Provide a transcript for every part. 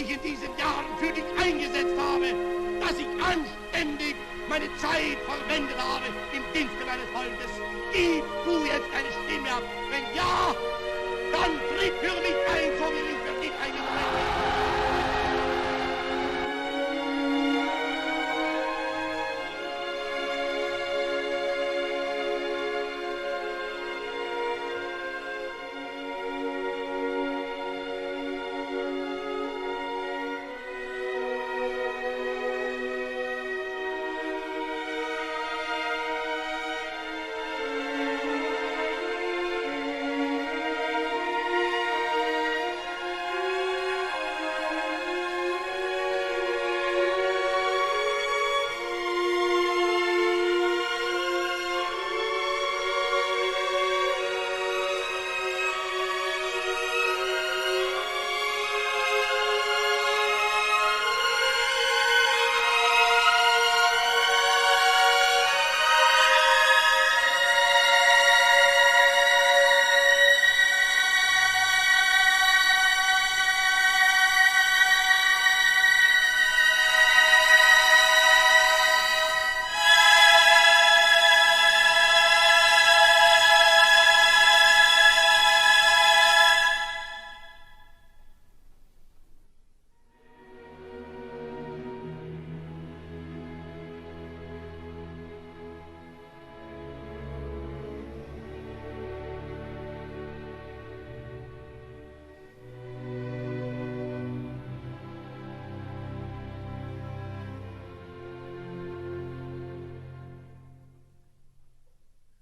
ich in diesen Jahren für dich eingesetzt habe, dass ich anständig meine Zeit verwendet habe im Dienste meines Volkes. Gib du jetzt deine Stimme ab. Wenn ja, dann tritt für mich ein, so wie ich für dich eingetreten bin.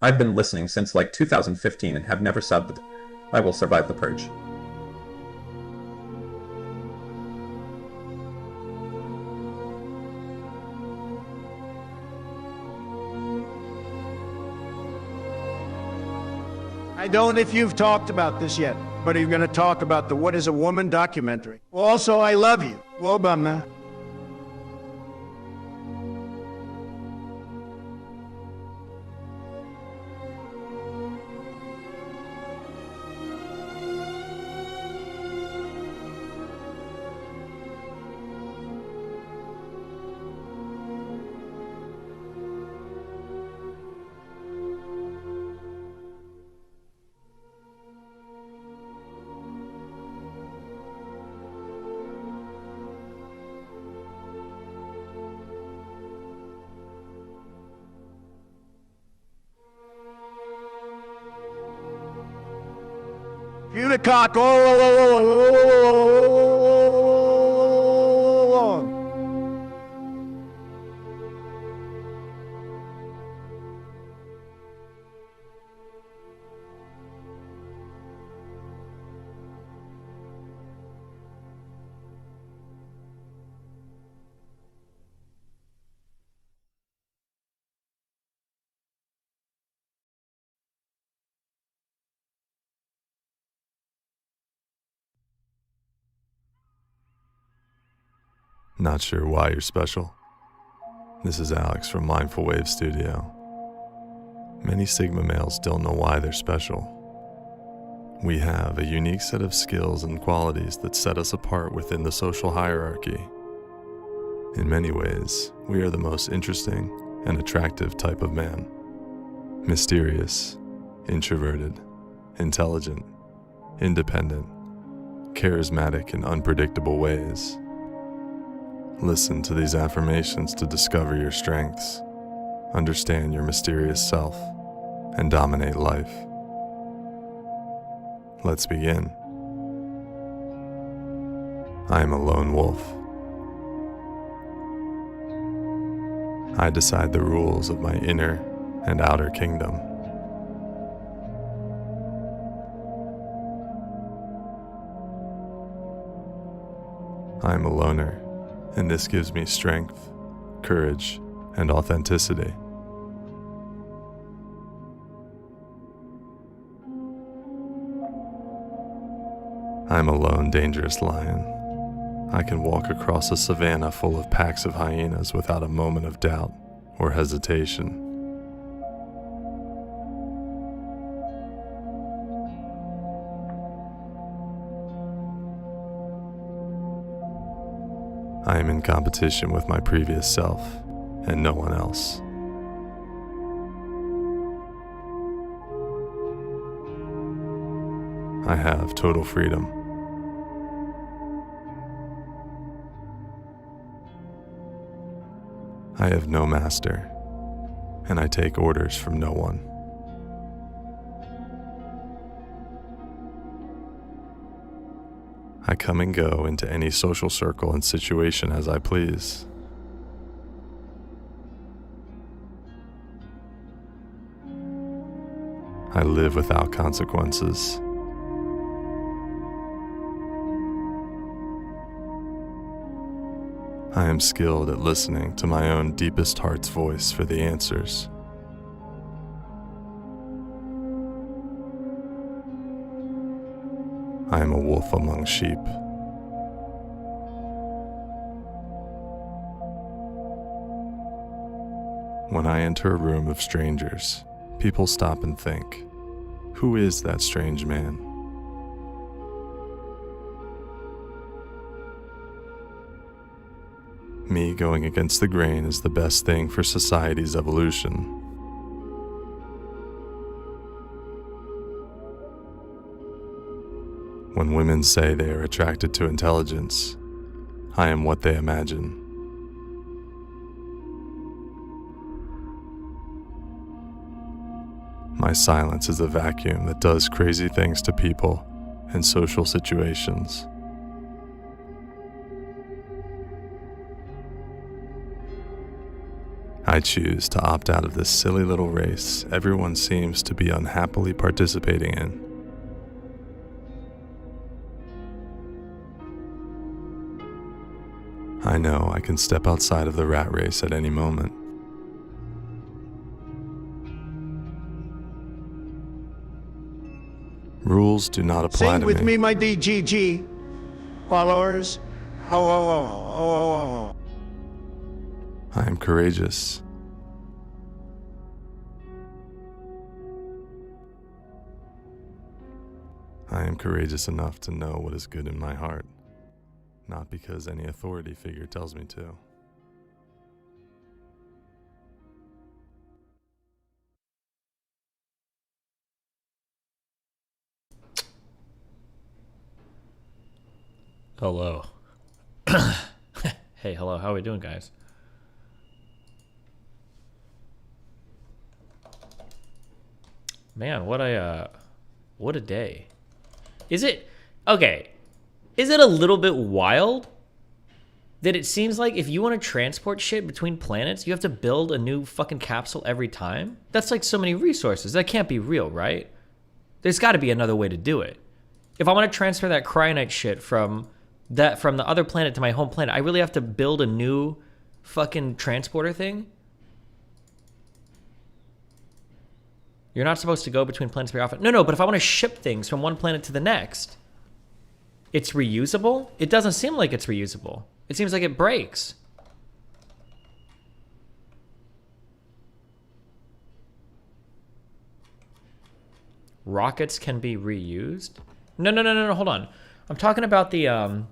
I've been listening since like 2015 and have never subbed. I will survive the purge. I don't know if you've talked about this yet, but are you going to talk about the What is a Woman documentary? Also, I love you. Obama. Unicock all along. Not sure why you're special? This is Alex from Mindful Wave Studio. Many Sigma males don't know why they're special. We have a unique set of skills and qualities that set us apart within the social hierarchy. In many ways, we are the most interesting and attractive type of man. Mysterious, introverted, intelligent, independent, charismatic in unpredictable ways. Listen to these affirmations to discover your strengths, understand your mysterious self, and dominate life. Let's begin. I am a lone wolf. I decide the rules of my inner and outer kingdom. I am a loner, and this gives me strength, courage, and authenticity. I'm a lone, dangerous lion. I can walk across a savanna full of packs of hyenas without a moment of doubt or hesitation. I am in competition with my previous self and no one else. I have total freedom. I have no master, and I take orders from no one. I come and go into any social circle and situation as I please. I live without consequences. I am skilled at listening to my own deepest heart's voice for the answers. I am a wolf among sheep. When I enter a room of strangers, people stop and think, who is that strange man? Me going against the grain is the best thing for society's evolution. When women say they are attracted to intelligence, I am what they imagine. My silence is a vacuum that does crazy things to people and social situations. I choose to opt out of this silly little race everyone seems to be unhappily participating in. I know I can step outside of the rat race at any moment. Rules do not apply Sing to with me. me, my DGG followers. Oh, oh, oh, oh, oh, oh. I am courageous. I am courageous enough to know what is good in my heart, not because any authority figure tells me to. Hello. Hey, hello. How are we doing, guys? Man, what a day. Is it okay? Is it a little bit wild that it seems like if you want to transport shit between planets, you have to build a new fucking capsule every time? That's like so many resources. That can't be real, right? There's got to be another way to do it. If I want to transfer that cryonite shit from the other planet to my home planet, I really have to build a new fucking transporter thing? You're not supposed to go between planets very often. No, but if I want to ship things from one planet to the next, it's reusable? It doesn't seem like it's reusable. It seems like it breaks. Rockets can be reused? No, hold on. I'm talking about the,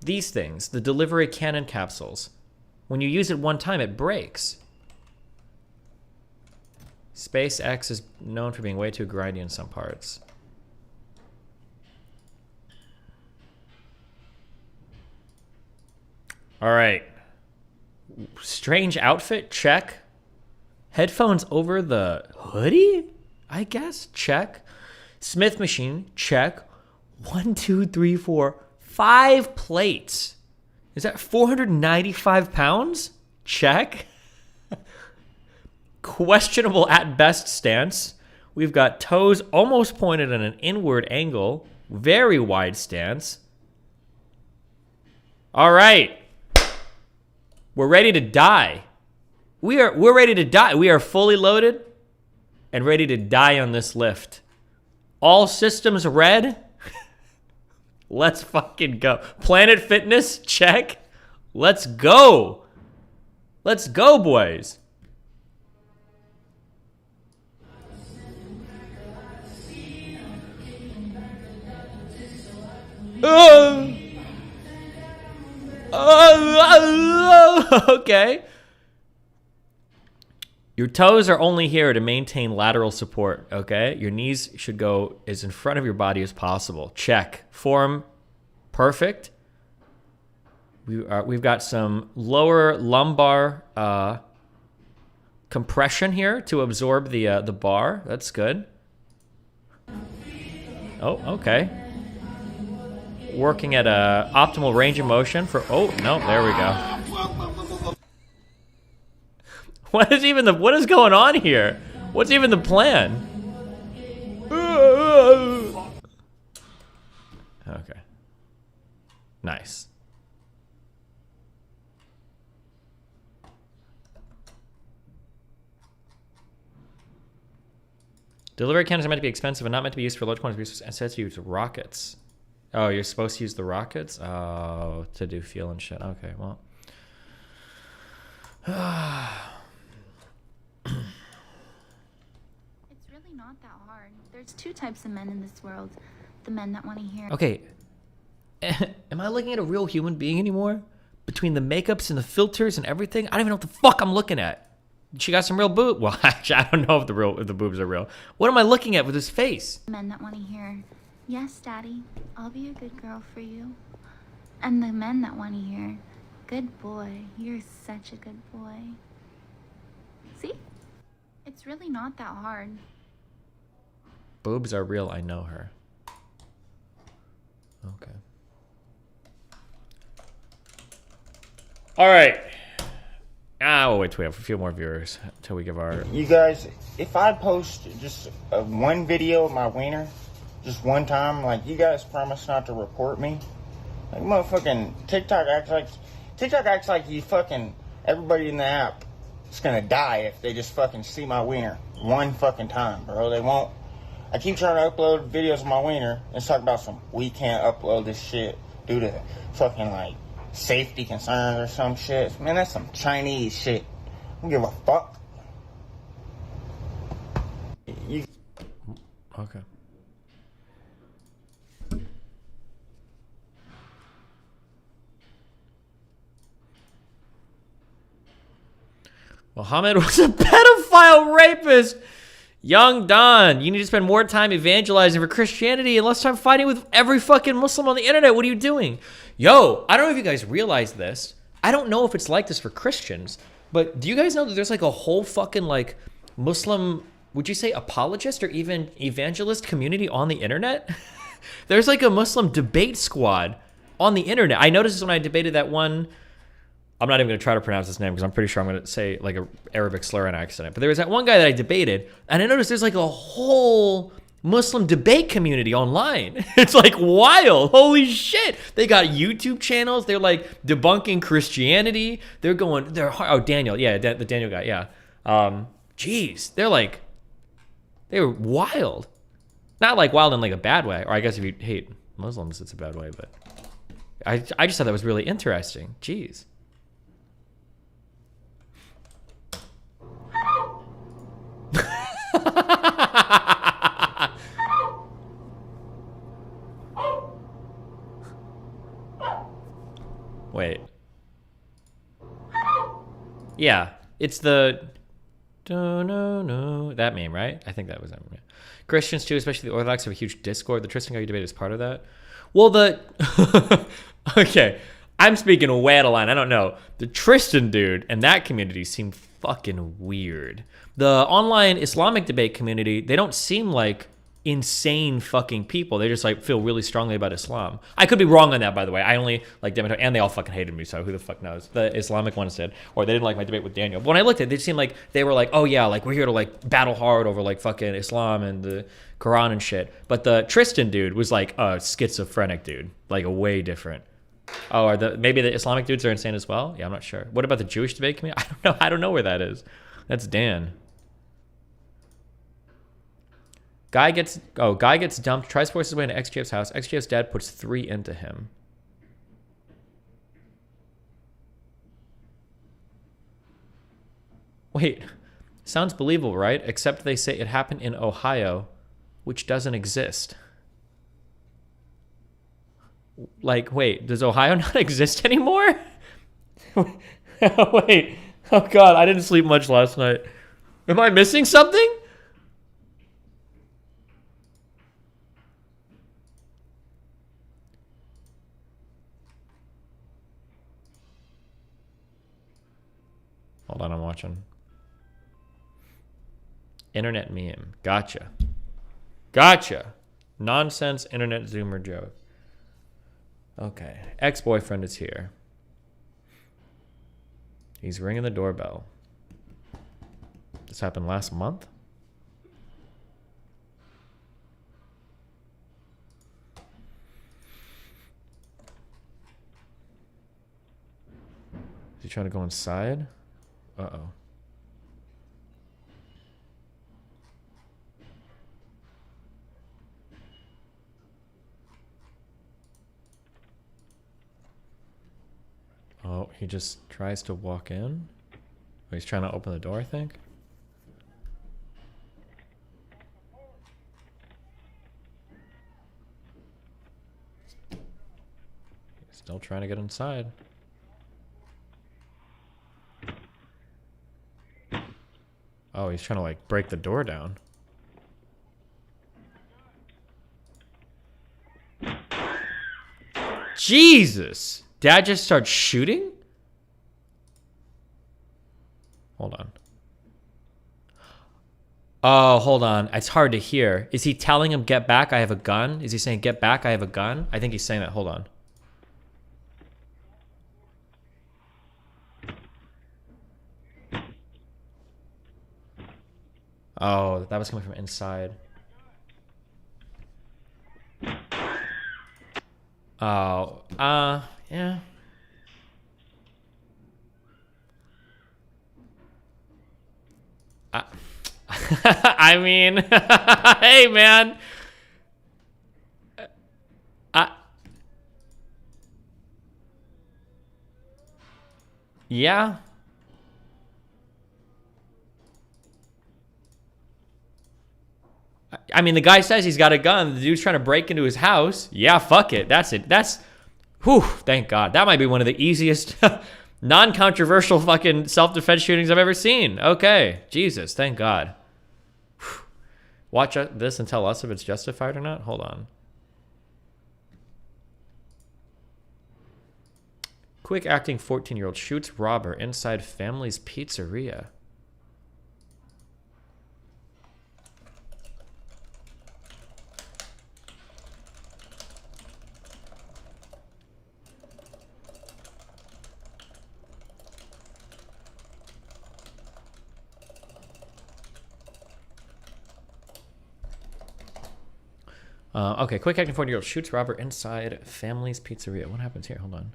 these things, the delivery cannon capsules. When you use it one time, it breaks. SpaceX is known for being way too grindy in some parts. All right. Strange outfit, check. Headphones over the hoodie, I guess, check. Smith machine, check. 1, 2, 3, 4, 5 plates. Is that 495 pounds? Check. Questionable at best stance. We've got toes almost pointed at an inward angle. Very wide stance. All right. We're ready to die. We're ready to die. We are fully loaded and ready to die on this lift. All systems red. Let's fucking go. Planet Fitness, check. Let's go. Let's go, boys. Okay. Your toes are only here to maintain lateral support, okay? Your knees should go as in front of your body as possible. Check. Form perfect. We've got some lower lumbar compression here to absorb the bar. That's good. Oh, okay. Working at a optimal range of motion for. Oh no, there we go. What is going on here? What's even the plan? Okay. Nice. Delivery cannons are meant to be expensive and not meant to be used for large quantities of resources. Instead, to use rockets. Oh, you're supposed to use the rockets? Oh, to do fuel and shit. Okay, well. It's really not that hard. There's two types of men in this world. The men that want to hear. Okay. Am I looking at a real human being anymore? Between the makeups and the filters and everything? I don't even know what the fuck I'm looking at. She got some real boob. Well, actually, I don't know if the boobs are real. What am I looking at with his face? Men that want to hear, yes, Daddy, I'll be a good girl for you. And the men that want to hear, good boy, you're such a good boy. See? It's really not that hard. Boobs are real. I know her. Okay. All right. We'll wait till we have a few more viewers until we give our... You guys, if I post just one video of my wiener, just one time, like, you guys promise not to report me? Like, motherfucking TikTok acts like you fucking, everybody in the app is gonna die if they just fucking see my wiener one fucking time, bro. They won't. I keep trying to upload videos of my wiener. Let's talk about some, we can't upload this shit due to fucking, like, safety concerns or some shit. Man, that's some Chinese shit. I don't give a fuck. Okay. Muhammad was a pedophile rapist. Young Don, you need to spend more time evangelizing for Christianity and less time fighting with every fucking Muslim on the internet. What are you doing? Yo, I don't know if you guys realize this. I don't know if it's like this for Christians, but do you guys know that there's like a whole fucking like Muslim, would you say apologist or even evangelist community on the internet? There's like a Muslim debate squad on the internet. I noticed this when I debated that one. I'm not even going to try to pronounce his name because I'm pretty sure I'm going to say like a Arabic slur on accident. But there was that one guy that I debated, and I noticed there's like a whole Muslim debate community online. It's like wild. Holy shit. They got YouTube channels. They're like debunking Christianity. They're Daniel. Yeah, the Daniel guy. Yeah. Jeez. They're wild. Not like wild in like a bad way. Or I guess if you hate Muslims, it's a bad way. But I just thought that was really interesting. Jeez. Wait. Yeah, it's the no that meme, right? I think that was that meme. Christians too, especially the Orthodox, have a huge Discord. The Tristan guy you debate is part of that. Well, okay, I'm speaking way out of line. I don't know. The Tristan dude and that community seem fucking weird. The online Islamic debate community, they don't seem like insane fucking people. They just like feel really strongly about Islam. I could be wrong on that, by the way. I only like Demeter, and they all fucking hated me, so who the fuck knows? The Islamic ones did, or they didn't like my debate with Daniel. But when I looked at it, they seemed like they were like, oh yeah, like we're here to like battle hard over like fucking Islam and the Quran and shit. But the Tristan dude was like a schizophrenic dude, like a way different. Oh, maybe the Islamic dudes are insane as well? Yeah, I'm not sure. What about the Jewish debate community? I don't know where that is. That's Dan. Guy gets dumped, tries to force his way into XGF's house. XGF's dad puts 3 into him. Wait, sounds believable, right? Except they say it happened in Ohio, which doesn't exist. Like, wait, does Ohio not exist anymore? Wait, oh God, I didn't sleep much last night. Am I missing something? Hold on, I'm watching. Internet meme. Gotcha. Nonsense internet zoomer joke. Okay. Ex-boyfriend is here. He's ringing the doorbell. This happened last month? Is he trying to go inside? Uh-oh. Oh, he just tries to walk in? Oh, he's trying to open the door, I think? Still trying to get inside. Oh, he's trying to like break the door down. Jesus! Dad just starts shooting? Hold on. Oh, hold on. It's hard to hear. Is he telling him, get back, I have a gun? Is he saying, get back, I have a gun? I think he's saying that. Hold on. Oh, that was coming from inside. Oh, yeah. I mean, hey, man. Yeah. I mean, the guy says he's got a gun. The dude's trying to break into his house. Yeah, fuck it. That's it. Whew, thank God. That might be one of the easiest, non-controversial fucking self-defense shootings I've ever seen. Okay. Jesus, thank God. Whew. Watch this and tell us if it's justified or not. Hold on. Quick acting 14-year-old shoots robber inside family's pizzeria. Okay, quick acting 14-year-old shoots robber inside family's pizzeria. What happens here? Hold on.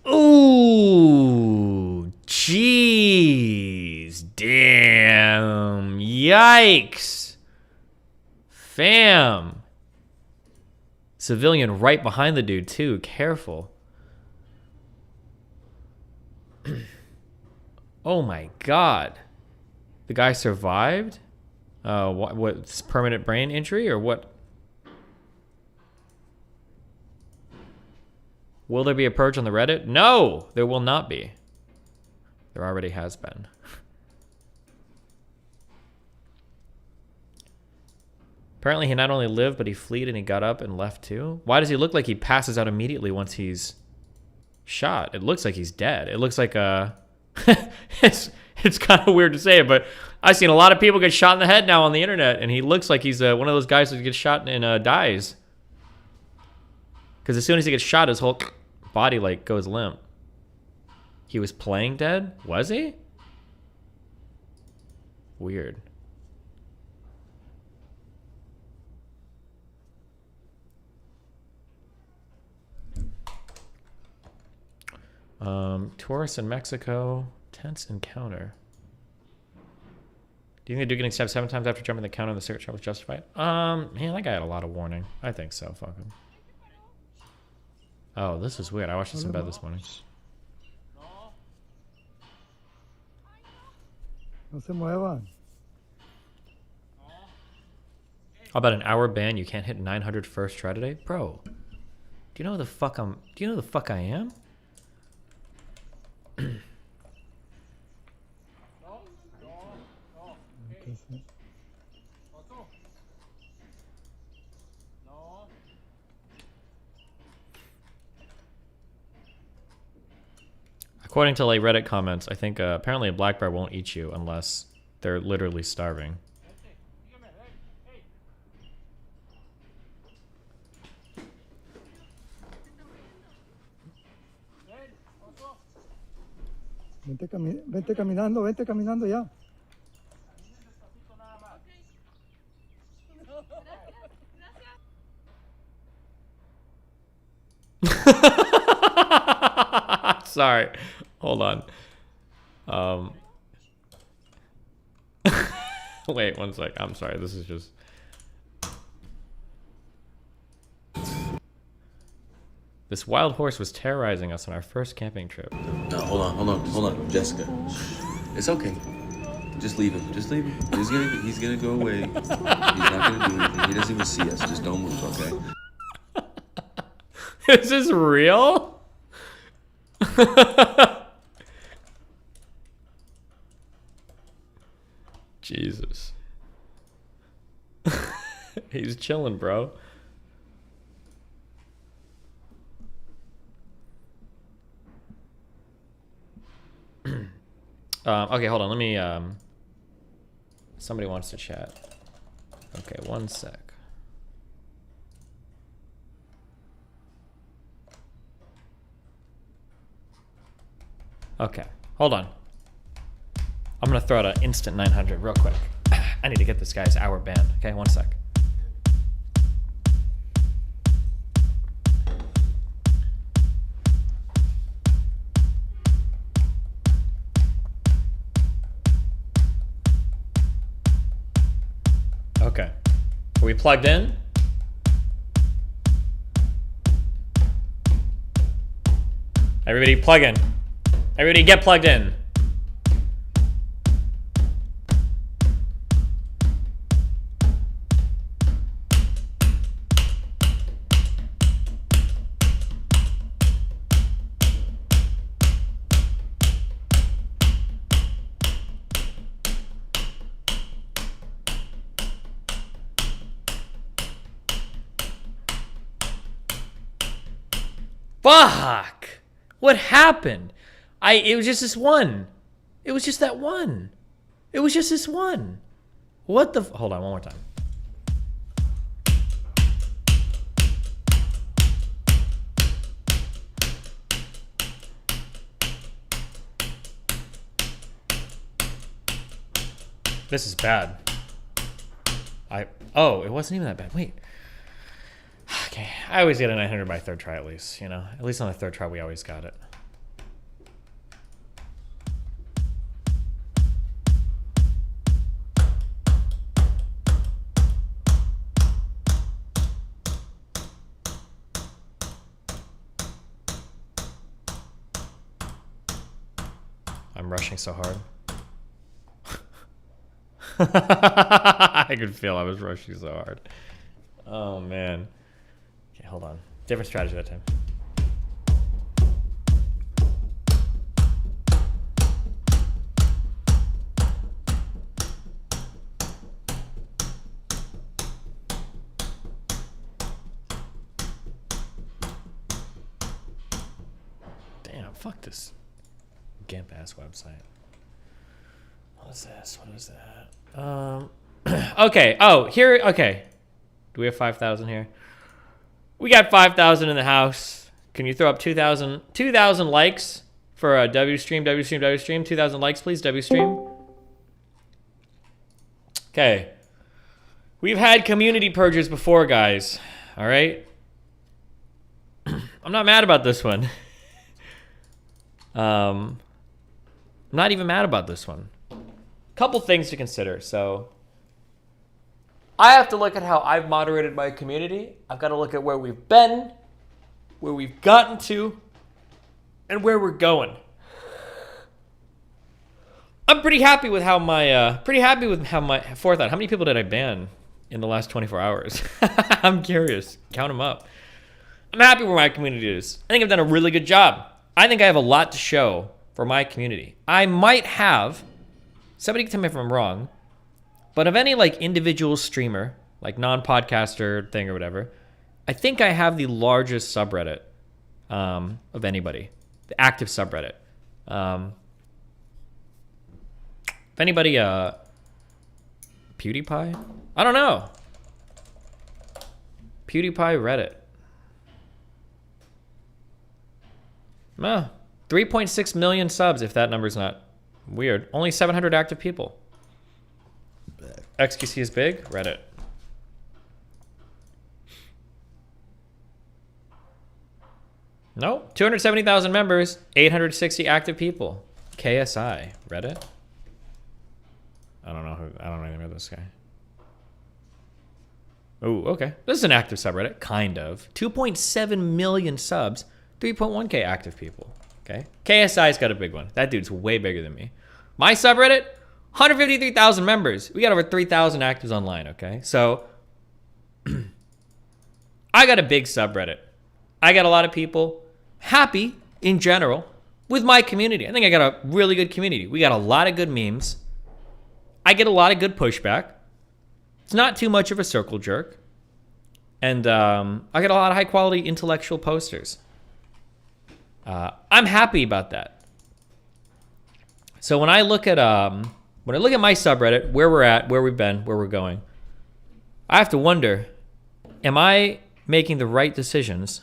Ooh, jeez, damn, yikes, fam. Civilian right behind the dude too. Careful. Oh my God, the guy survived. What's permanent brain injury or what? Will there be a purge on the Reddit? No, there will not be. There already has been. Apparently he not only lived, but he fled and he got up and left too. Why does he look like he passes out immediately once he's shot? It looks like he's dead. It looks like it's kind of weird to say it, but I've seen a lot of people get shot in the head now on the internet, and he looks like he's one of those guys who gets shot and dies. Because as soon as he gets shot, his whole body like goes limp. He was playing dead? Was he? Weird. Tourists in Mexico. Tense encounter. Do you think the dude getting stabbed 7 times after jumping the counter in the cigarette shop was justified? Man, that guy had a lot of warning. I think so. Fuck him. Oh, this is weird. I watched this in bed this morning. No se muevan. How about an hour ban? You can't hit 900 first try today? Bro, do you know who the fuck I'm... Do you know who the fuck I am? According to like Reddit comments, I think apparently a black bear won't eat you unless they're literally starving. Vente caminando ya. Sorry. Hold on. Wait 1 sec. I'm sorry. This is just... This wild horse was terrorizing us on our first camping trip. No, hold on, Jessica. It's okay. Just leave him. Just leave him. He's gonna go away. He's not gonna do anything. He doesn't even see us. Just don't move, okay? Is this real? Jesus. He's chilling, bro. Okay, hold on. Let me Somebody wants to chat. Okay, one sec. Okay, hold on. I'm gonna throw out an instant 900 real quick. I need to get this guy's hour banned. Okay, one sec. Okay. Are we plugged in? Everybody plug in. Everybody get plugged in. Fuck! What happened? It was just this one. It was just that one. It was just this one. What the hold on, one more time. This is bad. Oh, it wasn't even that bad. Wait. Okay, I always get a 900 by third try at least, you know? At least on the third try, we always got it. I'm rushing so hard. I could feel I was rushing so hard. Oh, man. Okay, hold on. Different strategy that time. Damn, fuck this GIMP ass website. What is this? What is that? Okay. Oh, here. Okay. Do we have 5,000 here? We got 5,000 in the house. Can you throw up 2,000 likes for a W stream? 2,000 likes, please. W stream. Okay. We've had community purges before, guys. All right. I'm not mad about this one. I'm not even mad about this one. Couple things to consider. So I have to look at how I've moderated my community. I've got to look at where we've been, where we've gotten to, and where we're going. I'm pretty happy with how my 4ot. How many people did I ban in the last 24 hours? I'm curious. Count them up. I'm happy where my community is. I think I've done a really good job. I think I have a lot to show for my community. I might have, somebody can tell me if I'm wrong, but of any like individual streamer, like non-podcaster thing or whatever, I think I have the largest subreddit of anybody, the active subreddit. If anybody, PewDiePie? I don't know. PewDiePie Reddit. 3.6 million subs, if that number's not weird. Only 700 active people. XQC is big. Reddit. No. 270,000 members. 860 active people. KSI. Reddit. I don't even know this guy. Oh, okay. This is an active subreddit. Kind of. 2.7 million subs. 3.1k active people. Okay. KSI's got a big one. That dude's way bigger than me. My subreddit, 153,000 members. We got over 3,000 actives online, okay? So, I got a big subreddit. I got a lot of people happy, in general, with my community. I think I got a really good community. We got a lot of good memes. I get a lot of good pushback. It's not too much of a circle jerk. And I get a lot of high-quality intellectual posters. I'm happy about that. So when I look at when I look at my subreddit, where we're at, where we've been, where we're going, I have to wonder, am I making the right decisions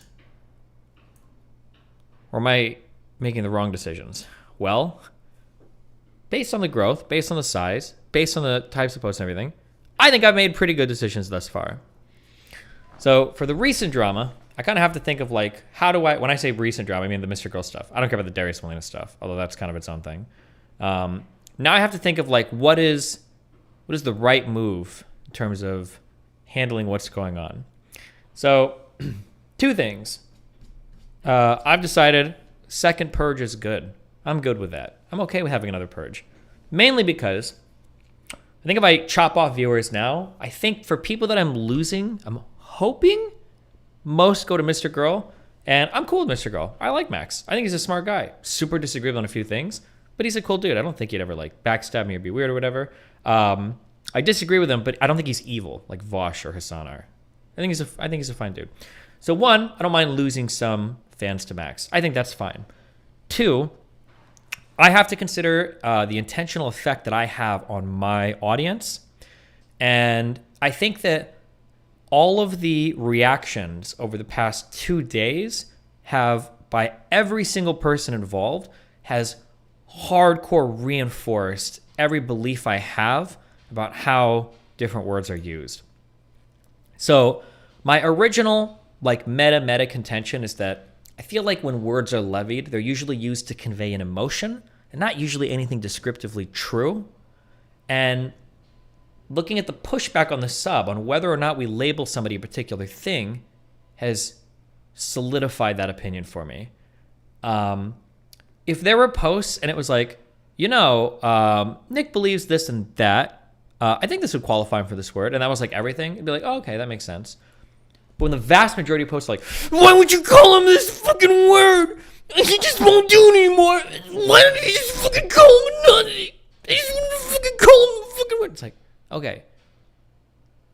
or am I making the wrong decisions? Well, based on the growth, based on the size, based on the types of posts and everything, I think I've made pretty good decisions thus far. So for the recent drama, I kind of have to think of like, how do I, when I say recent drama, I mean the Mr. Girl stuff. I don't care about the Darius Molina stuff, although that's kind of its own thing. Now I have to think of like, what is the right move in terms of handling what's going on? So 2 things. I've decided second purge is good. I'm good with that. I'm okay with having another purge. Mainly because I think if I chop off viewers now, I think for people that I'm losing, I'm hoping most go to Mr. Girl, and I'm cool with Mr. Girl. I like Max. I think he's a smart guy. Super disagreeable on a few things, but he's a cool dude. I don't think he'd ever like backstab me or be weird or whatever. I disagree with him, but I don't think he's evil like Vosh or Hassan are. I think he's a fine dude. So 1, I don't mind losing some fans to Max. I think that's fine. 2, I have to consider the intentional effect that I have on my audience, and I think that all of the reactions over the past 2 days have, by every single person involved, has hardcore reinforced every belief I have about how different words are used. So my original like meta contention is that I feel like when words are levied, they're usually used to convey an emotion and not usually anything descriptively true. And looking at the pushback on the sub on whether or not we label somebody a particular thing has solidified that opinion for me. If there were posts and it was like, Nick believes this and that, I think this would qualify him for this word, and that was like everything, it'd be like, oh, okay, that makes sense. But when the vast majority of posts are like, why would you call him this fucking word? He just won't do it anymore. Why don't you just fucking call him a nutty? I just want to fucking call him a fucking word. It's like, okay,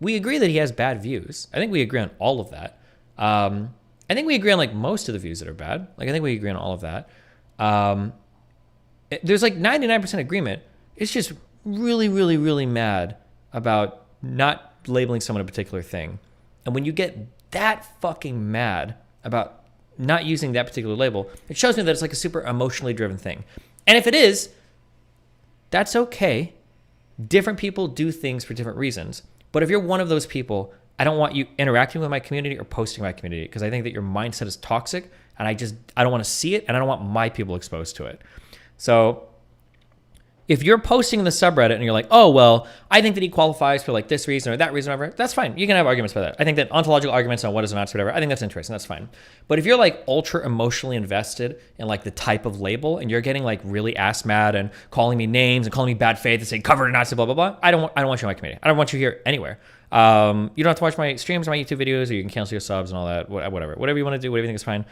we agree that he has bad views. I think we agree on all of that. I think we agree on like most of the views that are bad. Like I think we agree on all of that. There's like 99% agreement. It's just really, really, really mad about not labeling someone a particular thing. And when you get that fucking mad about not using that particular label, it shows me that it's like a super emotionally driven thing. And if it is, that's okay. Different people do things for different reasons. But if you're one of those people, I don't want you interacting with my community or posting my community because I think that your mindset is toxic and I don't want to see it and I don't want my people exposed to it. So if you're posting in the subreddit and you're like, oh, well, I think that he qualifies for like this reason or that reason or whatever, that's fine. You can have arguments about that. I think that ontological arguments on what is or not, whatever, I think that's interesting. That's fine. But if you're like ultra emotionally invested in like the type of label and you're getting like really ass mad and calling me names and calling me bad faith and saying covered or not, blah, blah, blah, I don't want you in my community. I don't want you here anywhere. You don't have to watch my streams or my YouTube videos, or you can cancel your subs and all that, whatever you want to do, whatever you think is fine.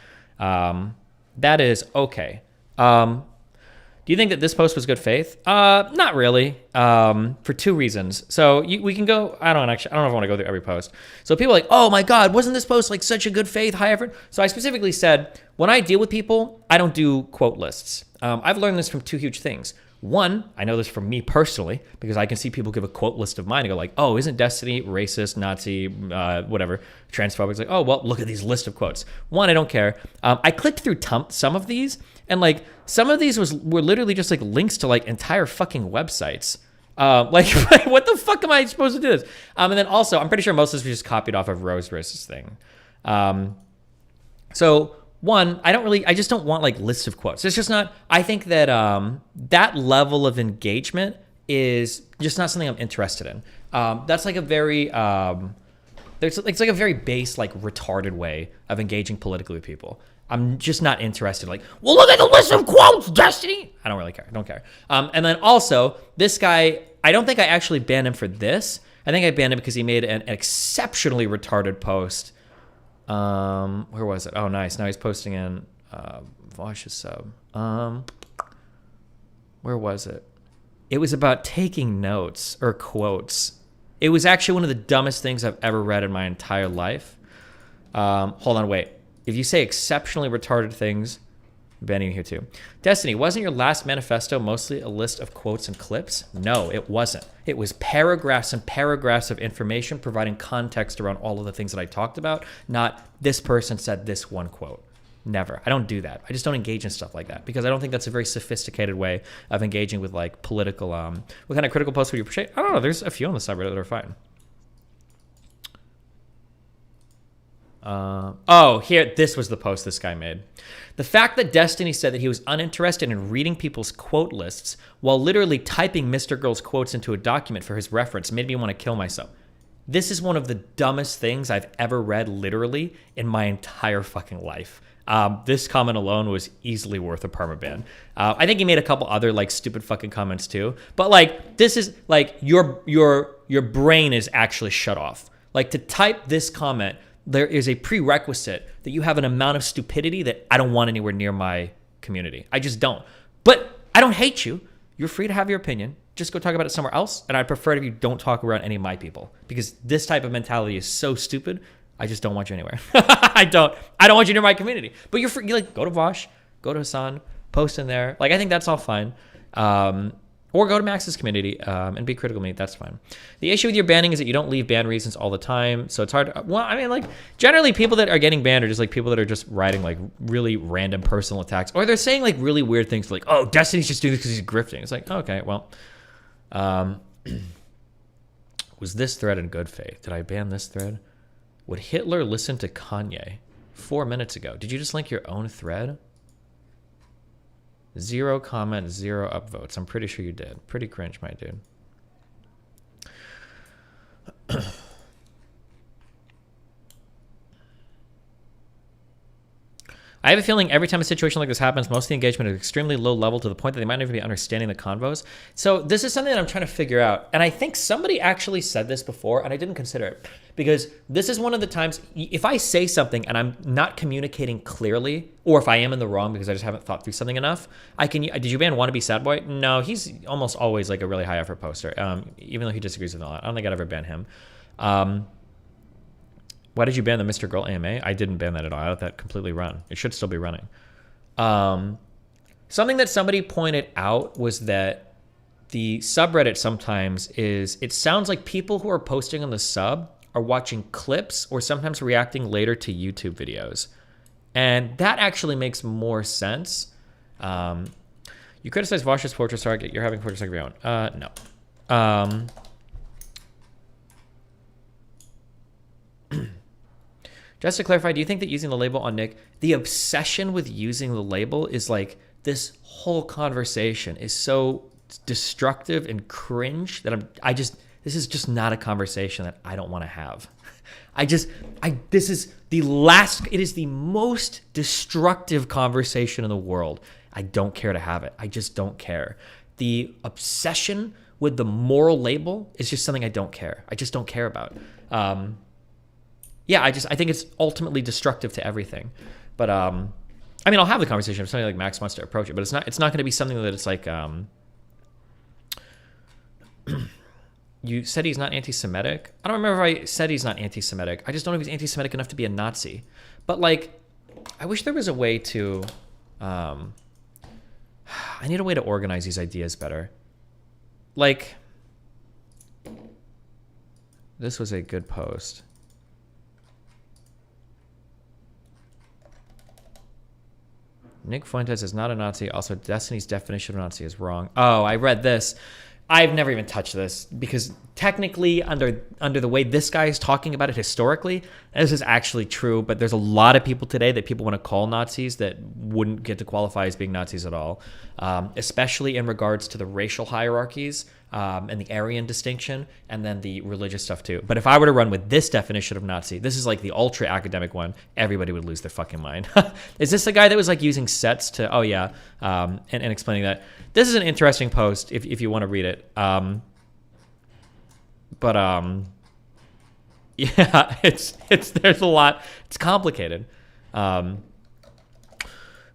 That is okay. Do you think that this post was good faith? Not really, for 2 reasons. So we can go, I don't know if I want to go through every post. So people are like, oh my God, wasn't this post like such a good faith, high effort? So I specifically said, when I deal with people, I don't do quote lists. I've learned this from 2 huge things. 1, I know this from me personally, because I can see people give a quote list of mine and go like, oh, isn't Destiny racist, Nazi, whatever, transphobic? It's like, oh, well, look at these list of quotes. 1, I don't care. I clicked through some of these, and like some of these were literally just like links to like entire fucking websites. Like, what the fuck am I supposed to do this? And then also, I'm pretty sure most of this was just copied off of Rose versus thing. So 1, I just don't want like lists of quotes. It's just not, I think that that level of engagement is just not something I'm interested in. That's like a very, it's like a very base, like retarded way of engaging politically with people. I'm just not interested. Like, well, look at the list of quotes, Destiny. I don't really care. I don't care. And then also, this guy, I don't think I actually banned him for this. I think I banned him because he made an exceptionally retarded post. Where was it? Oh, nice. Now he's posting in Vosh's sub. Where was it? It was about taking notes or quotes. It was actually one of the dumbest things I've ever read in my entire life. Hold on, wait. If you say exceptionally retarded things, Banning here too. Destiny, wasn't your last manifesto mostly a list of quotes and clips? No, it wasn't. It was paragraphs and paragraphs of information providing context around all of the things that I talked about, not this person said this one quote. Never. I don't do that. I just don't engage in stuff like that because I don't think that's a very sophisticated way of engaging with like political, what kind of critical posts would you appreciate? I don't know. There's a few on the subreddit that are fine. Here, this was the post this guy made. The fact that Destiny said that he was uninterested in reading people's quote lists while literally typing Mr. Girl's quotes into a document for his reference made me want to kill myself. This is one of the dumbest things I've ever read literally in my entire fucking life. This comment alone was easily worth a permaban. I think he made a couple other like stupid fucking comments too. But like, this is like your brain is actually shut off. Like to type this comment, there is a prerequisite that you have an amount of stupidity that I don't want anywhere near my community. I just don't. But I don't hate you. You're free to have your opinion. Just go talk about it somewhere else. And I'd prefer if you don't talk around any of my people because this type of mentality is so stupid. I just don't want you anywhere. I don't want you near my community. But you're free. You like go to Vosh, go to Hassan, post in there. Like I think that's all fine. Or go to Max's community and be critical of me. That's fine. The issue with your banning is that you don't leave ban reasons all the time. So it's hard. Well, I mean, like, generally people that are getting banned are just like people that are just writing like really random personal attacks. Or they're saying like really weird things like, oh, Destiny's just doing this because he's grifting. It's like, okay, well. Was this thread in good faith? Did I ban this thread? Would Hitler listen to Kanye 4 minutes ago? Did you just link your own thread? 0 comment, 0 upvotes. I'm pretty sure you did. Pretty cringe, my dude. I have a feeling every time a situation like this happens, most of the engagement is extremely low level to the point that they might not even be understanding the convos. So this is something that I'm trying to figure out. And I think somebody actually said this before, and I didn't consider it. Because this is one of the times, if I say something and I'm not communicating clearly, or if I am in the wrong because I just haven't thought through something enough, did you ban Wannabe Sad Boy? No, he's almost always like a really high effort poster, even though he disagrees with a lot. I don't think I'd ever ban him. Why did you ban the Mr. Girl AMA? I didn't ban that at all. I let that completely run. It should still be running. Something that somebody pointed out was that the subreddit sometimes it sounds like people who are posting on the sub are watching clips or sometimes reacting later to YouTube videos. And that actually makes more sense. You criticize Vosh's Fortress Target. You're having Fortress Target of your own. No. Just to clarify, do you think that using the label on Nick, the obsession with using the label is like this whole conversation is so destructive and cringe that this is just not a conversation that I don't want to have. It is the most destructive conversation in the world. I don't care to have it. I just don't care. The obsession with the moral label is just something I don't care. I just don't care about. Yeah, I think it's ultimately destructive to everything. But I mean, I'll have the conversation if something like Max wants to approach it, but it's not going to be something that it's like you said he's not anti-Semitic. I don't remember if I said he's not anti-Semitic. I just don't know if he's anti-Semitic enough to be a Nazi. But like, I wish there was a way to I need a way to organize these ideas better. Like, this was a good post. Nick Fuentes is not a Nazi. Also, Destiny's definition of Nazi is wrong. Oh, I read this. I've never even touched this because technically under the way this guy is talking about it historically, this is actually true, but there's a lot of people today that people want to call Nazis that wouldn't get to qualify as being Nazis at all, especially in regards to the racial hierarchies and the Aryan distinction and then the religious stuff too. But if I were to run with this definition of Nazi, this is like the ultra academic one, everybody would lose their fucking mind. Is this the guy that was like using sets to, oh yeah, and explaining that? This is an interesting post if you want to read it. But yeah, there's a lot. It's complicated. Who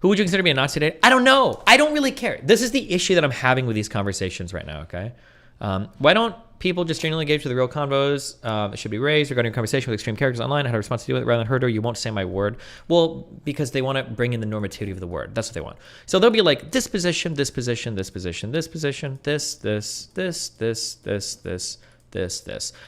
would you consider to be a Nazi today? I don't know. I don't really care. This is the issue that I'm having with these conversations right now, okay? Why don't people just genuinely engage with the real convos. It should be raised regarding a conversation with extreme characters online. I had a response to do it rather than heard her. You won't say my word. Well, because they want to bring in the normativity of the word. That's what they want. So they'll be like this position, this position, this position, this position, this.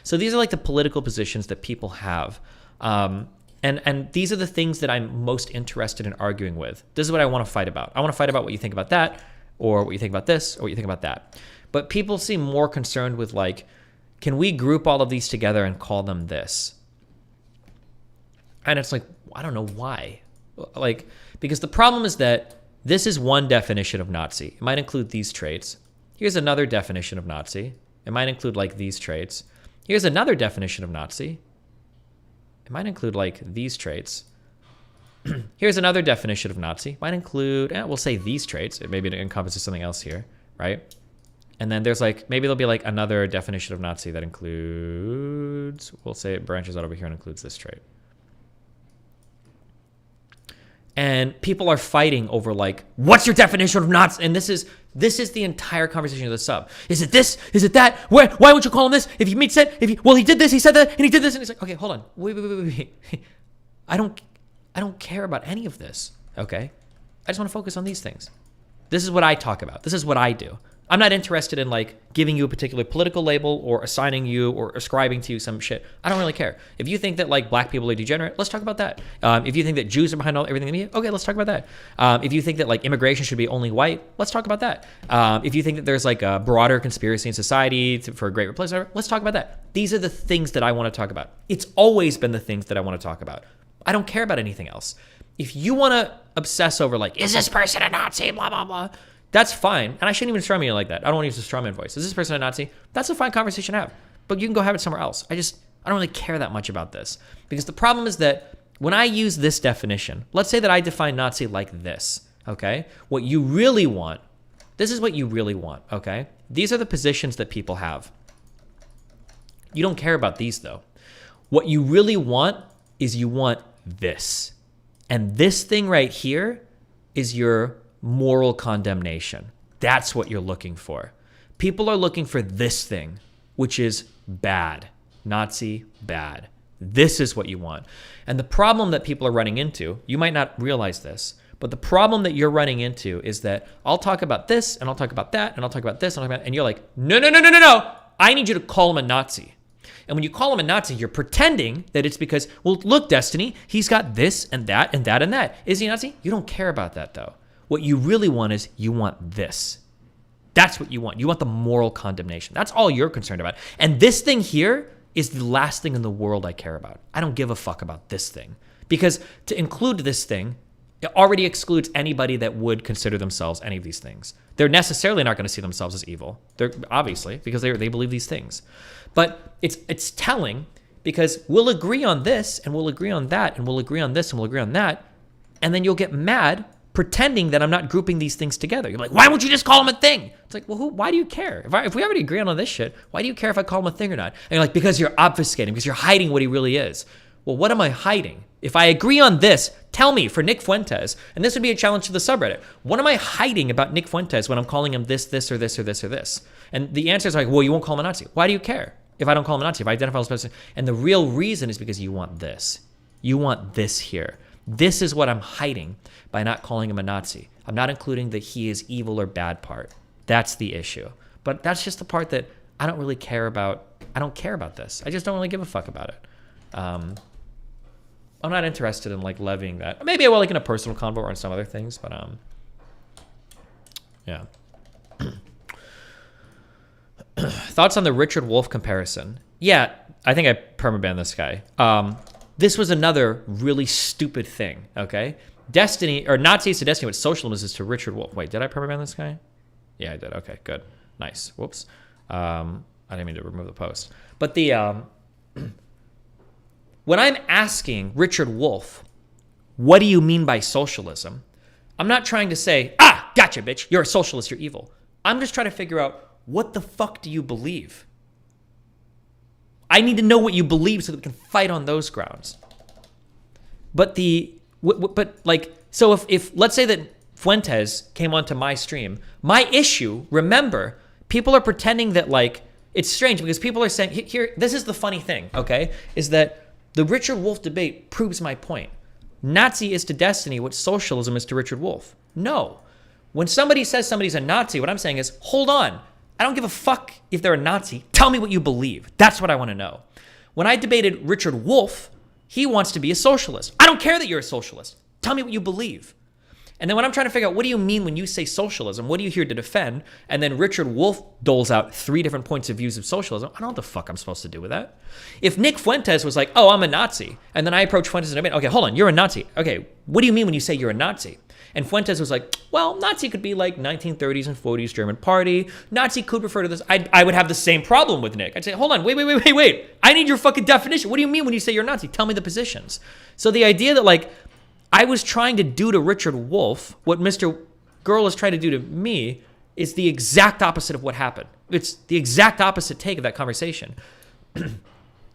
So these are like the political positions that people have. And these are the things that I'm most interested in arguing with. This is what I want to fight about. I want to fight about what you think about that, or what you think about this, or what you think about that. But people seem more concerned with like, can we group all of these together and call them this? And it's like, I don't know why. Like, because the problem is that this is one definition of Nazi. It might include these traits. Here's another definition of Nazi. It might include like these traits. Here's another definition of Nazi. It might include like these traits. Here's another definition of Nazi. It might include, we'll say these traits. Maybe it encompasses something else here, right? And then there's like, maybe there'll be like another definition of Nazi that includes, we'll say it branches out over here and includes this trait. And people are fighting over like, what's your definition of Nazi? And this is the entire conversation of the sub. Is it this? Is it that? Why would you call him this? If you meet said, he did this, he said that, and he did this, and it's like, okay, hold on, wait. I don't care about any of this. Okay, I just want to focus on these things. This is what I talk about. This is what I do. I'm not interested in like giving you a particular political label or assigning you or ascribing to you some shit. I don't really care. If you think that like black people are degenerate, let's talk about that. If you think that Jews are behind everything in the media, okay, let's talk about that. If you think that like immigration should be only white, let's talk about that. If you think that there's like a broader conspiracy in society for a great replacement, let's talk about that. These are the things that I want to talk about. It's always been the things that I want to talk about. I don't care about anything else. If you want to obsess over like, is this person a Nazi, blah, blah, blah, that's fine. And I shouldn't even straw man you like that. I don't want to use the straw man voice. Is this person a Nazi? That's a fine conversation to have. But you can go have it somewhere else. I don't really care that much about this. Because the problem is that when I use this definition, let's say that I define Nazi like this, okay? What you really want, this is what you really want, okay? These are the positions that people have. You don't care about these though. What you really want is you want this. And this thing right here is your moral condemnation. That's what you're looking for. People are looking for this thing, which is bad. Nazi, bad. This is what you want. And the problem that people are running into, you might not realize this, but the problem that you're running into is that I'll talk about this, and I'll talk about that, and I'll talk about this, and I'll talk about, and you're like, no. I need you to call him a Nazi. And when you call him a Nazi, you're pretending that it's because, well, look, Destiny, he's got this and that and that and that. Is he a Nazi? You don't care about that, though. What you really want is you want this. That's what you want. You want the moral condemnation. That's all you're concerned about. And this thing here is the last thing in the world I care about. I don't give a fuck about this thing. Because to include this thing, it already excludes anybody that would consider themselves any of these things. They're necessarily not going to see themselves as evil. They're obviously, because they believe these things. But it's telling, because we'll agree on this, and we'll agree on that, and we'll agree on this, and we'll agree on that, and then you'll get mad pretending that I'm not grouping these things together. You're like, why won't you just call them a thing? It's like, well, why do you care? If we already agree on all this shit, why do you care if I call him a thing or not? And you're like, because you're obfuscating, because you're hiding what he really is. Well, what am I hiding? If I agree on this, tell me for Nick Fuentes, and this would be a challenge to the subreddit. What am I hiding about Nick Fuentes when I'm calling him this, or this, or this, or this? And the answer is like, well, you won't call him a Nazi. Why do you care if I don't call him a Nazi, if I identify as a person? And the real reason is because you want this. You want this here. This is what I'm hiding by not calling him a Nazi. I'm not including the he is evil or bad part. That's the issue. But that's just the part that I don't really care about. I don't care about this. I just don't really give a fuck about it. I'm not interested in like levying that. Maybe I will like in a personal convo or on some other things, but yeah. Thoughts on the Richard Wolff comparison? Yeah, I think I permabanned this guy. This was another really stupid thing, okay? Destiny, or Nazis to Destiny, what socialism is to Richard Wolff. Wait, did I permaban this guy? Yeah, I did. Okay, good. Nice. Whoops. I didn't mean to remove the post. But the when I'm asking Richard Wolff, what do you mean by socialism? I'm not trying to say, gotcha, bitch, you're a socialist, you're evil. I'm just trying to figure out, what the fuck do you believe? I need to know what you believe so that we can fight on those grounds. But so if let's say that Fuentes came onto my stream, my issue, remember, people are pretending that like, It's strange because people are saying, here, this is the funny thing, okay, is that the Richard Wolff debate proves my point. Nazi is to Destiny what socialism is to Richard Wolff. No. When somebody says somebody's a Nazi, what I'm saying is, hold on. I don't give a fuck if they're a Nazi. Tell me what you believe. That's what I want to know. When I debated Richard Wolff, he wants to be a socialist. I don't care that you're a socialist. Tell me what you believe. And then when I'm trying to figure out, what do you mean when you say socialism? What are you here to defend? And then Richard Wolff doles out 3 different points of views of socialism. I don't know what the fuck I'm supposed to do with that. If Nick Fuentes was like, oh, I'm a Nazi, and then I approach Fuentes and I mean, okay, hold on, you're a Nazi. Okay, what do you mean when you say you're a Nazi? And Fuentes was like, well, Nazi could be like 1930s and 40s German party. Nazi could refer to this. I would have the same problem with Nick. I'd say, hold on, wait. I need your fucking definition. What do you mean when you say you're a Nazi? Tell me the positions. So the idea that like, I was trying to do to Richard Wolff what Mr. Girl is trying to do to me is the exact opposite of what happened. It's the exact opposite take of that conversation.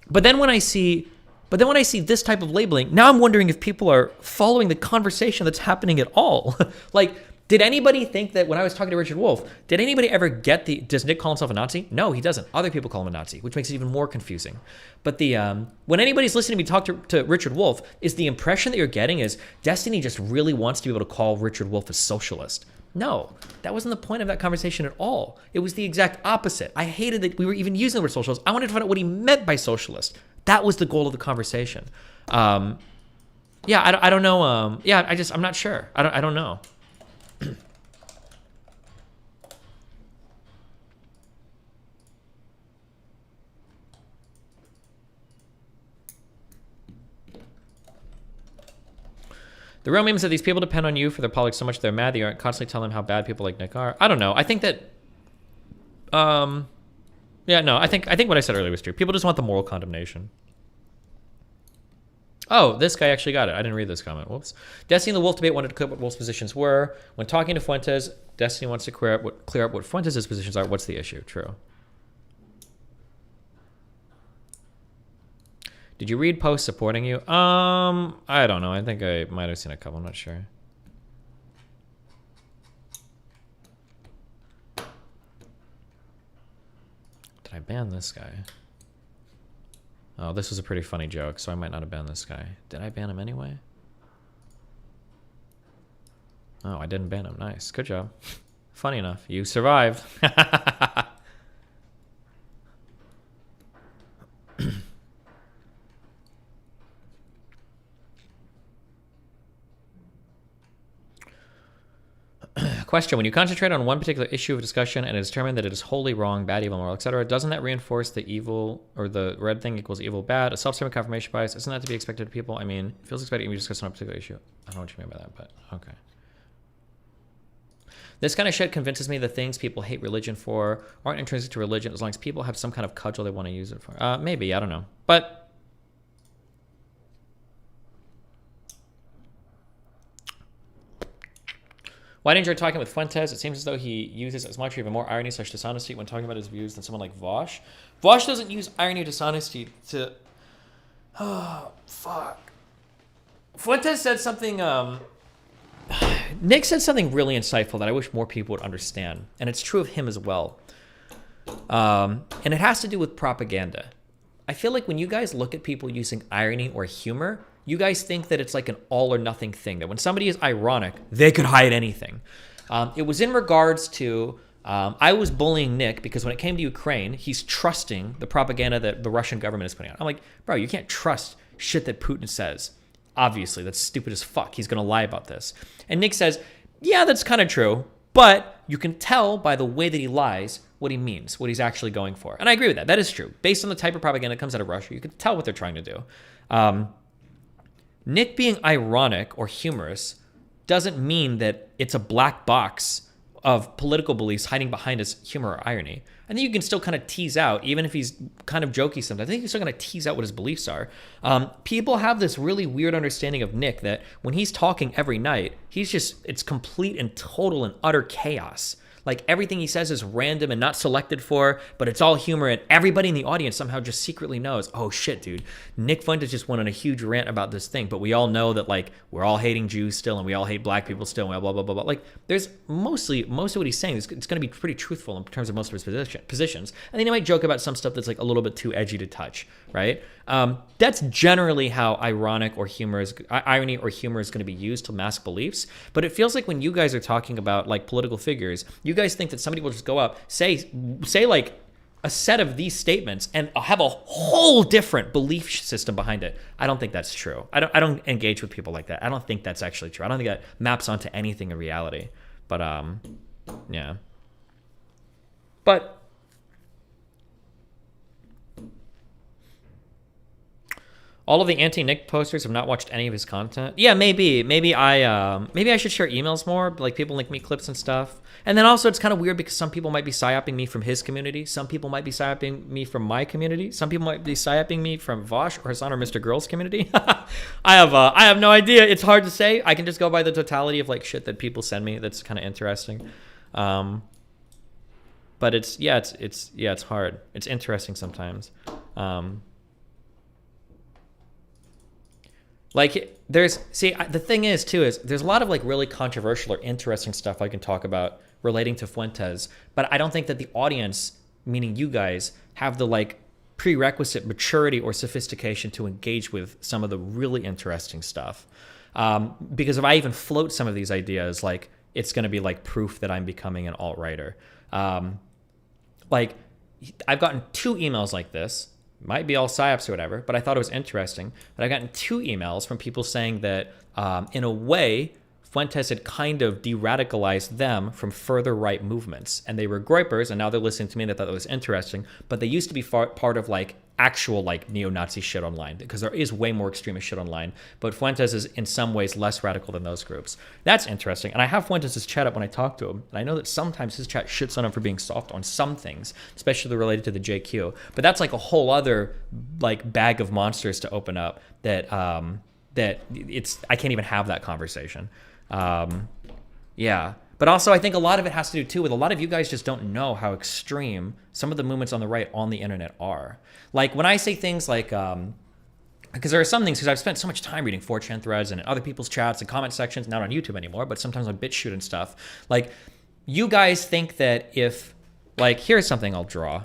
But then when I see this type of labeling, now I'm wondering if people are following the conversation that's happening at all. Like, did anybody think that when I was talking to Richard Wolff, did anybody ever get does Nick call himself a Nazi? No, he doesn't. Other people call him a Nazi, which makes it even more confusing. But when anybody's listening to me talk to Richard Wolff, is the impression that you're getting is Destiny just really wants to be able to call Richard Wolff a socialist. No, that wasn't the point of that conversation at all. It was the exact opposite. I hated that we were even using the word socialist. I wanted to find out what he meant by socialist. That was the goal of the conversation. I don't know. I'm not sure. I don't know. The real meme is that these people depend on you for their politics so much they're mad that you aren't constantly telling them how bad people like Nick are. I don't know. I think that, I think what I said earlier was true. People just want the moral condemnation. Oh, this guy actually got it. I didn't read this comment. Whoops. Destiny and the Wolff debate wanted to clear up what Wolff's positions were. When talking to Fuentes, Destiny wants to clear up what Fuentes' positions are. What's the issue? True. Did you read posts supporting you? I don't know. I think I might have seen a couple. I'm not sure. Did I ban this guy? Oh, this was a pretty funny joke, so I might not have banned this guy. Did I ban him anyway? Oh, I didn't ban him. Nice. Good job. Funny enough. You survived. Question, when you concentrate on one particular issue of discussion and it's determined that it is wholly wrong, bad, evil, moral, etc., doesn't that reinforce the evil or the red thing equals evil, bad? A self-serving confirmation bias, isn't that to be expected of people? I mean, it feels expected when you discuss on a particular issue. I don't know what you mean by that, but okay. This kind of shit convinces me that things people hate religion for aren't intrinsic to religion as long as people have some kind of cudgel they want to use it for. Maybe, I don't know. But why didn't you enjoy talking with Fuentes? It seems as though he uses as much or even more irony / dishonesty when talking about his views than someone like Vosh. Vosh doesn't use irony or dishonesty to... Oh, fuck. Fuentes said something... Nick said something really insightful that I wish more people would understand. And it's true of him as well. And it has to do with propaganda. I feel like when you guys look at people using irony or humor... You guys think that it's like an all or nothing thing, that when somebody is ironic, they could hide anything. It was in regards to, I was bullying Nick because when it came to Ukraine, he's trusting the propaganda that the Russian government is putting out. I'm like, bro, you can't trust shit that Putin says. Obviously, that's stupid as fuck. He's going to lie about this. And Nick says, yeah, that's kind of true, but you can tell by the way that he lies what he means, what he's actually going for. And I agree with that. That is true. Based on the type of propaganda that comes out of Russia, you can tell what they're trying to do. Nick being ironic or humorous doesn't mean that it's a black box of political beliefs hiding behind his humor or irony. I think you can still kind of tease out, even if he's kind of jokey sometimes, I think you're still going to tease out what his beliefs are. People have this really weird understanding of Nick that when he's talking every night, it's complete and total and utter chaos. Like everything he says is random and not selected for, but it's all humor, and everybody in the audience somehow just secretly knows, oh shit, dude, Nick Fuentes just went on a huge rant about this thing, but we all know that like we're all hating Jews still, and we all hate black people still, and blah blah blah blah. Like there's most of what he's saying, it's going to be pretty truthful in terms of most of his positions, and then he might joke about some stuff that's like a little bit too edgy to touch, right? That's generally how irony or humor is going to be used to mask beliefs. But it feels like when you guys are talking about like political figures, you guys think that somebody will just go up, say like a set of these statements and have a whole different belief system behind it. I don't think that's true. I don't engage with people like that. I don't think that's actually true. I don't think that maps onto anything in reality. But yeah. But all of the anti-Nick posters have not watched any of his content. Yeah, maybe I should share emails more. Like people link me clips and stuff. And then also it's kind of weird because some people might be psyoping me from his community. Some people might be psyoping me from my community. Some people might be psyoping me from Vosh or Hassan or Mr. Girl's community. I have no idea. It's hard to say. I can just go by the totality of like shit that people send me. That's kind of interesting. But it's hard. It's interesting sometimes. Like the thing is too is there's a lot of like really controversial or interesting stuff I can talk about relating to Fuentes, but I don't think that the audience, meaning you guys, have the like prerequisite maturity or sophistication to engage with some of the really interesting stuff. Because if I even float some of these ideas, like it's going to be like proof that I'm becoming an alt-righter. Like I've gotten 2 emails like this. Might be all psyops or whatever, but I thought it was interesting. But I've gotten 2 emails from people saying that, in a way, Fuentes had kind of de-radicalized them from further right movements. And they were groypers, and now they're listening to me, and they thought that was interesting. But they used to be part of, like, actual, like, neo-Nazi shit online, because there is way more extremist shit online. But Fuentes is, in some ways, less radical than those groups. That's interesting. And I have Fuentes' chat up when I talk to him. And I know that sometimes his chat shits on him for being soft on some things, especially related to the JQ. But that's, like, a whole other, like, bag of monsters to open up that I can't even have that conversation. Yeah. But also I think a lot of it has to do too with a lot of you guys just don't know how extreme some of the movements on the right on the internet are. Like when I say things like, because there are some things, because I've spent so much time reading 4chan threads and other people's chats and comment sections, not on YouTube anymore, but sometimes on BitChute and stuff. Like you guys think that if, like, here's something I'll draw.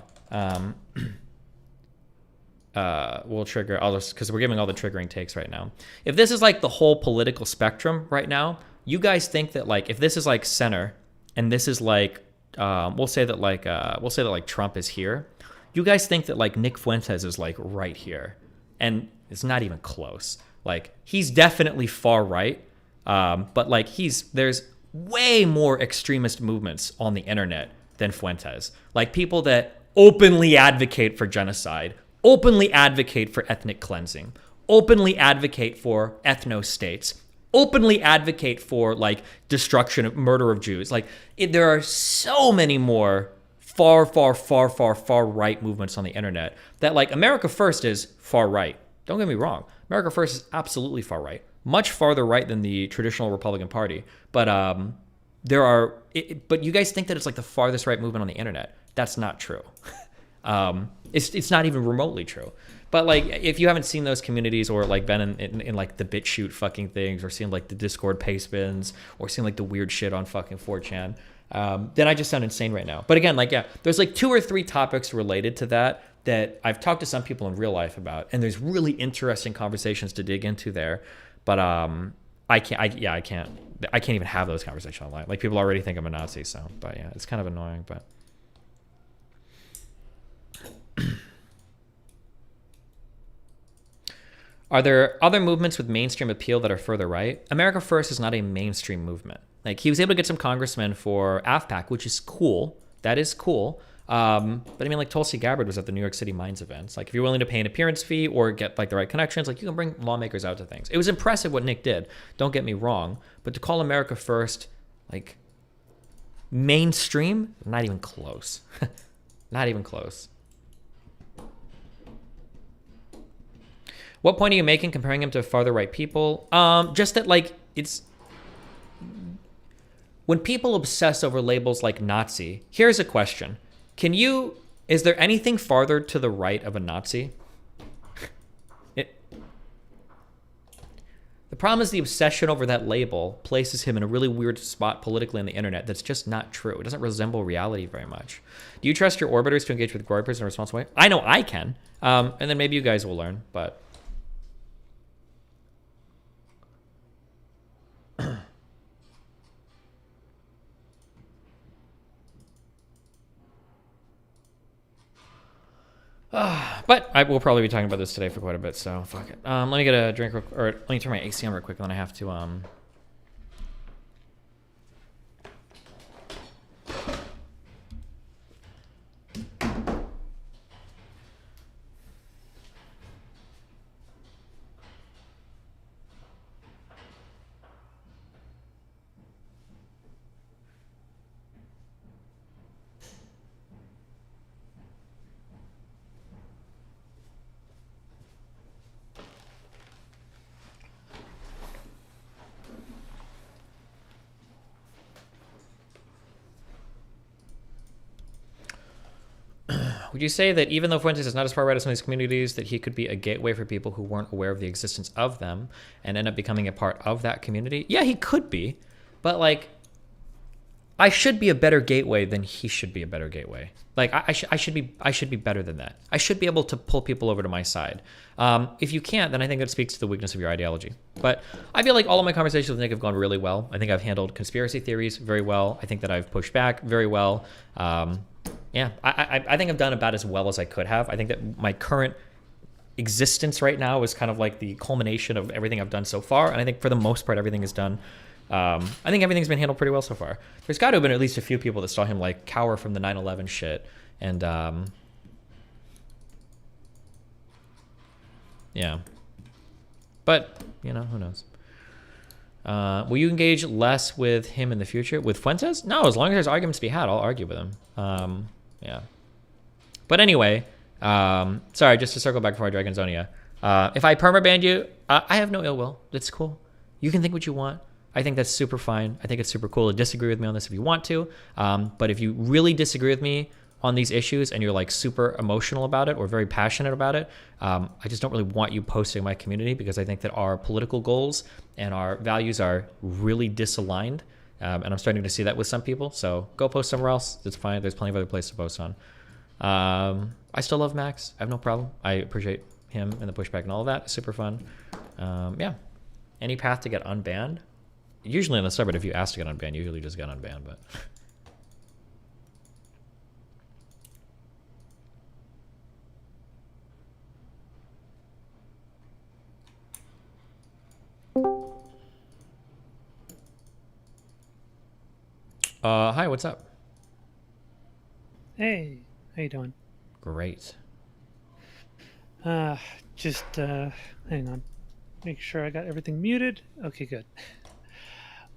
We'll trigger, because we're giving all the triggering takes right now. If this is like the whole political spectrum right now, you guys think that like if this is like center and this is like we'll say that like Trump is here, you guys think that like Nick Fuentes is like right here, and it's not even close. Like he's definitely far right, but like there's way more extremist movements on the internet than Fuentes. Like people that openly advocate for genocide, openly advocate for ethnic cleansing, openly advocate for ethno-states, openly advocate for like destruction of murder of Jews. Like there are so many more far right movements on the internet that like America First is far right. Don't get me wrong. America First is absolutely far right, much farther right than the traditional Republican Party. But but you guys think that it's like the farthest right movement on the internet. That's not true. It's not even remotely true. But like, if you haven't seen those communities or like been in like the BitChute fucking things or seen like the Discord paste bins or seen like the weird shit on fucking 4chan, then I just sound insane right now. But again, like, yeah, there's like 2 or 3 topics related to that I've talked to some people in real life about, and there's really interesting conversations to dig into there. But I can't even have those conversations online. Like people already think I'm a Nazi. So, but yeah, it's kind of annoying, but. Are there other movements with mainstream appeal that are further right? America First is not a mainstream movement. Like he was able to get some congressmen for AFPAC, which is cool. That is cool. But I mean, like Tulsi Gabbard was at the New York City Mines events. Like if you're willing to pay an appearance fee or get like the right connections, like you can bring lawmakers out to things. It was impressive what Nick did. Don't get me wrong. But to call America First like mainstream, not even close. Not even close. What point are you making comparing him to farther right people? Just that like when people obsess over labels like Nazi, here's a question. Is there anything farther to the right of a Nazi? The problem is the obsession over that label places him in a really weird spot politically on the internet that's just not true. It doesn't resemble reality very much. Do you trust your orbiters to engage with groypers in a responsible way? I know I can. And then maybe you guys will learn, but... But I will probably be talking about this today for quite a bit, so fuck it. Let me get a drink, or let me turn my AC on real quick, and then I have to, Would you say that even though Fuentes is not as far right as some of these communities, that he could be a gateway for people who weren't aware of the existence of them and end up becoming a part of that community? Yeah, he could be. But, like, I should be a better gateway than he should be a better gateway. Like, I should be better than that. I should be able to pull people over to my side. If you can't, then I think that speaks to the weakness of your ideology. But I feel like all of my conversations with Nick have gone really well. I think I've handled conspiracy theories very well. I think that I've pushed back very well. Yeah, I think I've done about as well as I could have. I think that my current existence right now is kind of like the culmination of everything I've done so far. And I think for the most part, everything is done. I think everything's been handled pretty well so far. There's got to have been at least a few people that saw him like cower from the 9/11 shit. And yeah. But, you know, who knows? Will you engage less with him in the future? With Fuentes? No, as long as there's arguments to be had, I'll argue with him. Yeah. But anyway, sorry, just to circle back before I drag in Zonia. If I permabanned you, I have no ill will. That's cool. You can think what you want. I think that's super fine. I think it's super cool to disagree with me on this if you want to. But if you really disagree with me on these issues and you're like super emotional about it or very passionate about it, I just don't really want you posting in my community because I think that our political goals and our values are really disaligned. And I'm starting to see that with some people. So go post somewhere else. It's fine. There's plenty of other places to post on. I still love Max. I have no problem. I appreciate him and the pushback and all of that. It's super fun. Yeah. Any path to get unbanned? Usually on the subreddit, if you ask to get unbanned, you usually just get unbanned, but... Hi, what's up? Hey, how you doing? Great. Just hang on. Make sure I got everything muted. Okay, good.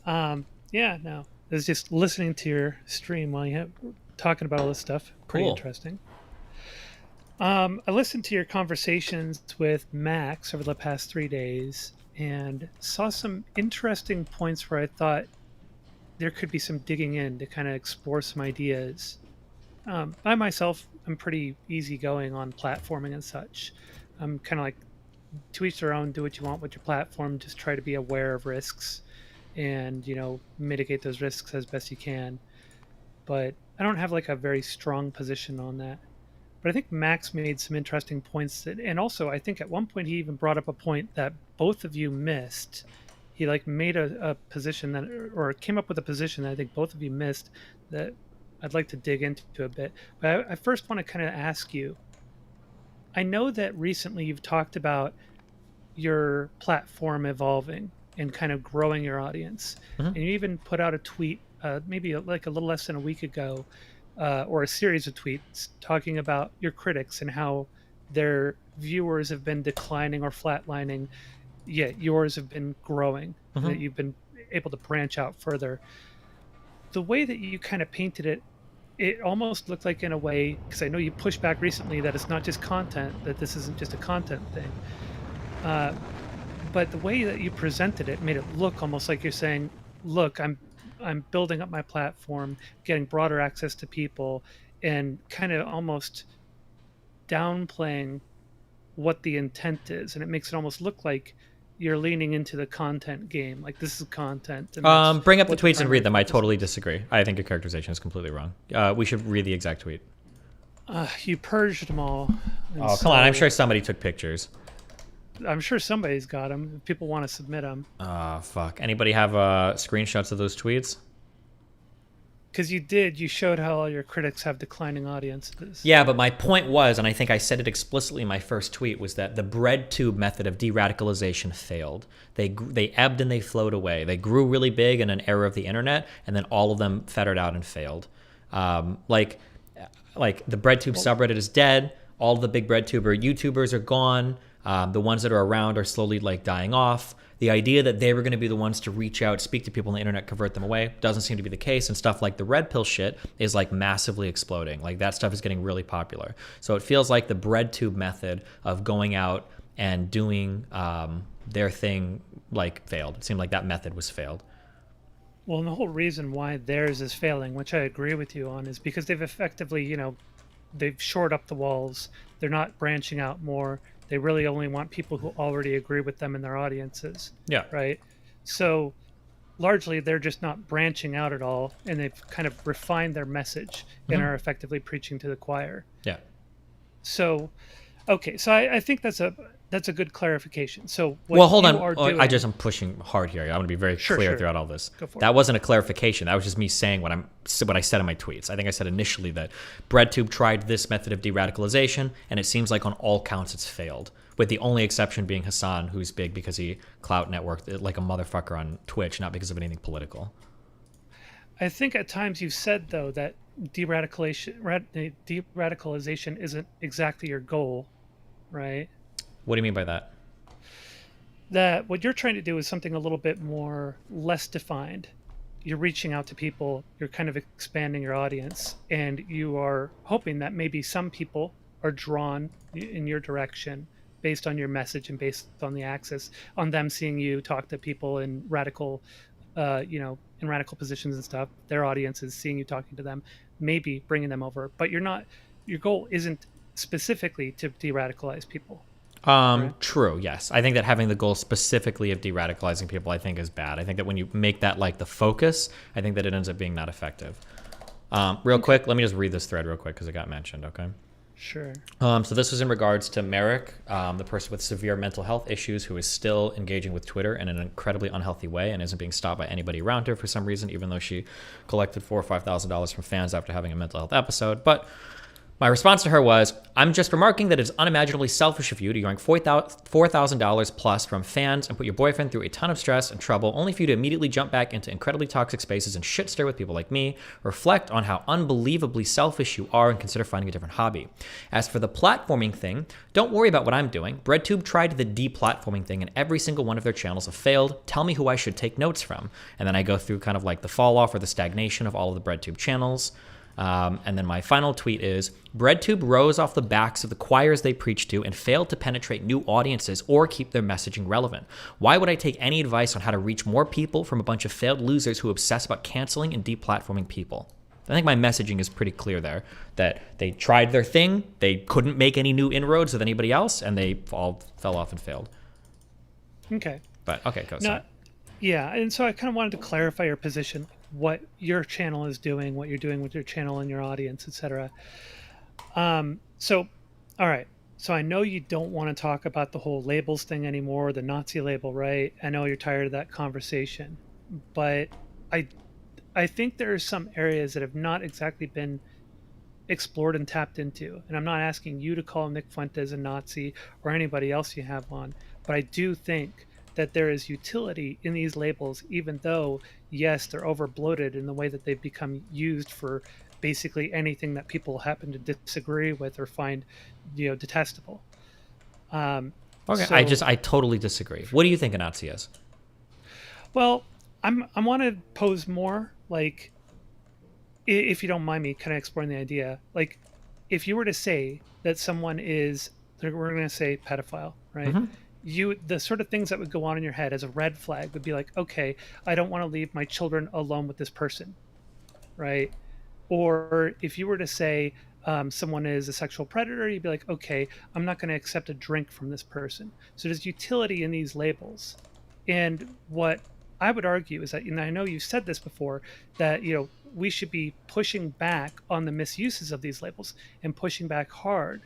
Yeah, no. I was just listening to your stream while you have talking about all this stuff. Pretty Cool. interesting. I listened to your conversations with Max over the past 3 days and saw some interesting points where I thought there could be some digging in to kind of explore some ideas. I myself am pretty easygoing on platforming and such. I'm kind of like, to each their own, do what you want with your platform, just try to be aware of risks and, you know, mitigate those risks as best you can. But I don't have like a very strong position on that. But I think Max made some interesting points that, and also I think at one point he even brought up a point that both of you missed. He like made a position that, or came up with a position that I think both of you missed that I'd like to dig into a bit. But I first want to kind of ask you, I know that recently you've talked about your platform evolving and kind of growing your audience. Mhm. And you even put out a tweet maybe like a little less than a week ago, or a series of tweets talking about your critics and how their viewers have been declining or flatlining, yet yours have been growing, that you've been able to branch out further. The way that you kind of painted it, it almost looked like, in a way, because I know you pushed back recently that it's not just content, that this isn't just a content thing. But the way that you presented it made it look almost like you're saying, look, I'm I'm building up my platform, getting broader access to people, and kind of almost downplaying what the intent is, and it makes it almost look like you're leaning into the content game, like this is content. And bring up the tweets and read them. I totally disagree. I think your characterization is completely wrong. We should read the exact tweet. You purged them all. Oh, come on. I'm sure somebody took pictures. I'm sure somebody's got them. If people want to submit them. Fuck. Anybody have screenshots of those tweets? Because you showed how all your critics have declining audiences. Yeah, but my point was, and I think I said it explicitly in my first tweet, was that the bread tube method of de-radicalization failed. They ebbed and they flowed away. They grew really big in an era of the internet, and then all of them fettered out and failed. Like the breadtube subreddit is dead. All the big breadtuber YouTubers are gone. The ones that are around are slowly like dying off. The idea that they were going to be the ones to reach out, speak to people on the internet, convert them away, doesn't seem to be the case. And stuff like the red pill shit is like massively exploding. Like that stuff is getting really popular. So it feels like the breadtube method of going out and doing their thing like failed. It seemed like that method was failed. Well, and the whole reason why theirs is failing, which I agree with you on, is because they've effectively, they've shored up the walls. They're not branching out more. They really only want people who already agree with them in their audiences. Yeah. Right? So largely they're just not branching out at all, and they've kind of refined their message and are effectively preaching to the choir. Yeah. So, okay. So I think that's a good clarification. So hold on. I'm pushing hard here. I want to be very clear throughout all this. That wasn't a clarification. That was just me saying what I said in my tweets. I think I said initially that BreadTube tried this method of de-radicalization, and it seems like on all counts it's failed, with the only exception being Hassan, who's big because he clout networked like a motherfucker on Twitch, not because of anything political. I think at times you've said, though, that de-radicalization isn't exactly your goal, right? What do you mean by that? That what you're trying to do is something a little bit more less defined. You're reaching out to people, you're kind of expanding your audience, and you are hoping that maybe some people are drawn in your direction based on your message and based on the access, on them seeing you talk to people in radical, in radical positions and stuff. Their audience is seeing you talking to them, maybe bringing them over. But your goal isn't specifically to de-radicalize people. Right? True, yes. I think that having the goal specifically of de-radicalizing people, I think is bad. I think that when you make that like the focus, I think that it ends up being not effective. Quick, let me just read this thread real quick because it got mentioned, okay? Sure. So this was in regards to Merrick, the person with severe mental health issues who is still engaging with Twitter in an incredibly unhealthy way and isn't being stopped by anybody around her for some reason, even though she collected $4,000 or $5,000 from fans after having a mental health episode. But my response to her was, I'm just remarking that it's unimaginably selfish of you to yank $4,000 plus from fans and put your boyfriend through a ton of stress and trouble only for you to immediately jump back into incredibly toxic spaces and shit stir with people like me. Reflect on how unbelievably selfish you are and consider finding a different hobby. As for the platforming thing, don't worry about what I'm doing. BreadTube tried the deplatforming thing and every single one of their channels have failed. Tell me who I should take notes from. And then I go through kind of like the fall off or the stagnation of all of the BreadTube channels. And then my final tweet is, BreadTube rose off the backs of the choirs they preach to and failed to penetrate new audiences or keep their messaging relevant. Why would I take any advice on how to reach more people from a bunch of failed losers who obsess about canceling and deplatforming people? I think my messaging is pretty clear there, that they tried their thing, they couldn't make any new inroads with anybody else, and they all fell off and failed. Okay. But, okay, go. No, yeah, and so I kind of wanted to clarify your position, what your channel is doing, what you're doing with your channel and your audience, etc. So, all right. So I know you don't want to talk about the whole labels thing anymore, the Nazi label, right? I know you're tired of that conversation, but I think there are some areas that have not exactly been explored and tapped into. And I'm not asking you to call Nick Fuentes a Nazi or anybody else you have on, but I do think that there is utility in these labels, even though, yes, they're over bloated in the way that they've become used for basically anything that people happen to disagree with or find, detestable. Okay, so, I totally disagree. What do you think a Nazi is? Well, I want to pose more, like, if you don't mind me kind of exploring the idea, like, if you were to say that someone is, we're going to say pedophile, right? Mm-hmm. the sort of things that would go on in your head as a red flag would be like, okay, I don't want to leave my children alone with this person, right? Or if you were to say someone is a sexual predator, you'd be like, okay, I'm not going to accept a drink from this person. So there's utility in these labels. And what I would argue is that, and I know you said this before, that, you know, we should be pushing back on the misuses of these labels and pushing back hard,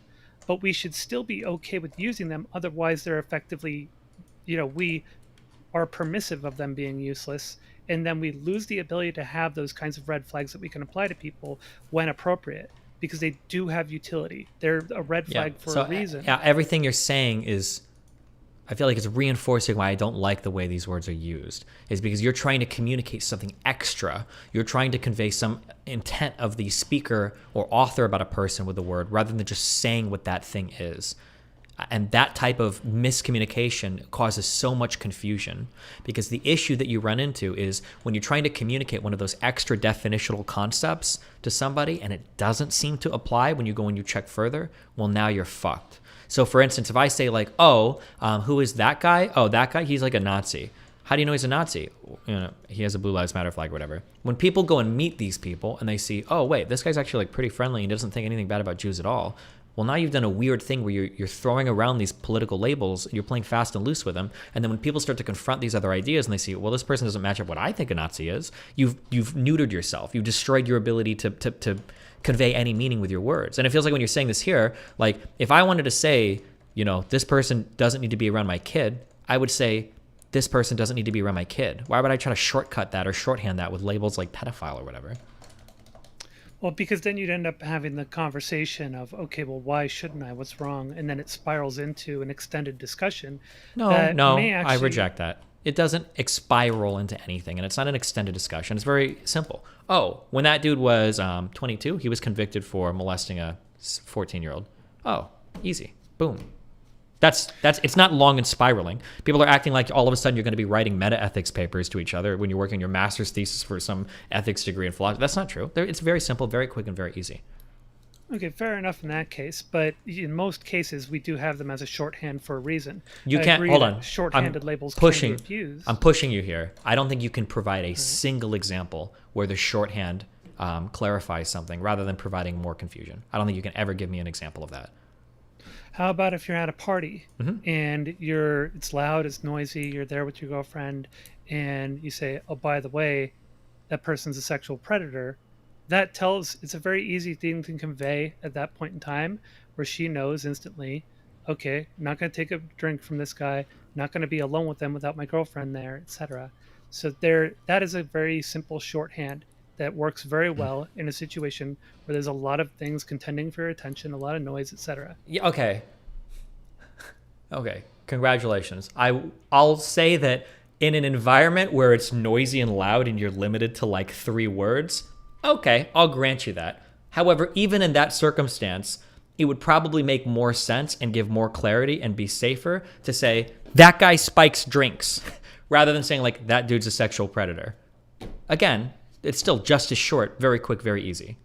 but we should still be okay with using them. Otherwise, they're effectively, you know, we are permissive of them being useless, and then we lose the ability to have those kinds of red flags that we can apply to people when appropriate, because they do have utility. They're a red flag for a reason. Yeah, everything you're saying is, I feel like it's reinforcing why I don't like the way these words are used, is because you're trying to communicate something extra. You're trying to convey some intent of the speaker or author about a person with the word, rather than just saying what that thing is. And that type of miscommunication causes so much confusion, because the issue that you run into is when you're trying to communicate one of those extra definitional concepts to somebody and it doesn't seem to apply when you go and you check further, well, now you're fucked. So for instance, if I say like, who is that guy? Oh, that guy, he's like a Nazi. How do you know he's a Nazi? You know, he has a Blue Lives Matter flag or whatever. When people go and meet these people and they see, oh, wait, this guy's actually like pretty friendly and doesn't think anything bad about Jews at all. Well, now you've done a weird thing where you're throwing around these political labels, you're playing fast and loose with them, and then when people start to confront these other ideas and they see, well, this person doesn't match up what I think a Nazi is, you've neutered yourself. You've destroyed your ability to convey any meaning with your words. And it feels like when you're saying this here, like if I wanted to say, you know, this person doesn't need to be around my kid, I would say, this person doesn't need to be around my kid. Why would I try to shortcut that or shorthand that with labels like pedophile or whatever? Well, because then you'd end up having the conversation of, okay, well, why shouldn't I? What's wrong? And then it spirals into an extended discussion. No, I reject that. It doesn't spiral into anything, and it's not an extended discussion. It's very simple. Oh, when that dude was 22, he was convicted for molesting a 14-year-old. Oh, easy. Boom. That's it's not long and spiraling. People are acting like all of a sudden you're going to be writing meta-ethics papers to each other when you're working on your master's thesis for some ethics degree in philosophy. That's not true. It's very simple, very quick, and very easy. Okay, fair enough in that case. But in most cases, we do have them as a shorthand for a reason. You can't, hold on. Shorthanded labels can be abused. I'm pushing you here. I don't think you can provide a single example where the shorthand clarifies something rather than providing more confusion. I don't think you can ever give me an example of that. How about if you're at a party and it's loud, it's noisy, you're there with your girlfriend, and you say, oh, by the way, that person's a sexual predator. It's a very easy thing to convey at that point in time, where she knows instantly, okay, I'm not going to take a drink from this guy, not going to be alone with them without my girlfriend there, etc. So that is a very simple shorthand that works very well in a situation where there's a lot of things contending for your attention, a lot of noise, etc. Yeah, okay. Congratulations. I'll say that in an environment where it's noisy and loud and you're limited to like 3 words, okay, I'll grant you that. However, even in that circumstance, it would probably make more sense and give more clarity and be safer to say, that guy spikes drinks, rather than saying like, that dude's a sexual predator. Again, it's still just as short, very quick, very easy.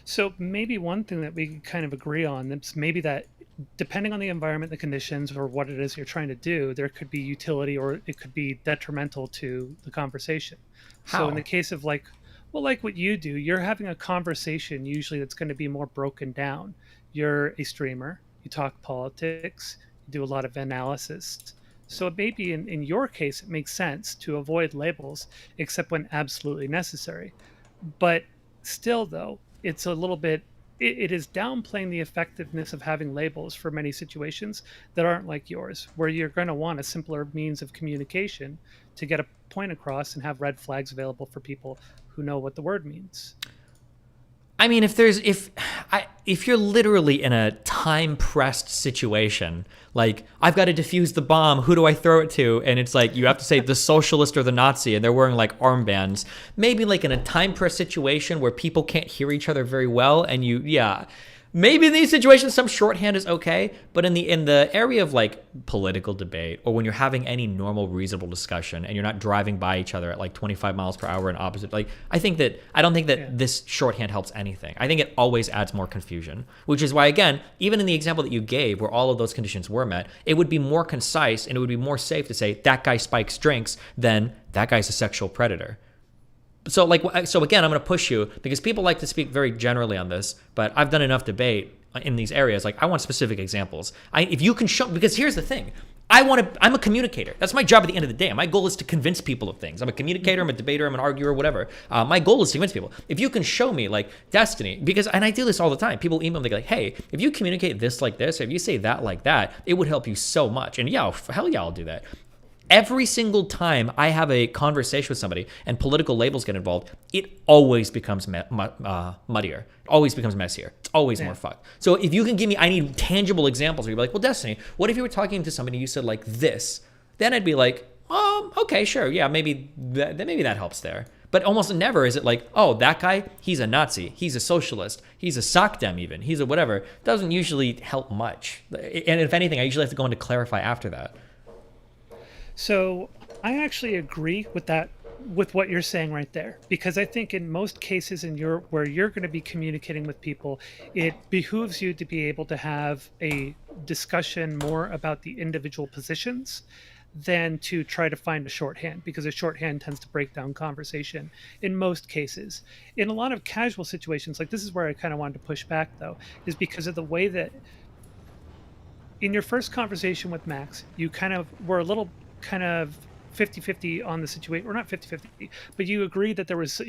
So maybe one thing that we kind of agree on is maybe that depending on the environment, the conditions, or what it is you're trying to do, there could be utility or it could be detrimental to the conversation. How? So in the case of like what you do, you're having a conversation usually that's going to be more broken down. You're a streamer, you talk politics, you do a lot of analysis. So maybe in your case, it makes sense to avoid labels, except when absolutely necessary. But still, though, it's a little bit, it is downplaying the effectiveness of having labels for many situations that aren't like yours, where you're going to want a simpler means of communication to get a point across and have red flags available for people who know what the word means. I mean, if you're literally in a time-pressed situation, like, I've got to defuse the bomb, who do I throw it to? And it's like, you have to say the socialist or the Nazi, and they're wearing, like, armbands. Maybe, like, in a time-pressed situation where people can't hear each other very well, and Maybe in these situations some shorthand is okay, but in the area of like political debate, or when you're having any normal reasonable discussion and you're not driving by each other at like 25 miles per hour in opposite, like I don't think that this shorthand helps anything. I think it always adds more confusion, which is why, again, even in the example that you gave where all of those conditions were met, it would be more concise and it would be more safe to say that guy spikes drinks than that guy's a sexual predator. So again, I'm going to push you because people like to speak very generally on this, but I've done enough debate in these areas. Like, I want specific examples. If you can show, because here's the thing. I'm a communicator. That's my job at the end of the day. My goal is to convince people of things. I'm a communicator, I'm a debater, I'm an arguer, whatever. My goal is to convince people. If you can show me, like, Destiny, and I do this all the time. People email me, like, hey, if you communicate this like this, or if you say that like that, it would help you so much. And yeah, hell yeah, I'll do that. Every single time I have a conversation with somebody and political labels get involved, it always becomes muddier. It always becomes messier. It's always more fucked. So if you can give me, I need tangible examples where you're like, well, Destiny, what if you were talking to somebody and you said like this? Then I'd be like, okay, sure. Yeah, maybe that helps there. But almost never is it like, oh, that guy, he's a Nazi, he's a socialist, he's a sockdem even, he's a whatever. Doesn't usually help much. And if anything, I usually have to go in to clarify after that. So I actually agree with that, with what you're saying right there, because I think in most cases where you're going to be communicating with people, it behooves you to be able to have a discussion more about the individual positions than to try to find a shorthand, because a shorthand tends to break down conversation in most cases. In a lot of casual situations, like this is where I kind of wanted to push back though, is because of the way that in your first conversation with Max, you kind of were a little kind of 50-50 on the situation, or not 50-50, but you agreed that there was,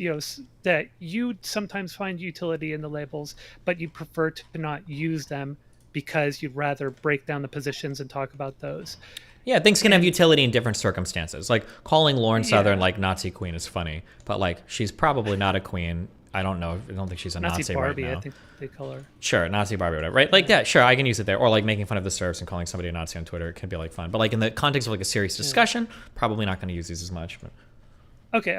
that you sometimes find utility in the labels, but you prefer to not use them because you'd rather break down the positions and talk about those. Yeah, things can have utility in different circumstances. Like calling Lauren Southern like Nazi queen is funny, but like she's probably not a queen. I don't know. I don't think she's a Nazi Barbie, right now. I think they call her. Sure, Nazi Barbie, whatever. Right? Like that. Sure, I can use it there. Or like making fun of the serfs and calling somebody a Nazi on Twitter. It can be like fun. But like in the context of like a serious discussion, probably not going to use these as much. But. Okay,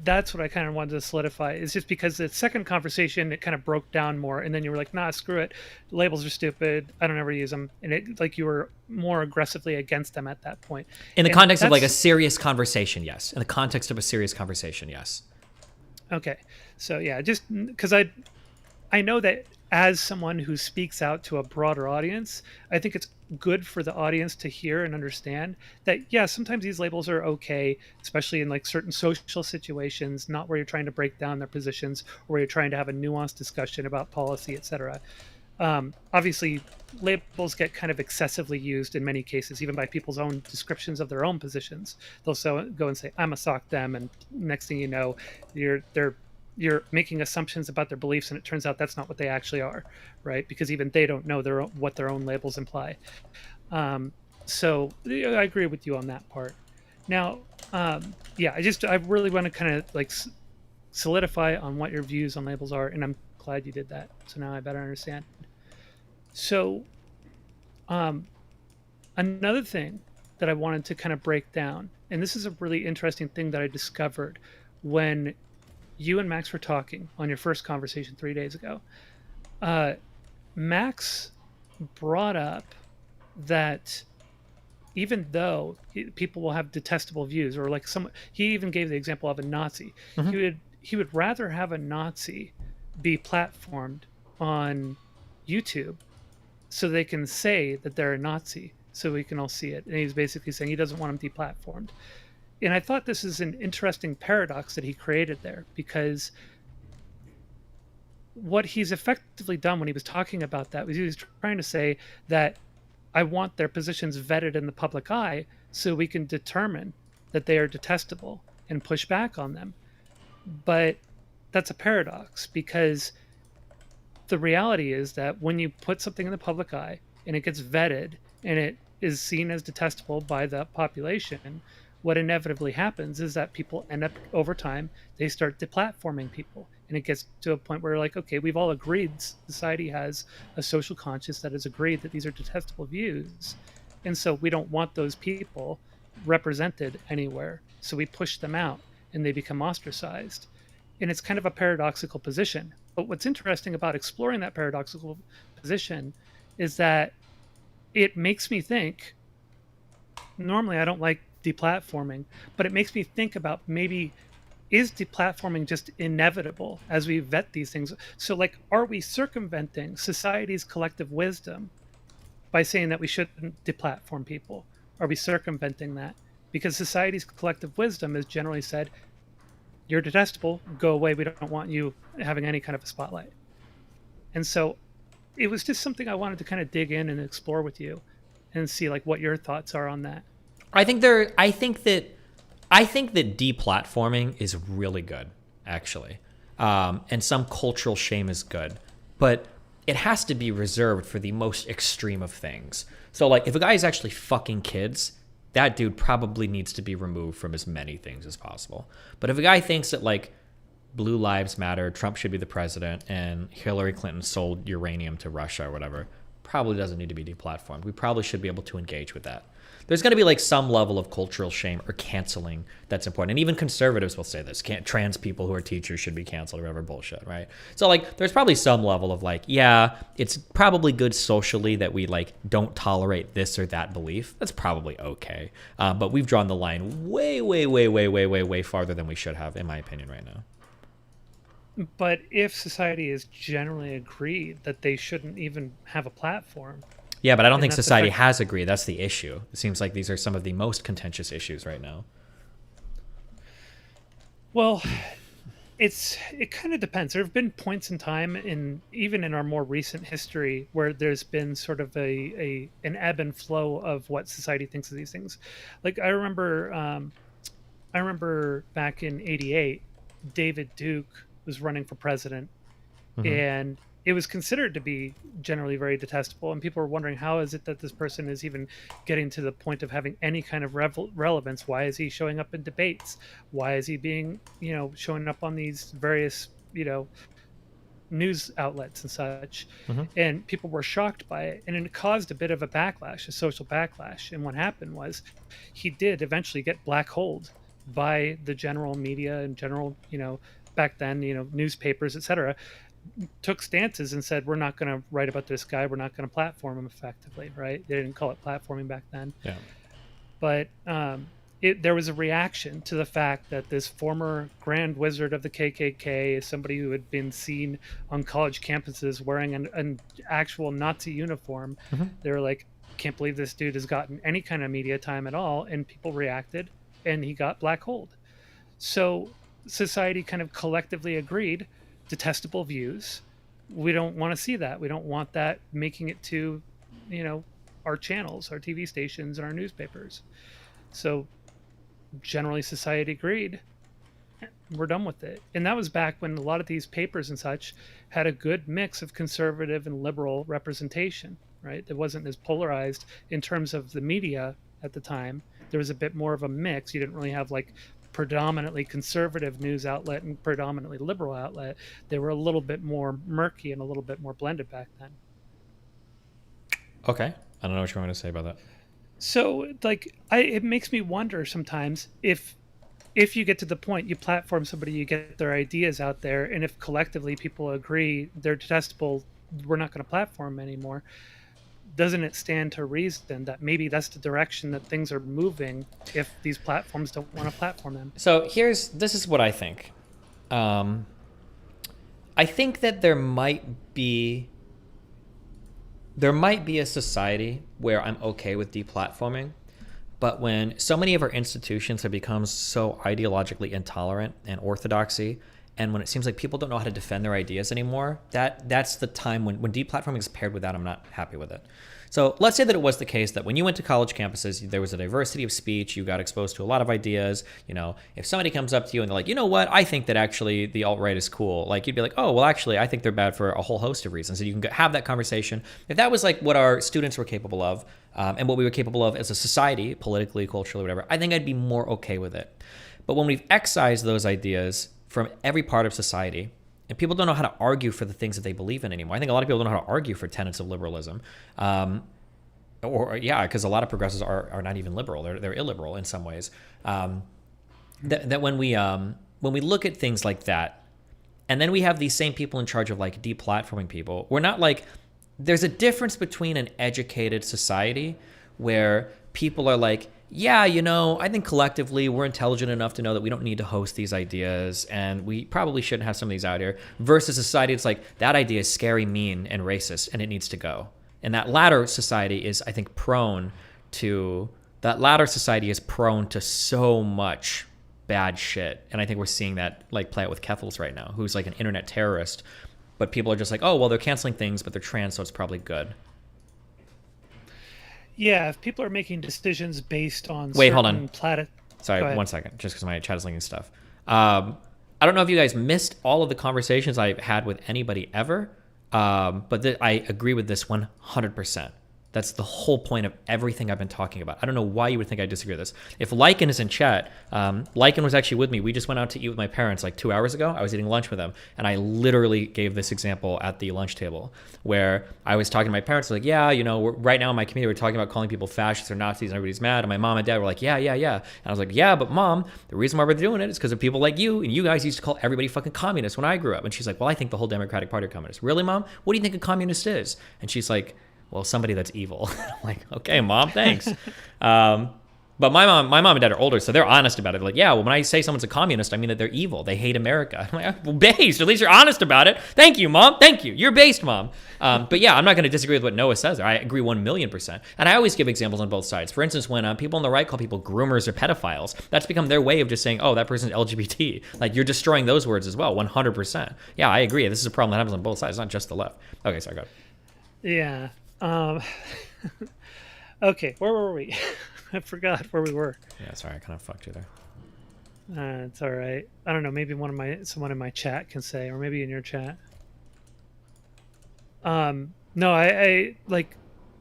that's what I kind of wanted to solidify. Is just because the second conversation, it kind of broke down more, and then you were like, nah, screw it. Labels are stupid. I don't ever use them. And it like you were more aggressively against them at that point. In the context of like a serious conversation, yes. In the context of a serious conversation, yes. Okay, so yeah, just because I know that as someone who speaks out to a broader audience, I think it's good for the audience to hear and understand that, yeah, sometimes these labels are okay, especially in like certain social situations, not where you're trying to break down their positions or where you're trying to have a nuanced discussion about policy, etc. Obviously, labels get kind of excessively used in many cases, even by people's own descriptions of their own positions. They'll go and say, I'm a sock them, and next thing you know, you're making assumptions about their beliefs, and it turns out that's not what they actually are, right? Because even they don't know what their own labels imply. So I agree with you on that part. Now, yeah, I really want to kind of like solidify on what your views on labels are, and I'm glad you did that. So now I better understand. So, another thing that I wanted to kind of break down, and this is a really interesting thing that I discovered when you and Max were talking on your first conversation 3 days ago. Max brought up that even though people will have detestable views, or like he even gave the example of a Nazi. Mm-hmm. He would rather have a Nazi be platformed on YouTube so they can say that they're a Nazi, so we can all see it. And he's basically saying he doesn't want them deplatformed. And I thought this is an interesting paradox that he created there, because what he's effectively done when he was talking about that was he was trying to say that I want their positions vetted in the public eye so we can determine that they are detestable and push back on them. But that's a paradox, because the reality is that when you put something in the public eye and it gets vetted and it is seen as detestable by the population, what inevitably happens is that people end up, over time, they start deplatforming people. And it gets to a point where, like, okay, we've all agreed, society has a social conscience that has agreed that these are detestable views. And so we don't want those people represented anywhere. So we push them out and they become ostracized. And it's kind of a paradoxical position, But what's interesting about exploring that paradoxical position is that it makes me think. Normally, I don't like deplatforming, but it makes me think about maybe is deplatforming just inevitable as we vet these things? So, like, are we circumventing society's collective wisdom by saying that we shouldn't deplatform people? Are we circumventing that? Because society's collective wisdom has generally said, you're detestable, go away, we don't want you having any kind of a spotlight. And so it was just something I wanted to kind of dig in and explore with you and see like what your thoughts are on that. I think that deplatforming is really good, actually. And some cultural shame is good, but it has to be reserved for the most extreme of things. So like if a guy is actually fucking kids, that dude probably needs to be removed from as many things as possible. But if a guy thinks that like blue lives matter, Trump should be the president, and Hillary Clinton sold uranium to Russia or whatever, probably doesn't need to be deplatformed. We probably should be able to engage with that. There's going to be like some level of cultural shame or canceling that's important. And even conservatives will say this. Trans people who are teachers should be canceled or whatever bullshit, right? So like there's probably some level of like, yeah, it's probably good socially that we like don't tolerate this or that belief. That's probably okay. But we've drawn the line way farther than we should have, in my opinion, right now. But if society is generally agreed that they shouldn't even have a platform. Yeah, but I don't think society has agreed. That's the issue. It seems like these are some of the most contentious issues right now. Well, it kind of depends. There have been points in time, even in our more recent history, where there's been sort of an ebb and flow of what society thinks of these things. Like I remember back in '88, David Duke was running for president, and it was considered to be generally very detestable, and people were wondering, how is it that this person is even getting to the point of having any kind of relevance? Why is he showing up in debates? Why is he being, showing up on these various, news outlets and such? And people were shocked by it, and it caused a bit of a backlash, a social backlash. And what happened was he did eventually get blackholed by the general media and general, back then, newspapers, etc., took stances and said, we're not going to write about this guy. We're not going to platform him effectively, right? They didn't call it platforming back then. Yeah. But there was a reaction to the fact that this former Grand Wizard of the KKK, somebody who had been seen on college campuses wearing an actual Nazi uniform, they were like, can't believe this dude has gotten any kind of media time at all. And people reacted, and he got blackholed. So society kind of collectively agreed, detestable views. We don't want to see that. We don't want that making it to, our channels, our TV stations, and our newspapers. So generally society agreed. We're done with it. And that was back when a lot of these papers and such had a good mix of conservative and liberal representation, right? It wasn't as polarized in terms of the media at the time. There was a bit more of a mix. You didn't really have like predominantly conservative news outlet and predominantly liberal outlet. They were a little bit more murky and a little bit more blended back then. Okay. I don't know what you want to say about that. So like it makes me wonder sometimes if you get to the point you platform somebody, you get their ideas out there, and if collectively people agree they're detestable, we're not going to platform them anymore. Doesn't it stand to reason that maybe that's the direction that things are moving if these platforms don't want to platform them? So this is what I think. I think that there might be a society where I'm okay with deplatforming, but when so many of our institutions have become so ideologically intolerant and orthodoxy, and when it seems like people don't know how to defend their ideas anymore, that's the time when deplatforming is paired with that, I'm not happy with it. So let's say that it was the case that when you went to college campuses, there was a diversity of speech, you got exposed to a lot of ideas. If somebody comes up to you and they're like, you know what, I think that actually the alt-right is cool. Like you'd be like, oh, well, actually, I think they're bad for a whole host of reasons. And you can have that conversation. If that was like what our students were capable of and what we were capable of as a society, politically, culturally, whatever, I think I'd be more okay with it. But when we've excised those ideas from every part of society, and people don't know how to argue for the things that they believe in anymore. I think a lot of people don't know how to argue for tenets of liberalism. Because a lot of progressives are not even liberal. They're illiberal in some ways. That when we look at things like that, And then we have these same people in charge of like deplatforming people. We're not like, there's a difference between an educated society where people are like, yeah, you know, I think collectively we're intelligent enough to know that we don't need to host these ideas and we probably shouldn't have some of these out here, versus a society that's like, that idea is scary, mean, and racist, and it needs to go. And that latter society is, I think, prone to so much bad shit. And I think we're seeing that like play out with Keffels right now, who's like an internet terrorist, but people are just like, oh, well, they're canceling things, but they're trans, so it's probably good. Yeah, if people are making decisions based on Wait, hold on. Sorry, 1 second, just because my chat is linking stuff. I don't know if you guys missed all of the conversations I've had with anybody ever, but I agree with this 100%. That's the whole point of everything I've been talking about. I don't know why you would think I disagree with this. If Lycan is in chat, Lycan was actually with me. We just went out to eat with my parents like 2 hours ago. I was eating lunch with them, and I literally gave this example at the lunch table where I was talking to my parents like, yeah, you know, right now in my community, we're talking about calling people fascists or Nazis and everybody's mad. And my mom and dad were like, yeah. And I was like, yeah, but Mom, the reason why we're doing it is because of people like you, and you guys used to call everybody fucking communist when I grew up. And she's like, well, I think the whole Democratic Party are communist. Really, Mom? What do you think a communist is? And she's like, well, somebody that's evil. I'm like, okay, Mom, thanks. But my mom and dad are older, so they're honest about it. They're like, yeah, well, when I say someone's a communist, I mean that they're evil. They hate America. I'm like, well, based. At least you're honest about it. Thank you, Mom. Thank you. You're based, Mom. But yeah, I'm not going to disagree with what Noah says there. I agree 1,000,000%. And I always give examples on both sides. For instance, when people on the right call people groomers or pedophiles, that's become their way of just saying, oh, that person's LGBT. Like, you're destroying those words as well, 100%. Yeah, I agree. This is a problem that happens on both sides, not just the left. Okay, sorry, go ahead. Yeah. Okay, where were we? I forgot where we were. Yeah, sorry, I kind of fucked you there. It's all right. I don't know. Maybe someone in my chat can say, or maybe in your chat. No, I like.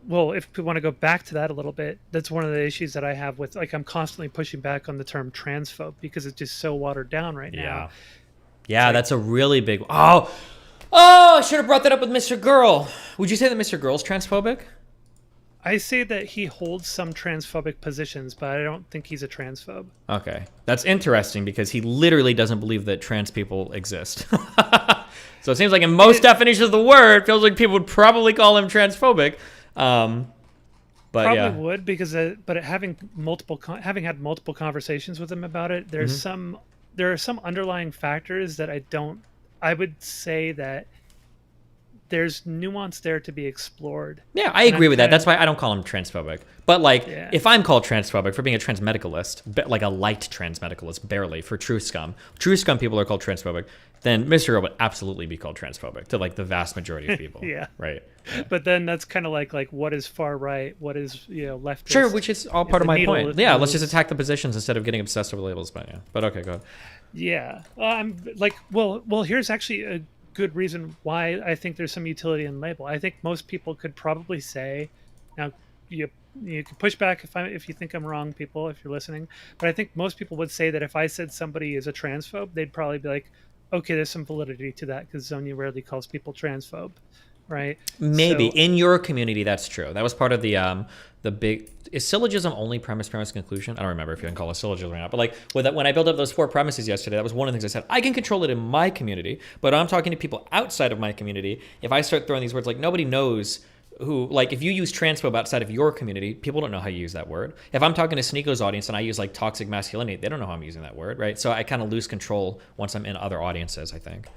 Well, if we want to go back to that a little bit, that's one of the issues that I have with, like, I'm constantly pushing back on the term transphobe because it's just so watered down right now. Yeah, like, that's a really big. Oh, I should have brought that up with Mr. Girl. Would you say that Mr. Girl's transphobic? I say that he holds some transphobic positions, but I don't think he's a transphobe. Okay. That's interesting because he literally doesn't believe that trans people exist. So it seems like in most definitions of the word, it feels like people would probably call him transphobic. But probably would, because but having had multiple conversations with him about it, there are some underlying factors that I would say that there's nuance there to be explored. Yeah, I agree with that. That's why I don't call him transphobic. But like, if I'm called transphobic for being a trans medicalist, like a light trans medicalist, barely, for true scum people are called transphobic, then Mr. Girl would absolutely be called transphobic to like the vast majority of people. Yeah. Right. Yeah. But then that's kind of like what is far right, what is leftist. Sure, which is all part of my point. Yeah, let's just attack the positions instead of getting obsessed with labels. But okay, go ahead. Yeah, I'm like, well, here's actually a good reason why I think there's some utility in label. I think most people could probably say, now you can push back if you think I'm wrong, people, if you're listening, but I think most people would say that if I said somebody is a transphobe, they'd probably be like, okay, there's some validity to that because Zonia rarely calls people transphobe, right? Maybe in your community that's true. That was part of the big. Is syllogism only premise conclusion? I don't remember if you can call it a syllogism or not. But like when I built up those 4 premises yesterday, that was one of the things I said. I can control it in my community, but I'm talking to people outside of my community. If I start throwing these words, like nobody knows who, like if you use transphobe outside of your community, people don't know how you use that word. If I'm talking to Sneeko's audience and I use like toxic masculinity, they don't know how I'm using that word, right? So I kind of lose control once I'm in other audiences, I think.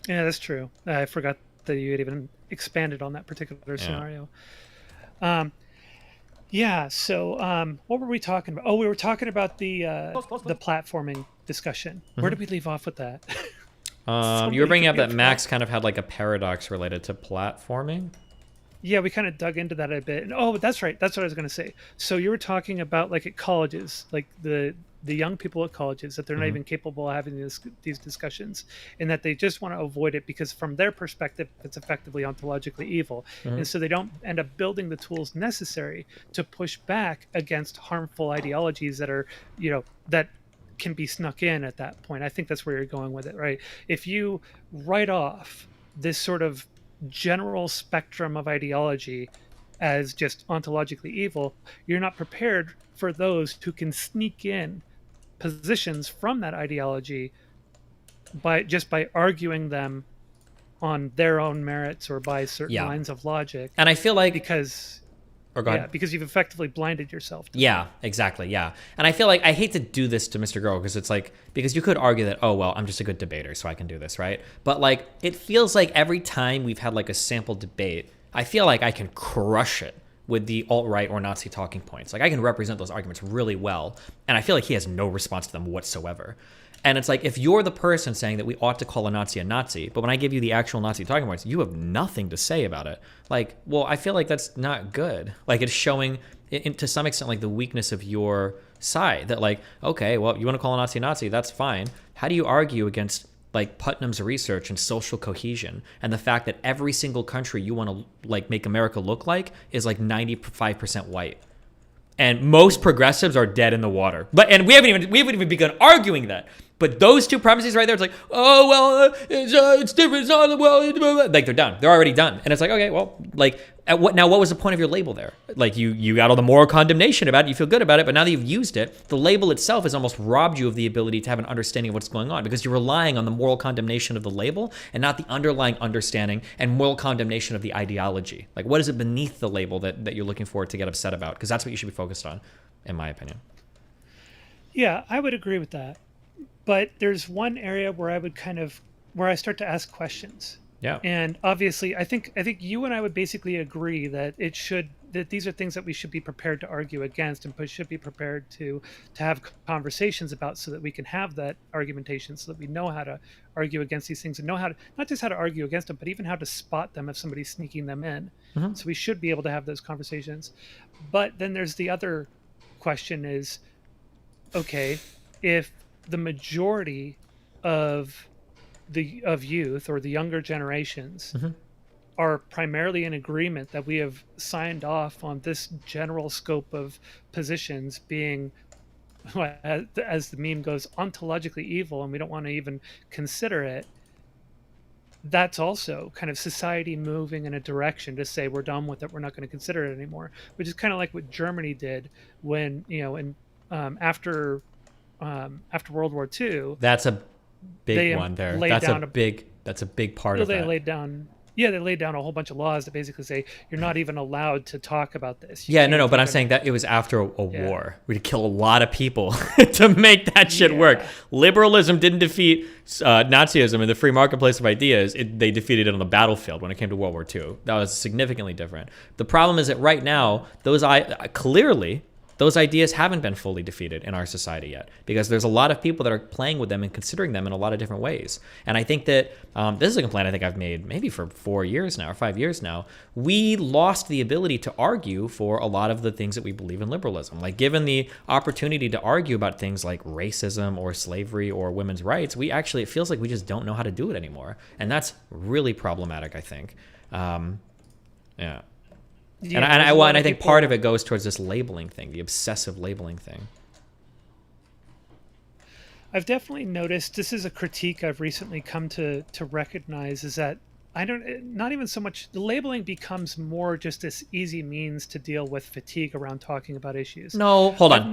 Yeah, that's true. I forgot that you had even expanded on that particular scenario. Yeah, so what were we talking about? Oh, we were talking about the platforming discussion. Where did we leave off with that? You were bringing up that Max kind of had like a paradox related to platforming. Yeah, we kind of dug into that a bit. And, oh, that's right. That's what I was going to say. So you were talking about like at colleges, like the young people at colleges, that they're not even capable of having these discussions, and that they just want to avoid it because from their perspective, it's effectively ontologically evil. And so they don't end up building the tools necessary to push back against harmful ideologies that are, that can be snuck in at that point. I think that's where you're going with it, right? If you write off this sort of general spectrum of ideology as just ontologically evil, you're not prepared for those who can sneak in positions from that ideology by arguing them on their own merits or by certain Yeah. lines of logic. And I feel like because or go ahead. because you've effectively blinded yourself to Yeah, exactly. Yeah. And I feel like I hate to do this to Mr. Girl because it's like, because you could argue that, oh, well, I'm just a good debater, so I can do this, right? But like, it feels like every time we've had like a sample debate, I feel like I can crush it with the alt-right or Nazi talking points. Like I can represent those arguments really well. And I feel like he has no response to them whatsoever. And it's like, if you're the person saying that we ought to call a Nazi, but when I give you the actual Nazi talking points, you have nothing to say about it. Like, well, I feel like that's not good. Like, it's showing, to some extent, like the weakness of your side. That like, okay, well, you want to call a Nazi, that's fine. How do you argue against like Putnam's research and social cohesion and the fact that every single country you want to like make America look like is like 95% white? And most progressives are dead in the water. And we haven't even begun arguing that. But those two premises right there, it's like, oh, well, it's different. It's not, well, like they're done. They're already done. And it's like, okay, well, like, what was the point of your label there? Like, you got all the moral condemnation about it. You feel good about it. But now that you've used it, the label itself has almost robbed you of the ability to have an understanding of what's going on because you're relying on the moral condemnation of the label and not the underlying understanding and moral condemnation of the ideology. Like, what is it beneath the label that you're looking for to get upset about? Because that's what you should be focused on, in my opinion. Yeah, I would agree with that. But there's one area where I start to ask questions. Yeah. And obviously, I think you and I would basically agree that that these are things that we should be prepared to argue against and should be prepared to have conversations about so that we can have that argumentation so that we know how to argue against these things and know how to, not just how to argue against them, but even how to spot them if somebody's sneaking them in. Mm-hmm. So we should be able to have those conversations. But then there's the other question is, okay, if the majority of youth or the younger generations mm-hmm. are primarily in agreement that we have signed off on this general scope of positions being, as the meme goes, ontologically evil, and we don't want to even consider it, that's also kind of society moving in a direction to say we're done with it, we're not going to consider it anymore, which is kind of like what Germany did when, after World War II. That's a big one there. That's a big part of that. They laid down a whole bunch of laws that basically say you're not even allowed to talk about this. But I'm saying that it was after a war. We had to kill a lot of people to make that shit work. Liberalism didn't defeat Nazism in the free marketplace of ideas. They defeated it on the battlefield when it came to World War II. That was significantly different. The problem is that right now, those ideas haven't been fully defeated in our society yet because there's a lot of people that are playing with them and considering them in a lot of different ways. And I think that this is a complaint I think I've made maybe for 4 years now or 5 years now. We lost the ability to argue for a lot of the things that we believe in liberalism. Like given the opportunity to argue about things like racism or slavery or women's rights, it feels like we just don't know how to do it anymore. And that's really problematic, I think. Yeah. And I think part of it goes towards this labeling thing, the obsessive labeling thing. I've definitely noticed, this is a critique I've recently come to recognize, is that not even so much, the labeling becomes more just this easy means to deal with fatigue around talking about issues. No, hold on.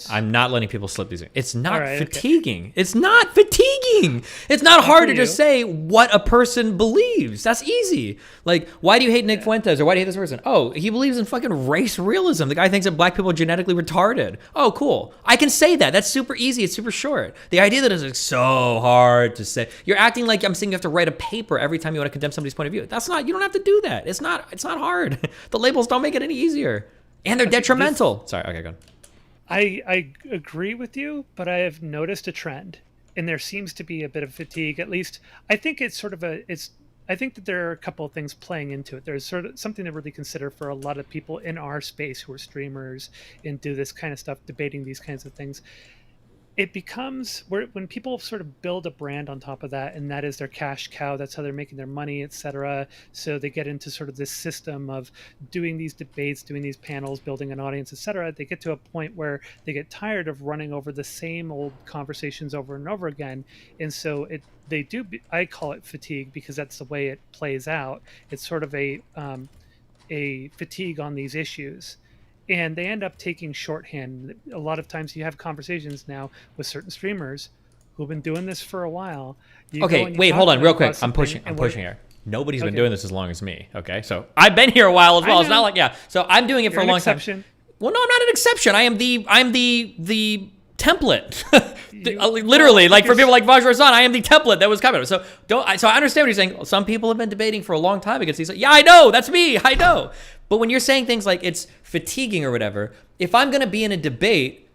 I'm not letting people slip these. It's not fatiguing. Okay. It's not fatiguing. It's not hard to just say what a person believes. That's easy. Like, why do you hate Nick Fuentes or why do you hate this person? Oh, he believes in fucking race realism. The guy thinks that black people are genetically retarded. Oh, cool. I can say that. That's super easy. It's super short. The idea that it's like so hard to say. You're acting like I'm saying you have to write a paper every time you want to condemn somebody's point of view. That's not, you don't have to do that. It's not hard. The labels don't make it any easier. And they're detrimental. Sorry, okay, go on. I agree with you, but I have noticed a trend. And there seems to be a bit of fatigue. At least I think it's sort of I think that there are a couple of ththings playing into it. There's sort of something to really consider for a lot of people in our space who are streamers and do this kind of stuff, debating these kinds of things. It becomes when people sort of build a brand on top of that, and that is their cash cow, that's how they're making their money, etc. So they get into sort of this system of doing these debates, doing these panels, building an audience, etc. They get to a point where they get tired of running over the same old conversations over and over again. And so I call it fatigue because that's the way it plays out. It's sort of a fatigue on these issues. And they end up taking shorthand. A lot of times you have conversations now with certain streamers who've been doing this for a while. You go Okay, and you wait, talk hold to on, them real about quick. I'm something, and pushing here. Nobody's been Okay. doing this as long as me. Okay, so I've been here a while as well. It's not like So I'm doing it for You're a an long exception. time. Well, no, I'm not an exception. I'm the template. Literally, like for people like Vaj Razan, I am the template that was coming. So So I understand what you're saying. Some people have been debating for a long time against these. Yeah, I know. That's me. I know. But when you're saying things like it's fatiguing or whatever, if I'm going to be in a debate,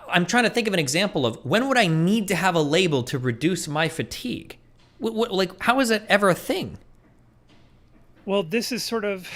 I'm trying to think of an example of when would I need to have a label to reduce my fatigue? Like, how is it ever a thing? Well, this is sort of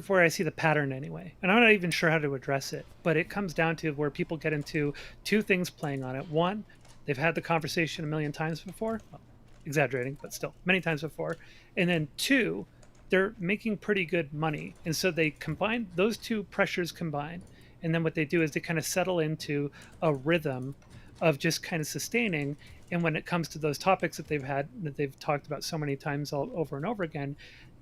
where I see the pattern anyway. And I'm not even sure how to address it, but it comes down to where people get into two things playing on it. One, they've had the conversation a million times before. Well, exaggerating, but still many times before. And then two, they're making pretty good money. And so they combine those two pressures combine. And then what they do is they kind of settle into a rhythm of just kind of sustaining. And when it comes to those topics that they've talked about so many times over and over again,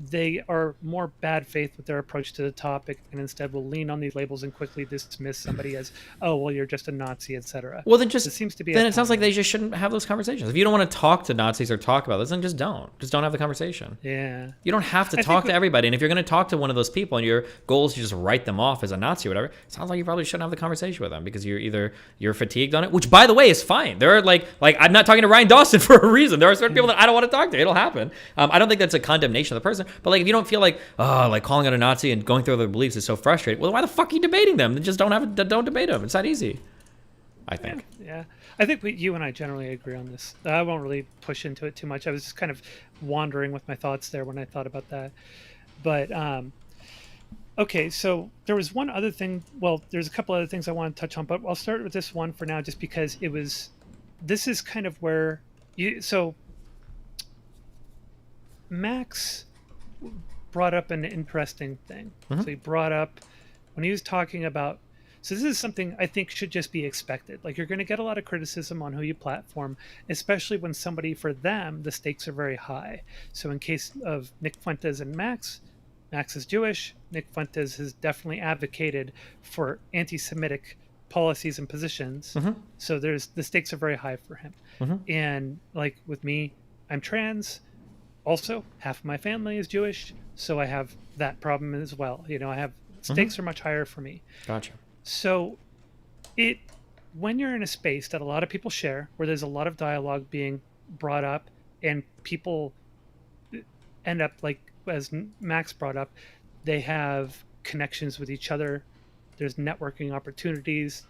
they are more bad faith with their approach to the topic, and instead will lean on these labels and quickly dismiss somebody as, oh, well, you're just a Nazi, etc. Well, then just it seems to be. Then it sounds like they just shouldn't have those conversations. If you don't want to talk to Nazis or talk about this, then just don't have the conversation. Yeah. You don't have to talk to everybody. And if you're going to talk to one of those people and your goal is to just write them off as a Nazi or whatever, it sounds like you probably shouldn't have the conversation with them because you're fatigued on it. Which, by the way, is fine. There are like I'm not talking to Ryan Dawson for a reason. There are certain people that I don't want to talk to. It'll happen. I don't think that's a condemnation of the person. But like if you don't feel like calling out a Nazi and going through their beliefs is so frustrating, well, why the fuck are you debating them? Then just don't debate them. It's that easy, I think. Yeah. I think you and I generally agree on this. I won't really push into it too much. I was just kind of wandering with my thoughts there when I thought about that. But okay, so there was one other thing. Well, there's a couple other things I want to touch on, but I'll start with this one for now, just because this is kind of where so Max brought up an interesting thing. So he brought up when he was talking about, so this is something I think should just be expected. Like you're going to get a lot of criticism on who you platform, especially when somebody, for them, the stakes are very high. So in case of Nick Fuentes and Max is Jewish. Nick Fuentes has definitely advocated for anti-Semitic policies and positions. So the stakes are very high for him. And like with me, I'm trans. Also, half of my family is Jewish, so I have that problem as well. I have stakes are much higher for me. Gotcha. So when you're in a space that a lot of people share, where there's a lot of dialogue being brought up, and people end up, like as Max brought up, they have connections with each other. There's networking opportunities.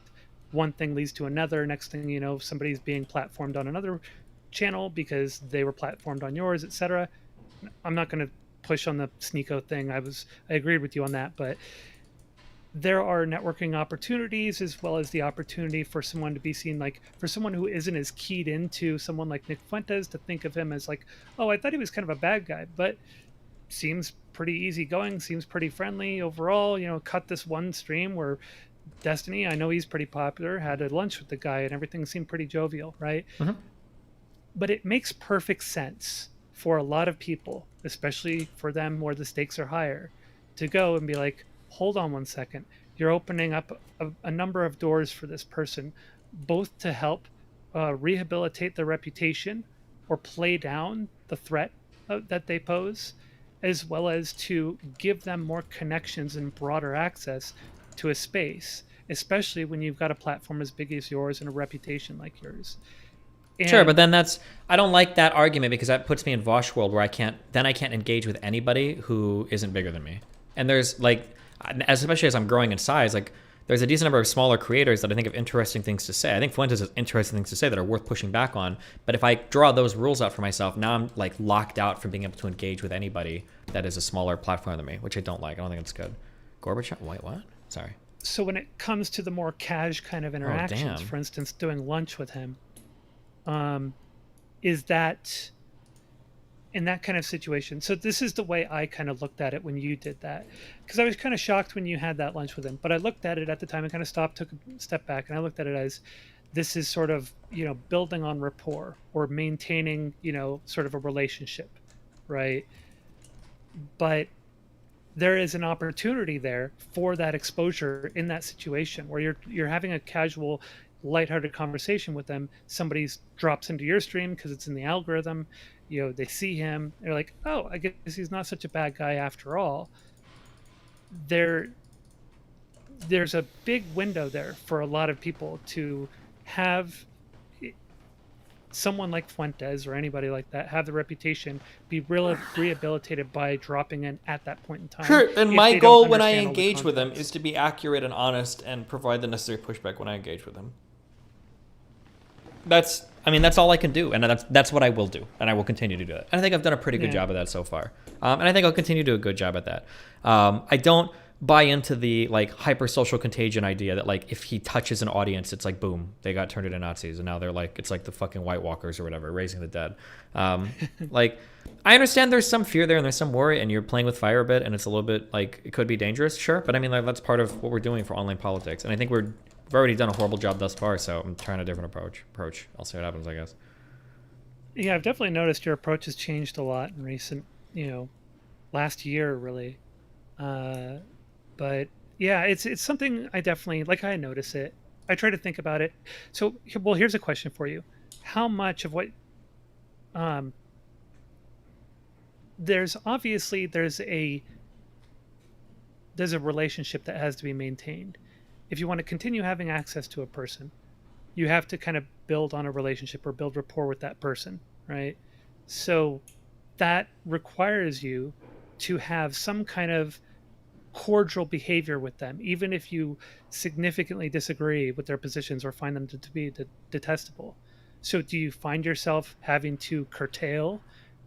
One thing leads to another. Next thing you know, somebody's being platformed on another channel because they were platformed on yours, etc. I'm not going to push on the Sneeko thing. I agreed with you on that, but there are networking opportunities as well as the opportunity for someone to be seen, like for someone who isn't as keyed into someone like Nick Fuentes, to think of him as like, oh, I thought he was kind of a bad guy, but seems pretty easygoing, seems pretty friendly overall. Cut this one stream where Destiny, I know he's pretty popular, had a lunch with the guy and everything seemed pretty jovial, right? But it makes perfect sense for a lot of people, especially for them where the stakes are higher, to go and be like, hold on one second. You're opening up a number of doors for this person, both to help rehabilitate their reputation or play down the threat that they pose, as well as to give them more connections and broader access to a space, especially when you've got a platform as big as yours and a reputation like yours. Sure, but then I don't like that argument because that puts me in Vosh world where I can't engage with anybody who isn't bigger than me. And there's especially as I'm growing in size, there's a decent number of smaller creators that I think have interesting things to say. I think Fuentes has interesting things to say that are worth pushing back on. But if I draw those rules out for myself, now I'm locked out from being able to engage with anybody that is a smaller platform than me, which I don't like. I don't think it's good. Gorbachev? Wait, what? Sorry. So when it comes to the more cash kind of interactions, for instance, doing lunch with him, is that in that kind of situation? So this is the way I kind of looked at it when you did that, because I was kind of shocked when you had that lunch with him, but I looked at it at the time and kind of stopped, took a step back, and I looked at it as this is sort of, building on rapport or maintaining, sort of a relationship, right? But there is an opportunity there for that exposure in that situation where you're having a casual lighthearted conversation with them, somebody drops into your stream because it's in the algorithm. They see him, they're like, oh, I guess he's not such a bad guy after all. There's a big window there for a lot of people to have someone like Fuentes or anybody like that have the reputation, be rehabilitated by dropping in at that point in time. Sure, and my goal when I engage with them is to be accurate and honest and provide the necessary pushback when I engage with them. That's all I can do, and that's what I will do, and I will continue to do that. And I think I've done a pretty good job of that so far, and I think I'll continue to do a good job at that. I don't buy into the like hyper social contagion idea that like if he touches an audience, it's like boom, they got turned into Nazis, and now they're like it's like the fucking White Walkers or whatever, raising the dead. Like I understand there's some fear there and there's some worry, and you're playing with fire a bit, and it's a little bit like it could be dangerous, sure, but I mean like that's part of what we're doing for online politics, and I think we've already done a horrible job thus far, so I'm trying a different approach. I'll see what happens, I guess. Yeah, I've definitely noticed your approach has changed a lot in recent, last year really. But yeah, it's something I definitely, like I notice it. I try to think about it. So, well, here's a question for you. How much of what, there's a relationship that has to be maintained. If you want to continue having access to a person, you have to kind of build on a relationship or build rapport with that person, right? So that requires you to have some kind of cordial behavior with them, even if you significantly disagree with their positions or find them to be detestable. So do you find yourself having to curtail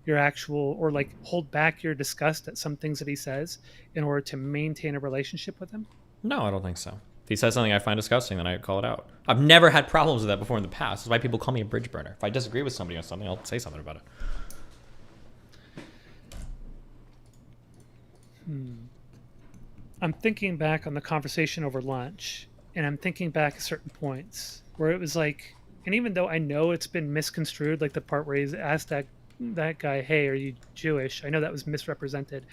your actual, or like hold back your disgust at some things that he says in order to maintain a relationship with him? No, I don't think so. If he says something I find disgusting, then I call it out. I've never had problems with that before in the past. That's why people call me a bridge burner. If I disagree with somebody on something, I'll say something about it. I'm thinking back on the conversation over lunch, and I'm thinking back at certain points where it was like, and even though I know it's been misconstrued, like the part where he's asked that guy, hey, are you Jewish? I know that was misrepresented.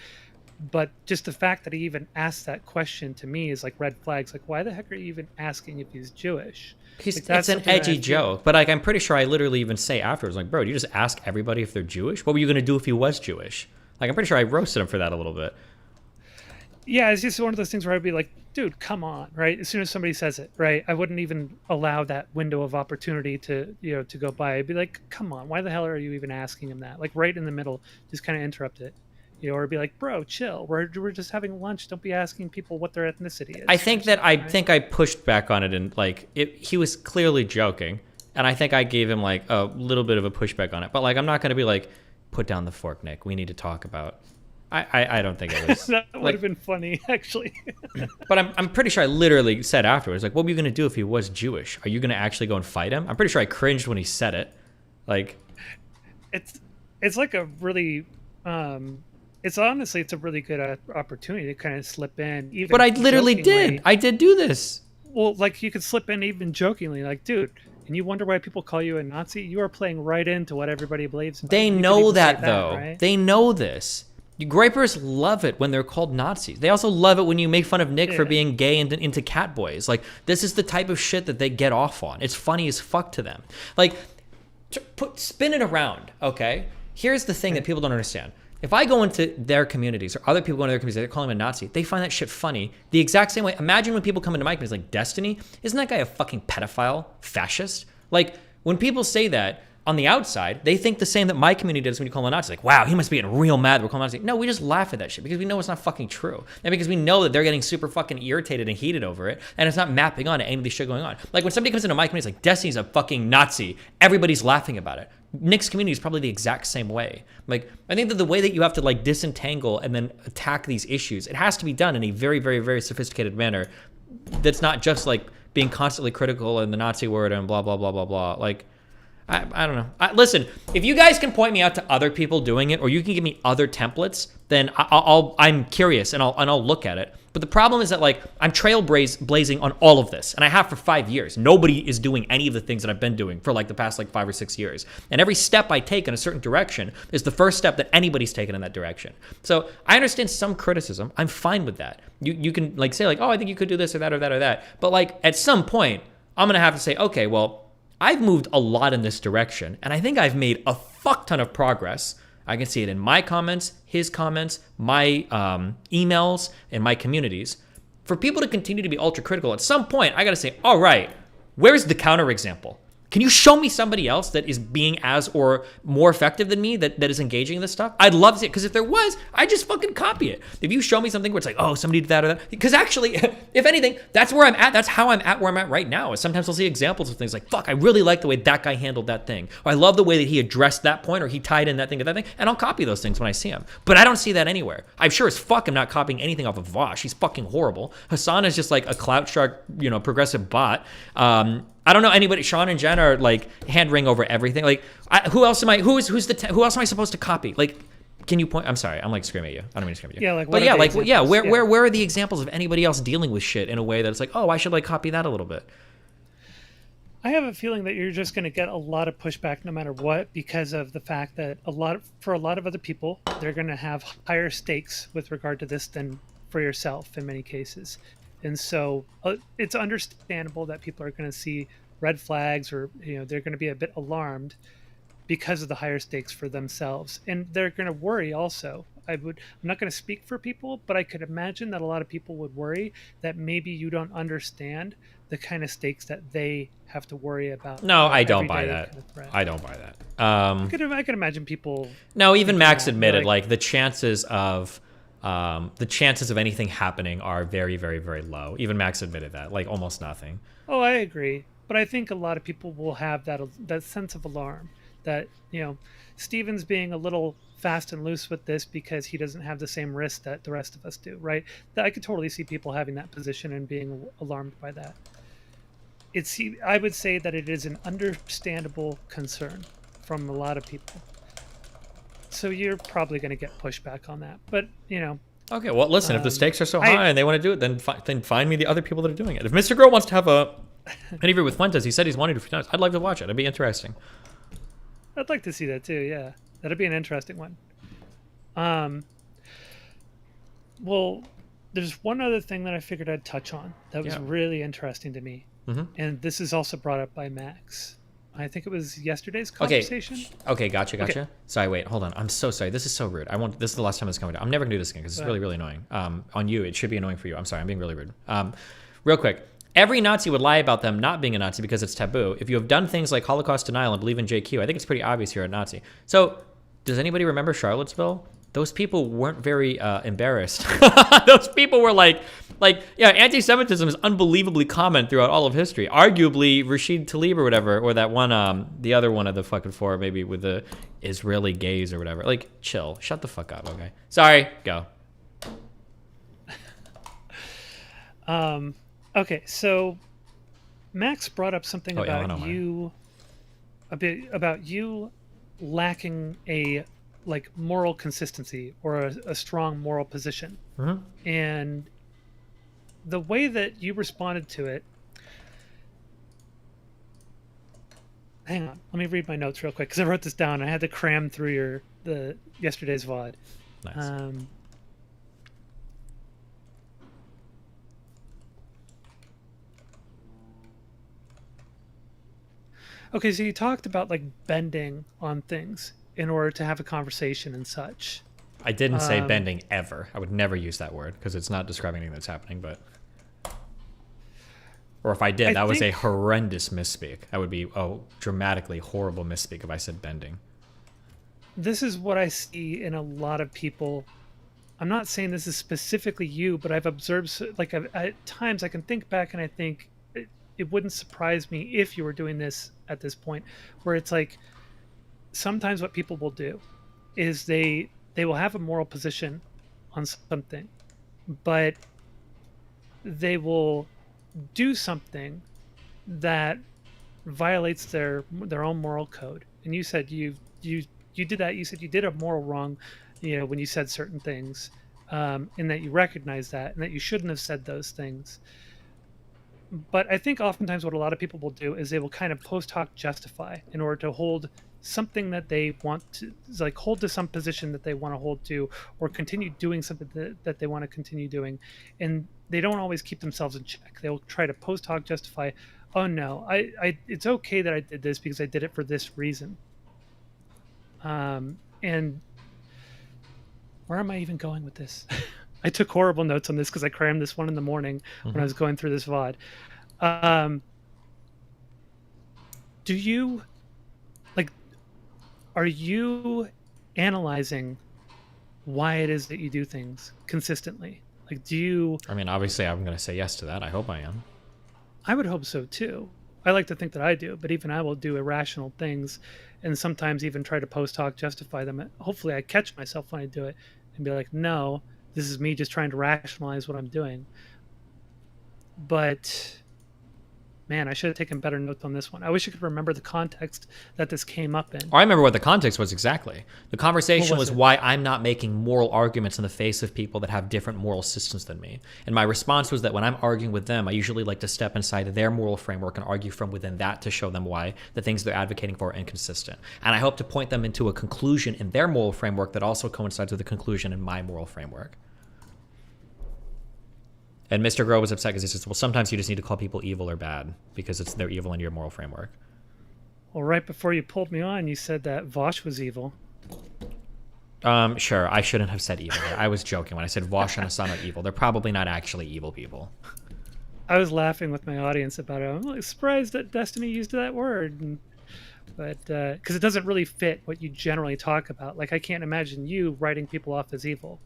But just the fact that he even asked that question to me is like red flags. Like, why the heck are you even asking if he's Jewish? Like, it's an edgy joke. But like, I'm pretty sure I literally even say afterwards, like, bro, do you just ask everybody if they're Jewish? What were you going to do if he was Jewish? Like, I'm pretty sure I roasted him for that a little bit. Yeah, it's just one of those things where I'd be like, dude, come on, right? As soon as somebody says it, right? I wouldn't even allow that window of opportunity to go by. I'd be like, come on, why the hell are you even asking him that? Like right in the middle, just kind of interrupt it. Or be like, bro, chill. We're just having lunch. Don't be asking people what their ethnicity is. I think I pushed back on it, and like he was clearly joking, and I think I gave him like a little bit of a pushback on it. But like, I'm not going to be like, put down the fork, Nick. We need to talk about. I don't think it was. That would have been funny, actually. But I'm pretty sure I literally said afterwards, like, what were you going to do if he was Jewish? Are you going to actually go and fight him? I'm pretty sure I cringed when he said it. Like, it's like a really. It's a really good opportunity to kind of slip in. Even but I literally did. I did do this. Well, like you could slip in even jokingly, like, dude, and you wonder why people call you a Nazi? You are playing right into what everybody believes. They know that, though. Right? They know this. You gripers love it when they're called Nazis. They also love it when you make fun of Nick for being gay and into cat boys. Like, this is the type of shit that they get off on. It's funny as fuck to them. Like, spin it around, okay? Here's the thing that people don't understand. If I go into their communities or other people go into their communities, they're calling him a Nazi, they find that shit funny. The exact same way. Imagine when people come into my communities like Destiny. Isn't that guy a fucking pedophile, fascist? Like, when people say that on the outside, they think the same that my community does when you call him a Nazi. Like, wow, he must be getting real mad that we're calling him a Nazi. No, we just laugh at that shit because we know it's not fucking true. And because we know that they're getting super fucking irritated and heated over it, and it's not mapping on to any of the shit going on. Like, when somebody comes into my community, it's like, Destiny's a fucking Nazi. Everybody's laughing about it. Nick's community is probably the exact same way. Like, I think that the way that you have to like disentangle and then attack these issues, it has to be done in a very, very, very sophisticated manner. That's not just like being constantly critical and the Nazi word and blah, blah, blah, blah, blah. Like, I don't know. Listen, if you guys can point me out to other people doing it, or you can give me other templates, then I'm curious and I'll look at it. But the problem is that like I'm trailblazing on all of this, and I have for 5 years. Nobody is doing any of the things that I've been doing for like the past like 5 or 6 years. And every step I take in a certain direction is the first step that anybody's taken in that direction. So I understand some criticism. I'm fine with that. You can like say like, oh, I think you could do this or that or that or that. But like at some point, I'm going to have to say, okay, well, I've moved a lot in this direction, and I think I've made a fuck ton of progress. I can see it in my comments, his comments, my emails, and my communities. For people to continue to be ultra critical, at some point, I got to say, all right, where's the counterexample? Can you show me somebody else that is being as or more effective than me that is engaging in this stuff? I'd love to see it, because if there was, I'd just fucking copy it. If you show me something where it's like, oh, somebody did that or that. Because actually, if anything, that's where I'm at. That's how I'm at where I'm at right now. Is sometimes I'll see examples of things like, fuck, I really like the way that guy handled that thing. Or I love the way that he addressed that point, or he tied in that thing to that thing. And I'll copy those things when I see them. But I don't see that anywhere. I'm sure as fuck I'm not copying anything off of Vosh. He's fucking horrible. Hassan is just like a clout shark, progressive bot. I don't know anybody. Sean and Jen are like hand ring over everything. Like, who else am I? Who else am I supposed to copy? Like, can you point? I'm sorry, I'm like screaming at you. I don't mean to scream at you. Yeah, like, but yeah, like, yeah. Where are the examples of anybody else dealing with shit in a way that it's like, oh, I should like copy that a little bit? I have a feeling that you're just going to get a lot of pushback no matter what, because of the fact that for a lot of other people, they're going to have higher stakes with regard to this than for yourself in many cases. And so it's understandable that people are going to see red flags, or they're going to be a bit alarmed because of the higher stakes for themselves, and they're going to worry also. I'm not going to speak for people, but I could imagine that a lot of people would worry that maybe you don't understand the kind of stakes that they have to worry about. No, I don't buy that. I don't buy that. I could imagine people. No, even Max admitted like the chances of anything happening are very, very, very low. Even Max admitted that, like almost nothing. Oh, I agree. But I think a lot of people will have that sense of alarm that, Steven's being a little fast and loose with this because he doesn't have the same risk that the rest of us do, right? I could totally see people having that position and being alarmed by that. I would say that it is an understandable concern from a lot of people. So you're probably going to get pushback on that. But, Okay, well, listen, if the stakes are so high and they want to do it, then find me the other people that are doing it. If Mr. Girl wants to have an interview with Fuentes, he said he's wanted to a few times. I'd like to watch it. It'd be interesting. I'd like to see that too, yeah. That'd be an interesting one. Well, there's one other thing that I figured I'd touch on that was really interesting to me. Mm-hmm. And this is also brought up by Max. I think it was yesterday's conversation. Okay, gotcha. Okay. Sorry, wait, hold on. I'm so sorry. This is so rude. This is the last time it's coming down. I'm never gonna do this again because it's really, really annoying. On you, it should be annoying for you. I'm sorry, I'm being really rude. Real quick. Every Nazi would lie about them not being a Nazi because it's taboo. If you have done things like Holocaust denial and believe in JQ, I think it's pretty obvious you're a Nazi. So, does anybody remember Charlottesville? Those people weren't very embarrassed. Those people were like, anti-Semitism is unbelievably common throughout all of history. Arguably, Rashid Tlaib or whatever, or that one, the other one of the fucking four, maybe with the Israeli gays or whatever. Like, chill. Shut the fuck up, okay? Sorry, go. Okay, so Max brought up something about you lacking a moral consistency or a strong moral position. Mm-hmm. And the way that you responded to it. Hang on, let me read my notes real quick because I wrote this down. I had to cram through yesterday's VOD. Nice. Okay, so you talked about bending on things in order to have a conversation and such. I didn't say bending ever. I would never use that word because it's not describing anything that's happening. Or if I did, that was a horrendous misspeak. That would be a dramatically horrible misspeak if I said bending. This is what I see in a lot of people. I'm not saying this is specifically you, but I've observed at times I can think back and I think it wouldn't surprise me if you were doing this at this point, where it's sometimes what people will do is they will have a moral position on something, but they will do something that violates their own moral code. And you said you did that. You said you did a moral wrong, when you said certain things, and that you recognize that and that you shouldn't have said those things. But I think oftentimes what a lot of people will do is they will kind of post hoc justify in order to hold something that they want to, hold to some position that they want to hold to, or continue doing something that they want to continue doing. And they don't always keep themselves in check. They'll try to post hoc justify, oh no, it's okay that I did this because I did it for this reason. And where am I even going with this? I took horrible notes on this because I crammed this one in the morning when I was going through this VOD. Do you, like, are you analyzing why it is that you do things consistently? Like, do you... I mean, obviously, I'm going to say yes to that. I hope I am. I would hope so, too. I like to think that I do, but even I will do irrational things and sometimes even try to post hoc justify them. Hopefully, I catch myself when I do it and be like, no, this is me just trying to rationalize what I'm doing. But... man, I should have taken better notes on this one. I wish I could remember the context that this came up in. Oh, I remember what the context was exactly. The conversation was it? why I'm not making moral arguments in the face of people that have different moral systems than me. And my response was that when I'm arguing with them, I usually like to step inside their moral framework and argue from within that to show them why the things they're advocating for are inconsistent. And I hope to point them into a conclusion in their moral framework that also coincides with a conclusion in my moral framework. And Mr. Grow was upset because he says, well, sometimes you just need to call people evil or bad because they're evil in your moral framework. Well, right before you pulled me on, you said that Vosh was evil. Sure, I shouldn't have said evil. I was joking when I said Vosh and Hassan are evil. They're probably not actually evil people. I was laughing with my audience about it. I'm like, surprised that Destiny used that word. But because it doesn't really fit what you generally talk about. Like, I can't imagine you writing people off as evil.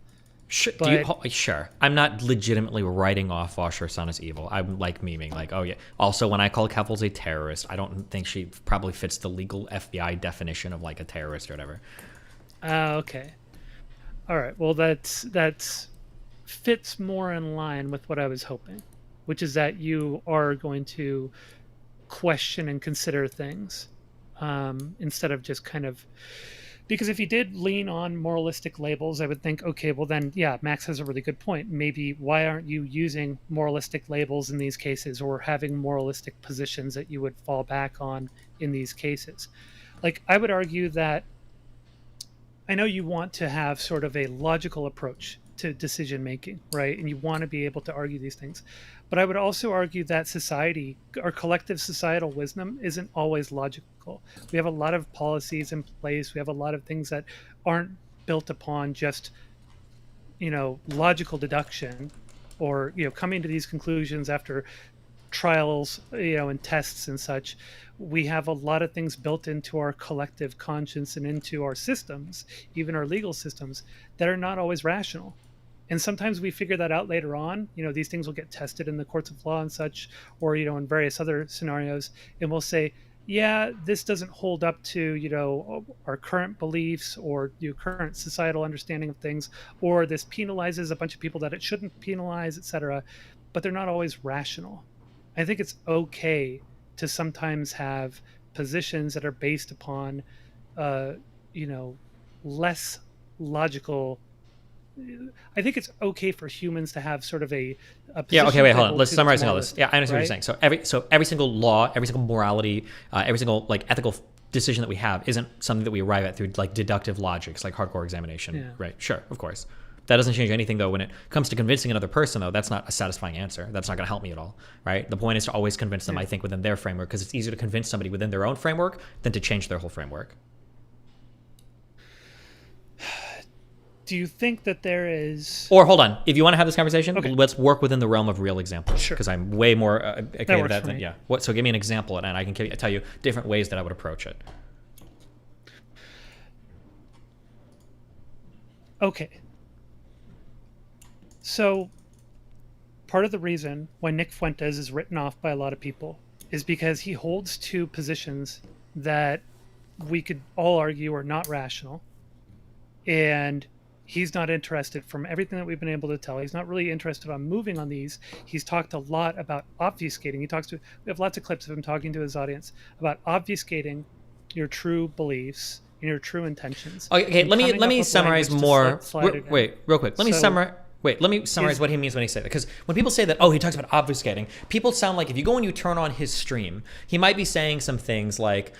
Sure, But, sure. I'm not legitimately writing off Vosh or Hassan as evil. I'm like memeing, like, oh yeah. Also, when I call Keffels a terrorist, I don't think she probably fits the legal FBI definition of like a terrorist or whatever. Okay. All right. Well, that's fits more in line with what I was hoping, which is that you are going to question and consider things instead of just kind of... Because if you did lean on moralistic labels, I would think, okay, well then, yeah, Max has a really good point. Maybe why aren't you using moralistic labels in these cases or having moralistic positions that you would fall back on in these cases? Like, I would argue that I know you want to have sort of a logical approach to decision making, right? And you want to be able to argue these things. But I would also argue that society, our collective societal wisdom, isn't always logical. We have a lot of policies in place. We have a lot of things that aren't built upon just, logical deduction or, coming to these conclusions after trials, and tests and such. We have a lot of things built into our collective conscience and into our systems, even our legal systems, that are not always rational. And sometimes we figure that out later on. These things will get tested in the courts of law and such, or, in various other scenarios. And we'll say, yeah, this doesn't hold up to, our current beliefs or current societal understanding of things, or this penalizes a bunch of people that it shouldn't penalize, etc. But they're not always rational. I think it's okay to sometimes have positions that are based upon, less logical. I think it's okay for humans to have sort of a yeah. Okay, wait, hold on. Let's summarize all moralist, this. Yeah, I understand what you're saying. So every single law, every single morality, every single ethical decision that we have isn't something that we arrive at through deductive logic. It's like hardcore examination, Yeah. right? Sure, of course. That doesn't change anything, though. When it comes to convincing another person, though, that's not a satisfying answer. That's not going to help me at all, right? The point is to always convince them, I think, within their framework, because it's easier to convince somebody within their own framework than to change their whole framework. Do you think that there is... Or, hold on. If you want to have this conversation, Okay. let's work within the realm of real examples. Sure. Because I'm way more okay with works that for than... me. Yeah. So give me an example, and I can tell you different ways that I would approach it. Okay. So, part of the reason why Nick Fuentes is written off by a lot of people is because he holds two positions that we could all argue are not rational. And he's not interested, from everything that we've been able to tell, he's not really interested on moving on these. He's talked a lot about obfuscating. We have lots of clips of him talking to his audience about obfuscating your true beliefs and your true intentions. Okay, and let me coming up with summarize language to more. slide it in. Wait, real quick. Let me summarize what he means when he says that. Because when people say that, he talks about obfuscating, people sound like if you go and you turn on his stream, he might be saying some things like,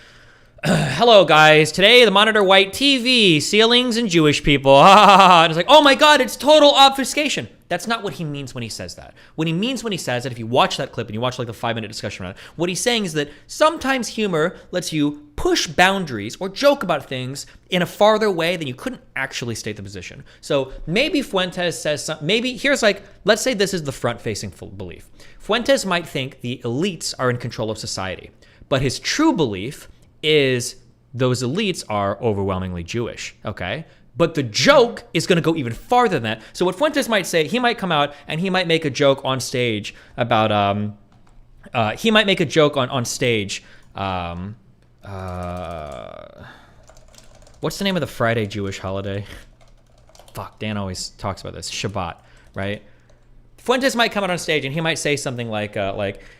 hello guys, today the monitor white TV, ceilings and Jewish people. And it's like, oh my god, it's total obfuscation. That's not what he means when he says that. What he means when he says that, if you watch that clip and you watch like the 5-minute discussion around it, what he's saying is that sometimes humor lets you push boundaries or joke about things in a farther way than you couldn't actually state the position. So maybe Fuentes says something, maybe here's like, let's say this is the front-facing belief. Fuentes might think the elites are in control of society, but his true belief is those elites are overwhelmingly Jewish, okay? But the joke is going to go even farther than that. So what Fuentes might say, he might come out and he might make a joke on stage about, he might make a joke on stage. What's the name of the Friday Jewish holiday? Fuck, Dan always talks about this. Shabbat, right? Fuentes might come out on stage and he might say something like,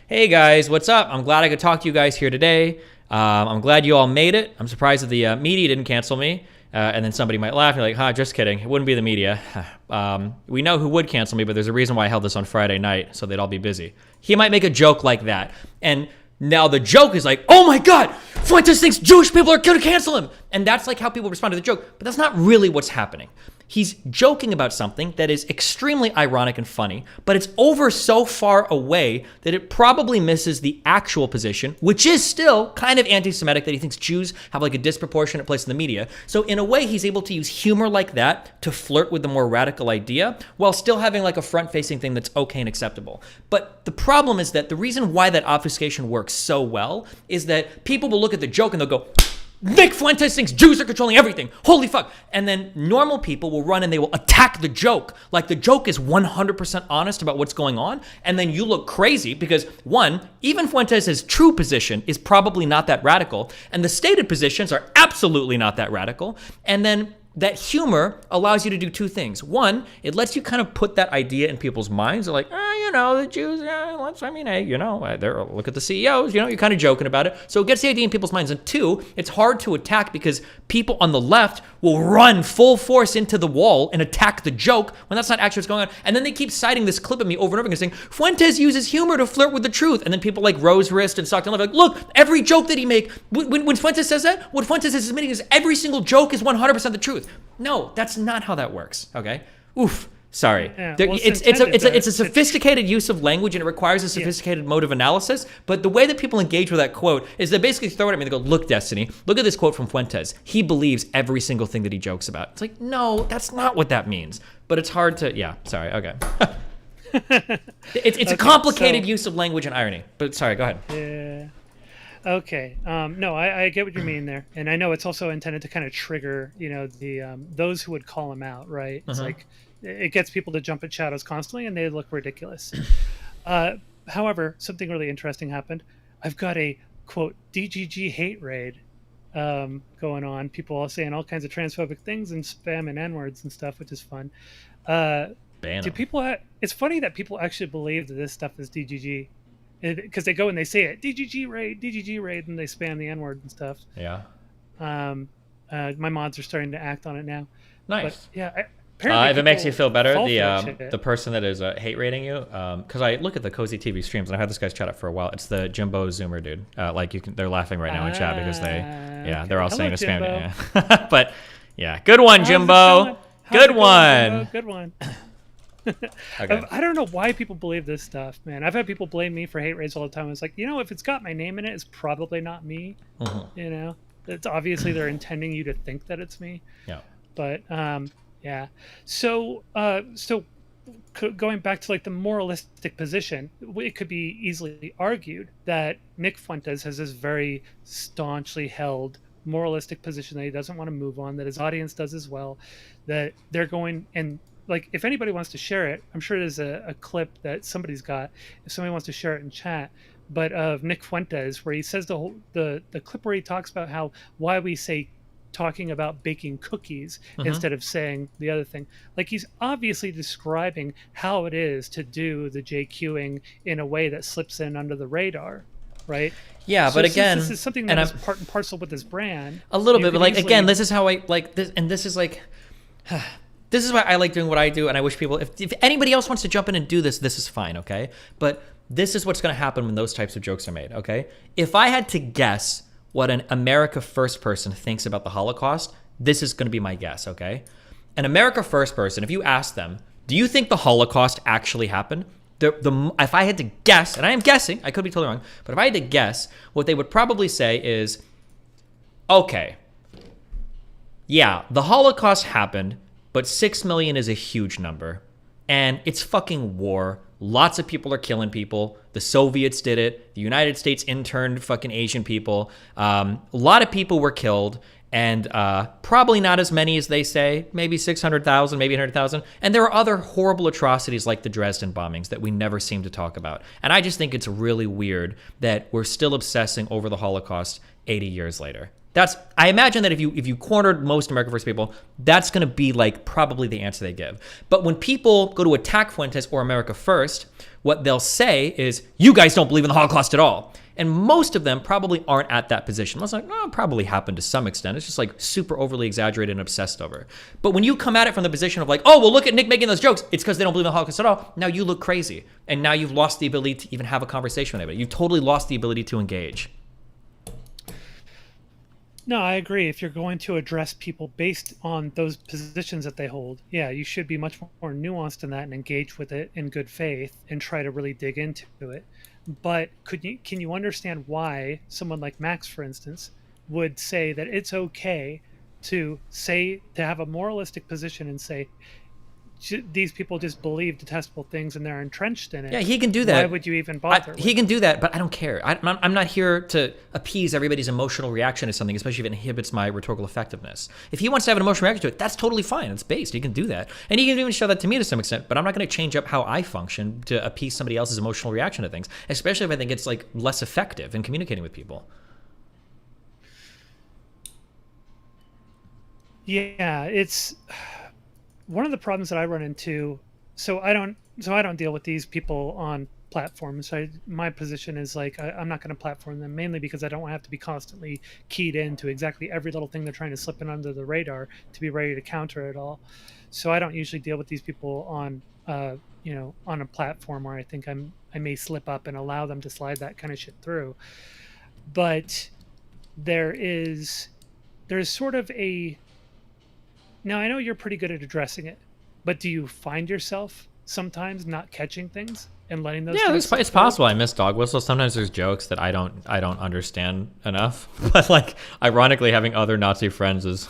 hey guys, what's up? I'm glad I could talk to you guys here today. I'm glad you all made it. I'm surprised that the media didn't cancel me. And then somebody might laugh and you're like, just kidding. It wouldn't be the media. We know who would cancel me, but there's a reason why I held this on Friday night, so they'd all be busy. He might make a joke like that. And now the joke is like, oh my God, Fuentes thinks Jewish people are going to cancel him. And that's like how people respond to the joke. But that's not really what's happening. He's joking about something that is extremely ironic and funny, but it's over so far away that it probably misses the actual position, which is still kind of anti-Semitic, that he thinks Jews have like a disproportionate place in the media. So in a way, he's able to use humor like that to flirt with the more radical idea while still having like a front-facing thing that's okay and acceptable. But the problem is that the reason why that obfuscation works so well is that people will look at the joke and they'll go, Nick Fuentes thinks Jews are controlling everything. Holy fuck. And then normal people will run and they will attack the joke. Like the joke is 100% honest about what's going on. And then you look crazy because one, even Fuentes' true position is probably not that radical. And the stated positions are absolutely not that radical. And then that humor allows you to do two things. One, it lets you kind of put that idea in people's minds. They're like, the Jews, look at the CEOs, you're kind of joking about it. So it gets the idea in people's minds. And two, it's hard to attack because people on the left will run full force into the wall and attack the joke when that's not actually what's going on. And then they keep citing this clip of me over and over again saying, Fuentes uses humor to flirt with the truth. And then people like Rose Wrist and Stockton Love like, look, every joke that he make, when Fuentes says that, what Fuentes is admitting is every single joke is 100% the truth. No, that's not how that works, okay? Oof. Sorry. Yeah, it's a sophisticated use of language and it requires a sophisticated mode of analysis. But the way that people engage with that quote is they basically throw it at me. They go, look, Destiny, look at this quote from Fuentes. He believes every single thing that he jokes about. It's like, no, that's not what that means. But it's hard to, sorry, okay. It's a complicated use of language and irony. But sorry, go ahead. Yeah. Okay. No, I get what you mean there. And I know it's also intended to kind of trigger, the those who would call him out, right? It's like, it gets people to jump at shadows constantly and they look ridiculous. However, something really interesting happened. I've got a, quote, DGG hate raid going on. People all saying all kinds of transphobic things and spam and N-words and stuff, which is fun. Do people? It's funny that people actually believe that this stuff is DGG. Because they go and they say it, DGG raid, and they spam the N-word and stuff. Yeah. My mods are starting to act on it now. Nice. But, yeah. If it makes you feel better, the person that is hate rating you, because I look at the Cozy TV streams and I've had this guy's chat up for a while. It's the Jimbo Zoomer dude. They're laughing right now in chat because they're all saying to spam it. Yeah. But yeah, good one, Jimbo. Good one. Good one. Okay. I don't know why people believe this stuff, man. I've had people blame me for hate raids all the time. It's like, if it's got my name in it, it's probably not me. Mm-hmm. It's obviously they're intending you to think that it's me. Yeah. But yeah. So going back to like the moralistic position, it could be easily argued that Nick Fuentes has this very staunchly held moralistic position that he doesn't want to move on, that his audience does as well, that they're going and like, if anybody wants to share it, I'm sure there's a clip that somebody's got, if somebody wants to share it in chat, but of Nick Fuentes, where he says the clip where he talks about why we say talking about baking cookies instead of saying the other thing. Like, he's obviously describing how it is to do the JQing in a way that slips in under the radar, right? Yeah, but again, this is something that is part and parcel with his brand. A little bit, but like, again, this is how I like this, and this is like... This is why I like doing what I do, and I wish people, if anybody else wants to jump in and do this, this is fine, okay? But this is what's going to happen when those types of jokes are made, okay? If I had to guess what an America First person thinks about the Holocaust, this is going to be my guess, okay? An America First person, if you ask them, Do you think the Holocaust actually happened? If I had to guess, and I am guessing, I could be totally wrong, but if I had to guess, what they would probably say is, okay, yeah, the Holocaust happened, but 6 million is a huge number. And it's fucking war. Lots of people are killing people. The Soviets did it. The United States interned fucking Asian people. A lot of people were killed. And probably not as many as they say. Maybe 600,000, maybe 100,000. And there are other horrible atrocities like the Dresden bombings that we never seem to talk about. And I just think it's really weird that we're still obsessing over the Holocaust 80 years later. I imagine that if you cornered most America First people, that's going to be like probably the answer they give. But when people go to attack Fuentes or America First, what they'll say is, you guys don't believe in the Holocaust at all. And most of them probably aren't at that position. I was like, it probably happened to some extent. It's just like super overly exaggerated and obsessed over. But when you come at it from the position of like, oh, well, look at Nick making those jokes. It's because they don't believe in the Holocaust at all. Now you look crazy. And now you've lost the ability to even have a conversation with anybody. You've totally lost the ability to engage. No, I agree. If you're going to address people based on those positions that they hold, yeah, you should be much more nuanced in that and engage with it in good faith and try to really dig into it. But can you understand why someone like Max, for instance, would say that it's okay to have a moralistic position and say these people just believe detestable things and they're entrenched in it? Yeah, he can do that. Why would you even bother? He can do that, but I don't care. I'm not here to appease everybody's emotional reaction to something, especially if it inhibits my rhetorical effectiveness. If he wants to have an emotional reaction to it, that's totally fine. It's based. He can do that. And he can even show that to me to some extent, but I'm not going to change up how I function to appease somebody else's emotional reaction to things, especially if I think it's like less effective in communicating with people. Yeah, it's one of the problems that I run into. So I don't deal with these people on platforms. My position is like, I'm not going to platform them, mainly because I don't have to be constantly keyed into exactly every little thing they're trying to slip in under the radar to be ready to counter it all. So I don't usually deal with these people on on a platform where I think I may slip up and allow them to slide that kind of shit through. But there's sort of a, now I know you're pretty good at addressing it, but do you find yourself sometimes not catching things and letting those? Yeah, it's possible. I miss dog whistles. Sometimes there's jokes that I don't understand enough. But like, ironically, having other Nazi friends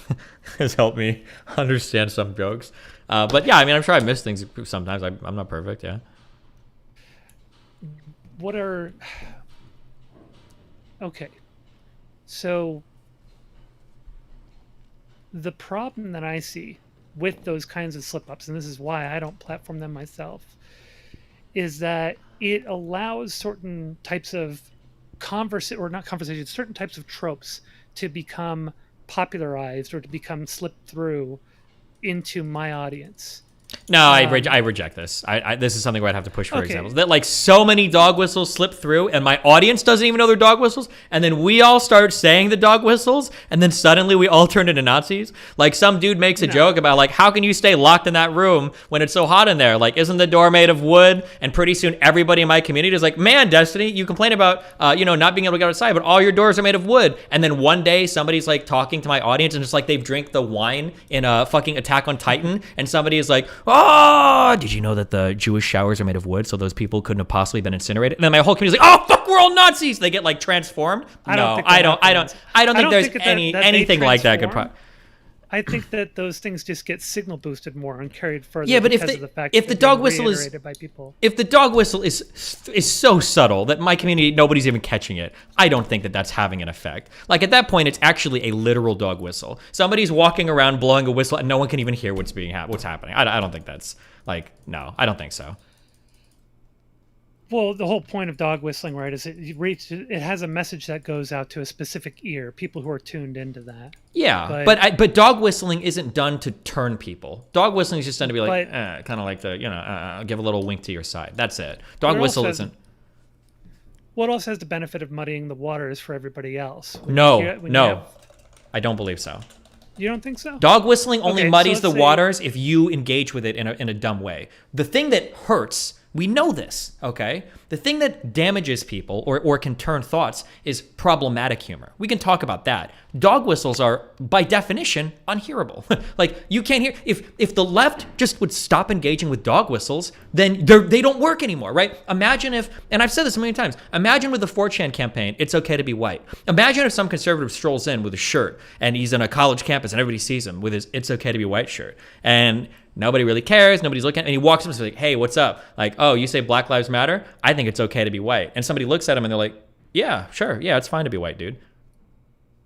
has helped me understand some jokes. But yeah, I mean, I'm sure I miss things sometimes. I'm not perfect. Yeah. Okay, so the problem that I see with those kinds of slip-ups, and this is why I don't platform them myself, is that it allows certain types of certain types of tropes to become popularized or to become slipped through into my audience. No, I reject this. This is something where I'd have to push for examples. That like so many dog whistles slip through, and my audience doesn't even know they're dog whistles, and then we all start saying the dog whistles, and then suddenly we all turn into Nazis. Like some dude makes a joke about like, how can you stay locked in that room when it's so hot in there? Like, isn't the door made of wood? And pretty soon everybody in my community is like, man, Destiny, you complain about not being able to get outside, but all your doors are made of wood. And then one day somebody's like talking to my audience, and it's like they've drank the wine in a fucking Attack on Titan, and somebody is like, oh, did you know that the Jewish showers are made of wood, so those people couldn't have possibly been incinerated? And then my whole community's like, oh, fuck, we're all Nazis. They get like transformed. I don't think there's anything like that could. I think that those things just get signal boosted more and carried further. Yeah, but if the dog whistle is so subtle that my community, nobody's even catching it, I don't think that that's having an effect. Like at that point, it's actually a literal dog whistle. Somebody's walking around blowing a whistle and no one can even hear what's happening. I don't think that's like, no, I don't think so. Well, the whole point of dog whistling, right, is it has a message that goes out to a specific ear, people who are tuned into that. Yeah, but dog whistling isn't done to turn people. Dog whistling is just done to be like, kind of like the, give a little wink to your side. That's it. Dog whistle isn't. Well, it also has the benefit of muddying the waters for everybody else. I don't believe so. You don't think so? Dog whistling only muddies the waters if you engage with it in a dumb way. The thing that hurts We know this, okay? The thing that damages people or can turn thoughts is problematic humor. We can talk about that. Dog whistles are, by definition, unhearable. Like, you can't hear... If the left just would stop engaging with dog whistles, then they don't work anymore, right? Imagine if... And I've said this a million times. Imagine with the 4chan campaign, it's okay to be white. Imagine if some conservative strolls in with a shirt, and he's on a college campus, and everybody sees him with his it's okay to be white shirt. And... nobody really cares. Nobody's looking. And he walks up and says, like, hey, what's up? Like, oh, you say Black Lives Matter? I think it's okay to be white. And somebody looks at him and they're like, yeah, sure. Yeah, it's fine to be white, dude.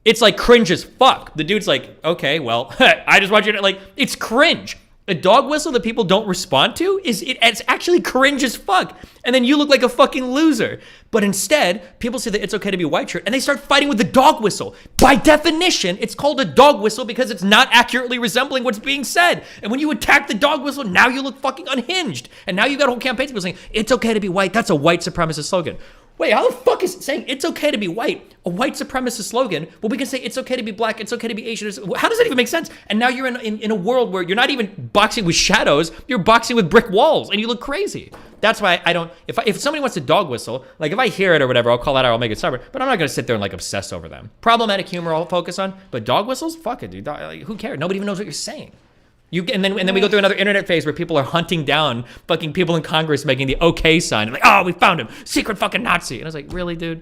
It's like cringe as fuck. The dude's like, okay, well, I just want you to, like, it's cringe. A dog whistle that people don't respond to it's actually cringe as fuck. And then you look like a fucking loser. But instead, people say that it's okay to be white shirt and they start fighting with the dog whistle. By definition, it's called a dog whistle because it's not accurately resembling what's being said. And when you attack the dog whistle, now you look fucking unhinged. And now you got whole campaigns of people saying, it's okay to be white. That's a white supremacist slogan. Wait, how the fuck is saying it's okay to be white a white supremacist slogan? Well, we can say it's okay to be black, it's okay to be Asian. How does that even make sense? And now you're in a world where you're not even boxing with shadows, you're boxing with brick walls, and you look crazy. That's why I don't, if somebody wants to dog whistle, like if I hear it or whatever, I'll call that out, I'll make it stubborn, but I'm not gonna sit there and like obsess over them. Problematic humor I'll focus on, but dog whistles? Fuck it, dude. Like, who cares? Nobody even knows what you're saying. And then we go through another internet phase where people are hunting down fucking people in Congress making the okay sign. I'm like, oh, we found him. Secret fucking Nazi. And I was like, really, dude?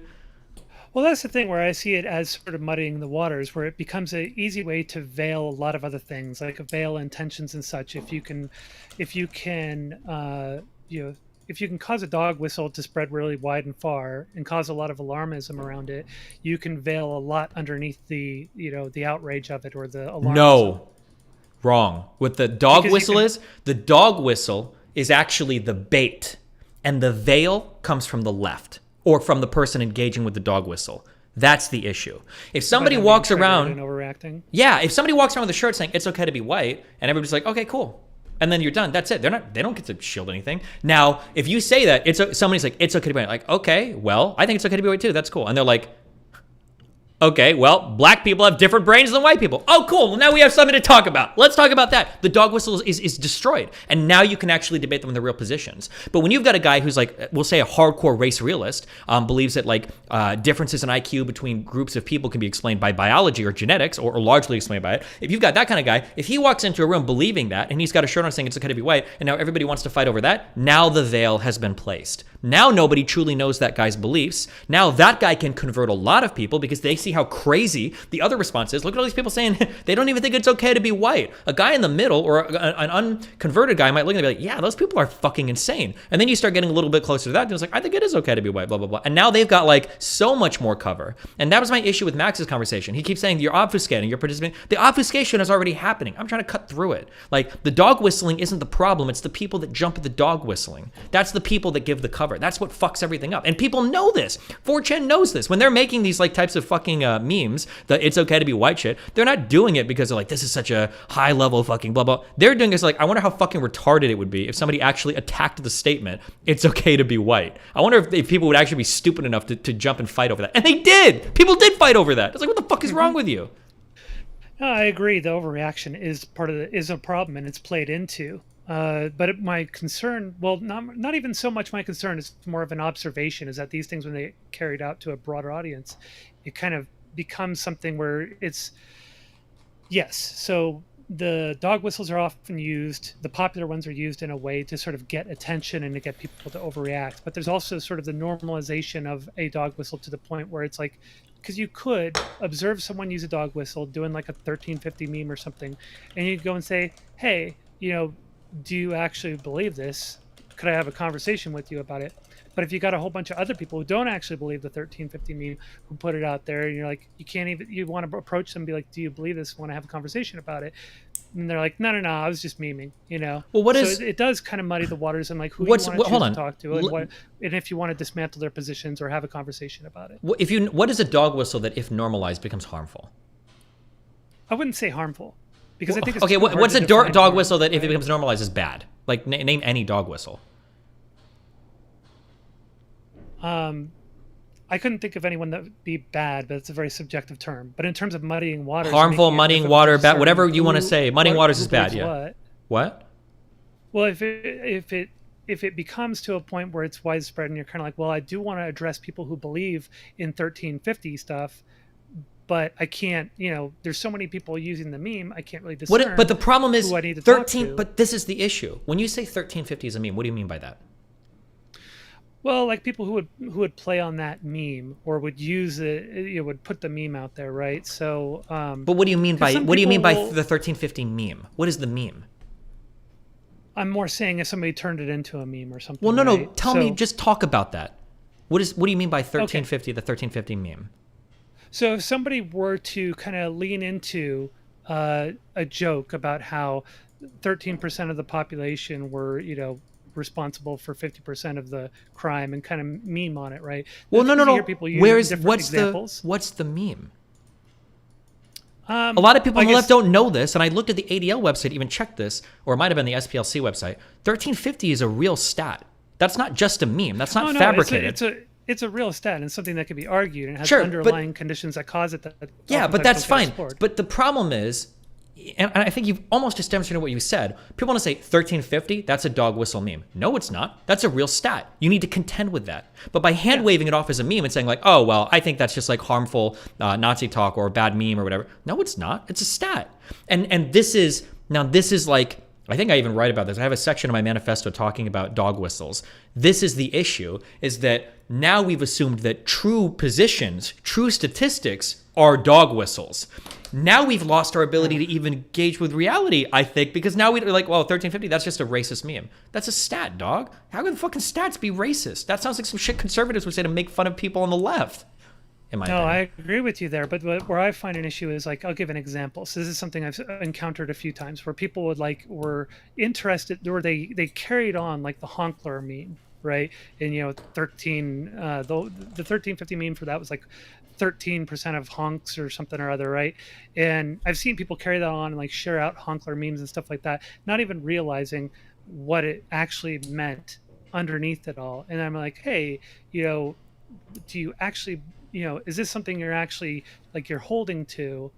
Well, that's the thing where I see it as sort of muddying the waters, where it becomes an easy way to veil a lot of other things, like veil intentions and such. If you can cause a dog whistle to spread really wide and far and cause a lot of alarmism around it, you can veil a lot underneath the outrage of it or the alarmism. No. Wrong. What the dog whistle is, the dog whistle is actually the bait, and the veil comes from the left or from the person engaging with the dog whistle. That's the issue. If somebody walks around, yeah, if somebody walks around with a shirt saying it's okay to be white, and everybody's like, okay, cool, and then you're done. That's it. They don't get to shield anything. Now, if you say that, somebody's like, it's okay to be white, like, okay, well, I think it's okay to be white too. That's cool, and they're like, okay, well, black people have different brains than white people. Oh, cool. Well, now we have something to talk about. Let's talk about that. The dog whistle is destroyed. And now you can actually debate them in their real positions. But when you've got a guy who's like, we'll say a hardcore race realist, believes that like differences in IQ between groups of people can be explained by biology or genetics or largely explained by it. If you've got that kind of guy, if he walks into a room believing that and he's got a shirt on saying it's okay to be white and now everybody wants to fight over that, now the veil has been placed. Now nobody truly knows that guy's beliefs. Now that guy can convert a lot of people because they see how crazy the other response is. Look at all these people saying they don't even think it's okay to be white. A guy in the middle or an unconverted guy might look at it and be like, yeah, those people are fucking insane. And then you start getting a little bit closer to that and it's like, I think it is okay to be white, blah, blah, blah. And now they've got like so much more cover. And that was my issue with Max's conversation. He keeps saying you're obfuscating, you're participating. The obfuscation is already happening. I'm trying to cut through it. Like the dog whistling isn't the problem. It's the people that jump at the dog whistling. That's the people that give the cover. That's what fucks everything up. And people know this. 4chan knows this. When they're making these like types of fucking memes, that it's okay to be white shit, they're not doing it because they're like, this is such a high level fucking blah, blah. They're doing this like, I wonder how fucking retarded it would be if somebody actually attacked the statement, it's okay to be white. I wonder if people would actually be stupid enough to jump and fight over that. And they did. People did fight over that. It's like, what the fuck is wrong with you? No, I agree. The overreaction is a problem and it's played into. But my concern, well, not even so much my concern, it's more of an observation, is that these things, when they carried out to a broader audience, it kind of becomes something where it's, yes, so the dog whistles are often used, the popular ones are used in a way to sort of get attention and to get people to overreact. But there's also sort of the normalization of a dog whistle to the point where it's like, because you could observe someone use a dog whistle doing like a 1350 meme or something, and you go and say, hey, do you actually believe this? Could I have a conversation with you about it? But if you got a whole bunch of other people who don't actually believe the 1350 meme, who put it out there, and you're like, you want to approach them and be like, do you believe this? Want to have a conversation about it? And they're like, no, I was just memeing, Well, it does kind of muddy the waters and like who you want to talk to and if you want to dismantle their positions or have a conversation about it. What is a dog whistle that if normalized becomes harmful? I wouldn't say harmful. Because I think it's what's a dog whistle that if it becomes normalized is bad? Like name any dog whistle. I couldn't think of anyone that would be bad, but it's a very subjective term. But in terms of muddying waters, harmful, muddying water, bad, whatever you want to say, muddying waters is bad. Yeah. What? Well, if if it becomes to a point where it's widespread and you're kind of like, well, I do want to address people who believe in 1350 stuff, but I can't, there's so many people using the meme, I can't really discern. But the problem is who I need to 13. talk to. But this is the issue. When you say 1350 is a meme, what do you mean by that? Well, like people who would play on that meme or would use it, would put the meme out there, right? So, but what do you mean by the 1350 meme? What is the meme? I'm more saying if somebody turned it into a meme or something. Well, no. Right? Tell me, just talk about that. What do you mean by 1350? Okay. The 1350 meme. So if somebody were to kind of lean into a joke about how 13% of the population were, responsible for 50% of the crime and kind of meme on it, right? Well, no. What's the meme? A lot of people on the left don't know this, and I looked at the ADL website, even checked this, or it might have been the SPLC website. 1350 is a real stat. That's not just a meme. That's not fabricated. It's a real stat and something that can be argued and has underlying conditions that cause it. But that's fine. But the problem is, and I think you've almost just demonstrated what you said. People want to say 1350, that's a dog whistle meme. No, it's not. That's a real stat. You need to contend with that. But by hand waving it off as a meme and saying like, oh, well, I think that's just like harmful Nazi talk or a bad meme or whatever. No, it's not. It's a stat. And this is like, I think I even write about this. I have a section of my manifesto talking about dog whistles. This is the issue, is that now we've assumed that true positions, true statistics are dog whistles. Now we've lost our ability to even engage with reality, I think, because now we're like, well, 1350, that's just a racist meme. That's a stat, dog. How can fucking stats be racist? That sounds like some shit conservatives would say to make fun of people on the left. No, I agree with you there. But where I find an issue is, like, I'll give an example. So this is something I've encountered a fe13 times where people were interested, or they carried on like the honkler meme, right? And, the 1350 meme for that was like 13% of honks or something or other, right? And I've seen people carry that on and like share out honkler memes and stuff like that, not even realizing what it actually meant underneath it all. And I'm like, hey, do you actually, is this something you're actually like you're holding to?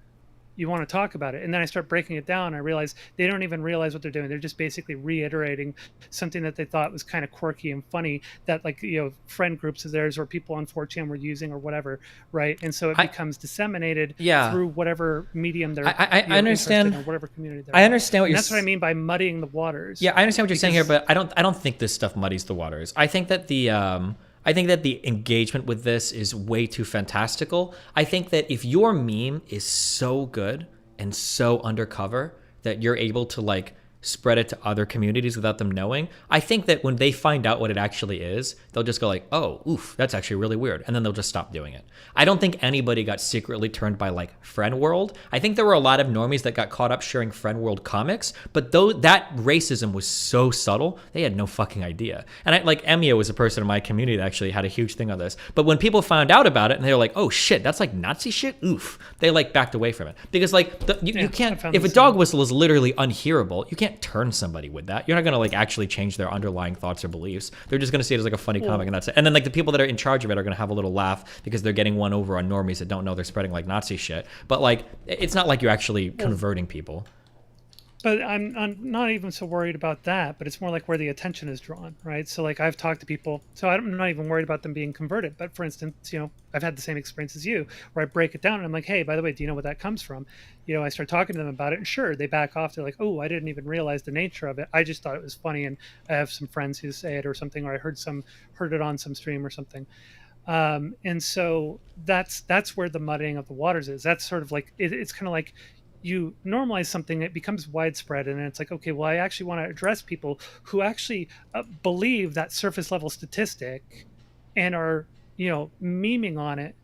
You want to talk about it? And then I start breaking it down. I realize they don't even realize what they're doing. They're just basically reiterating something that they thought was kind of quirky and funny that, like, friend groups of theirs or people on 4chan were using or whatever, right? And so it becomes disseminated through whatever medium they're I understand, in or whatever community they're I understand what in. you're That's what I mean by muddying the waters. Yeah, I understand what you're saying here, but I don't think this stuff muddies the waters. I think that the engagement with this is way too fantastical. I think that if your meme is so good and so undercover that you're able to like spread it to other communities without them knowing, I think that when they find out what it actually is, they'll just go like, oh, oof, that's actually really weird. And then they'll just stop doing it. I don't think anybody got secretly turned by like Friend World. I think there were a lot of normies that got caught up sharing Friend World comics, but though that racism was so subtle, they had no fucking idea. And Emio was a person in my community that actually had a huge thing on this. But when people found out about it and they were like, oh shit, that's like Nazi shit, oof, they like backed away from it. Because like you can't, if a dog whistle is literally unhearable, you can't turn somebody with that. You're not going to like actually change their underlying thoughts or beliefs. They're just going to see it as like a funny comic and that's it. And then like the people that are in charge of it are going to have a little laugh because they're getting one over on normies that don't know they're spreading like Nazi shit. But like, it's not like you're actually converting people. But I'm not even so worried about that, but it's more like where the attention is drawn, right? So like I've talked to people, so I'm not even worried about them being converted. But for instance, I've had the same experience as you, where I break it down and I'm like, hey, by the way, do you know what that comes from? I start talking to them about it, and sure, they back off. They're like, oh, I didn't even realize the nature of it. I just thought it was funny, and I have some friends who say it or something, or I heard it on some stream or something. And so that's where the muddying of the waters is. That's sort of like it's kind of like you normalize something, it becomes widespread, and it's like, okay, well, I actually want to address people who actually believe that surface level statistic and are memeing on it.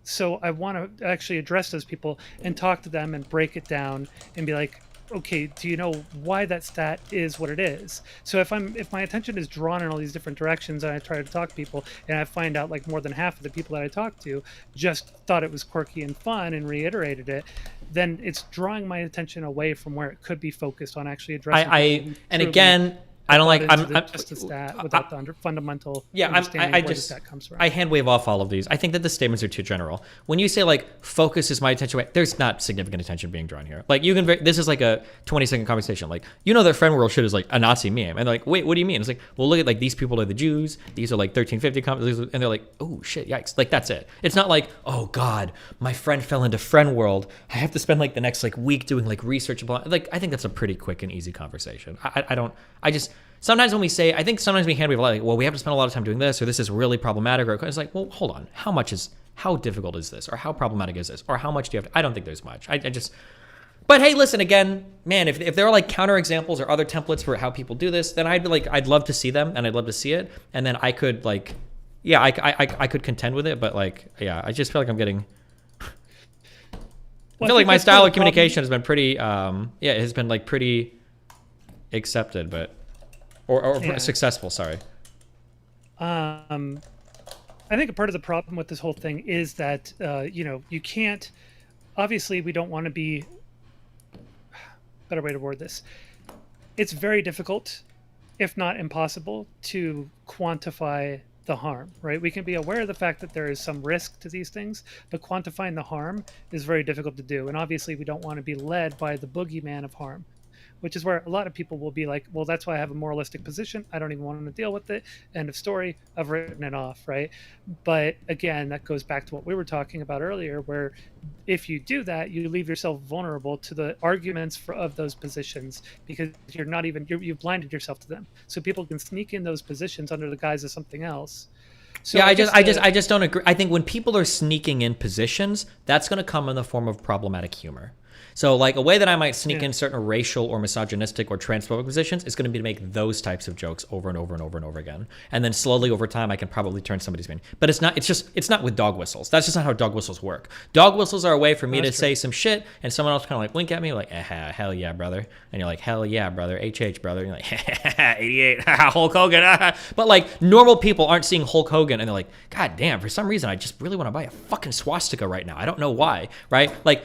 So I want to actually address those people and talk to them and break it down and be like, okay, do you know why that stat is what it is? So if my attention is drawn in all these different directions and I try to talk to people and I find out like more than half of the people that I talk to just thought it was quirky and fun and reiterated it, then it's drawing my attention away from where it could be focused on actually addressing. And again, I don't like. I'm just a stat without the fundamental. Yeah, understanding I of where the just stat comes from. I hand wave off all of these. I think that the statements are too general. When you say like focus is my attention away, there's not significant attention being drawn here. Like you can. This is like a 20-second conversation. Like that friend world shit is like a Nazi meme, and they're like, wait, what do you mean? It's like, well, look at like these people are the Jews. These are like 1350 comments, and they're like, oh shit, yikes. Like that's it. It's not like, oh god, my friend fell into friend world. I have to spend like the next like week doing like research about. Like I think that's a pretty quick and easy conversation. I don't. I just. Sometimes when we say, I think sometimes we hand wave a lot, like, well, we have to spend a lot of time doing this, or this is really problematic, or it's like, well, hold on, how difficult is this, or how problematic is this, or how much do you have to, I don't think there's much. I just, but hey, listen, again, man, if there are like counter examples or other templates for how people do this, then I'd love to see them, and I'd love to see it, and then I could like, yeah, I could contend with it, but like, yeah, I just feel like I'm getting, I feel like my style of communication has been pretty, it has been like pretty accepted, but. Or successful, sorry. I think a part of the problem with this whole thing is that, you can't, obviously we don't want to be, better way to word this. It's very difficult, if not impossible, to quantify the harm, right? We can be aware of the fact that there is some risk to these things, but quantifying the harm is very difficult to do. And obviously we don't want to be led by the boogeyman of harm, which is where a lot of people will be like, well, that's why I have a moralistic position. I don't even want to deal with it. End of story. I've written it off, right? But again, that goes back to what we were talking about earlier, where if you do that, you leave yourself vulnerable to the arguments of those positions because you've blinded yourself to them. So people can sneak in those positions under the guise of something else. So yeah, I just don't agree. I think when people are sneaking in positions, that's going to come in the form of problematic humor. So like a way that I might sneak in certain racial or misogynistic or transphobic positions is going to be to make those types of jokes over and over and over and over again. And then slowly over time, I can probably turn somebody's opinion. But it's not with dog whistles. That's just not how dog whistles work. Dog whistles are a way for me to say some shit and someone else kind of like wink at me like, hell yeah, brother. And you're like, hell yeah, brother. HH, brother. And you're like, 88, Hulk Hogan. But like normal people aren't seeing Hulk Hogan and they're like, God damn, for some reason, I just really want to buy a fucking swastika right now. I don't know why, right? Like,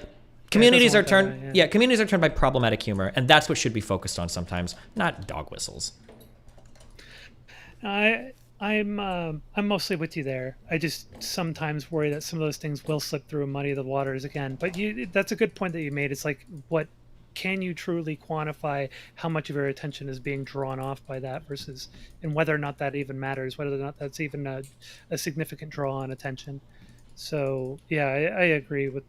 communities are turned by problematic humor, and that's what should be focused on sometimes, not dog whistles. I'm mostly with you there. I just sometimes worry that some of those things will slip through and muddy the waters again. But that's a good point that you made. It's like, what can you truly quantify how much of your attention is being drawn off by that versus, and whether or not that even matters, whether or not that's even a significant draw on attention. So yeah, I agree with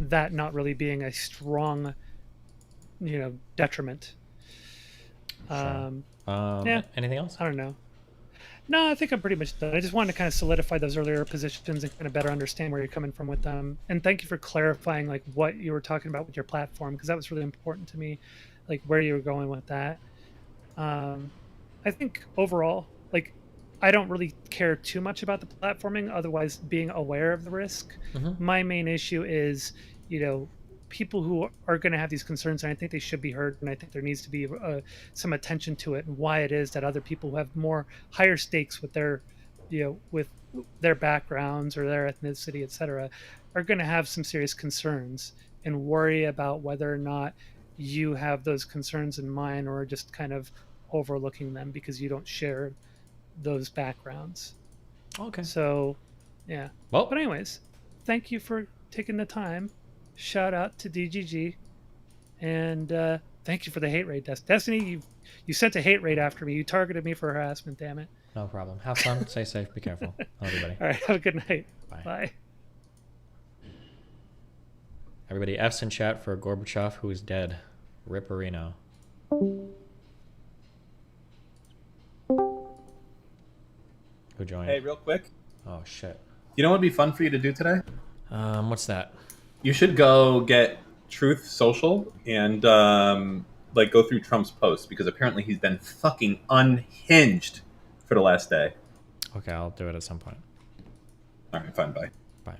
that not really being a strong, detriment. Sure. Yeah. Anything else? I don't know. No, I think I'm pretty much done. I just wanted to kind of solidify those earlier positions and kind of better understand where you're coming from with them. And thank you for clarifying like what you were talking about with your platform, because that was really important to me, like where you were going with that. I think overall, like, I don't really care too much about the platforming, otherwise being aware of the risk. Mm-hmm. My main issue is, people who are going to have these concerns, and I think they should be heard, and I think there needs to be some attention to it, and why it is that other people who have higher stakes with their, with their backgrounds or their ethnicity, etc., are going to have some serious concerns and worry about whether or not you have those concerns in mind or just kind of overlooking them because you don't share those backgrounds. Okay. So, yeah. Well, but anyways, thank you for taking the time. Shout out to DGG, and thank you for the hate raid, Destiny. You sent a hate raid after me. You targeted me for harassment. Damn it. No problem. Have fun. Stay safe. Be careful, everybody. All right. Have a good night. Bye. Bye. Everybody, F's in chat for Gorbachev, who is dead. Ripperino. Who joined? Hey, real quick. Oh shit. You know what would be fun for you to do today? What's that? You should go get Truth Social and like go through Trump's posts, because apparently he's been fucking unhinged for the last day. Okay, I'll do it at some point. All right, fine, bye. Bye.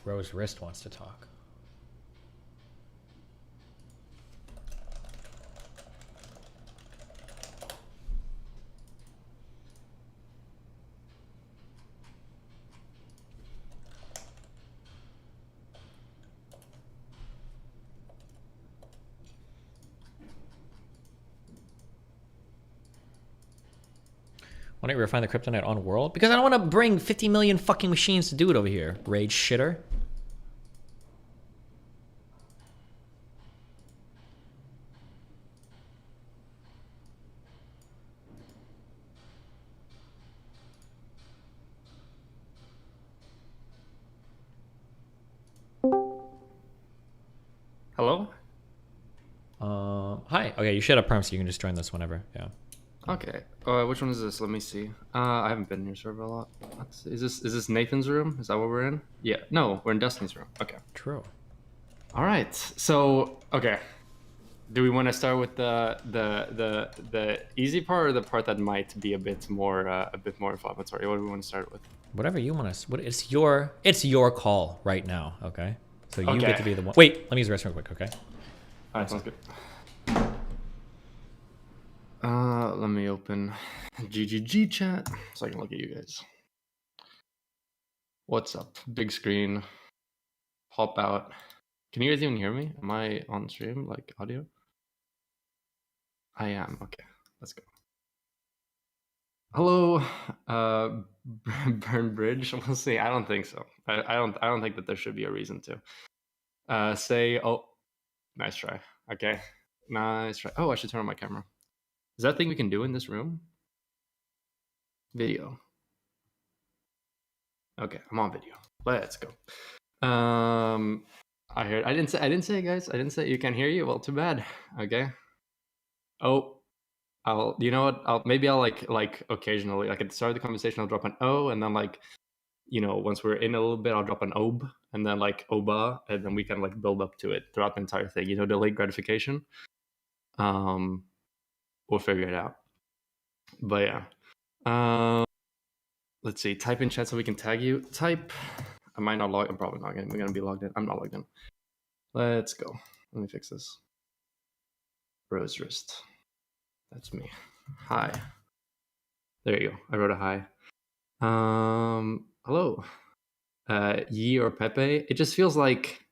Rose Wrist wants to talk. Why don't you refine the kryptonite on world? Because I don't want to bring 50 million fucking machines to do it over here. Rage shitter. Hello? Hi. Okay, you should have perms, so you can just join this whenever. Yeah. Okay. Which one is this? Let me see. I haven't been in your server a lot. Is this Nathan's room? Is that what we're in? Yeah. No, we're in Destiny's room. Okay. True. All right. So, okay. Do we want to start with the easy part or the part that might be a bit more inflammatory? What do we want to start with? Whatever you want to. It's your call right now. Okay. So you get to be the one. Wait. Let me use the restroom real quick. Okay. All right. Sounds good. Let me open GGG chat so I can look at you guys. What's up? Big screen. Pop out. Can you guys even hear me? Am I on stream, like audio? I am. Okay, let's go. Hello, Burn Bridge. We'll see. I don't think so. I don't think that there should be a reason to. Say, oh, nice try. Okay, nice try. Oh, I should turn on my camera. Is that a thing we can do in this room? Video. Okay, I'm on video. Let's go. I didn't say, guys. I didn't say you can hear you. Well, too bad. Okay. Oh, you know what? Maybe I'll like occasionally, like at the start of the conversation, I'll drop an O, and then like, once we're in a little bit, I'll drop an OB, and then like OBA, and then we can like build up to it throughout the entire thing. Delayed gratification. We'll figure it out. But yeah. Let's see. Type in chat so we can tag you. Type. I might not log. I'm probably not going to be logged in. I'm not logged in. Let's go. Let me fix this. Rose Wrist. That's me. Hi. There you go. I wrote a hi. Hello. Yi or Pepe. It just feels like,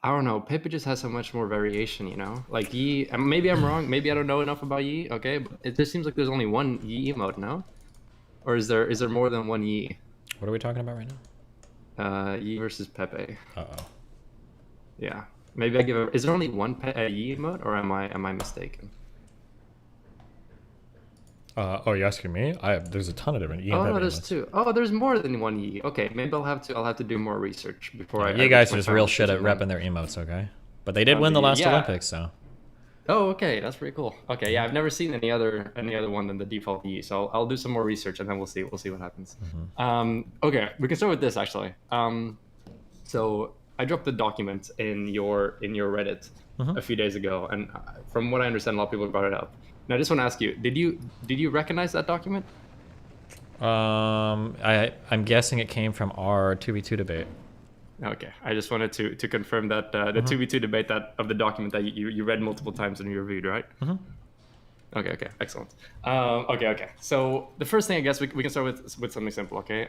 I don't know. Pepe just has so much more variation, Like Yi, maybe I'm wrong. Maybe I don't know enough about Yi. Okay, but it just seems like there's only one Yi emote, no? Or is there more than one Yi? What are we talking about right now? Yi versus Pepe. Uh-oh. Yeah. Maybe I give a. Is there only one Yi emote, or am I mistaken? Oh, you're asking me? There's a ton of different Yi. Oh, no, there's two. Oh, there's more than one Yi. Okay, maybe I'll have to do more research before You guys are just real shit at repping their emotes, okay? But they did win the last Olympics, so. Oh, okay, that's pretty cool. Okay, yeah, I've never seen any other one than the default Yi, so I'll do some more research and then we'll see what happens. Mm-hmm. Okay, we can start with this actually. So I dropped the document in your Reddit a few days ago, and from what I understand, a lot of people brought it up. Now, I just want to ask you: Did you recognize that document? I'm guessing it came from our 2v2 debate. Okay, I just wanted to confirm that the 2v2 debate of the document that you read multiple times and you reviewed, right? Mm-hmm. Okay, excellent. Okay. So the first thing, I guess we can start with something simple. Okay.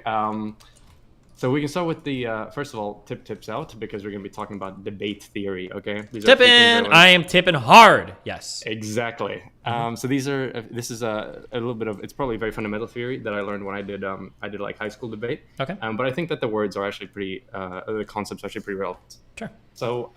So we can start with the first of all, tips out, because we're going to be talking about debate theory. Okay. Tipping. I am tipping hard. Yes. Exactly. So this is a little bit of, it's probably a very fundamental theory that I learned when I did like high school debate. Okay. But I think that the words are actually pretty, the concepts are actually pretty relevant. Sure. So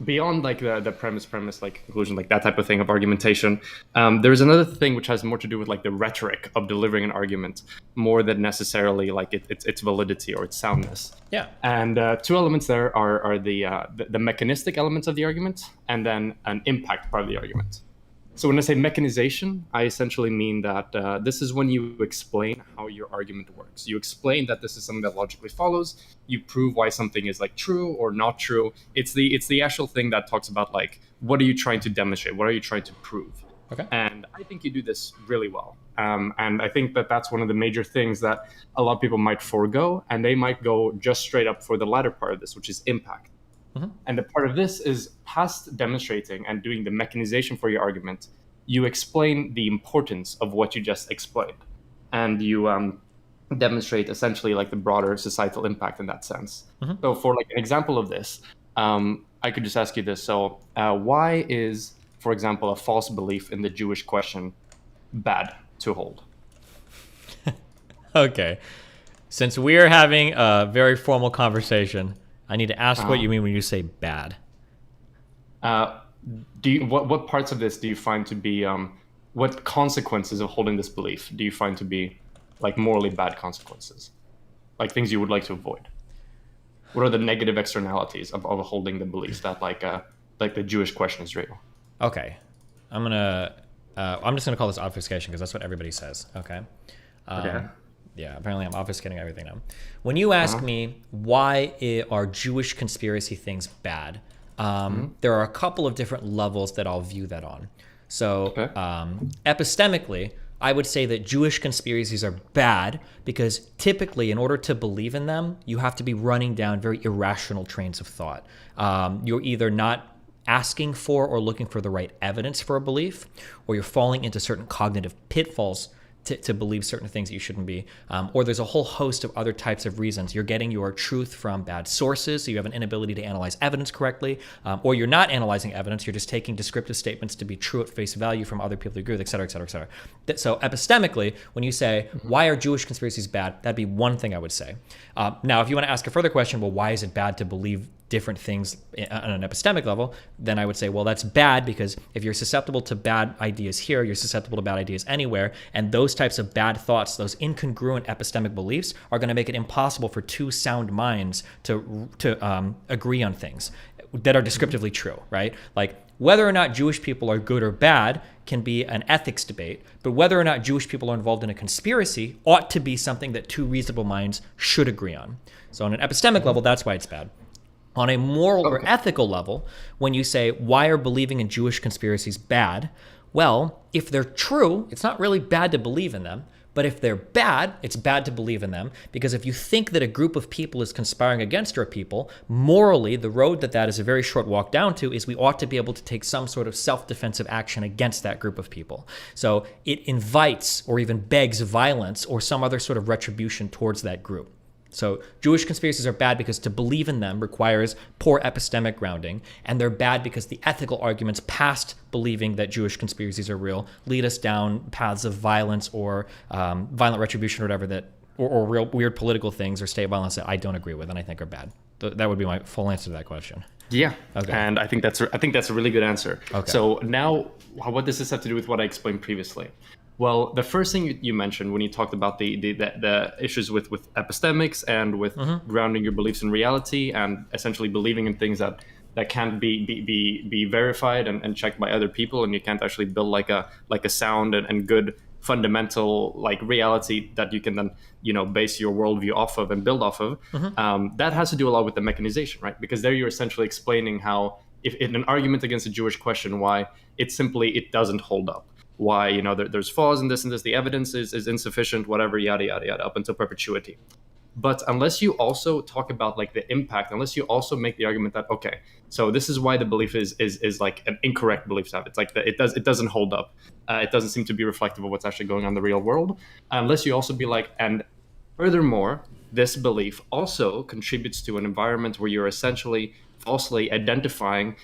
beyond like the premise like conclusion, like that type of thing of argumentation, there's another thing which has more to do with like the rhetoric of delivering an argument more than necessarily like its validity or its soundness. Yeah. And two elements there are the mechanistic elements of the argument and then an impact part of the argument. So when I say mechanization, I essentially mean that this is when you explain how your argument works. You explain that this is something that logically follows. You prove why something is like true or not true. It's the actual thing that talks about like, what are you trying to demonstrate? What are you trying to prove? Okay. And I think you do this really well. And I think that that's one of the major things that a lot of people might forego, and they might go just straight up for the latter part of this, which is impact. And the part of this is past demonstrating and doing the mechanization for your argument. You explain the importance of what you just explained, and you demonstrate essentially like the broader societal impact in that sense. So for like an example of this, I could just ask you this. So why is, for example, a false belief in the Jewish question bad to hold? Okay. Since we are having a very formal conversation, I need to ask what you mean when you say bad. What parts of this do you find to be what consequences of holding this belief do you find to be like morally bad consequences, like things you would like to avoid? What are the negative externalities of holding the belief that like the Jewish question is real? Okay, I'm just gonna call this obfuscation because that's what everybody says. Okay. Okay. Yeah, apparently I'm obfuscating everything now. When you ask me why are Jewish conspiracy things bad, there are a couple of different levels that I'll view that on. So epistemically, I would say that Jewish conspiracies are bad because typically in order to believe in them, you have to be running down very irrational trains of thought. You're either not asking for or looking for the right evidence for a belief, or you're falling into certain cognitive pitfalls to believe certain things that you shouldn't be, or there's a whole host of other types of reasons. You're getting your truth from bad sources, so you have an inability to analyze evidence correctly, or you're not analyzing evidence, you're just taking descriptive statements to be true at face value from other people you agree with, et cetera, et cetera, et cetera. So epistemically, when you say, why are Jewish conspiracies bad, that'd be one thing I would say. Now, if you want to ask a further question, well, why is it bad to believe different things on an epistemic level, then I would say, well, that's bad because if you're susceptible to bad ideas here, you're susceptible to bad ideas anywhere. And those types of bad thoughts, those incongruent epistemic beliefs are going to make it impossible for two sound minds to agree on things that are descriptively true, right? Like whether or not Jewish people are good or bad can be an ethics debate, but whether or not Jewish people are involved in a conspiracy ought to be something that two reasonable minds should agree on. So on an epistemic level, that's why it's bad. On a moral or ethical level, when you say, why are believing in Jewish conspiracies bad? Well, if they're true, it's not really bad to believe in them. But if they're bad, it's bad to believe in them. Because if you think that a group of people is conspiring against your people, morally, the road that is a very short walk down to is we ought to be able to take some sort of self-defensive action against that group of people. So it invites or even begs violence or some other sort of retribution towards that group. So Jewish conspiracies are bad because to believe in them requires poor epistemic grounding, and they're bad because the ethical arguments past believing that Jewish conspiracies are real lead us down paths of violence or violent retribution or whatever that, or real weird political things or state violence that I don't agree with and I think are bad. That would be my full answer to that question. Yeah, okay. And I think that's a really good answer. Okay. So now, what does this have to do with what I explained previously? Well, the first thing you mentioned when you talked about the issues with epistemics and with grounding your beliefs in reality and essentially believing in things that can't be verified and checked by other people, and you can't actually build like a sound and good fundamental like reality that you can then base your worldview off of and build off of. That has to do a lot with the mechanization, right? Because there you're essentially explaining how if in an argument against a Jewish question, why it doesn't hold up. Why there's flaws in this and this, the evidence is insufficient, whatever, yada yada yada, up until perpetuity. But unless you also talk about like the impact, unless you also make the argument that okay, so this is why the belief is like an incorrect belief to have. It's like it doesn't hold up. It doesn't seem to be reflective of what's actually going on in the real world. Unless you also be like, and furthermore, this belief also contributes to an environment where you're essentially falsely identifying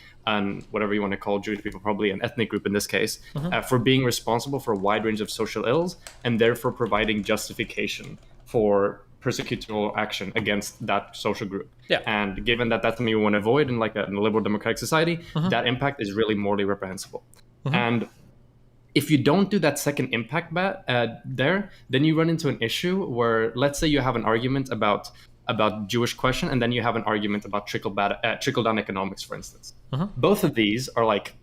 whatever you want to call Jewish people, probably an ethnic group in this case, for being responsible for a wide range of social ills and therefore providing justification for persecutorial action against that social group. Yeah. And given that that's something we want to avoid in like a liberal democratic society, that impact is really morally reprehensible. And if you don't do that second impact there, then you run into an issue where, let's say you have an argument about Jewish question, and then you have an argument about trickle-down economics, for instance. Both of these are like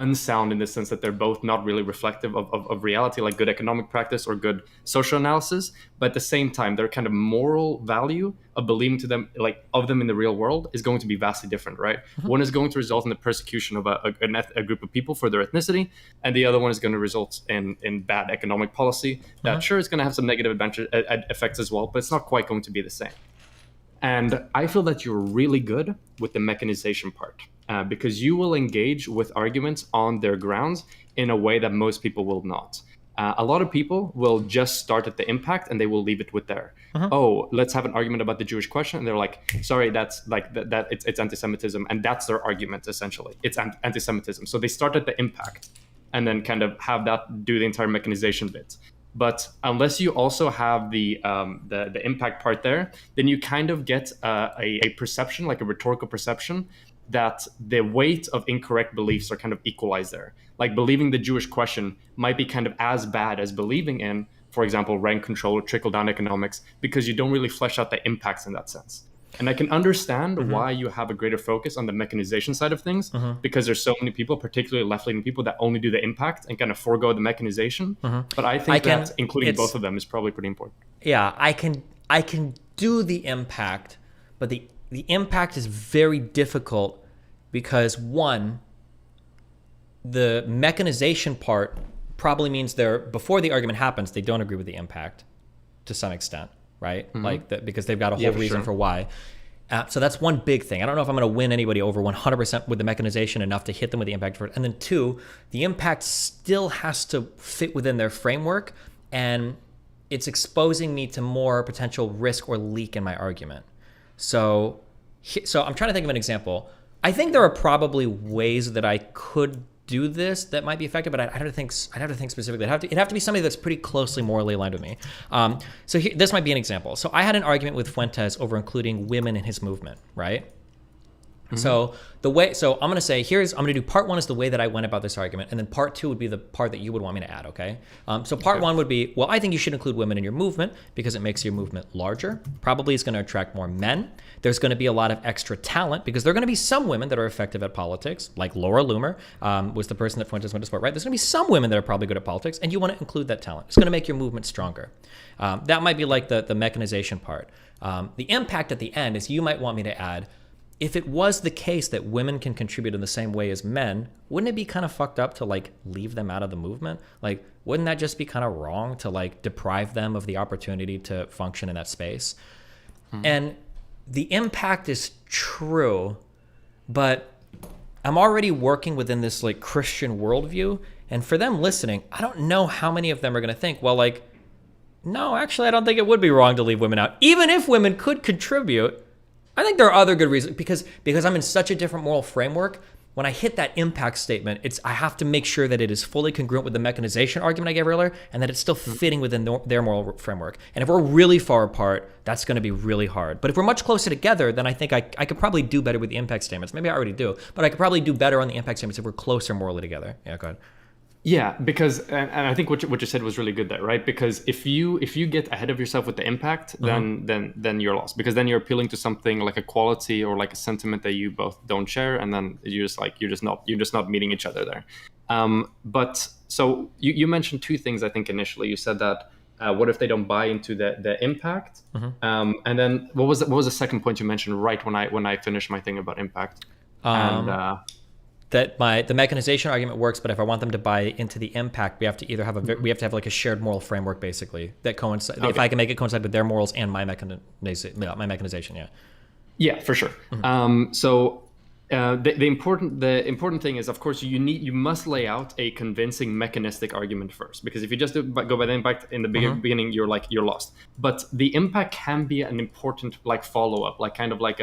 unsound in the sense that they're both not really reflective of reality, like good economic practice or good social analysis. But at the same time, their kind of moral value of believing to them, like of them in the real world, is going to be vastly different, right? One is going to result in the persecution of a group of people for their ethnicity, and the other one is going to result in bad economic policy that sure is going to have some negative effects as well, but it's not quite going to be the same. And I feel that you're really good with the mechanization part because you will engage with arguments on their grounds in a way that most people will not. A lot of people will just start at the impact and they will leave it with there. Oh, let's have an argument about the Jewish question. And they're like, sorry, that's like that it's anti-Semitism. And that's their argument, essentially. It's anti-Semitism. So they start at the impact and then kind of have that do the entire mechanization bit. But unless you also have the impact part there, then you kind of get a perception, like a rhetorical perception, that the weight of incorrect beliefs are kind of equalized there. Like believing the Jewish question might be kind of as bad as believing in, for example, rent control or trickle-down economics, because you don't really flesh out the impacts in that sense. And I can understand why you have a greater focus on the mechanization side of things, because there's so many people, particularly left-leaning people, that only do the impact and kind of forego the mechanization. But I think that including both of them is probably pretty important. Yeah, I can do the impact, but the impact is very difficult because, one, the mechanization part probably means before the argument happens, they don't agree with the impact to some extent. Right? Because they've got a whole reason for why. So that's one big thing. I don't know if I'm going to win anybody over 100% with the mechanization enough to hit them with the impact. And then two, the impact still has to fit within their framework, and it's exposing me to more potential risk or leak in my argument. So I'm trying to think of an example. I think there are probably ways that I could do this that might be effective, but I'd have to think specifically. It'd have to be somebody that's pretty closely morally aligned with me. So this might be an example. So I had an argument with Fuentes over including women in his movement, right? So I'm going to say, I'm going to do part one is the way that I went about this argument, and then part two would be the part that you would want me to add, okay? So part one would be, well, I think you should include women in your movement because it makes your movement larger. Probably it's going to attract more men. There's going to be a lot of extra talent because there are going to be some women that are effective at politics, like Laura Loomer was the person that Fuentes went to support, right? There's going to be some women that are probably good at politics, and you want to include that talent. It's going to make your movement stronger. That might be like the mechanization part. The impact at the end is you might want me to add, if it was the case that women can contribute in the same way as men, wouldn't it be kind of fucked up to like leave them out of the movement? Like, wouldn't that just be kind of wrong to like deprive them of the opportunity to function in that space? And the impact is true, but I'm already working within this like Christian worldview. And for them listening, I don't know how many of them are going to think, well, like, no, actually, I don't think it would be wrong to leave women out. Even if women could contribute, I think there are other good reasons because I'm in such a different moral framework. When I hit that impact statement, I have to make sure that it is fully congruent with the mechanization argument I gave earlier, and that it's still fitting within their moral framework. And if we're really far apart, that's going to be really hard. But if we're much closer together, then I think I could probably do better with the impact statements. Maybe I already do, but I could probably do better on the impact statements if we're closer morally together. Yeah, go ahead. Yeah, because and I think what you said was really good there, right? Because if you get ahead of yourself with the impact, then you're lost. Because then you're appealing to something like a quality or like a sentiment that you both don't share, and then you're just not meeting each other there. But so you mentioned two things I think initially. You said that what if they don't buy into the impact? And then what was the second point you mentioned right when I finished my thing about impact? That the mechanization argument works, but if I want them to buy into the impact, we have to either have like a shared moral framework, basically, that coincides. Okay. If I can make it coincide with their morals and my mechanization, yeah. Yeah, for sure. So the important thing is, of course, you must lay out a convincing mechanistic argument first, because if you just go by the impact in the beginning, you're lost. But the impact can be an important like follow up, like kind of like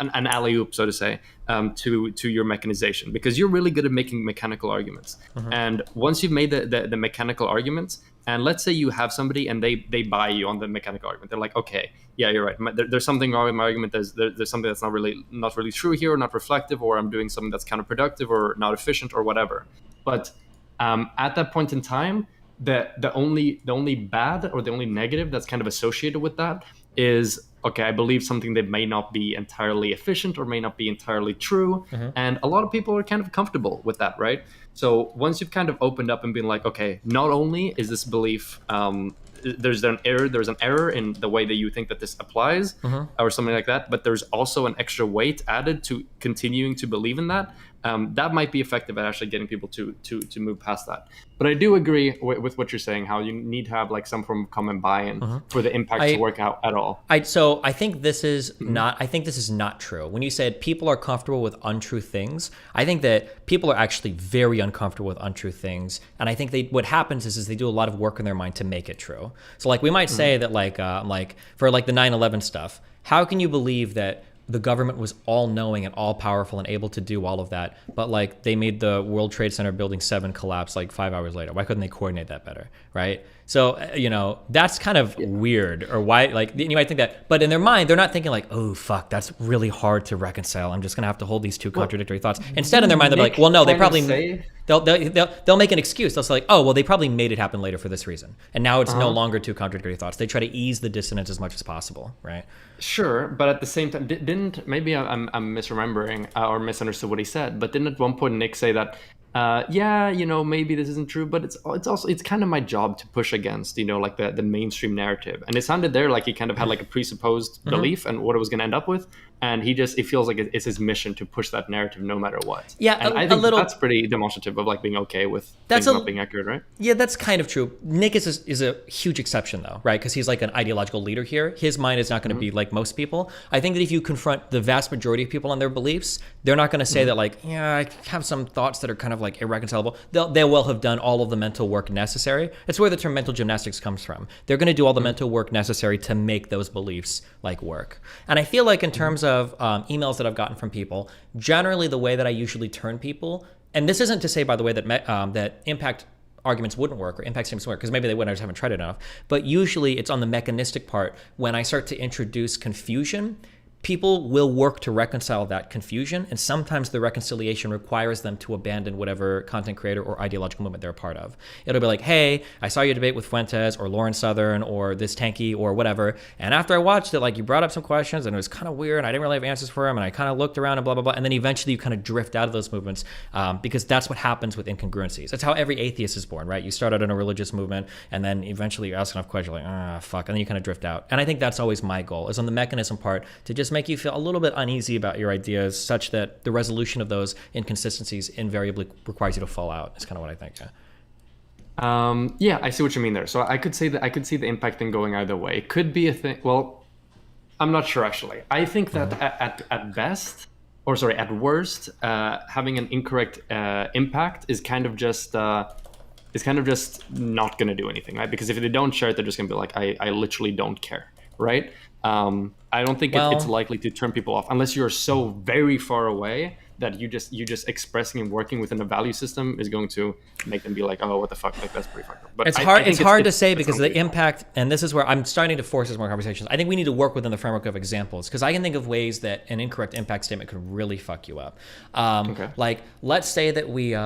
an alley-oop, so to say, to your mechanization, because you're really good at making mechanical arguments. And once you've made the mechanical arguments, and let's say you have somebody and they buy you on the mechanical argument, they're like, okay, yeah, you're right. There's something wrong with my argument. There's something that's not really true here, or not reflective, or I'm doing something that's counterproductive, or not efficient, or whatever. But at that point in time, the only bad or the only negative that's kind of associated with that is okay, I believe something that may not be entirely efficient or may not be entirely true. And a lot of people are kind of comfortable with that, right? So once you've kind of opened up and been like, okay, not only is this belief, there's an error in the way that you think that this applies or something like that, but there's also an extra weight added to continuing to believe in that. That might be effective at actually getting people to move past that. But I do agree with what you're saying, how you need to have like some form of common buy-in for the impact to work out at all. So I think this is not. I think this is not true. When you said people are comfortable with untrue things, I think that people are actually very uncomfortable with untrue things, and I think what happens is they do a lot of work in their mind to make it true. So like we might say that like for like the 9/11 stuff, how can you believe that the government was all-knowing and all-powerful and able to do all of that, but like they made the World Trade Center Building 7 collapse like 5 hours later? Why couldn't they coordinate that better, right? So, that's kind of weird. Or why, like, you might think that, but in their mind, they're not thinking like, oh, fuck, that's really hard to reconcile. I'm just going to have to hold these two contradictory thoughts. Instead, in their mind, they'll be like, well, no, they probably, they'll make an excuse. They'll say like, oh, well, they probably made it happen later for this reason. And now it's no longer two contradictory thoughts. They try to ease the dissonance as much as possible, right? Sure, but at the same time, maybe I'm misremembering or misunderstood what he said, but didn't at one point Nick say that, maybe this isn't true, but it's kind of my job to push against, like the mainstream narrative. And it sounded there like he kind of had like a presupposed belief and what it was going to end up with. And it feels like it's his mission to push that narrative no matter what. Yeah, and I think that's pretty demonstrative of like being okay with things not being accurate, right? Yeah, that's kind of true. Nick is a huge exception though, right? Because he's like an ideological leader here. His mind is not going to be like most people. I think that if you confront the vast majority of people on their beliefs, they're not going to say that like, yeah, I have some thoughts that are kind of like irreconcilable. They will have done all of the mental work necessary. It's where the term mental gymnastics comes from. They're going to do all the mental work necessary to make those beliefs like work. And I feel like in terms of emails that I've gotten from people, generally the way that I usually turn people, and this isn't to say, by the way, that that impact arguments wouldn't work or impact statements work, because maybe they wouldn't, I just haven't tried it enough. But usually it's on the mechanistic part. When I start to introduce confusion, people will work to reconcile that confusion, and sometimes the reconciliation requires them to abandon whatever content creator or ideological movement they're a part of. It'll be like, hey, I saw your debate with Fuentes or Lauren Southern or this Tanky or whatever, and after I watched it, like you brought up some questions and it was kind of weird and I didn't really have answers for them, and I kind of looked around and blah, blah, blah, and then eventually you kind of drift out of those movements because that's what happens with incongruencies. That's how every atheist is born, right? You start out in a religious movement and then eventually you're asking enough questions, like, fuck, and then you kind of drift out. And I think that's always my goal, is on the mechanism part, to just make you feel a little bit uneasy about your ideas, such that the resolution of those inconsistencies invariably requires you to fall out. Is kind of what I think. I see what you mean there. So I could see the impact thing going either way. It could be a thing. Well, I'm not sure actually. I think that at worst, having an incorrect impact is kind of just not going to do anything, right? Because if they don't share it, they're just going to be like, I literally don't care, right? I don't think it's likely to turn people off unless you're so very far away that you just expressing and working within a value system is going to make them be like, oh, what the fuck, like that's pretty fucked up. But it's hard to say because the impact, and this is where I'm starting to force these more conversations. I think we need to work within the framework of examples, because I can think of ways that an incorrect impact statement could really fuck you up. Like, let's say that we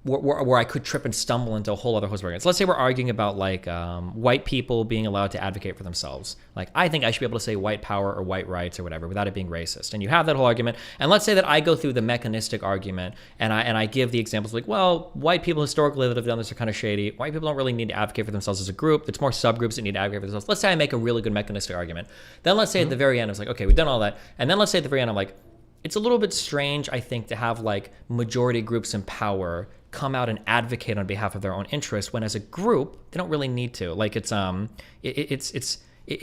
where I could trip and stumble into a whole other host of arguments. Let's say we're arguing about like white people being allowed to advocate for themselves. Like, I think I should be able to say white power or white rights or whatever without it being racist. And you have that whole argument. And let's say that I go through the mechanistic argument and I give the examples like, well, white people historically that have done this are kind of shady. White people don't really need to advocate for themselves as a group. It's more subgroups that need to advocate for themselves. Let's say I make a really good mechanistic argument. Then let's say at the very end, it's like, okay, we've done all that. And then let's say at the very end, I'm like, it's a little bit strange, I think, to have like majority groups in power come out and advocate on behalf of their own interests, when as a group they don't really need to. Like, it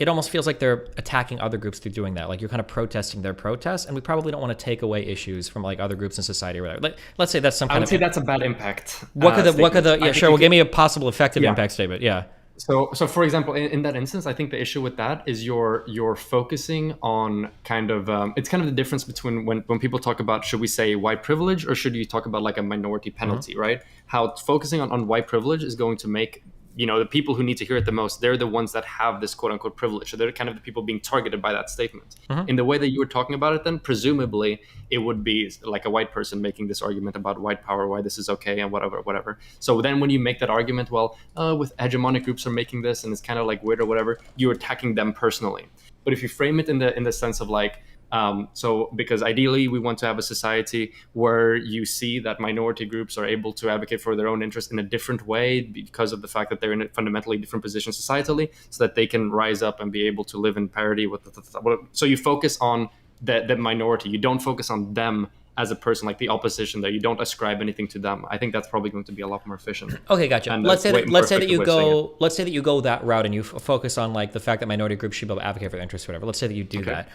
almost feels like they're attacking other groups through doing that. Like, you're kind of protesting their protests, and we probably don't want to take away issues from like other groups in society or whatever. Like, let's say that's some kind of. I would say that's a bad impact. Give me a possible effective impact statement. Yeah. So for example, in that instance, I think the issue with that is you're focusing on kind of it's kind of the difference between when people talk about, should we say white privilege or should you talk about like a minority penalty, right? How focusing on white privilege is going to make the people who need to hear it the most, they're the ones that have this quote unquote privilege. So they're kind of the people being targeted by that statement. In the way that you were talking about it, then presumably it would be like a white person making this argument about white power, why this is okay and whatever. So then when you make that argument, well, with hegemonic groups are making this and it's kind of like weird or whatever, you're attacking them personally. But if you frame it in the sense of like, so because ideally we want to have a society where you see that minority groups are able to advocate for their own interests in a different way because of the fact that they're in a fundamentally different position societally, so that they can rise up and be able to live in parity with so you focus on the minority. You don't focus on them as a person, like the opposition, that you don't ascribe anything to them. I think that's probably going to be a lot more efficient. Okay, gotcha. Let's say that you go that route and you focus on like the fact that minority groups should be able to advocate for their interests or whatever. Let's say that you do that.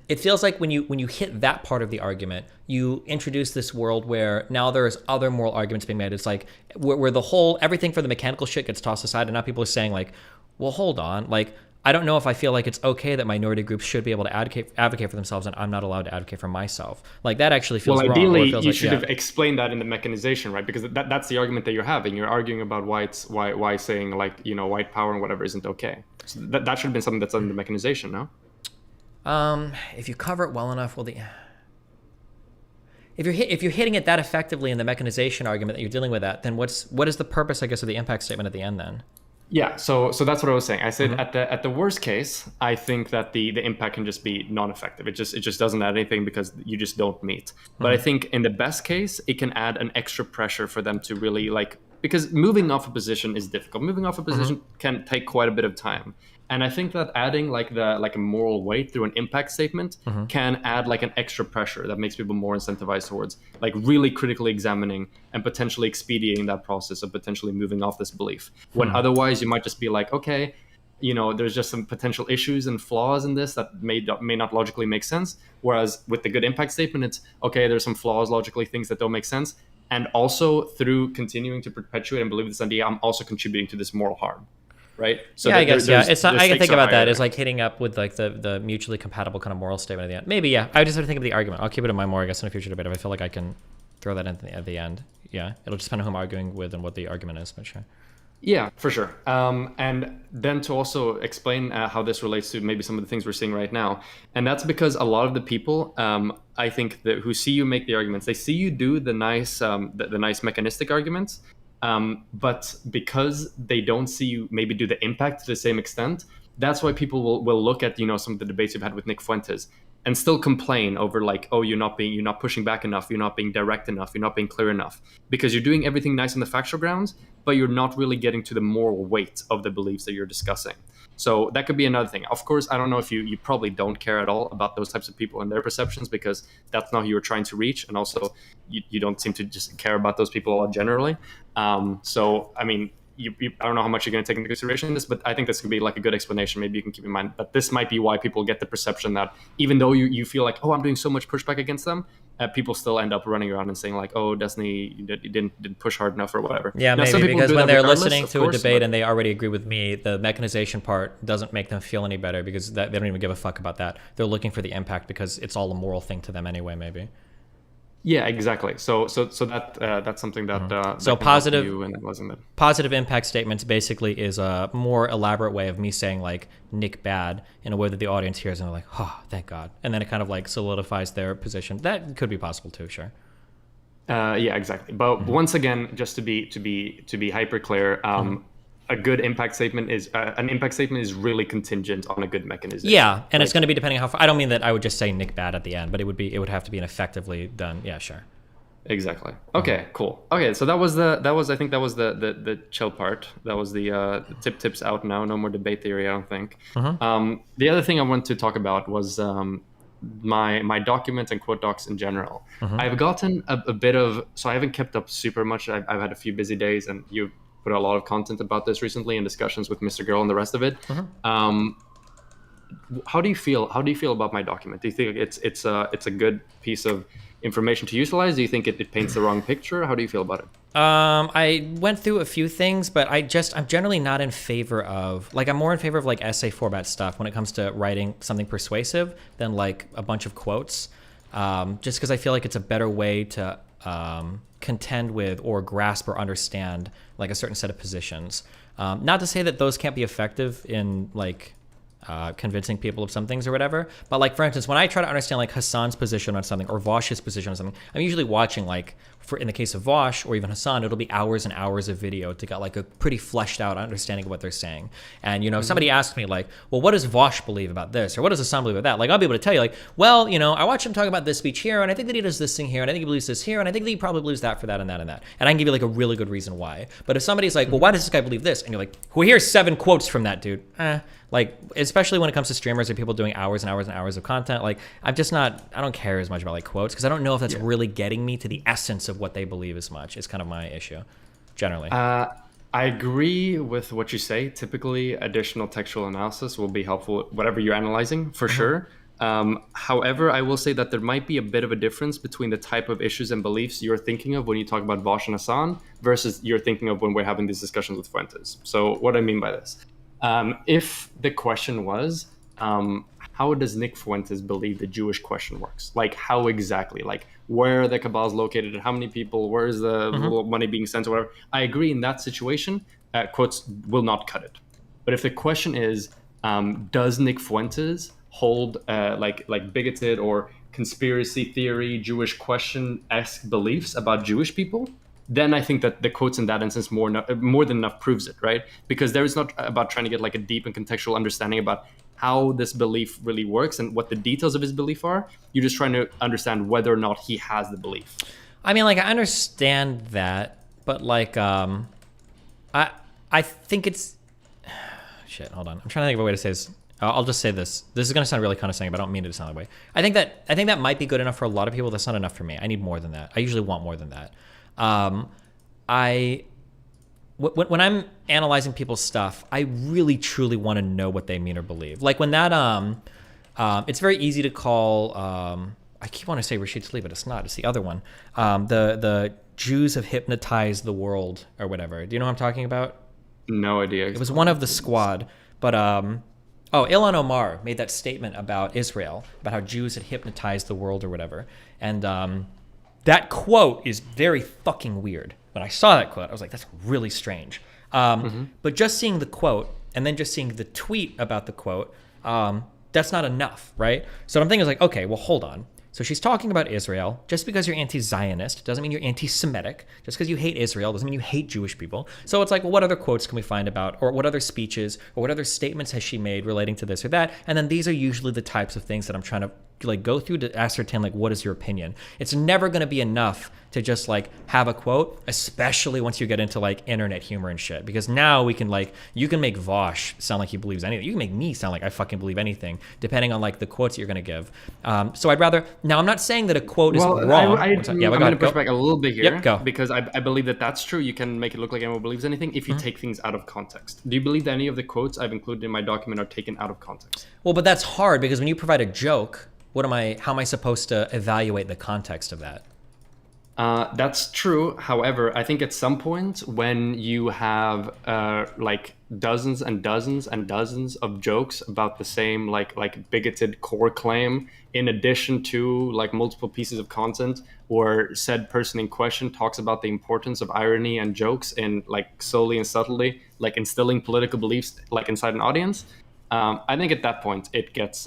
It feels like when you hit that part of the argument, you introduce this world where now there's other moral arguments being made. It's like where everything for the mechanical shit gets tossed aside, and now people are saying like, well, hold on, like, I don't know if I feel like it's okay that minority groups should be able to advocate for themselves and I'm not allowed to advocate for myself. Like that actually feels wrong. Well, ideally, you like, should have explained that in the mechanization, right? Because that's the argument that you're having. You're arguing about why saying like, white power and whatever isn't okay. So that should have been something that's in the mechanization, no? If you cover it well enough, if you're hitting it that effectively in the mechanization argument that you're dealing with that, then what is the purpose, I guess, of the impact statement at the end then? Yeah, so that's what I was saying. I said at the worst case, I think that the impact can just be non-effective. It just doesn't add anything because you just don't meet. But I think in the best case, it can add an extra pressure for them to really like, because moving off a position is difficult. Moving off a position can take quite a bit of time. And I think that adding like a moral weight through an impact statement can add like an extra pressure that makes people more incentivized towards like really critically examining and potentially expediting that process of potentially moving off this belief. When otherwise you might just be like, okay, there's just some potential issues and flaws in this that may not logically make sense. Whereas with the good impact statement, it's okay, there's some flaws logically, things that don't make sense. And also through continuing to perpetuate and believe this idea, I'm also contributing to this moral harm. Right. So yeah, I guess it's not, I can think about that as like hitting up with like the mutually compatible kind of moral statement at the end. Maybe, yeah. I just have to think of the argument. I'll keep it in mind more, I guess, in a future debate if I feel like I can throw that in at the end. Yeah, it'll just depend on who I'm arguing with and what the argument is, but sure. Yeah, for sure. And then to also explain how this relates to maybe some of the things we're seeing right now, and that's because a lot of the people, I think, that who see you make the arguments, they see you do the nice, the nice mechanistic arguments. But because they don't see you maybe do the impact to the same extent, that's why people will look at some of the debates you've had with Nick Fuentes and still complain over like, oh, you're not pushing back enough, you're not being direct enough, you're not being clear enough, because you're doing everything nice on the factual grounds, but you're not really getting to the moral weight of the beliefs that you're discussing. So that could be another thing. Of course, I don't know if you probably don't care at all about those types of people and their perceptions, because that's not who you're trying to reach. And also you don't seem to just care about those people generally. So, I mean, I don't know how much you're going to take into consideration in this, but I think this could be like a good explanation. Maybe you can keep in mind that this might be why people get the perception that even though you feel like, oh, I'm doing so much pushback against them, people still end up running around and saying like, oh, Destiny, you didn't push hard enough or whatever. Yeah, now, maybe because when they're listening to a debate and they already agree with me, the mechanization part doesn't make them feel any better because they don't even give a fuck about that. They're looking for the impact because it's all a moral thing to them anyway, maybe. Yeah, exactly. So that's something that so that positive you and it wasn't it. Positive impact statements basically is a more elaborate way of me saying like Nick bad in a way that the audience hears and they're like, oh, thank God, and then it kind of like solidifies their position. That could be possible too, sure. Yeah, exactly. But once again, just to be hyper clear, a good impact statement is an impact statement is really contingent on a good mechanism. Yeah, and it's going to be depending on how far. I don't mean that I would just say Nick bad at the end, but it would have to be an effectively done. Yeah, sure. Exactly. Okay, cool. Okay, so that was the chill part. That was the tips out now. No more debate theory, I don't think. The other thing I wanted to talk about was my document and quote docs in general. I've gotten a bit of, so I haven't kept up super much. I've had a few busy days, and you've put a lot of content about this recently in discussions with Mr. Girl and the rest of it. How do you feel about my document? Do you think it's a good piece of information to utilize? Do you think it paints the wrong picture? How do you feel about it? I went through a few things, but I'm generally not in favor of, like, I'm more in favor of like essay format stuff when it comes to writing something persuasive than like a bunch of quotes. Just because I feel like it's a better way to contend with or grasp or understand like a certain set of positions. Not to say that those can't be effective in like convincing people of some things or whatever, but like for instance, when I try to understand like Hassan's position on something or Vosh's position on something, I'm usually watching like, for in the case of Vosh or even Hassan, it'll be hours and hours of video to get like a pretty fleshed out understanding of what they're saying. And you know, somebody asks me like, well, what does Vosh believe about this, or what does Hassan believe about that? Like I'll be able to tell you like, well, you know, I watched him talk about this speech here, and I think that he does this thing here, and I think he believes this here, and I think that he probably believes that for that and that and that. And I can give you like a really good reason why. But if somebody's like, well, why does this guy believe this? And you're like, well, here's 7 quotes from that dude. Like, especially when it comes to streamers or people doing hours and hours and hours of content, like I don't care as much about like quotes, because I don't know if that's really getting me to the essence of what they believe as much. It's kind of my issue, generally. I agree with what you say. Typically, additional textual analysis will be helpful, whatever you're analyzing, for sure. However, I will say that there might be a bit of a difference between the type of issues and beliefs you're thinking of when you talk about Vosh and Hassan versus you're thinking of when we're having these discussions with Fuentes. So what I mean by this, if the question was, how does Nick Fuentes believe the Jewish question works? Like how exactly? Like where are the cabals located? How many people? Where is the money being sent or whatever? I agree in that situation, quotes will not cut it. But if the question is, does Nick Fuentes hold like bigoted or conspiracy theory, Jewish question-esque beliefs about Jewish people, then I think that the quotes in that instance more than enough proves it, right? Because there is not about trying to get like a deep and contextual understanding about how this belief really works and what the details of his belief are. You're just trying to understand whether or not he has the belief. I mean, like I understand that, but like I think it's shit. Hold on, I'm trying to think of a way to say this. I'll just say this. This is going to sound really condescending, but I don't mean it to sound that way. I think that might be good enough for a lot of people. That's not enough for me. I need more than that. I usually want more than that. When I'm analyzing people's stuff, I really truly want to know what they mean or believe. Like when that it's very easy to call I keep wanting to say Rashid Tlaib, but it's not. It's the other one. The Jews have hypnotized the world or whatever. Do you know what I'm talking about? No idea. It was one of the squad, but Ilhan Omar made that statement about Israel, about how Jews had hypnotized the world or whatever. And that quote is very fucking weird. When I saw that quote, I was like, that's really strange. But just seeing the quote and then just seeing the tweet about the quote, that's not enough, right? So what I'm thinking is like, okay, well, hold on. So she's talking about Israel. Just because you're anti-Zionist doesn't mean you're anti-Semitic. Just because you hate Israel doesn't mean you hate Jewish people. So it's like, well, what other quotes can we find about, or what other speeches, or what other statements has she made relating to this or that? And then these are usually the types of things that I'm trying to like go through to ascertain like, what is your opinion? It's never going to be enough to just like have a quote, especially once you get into like internet humor and shit. Because now we can like, you can make Vosh sound like he believes anything. You can make me sound like I fucking believe anything, depending on like the quotes that you're going to give. So I'd rather, now I'm not saying that a quote is wrong. I'm going to push back a little bit here. Yep, go. Because I believe that that's true. You can make it look like anyone believes anything if you take things out of context. Do you believe that any of the quotes I've included in my document are taken out of context? Well, but that's hard because when you provide a joke, how am I supposed to evaluate the context of that? That's true. However, I think at some point when you have like dozens and dozens and dozens of jokes about the same like bigoted core claim, in addition to like multiple pieces of content where said person in question talks about the importance of irony and jokes and like solely and subtly like instilling political beliefs like inside an audience, I think at that point it gets.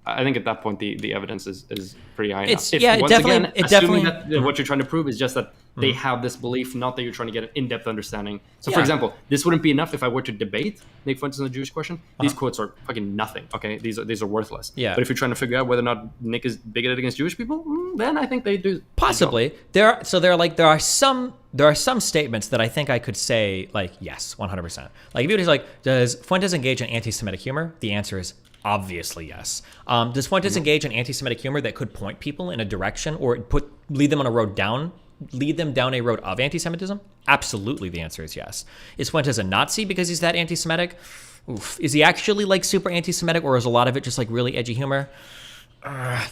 I think at that point the evidence is pretty high enough. Assuming that what you're trying to prove is just that they have this belief, not that you're trying to get an in-depth understanding. So, for example, this wouldn't be enough if I were to debate Nick Fuentes on the Jewish question. These quotes are fucking nothing. Okay, these are worthless. Yeah. But if you're trying to figure out whether or not Nick is bigoted against Jewish people, then I think they do. Possibly. There are some statements that I think I could say like yes, 100%. Like if you were like, does Fuentes engage in anti-Semitic humor? The answer is obviously yes. Does Fuentes engage in anti-Semitic humor that could point people in a direction or lead them down a road of anti-Semitism? Absolutely, the answer is yes. Is Fuentes a Nazi because he's that anti-Semitic? Oof. Is he actually like super anti-Semitic, or is a lot of it just like really edgy humor?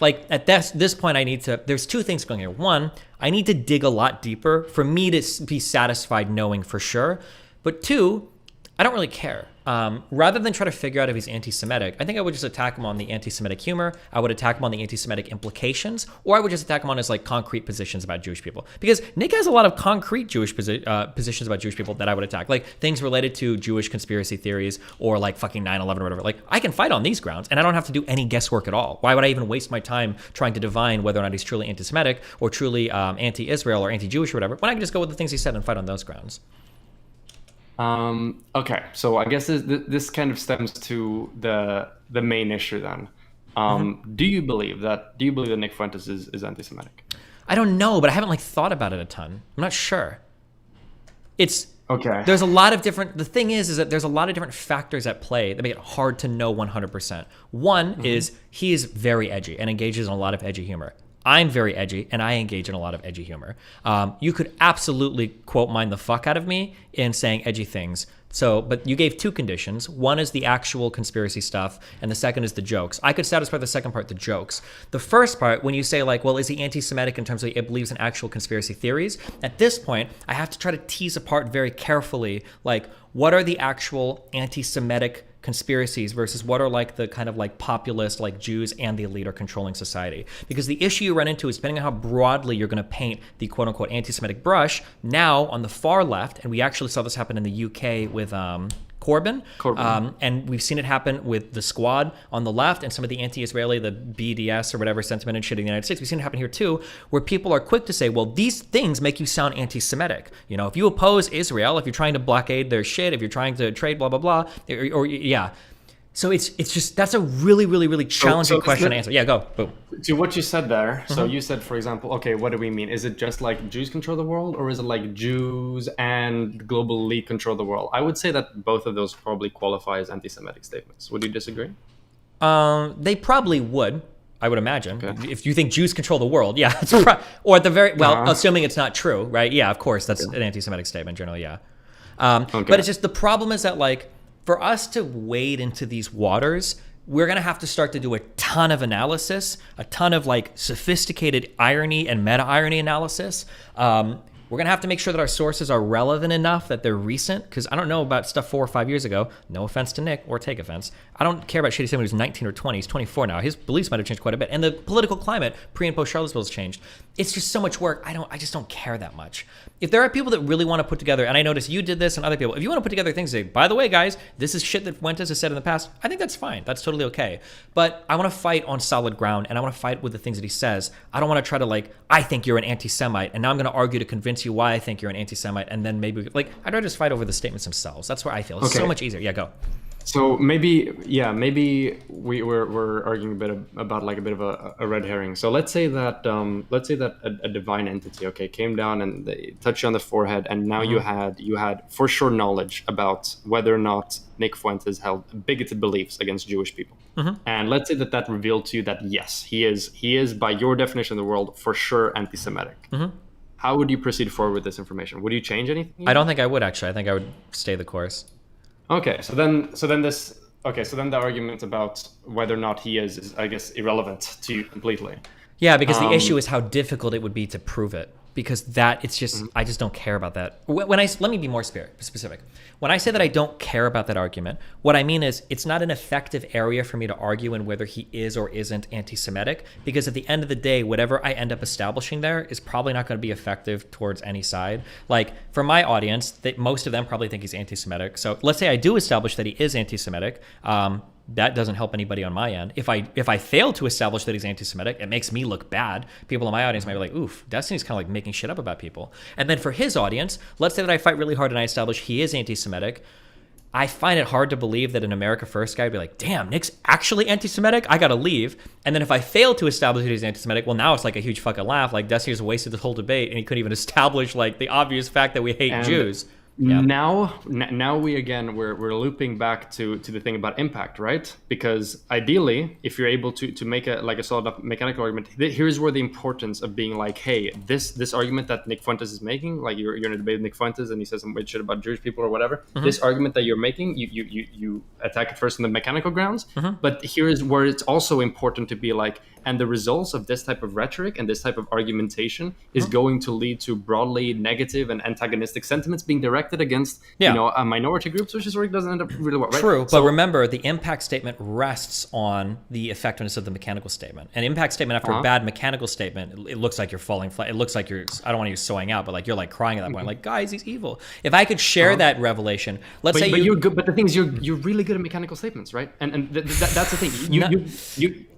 Like at this point, there's two things going here. One, I need to dig a lot deeper for me to be satisfied knowing for sure. But two, I don't really care. Rather than try to figure out if he's anti-Semitic, I think I would just attack him on the anti-Semitic humor. I would attack him on the anti-Semitic implications, or I would just attack him on his like concrete positions about Jewish people. Because Nick has a lot of concrete Jewish positions about Jewish people that I would attack, like things related to Jewish conspiracy theories or like fucking 9/11 or whatever. Like I can fight on these grounds, and I don't have to do any guesswork at all. Why would I even waste my time trying to divine whether or not he's truly anti-Semitic or truly anti-Israel or anti-Jewish or whatever, when I can just go with the things he said and fight on those grounds? Okay, so I guess this kind of stems to the main issue then. Do you believe that Nick Fuentes is anti-Semitic? I don't know, but I haven't like thought about it a ton. I'm not sure. It's okay. There's a lot of different. The thing is that there's a lot of different factors at play that make it hard to know 100%. One is he is very edgy and engages in a lot of edgy humor. I'm very edgy, and I engage in a lot of edgy humor. You could absolutely quote mine the fuck out of me in saying edgy things. So, but you gave two conditions. One is the actual conspiracy stuff, and the second is the jokes. I could satisfy the second part, the jokes. The first part, when you say like, well, is he anti-Semitic in terms of he believes in actual conspiracy theories? At this point, I have to try to tease apart very carefully, like, what are the actual anti-Semitic conspiracies versus what are like the kind of like populist, like Jews and the elite are controlling society. Because the issue you run into is depending on how broadly you're going to paint the quote unquote anti-Semitic brush. Now on the far left, and we actually saw this happen in the UK with Corbyn. And we've seen it happen with the Squad on the left and some of the anti-Israeli, the BDS or whatever sentiment and shit in the United States. We've seen it happen here too, where people are quick to say, well, these things make you sound anti-Semitic. You know, if you oppose Israel, if you're trying to blockade their shit, if you're trying to trade, blah, blah, blah, or yeah. So it's just, that's a really, really, really challenging question to answer. Yeah, go. Boom. To what you said there, so you said, for example, okay, what do we mean? Is it just like Jews control the world, or is it like Jews and global elite control the world? I would say that both of those probably qualify as anti-Semitic statements. Would you disagree? They probably would, I would imagine. Okay. If you think Jews control the world, yeah. Or at the very, well, assuming it's not true, right? Yeah, of course, that's an anti-Semitic statement generally, yeah. But it's just, the problem is that like, for us to wade into these waters, we're going to have to start to do a ton of analysis, a ton of like sophisticated irony and meta-irony analysis. We're going to have to make sure that our sources are relevant enough that they're recent, because I don't know about stuff 4 or 5 years ago. No offense to Nick, or take offense. I don't care about shit he's saying when he was 19 or 20. He's 24 now. His beliefs might have changed quite a bit. And the political climate pre and post Charlottesville has changed. It's just so much work. I just don't care that much. If there are people that really want to put together, and I notice you did this and other people, if you want to put together things, say, by the way, guys, this is shit that Fuentes has said in the past, I think that's fine. That's totally okay. But I want to fight on solid ground, and I want to fight with the things that he says. I don't want to try to like, I think you're an anti-Semite, and now I'm going to argue to convince you why I think you're an anti-Semite, and then maybe, like, I'd rather just fight over the statements themselves. That's where I feel. It's so much easier. Yeah, go. So maybe we're arguing a bit about like a bit of a red herring. So let's say that a divine entity, okay, came down and they touched you on the forehead, and now you had for sure knowledge about whether or not Nick Fuentes held bigoted beliefs against Jewish people. And let's say that revealed to you that yes, he is by your definition of the world for sure anti-Semitic. How would you proceed forward with this information? Would you change anything? I don't think I would, actually. I think I would stay the course. Okay, so then the argument about whether or not he is I guess irrelevant to you completely. Yeah, because the issue is how difficult it would be to prove it. Because that, it's just, I just don't care about that. Let me be more specific. When I say that I don't care about that argument, what I mean is it's not an effective area for me to argue in whether he is or isn't anti-Semitic, because at the end of the day, whatever I end up establishing there is probably not going to be effective towards any side. Like, for my audience, most of them probably think he's anti-Semitic. So let's say I do establish that he is anti-Semitic. That doesn't help anybody on my end. If I fail to establish that he's anti-Semitic, it makes me look bad. People in my audience might be like, oof, Destiny's kind of like making shit up about people. And then for his audience, let's say that I fight really hard and I establish he is anti-Semitic. I find it hard to believe that an America First guy would be like, damn, Nick's actually anti-Semitic? I gotta leave. And then if I fail to establish that he's anti-Semitic, well, now it's like a huge fucking laugh. Like, Destiny just wasted this whole debate and he couldn't even establish like the obvious fact that we hate Jews. Yeah. Now we're looping back to the thing about impact, right? Because ideally, if you're able to make a solid mechanical argument, here's where the importance of being like, hey, this argument that Nick Fuentes is making, like you're in a debate with Nick Fuentes and he says some weird shit about Jewish people or whatever. This argument that you're making, you attack it first on the mechanical grounds. But here's where it's also important to be like, And the results of this type of rhetoric and this type of argumentation is going to lead to broadly negative and antagonistic sentiments being directed against, minority groups, which is where it doesn't end up really well, right? True, but remember, the impact statement rests on the effectiveness of the mechanical statement. An impact statement after a bad mechanical statement, it looks like you're falling flat. It looks like you're, I don't want to use sewing out, but like you're like crying at that point, like, guys, he's evil. If I could share that revelation, let's say you're good, but the thing is, you're really good at mechanical statements, right? And that's the thing.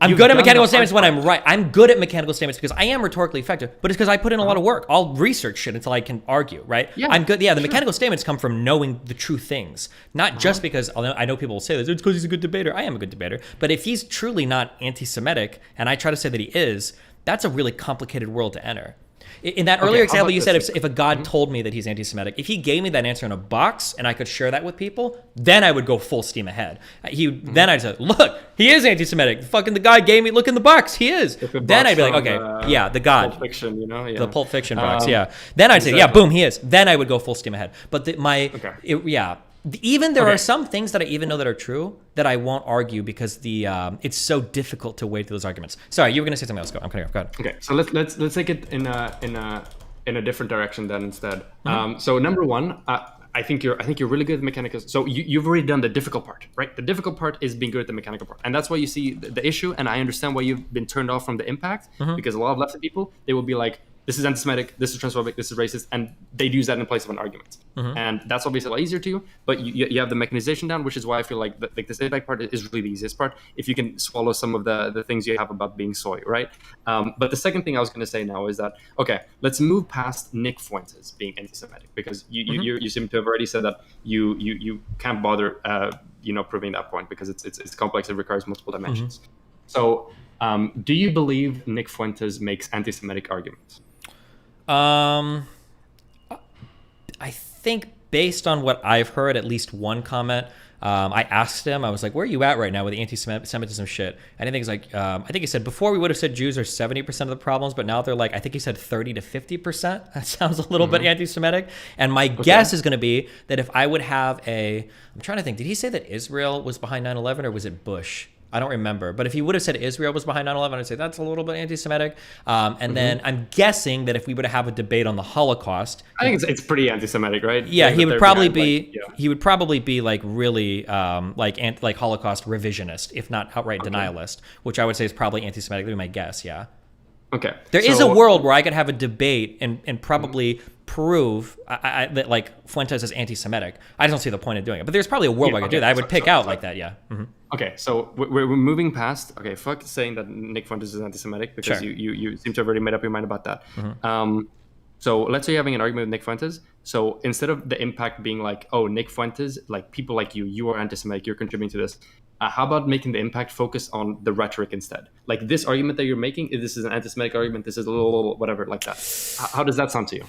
I'm good at mechanical statements when I'm right. I'm good at mechanical statements because I am rhetorically effective, but it's because I put in a lot of work. I'll research shit until I can argue, right? Yeah, I'm good. Yeah, the mechanical statements come from knowing the true things, not just because, although I know people will say this, it's because he's a good debater. I am a good debater. But if he's truly not anti-Semitic, and I try to say that he is, that's a really complicated world to enter. In that earlier example, you said if a God told me that he's anti-Semitic, if he gave me that answer in a box and I could share that with people, then I would go full steam ahead. Then I'd say, look, he is anti-Semitic. Fucking the guy gave me, look in the box, he is. Then I'd be like, okay, yeah, the God. Pulp Fiction, the Pulp Fiction box, yeah. Then I'd say, yeah, boom, he is. Then I would go full steam ahead. But even there are some things that I even know that are true that I won't argue because it's so difficult to wade through those arguments. Sorry, you were gonna say something else. Go ahead. Okay, so let's take it in a different direction then instead. So number one, I think you're really good at mechanical. So you've already done the difficult part, right? The difficult part is being good at the mechanical part, and that's why you see the issue. And I understand why you've been turned off from the impact because a lot of lefty people, they will be like, this is anti-Semitic, this is transphobic, this is racist, and they'd use that in place of an argument. And that's obviously a lot easier to you, but you have the mechanization down, which is why I feel like this impact part is really the easiest part, if you can swallow some of the things you have about being soy, right? But the second thing I was going to say now is that, okay, let's move past Nick Fuentes being anti-Semitic, because you seem to have already said that you can't bother proving that point because it's complex, it requires multiple dimensions. So do you believe Nick Fuentes makes anti-Semitic arguments? I think based on what I've heard, at least one comment, I asked him, I was like, where are you at right now with the anti-Semitism shit? And I think he's like, I think he said, before we would have said Jews are 70% of the problems, but now they're like, I think he said 30 to 50%. That sounds a little bit anti-Semitic. And my guess is going to be that if I would have I'm trying to think, did he say that Israel was behind 9/11 or was it Bush? I don't remember, but if he would have said Israel was behind 9/11, I'd say that's a little bit anti-Semitic. And then I'm guessing that if we were to have a debate on the Holocaust, I think it's pretty anti-Semitic, right? Yeah, he would probably be like really like Holocaust revisionist, if not outright denialist, which I would say is probably anti-Semitic. That'd be my guess. Yeah. Okay. There is a world where I could have a debate and probably prove that like Fuentes is anti-Semitic. I just don't see the point of doing it. But there's probably a world where I could do that. I would pick out like that. Yeah. Okay, so we're moving past. Okay, fuck saying that Nick Fuentes is anti-Semitic because you seem to have already made up your mind about that. So let's say you're having an argument with Nick Fuentes. So instead of the impact being like, oh, Nick Fuentes, like people like you are anti-Semitic, you're contributing to this. How about making the impact focus on the rhetoric instead? Like this argument that you're making, this is an anti-Semitic argument, this is a little whatever like that. How does that sound to you?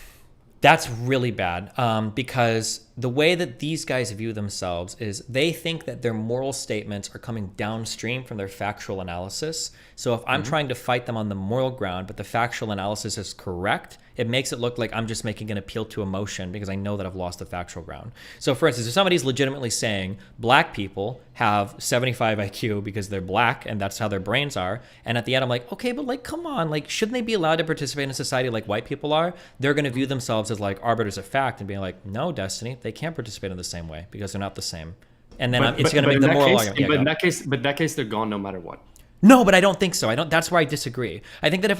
That's really bad because the way that these guys view themselves is they think that their moral statements are coming downstream from their factual analysis. So if I'm trying to fight them on the moral ground, but the factual analysis is correct, it makes it look like I'm just making an appeal to emotion because I know that I've lost the factual ground. So for instance, if somebody's legitimately saying black people have 75 IQ because they're black and that's how their brains are, and at the end I'm like, okay, but like, come on, like, shouldn't they be allowed to participate in a society like white people are? They're going to view themselves as like arbiters of fact and being like, no, Destiny, they can't participate in the same way because they're not the same. And then it's going to be the moral argument. But in that case, they're gone no matter what. No, but I don't think so. That's where I disagree. I think that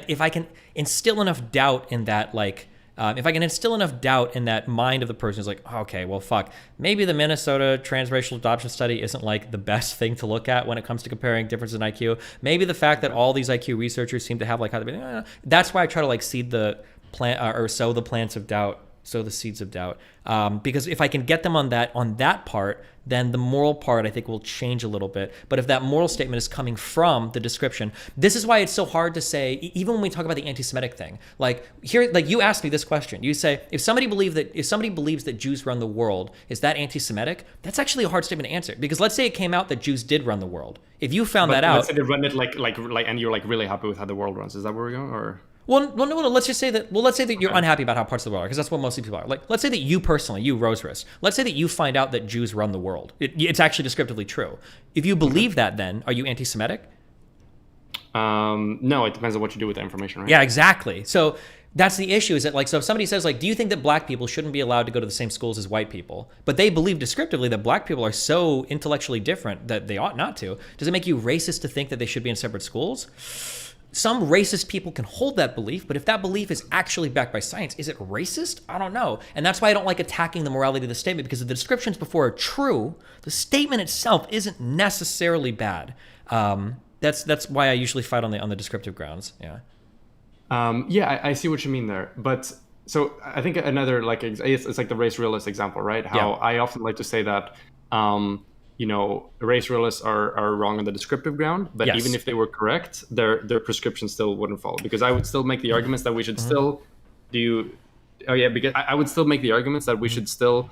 if I can instill enough doubt in that, like, if I can instill enough doubt in that mind of the person who's like, okay, well, fuck, maybe the Minnesota transracial adoption study isn't like the best thing to look at when it comes to comparing differences in IQ. Maybe the fact that all these IQ researchers seem to have like, that's why I try to like seed the plant or sow the plants of doubt, sow the seeds of doubt. Because if I can get them on that part, then the moral part I think will change a little bit. But if that moral statement is coming from the description, this is why it's so hard to say, even when we talk about the anti-Semitic thing, like here, like you asked me this question, you say, if somebody believes that Jews run the world, is that anti-Semitic? That's actually a hard statement to answer, because let's say it came out that Jews did run the world. If you found that out, let's say they run it like, and you're like really happy with how the world runs. Is that where we're going, or? Well, no. Let's just say that. Well, let's say that you're unhappy about how parts of the world are, because that's what most people are. Like, let's say that you personally, you Rose Wrist, let's say that you find out that Jews run the world. It's actually descriptively true. If you believe that, then are you anti-Semitic? No, it depends on what you do with the information, right? Yeah, exactly. So that's the issue, is that like, so if somebody says like, do you think that black people shouldn't be allowed to go to the same schools as white people, but they believe descriptively that black people are so intellectually different that they ought not to, does it make you racist to think that they should be in separate schools? Some racist people can hold that belief, but if that belief is actually backed by science, is it racist? I don't know. And that's why I don't like attacking the morality of the statement, because if the descriptions before are true, the statement itself isn't necessarily bad. That's why I usually fight on the descriptive grounds. Yeah. I see what you mean there. But so I think another, like, it's like the race realist example, right? How I often like to say that, race realists are wrong on the descriptive ground, but even if they were correct, their prescription still wouldn't follow, because I would still make the arguments that we should still do. Because I would still make the arguments that we should still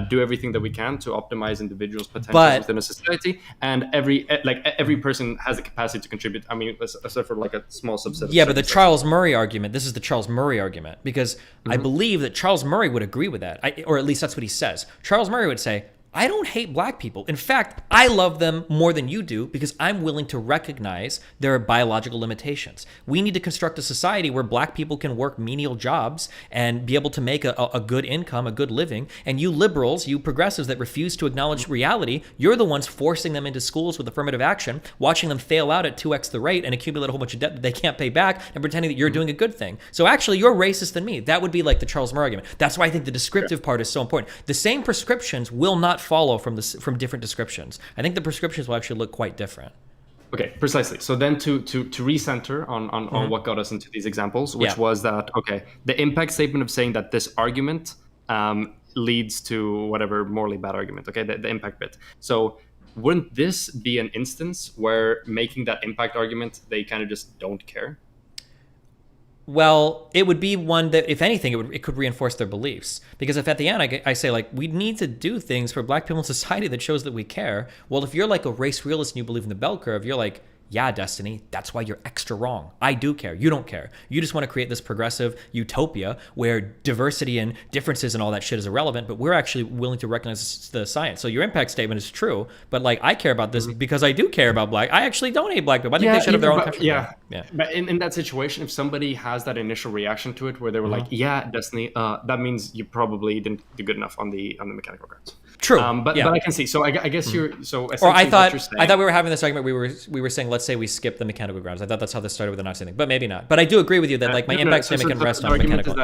do everything that we can to optimize individuals' potential within a society, and every person has the capacity to contribute. I mean, except for like a small subset. But the Charles Murray argument. This is the Charles Murray argument, because I believe that Charles Murray would agree with that, or at least that's what he says. Charles Murray would say, I don't hate black people. In fact, I love them more than you do, because I'm willing to recognize their biological limitations. We need to construct a society where black people can work menial jobs and be able to make a good income, a good living. And you liberals, you progressives that refuse to acknowledge reality, you're the ones forcing them into schools with affirmative action, watching them fail out at 2x the rate and accumulate a whole bunch of debt that they can't pay back, and pretending that you're doing a good thing. So actually, you're racist than me. That would be like the Charles Murray argument. That's why I think the descriptive part is so important. The same prescriptions will not follow from different descriptions. I think the prescriptions will actually look quite different. Okay, precisely. So then to recenter on what got us into these examples, which was that, the impact statement of saying that this argument leads to whatever morally bad argument, the impact bit. So wouldn't this be an instance where making that impact argument, they kind of just don't care? Well, it would be one that, if anything, it could reinforce their beliefs. Because if at the end I say, like, we need to do things for black people in society that shows that we care. Well, if you're like a race realist and you believe in the bell curve, you're like, yeah, Destiny, that's why you're extra wrong. I do care. You don't care. You just want to create this progressive utopia where diversity and differences and all that shit is irrelevant, but we're actually willing to recognize the science. So your impact statement is true, but like, I care about this because I do care about black. I actually don't hate black people. I think they should have their own country. Yeah. But in that situation, if somebody has that initial reaction to it where they were like, yeah, Destiny, that means you probably didn't do good enough on the mechanical grounds. True. But I can see. So I guess you're so. Or I thought we were having this argument. We were saying, let's say we skip the mechanical grounds. I thought that's how this started with the Nazi thing, but maybe not. But I do agree with you that like my impact statement can rest on mechanical.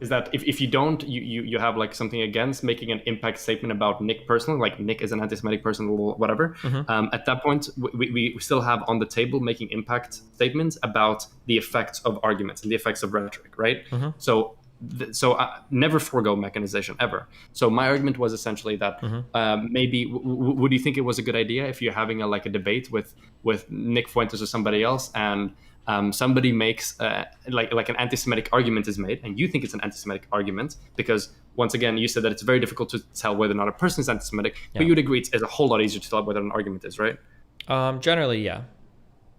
Is that if you don't, you have like something against making an impact statement about Nick personally, like Nick is an anti-Semitic person, whatever. At that point, we still have on the table making impact statements about the effects of arguments and the effects of rhetoric, right? So never forego mechanization ever. So my argument was essentially that maybe would you think it was a good idea if you're having a debate with Nick Fuentes or somebody else, and somebody makes like an anti-Semitic argument is made, and you think it's an anti-Semitic argument because once again you said that it's very difficult to tell whether or not a person is anti-Semitic, but you'd agree it's a whole lot easier to tell whether an argument is, right? Generally, yeah.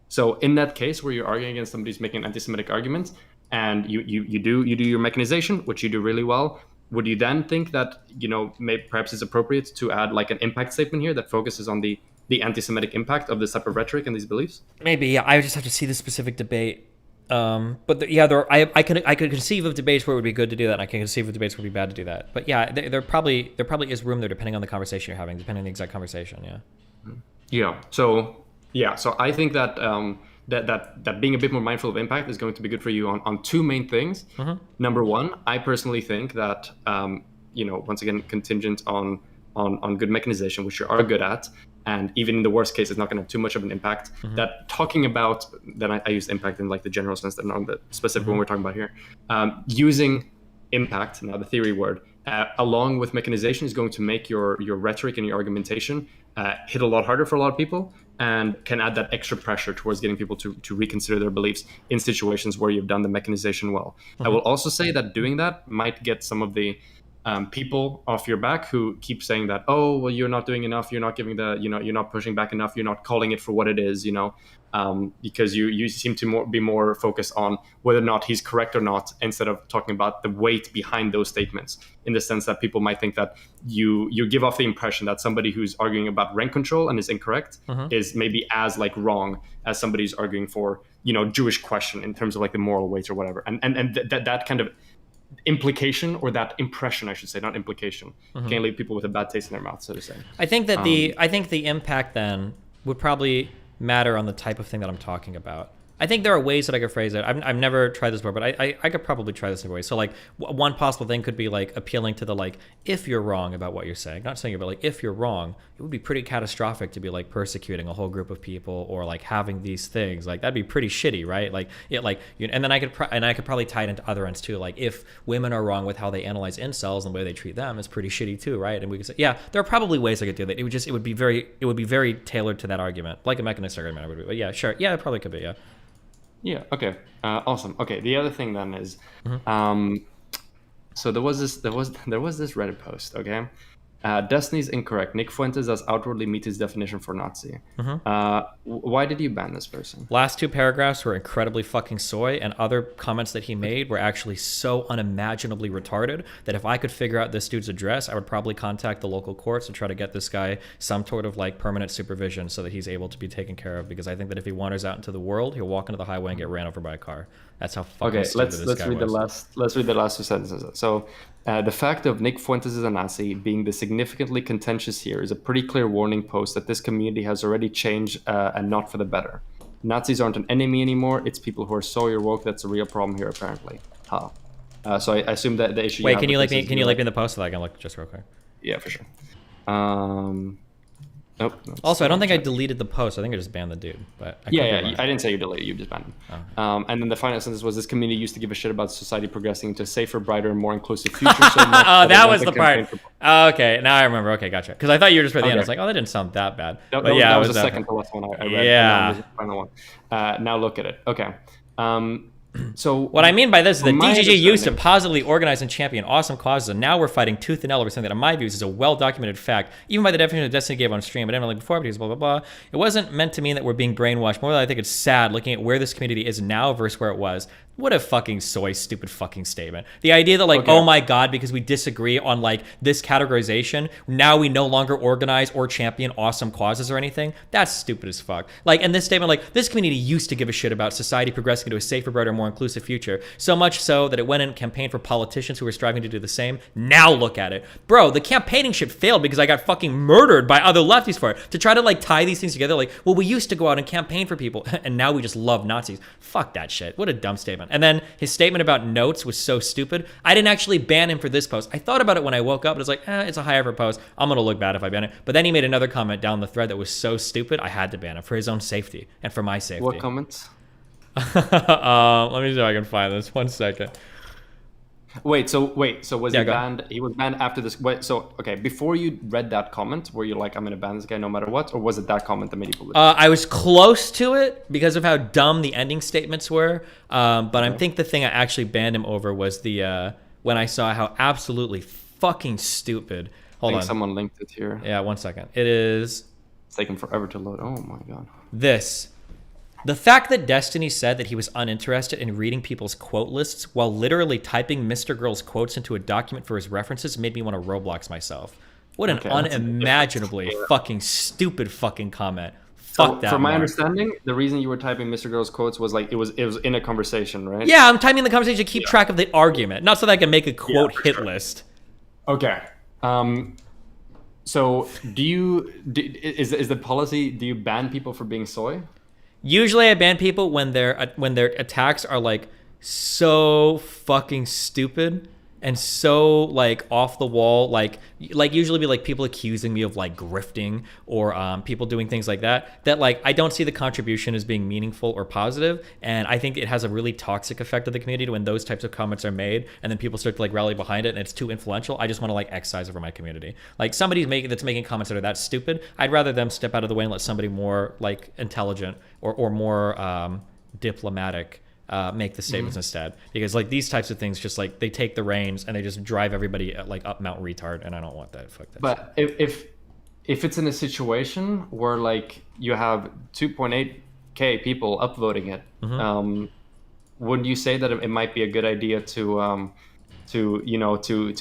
So in that case where you're arguing against somebody who's making an anti-Semitic argument, and you do your mechanization, which you do really well, would you then think that perhaps it's appropriate to add like an impact statement here that focuses on the anti-Semitic impact of this type of rhetoric and these beliefs? Maybe, yeah. I just have to see the specific debate. But I could conceive of debates where it would be good to do that, and I can conceive of debates where it would be bad to do that. But yeah, there probably is room there depending on the conversation you're having, depending on the exact conversation. Yeah. So I think that. That being a bit more mindful of impact is going to be good for you on two main things. Number one, I personally think that once again, contingent on good mechanization, which you are good at, and even in the worst case, it's not going to have too much of an impact. That talking about that, I use impact in like the general sense, that not the specific one we're talking about here. Using impact, now the theory word, along with mechanization is going to make your rhetoric and your argumentation hit a lot harder for a lot of people, and can add that extra pressure towards getting people to reconsider their beliefs in situations where you've done the mechanization well. I will also say that doing that might get some of the people off your back who keep saying that, oh, well, you're not doing enough, you're not giving the, you're not pushing back enough, you're not calling it for what it is, because you seem to be more focused on whether or not he's correct or not, instead of talking about the weight behind those statements, in the sense that people might think that you give off the impression that somebody who's arguing about rent control and is incorrect is maybe as like wrong as somebody who's arguing for, Jewish question in terms of like the moral weight or whatever. And that kind of implication, or that impression, I should say, not implication, can leave people with a bad taste in their mouth, so to say. I think that the impact then would probably matter on the type of thing that I'm talking about. I think there are ways that I could phrase it. I've never tried this before, but I could probably try this in a way. So like one possible thing could be like appealing to the like, if you're wrong about what you're saying, not saying it, but like if you're wrong, it would be pretty catastrophic to be like persecuting a whole group of people, or like having these things. Like that'd be pretty shitty, right? Like it, like and then I could probably tie it into other ends too. Like if women are wrong with how they analyze incels and the way they treat them is pretty shitty too, right? And we could say, yeah, there are probably ways I could do that. It would be very tailored to that argument, like a mechanistic argument would be. But yeah, sure, yeah, it probably could be, yeah. Yeah. Okay. Awesome. Okay. The other thing then is, so there was this Reddit post. Okay. Destiny's incorrect. Nick Fuentes does outwardly meet his definition for Nazi. Why did you ban this person? Last two paragraphs were incredibly fucking soy, and other comments that he made were actually so unimaginably retarded that if I could figure out this dude's address, I would probably contact the local courts and try to get this guy some sort of like permanent supervision so that he's able to be taken care of, because I think that if he wanders out into the world, he'll walk into the highway and get ran over by a car. That's how fucking stupid this guy was. Let's read the last two sentences. So, the fact of Nick Fuentes is a Nazi being the significantly contentious here is a pretty clear warning post that this community has already changed and not for the better. Nazis aren't an enemy anymore. It's people who are so woke that's a real problem here, apparently. So I assume that the issue. Wait, can you link me in the post so that I can look just real quick? Yeah, for sure. Nope. Also, I don't think I deleted the post. I think I just banned the dude. But I didn't say you deleted. You just banned him. Oh. And then the final sentence was, this community used to give a shit about society progressing into a safer, brighter, and more inclusive future. Oh, that was the part. Oh, okay, now I remember. Okay, gotcha. Because I thought you were just read the end. I was like, oh, that didn't sound that bad. That was the second to last one I read. Yeah. The final one. Now look at it. Okay. So what I mean by this is that DGG used to positively organize and champion awesome causes, and now we're fighting tooth and nail over something that, in my views, is a well-documented fact, even by the definition of Destiny gave on stream, but evidently before, but he's blah, blah, blah. It wasn't meant to mean that we're being brainwashed. More than I think it's sad looking at where this community is now versus where it was. What a fucking soy, stupid fucking statement. The idea that, like, oh my God, because we disagree on, like, this categorization, now we no longer organize or champion awesome causes or anything, that's stupid as fuck. Like, in this statement, like, this community used to give a shit about society progressing into a safer, brighter, more inclusive future. So much so that it went and campaigned for politicians who were striving to do the same. Now look at it. Bro, the campaigning shit failed because I got fucking murdered by other lefties for it. To try to, like, tie these things together, like, well, we used to go out and campaign for people, and now we just love Nazis. Fuck that shit. What a dumb statement. And then his statement about notes was so stupid. I didn't actually ban him for this post. I thought about it when I woke up, but it's like, it's a high effort post. I'm gonna look bad if I ban it. But then he made another comment down the thread that was so stupid, I had to ban him for his own safety and for my safety. What comments? Let me see if I can find this. 1 second. Wait, so was he banned? He was banned after this. Wait, so okay, before you read that comment, were you like, I'm gonna ban this guy no matter what, or was it that comment that made you believe? I was close to it because of how dumb the ending statements were. But I think the thing I actually banned him over was the when I saw how absolutely fucking stupid. Hold on, someone linked it here. Yeah, 1 second. It is. It's taking forever to load. Oh my God. This. The fact that Destiny said that he was uninterested in reading people's quote lists while literally typing Mr. Girl's quotes into a document for his references made me want to Roblox myself. What an unimaginably fucking stupid fucking comment. Fuck that. From my understanding, the reason you were typing Mr. Girl's quotes was like it was in a conversation, right? Yeah, I'm typing the conversation to keep track of the argument, not so that I can make a quote hit list. Okay. So is the policy, do you ban people for being soy? Usually I ban people when their attacks are like so fucking stupid and so like off the wall, like usually be like people accusing me of like grifting or people doing things like that like I don't see the contribution as being meaningful or positive, and I think it has a really toxic effect of the community when those types of comments are made and then people start to like rally behind it and it's too influential. I just want to like excise over my community. Like somebody that's making comments that are that stupid, I'd rather them step out of the way and let somebody more like intelligent or more diplomatic make the statements instead, because like these types of things just like they take the reins and they just drive everybody like up Mount Retard, and I don't want that. Fuck that. But if it's in a situation where like you have 2.8K people upvoting it, wouldn't you say that it might be a good idea to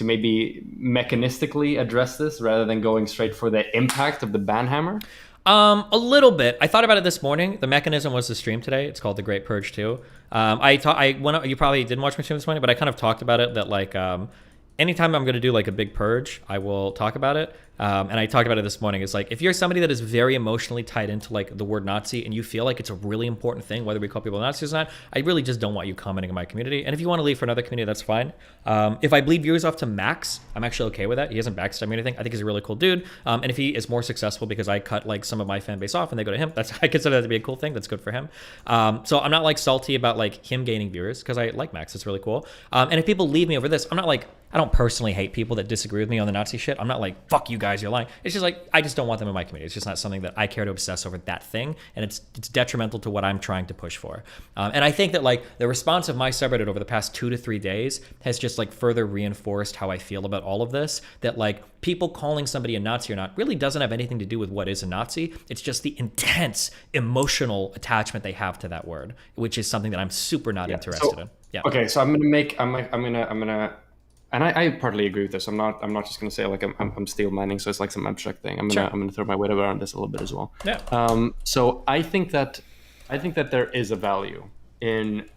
maybe mechanistically address this rather than going straight for the impact of the ban hammer? A little bit. I thought about it this morning. The mechanism was the stream today. It's called The Great Purge 2. You probably didn't watch my stream this morning, but I kind of talked about it that like anytime I'm going to do like a big purge, I will talk about it. And I talked about it this morning. It's like, if you're somebody that is very emotionally tied into like the word Nazi and you feel like it's a really important thing, whether we call people Nazis or not, I really just don't want you commenting in my community. And if you want to leave for another community, that's fine. If I bleed viewers off to Max, I'm actually okay with that. He hasn't backstabbed me or anything. I think he's a really cool dude. And if he is more successful because I cut like some of my fan base off and they go to him, I consider that to be a cool thing. That's good for him. So I'm not like salty about like him gaining viewers because I like Max. It's really cool. And if people leave me over this, I'm not like, I don't personally hate people that disagree with me on the Nazi shit. I'm not like, fuck you guys, you're lying. It's just like, I just don't want them in my community. It's just not something that I care to obsess over that thing. And it's detrimental to what I'm trying to push for. And I think that like the response of my subreddit over the past 2 to 3 days has just like further reinforced how I feel about all of this. That like people calling somebody a Nazi or not really doesn't have anything to do with what is a Nazi. It's just the intense emotional attachment they have to that word, which is something that I'm super not interested in. Yeah. Okay, so I'm gonna and I partly agree with this. I'm not just gonna say like I'm steel mining, so it's like some abstract thing. I'm gonna throw my weight around this a little bit as well. Yeah. So I think that there is a value in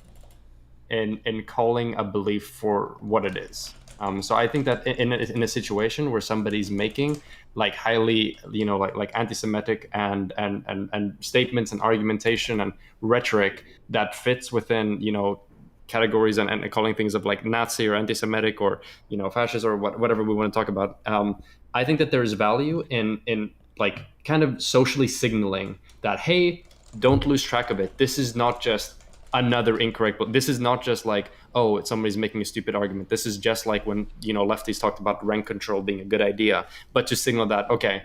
calling a belief for what it is. So I think that in a situation where somebody's making like highly, like anti-Semitic and statements and argumentation and rhetoric that fits within, categories and calling things of like Nazi or anti-Semitic or, fascist or whatever we want to talk about. I think that there is value in like kind of socially signaling that, hey, don't lose track of it. This is not just another incorrect, but this is not just like, oh, somebody's making a stupid argument. This is just like when, lefties talked about rent control being a good idea, but to signal that, okay,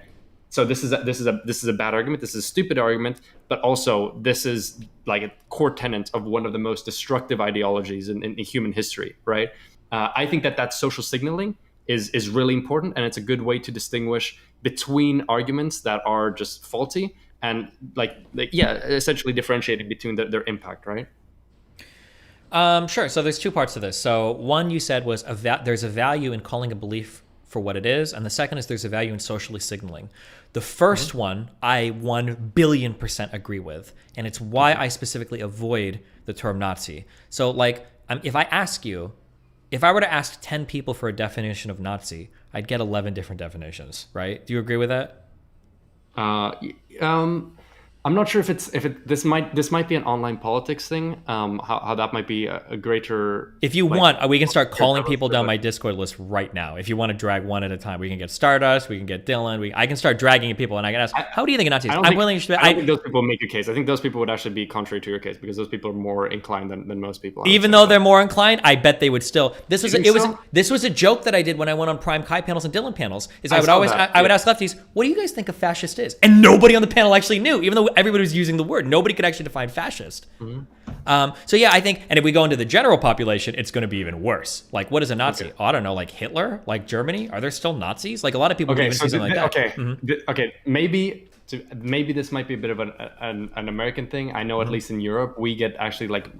so this is a bad argument. This is a stupid argument, but also this is like a core tenet of one of the most destructive ideologies in human history, right? I think that social signaling is really important, and it's a good way to distinguish between arguments that are just faulty and essentially differentiating between their impact, right? Sure. So there's 2 parts to this. So one you said was there's a value in calling a belief for what it is, and the second is there's a value in socially signaling. The first one I 1 billion% agree with, and it's why I specifically avoid the term Nazi. So like, if I were to ask 10 people for a definition of Nazi, I'd get 11 different definitions, right? Do you agree with that? I'm not sure if this might be an online politics thing. How that might be a greater. If you want, we can start calling people down my Discord list right now. If you want to drag one at a time, we can get Stardust, we can get Dylan. I can start dragging people, and I can ask, how do you think a Nazi is? I'm willing to. I don't think those people make your case. I think those people would actually be contrary to your case because those people are more inclined than most people. Even though they're more inclined, I bet they would still. This was a joke that I did when I went on Prime Kai panels and Dylan panels. I would ask lefties, what do you guys think a fascist is? And nobody on the panel actually knew, even though everybody was using the word. Nobody could actually define fascist. So yeah, I think, and if we go into the general population, it's going to be even worse. Like, what is a Nazi? Okay. Oh, I don't know, like Hitler, like Germany. Are there still Nazis? Like a lot of people even see something like that. Okay, maybe this might be a bit of an American thing. I know at least in Europe, we get actually like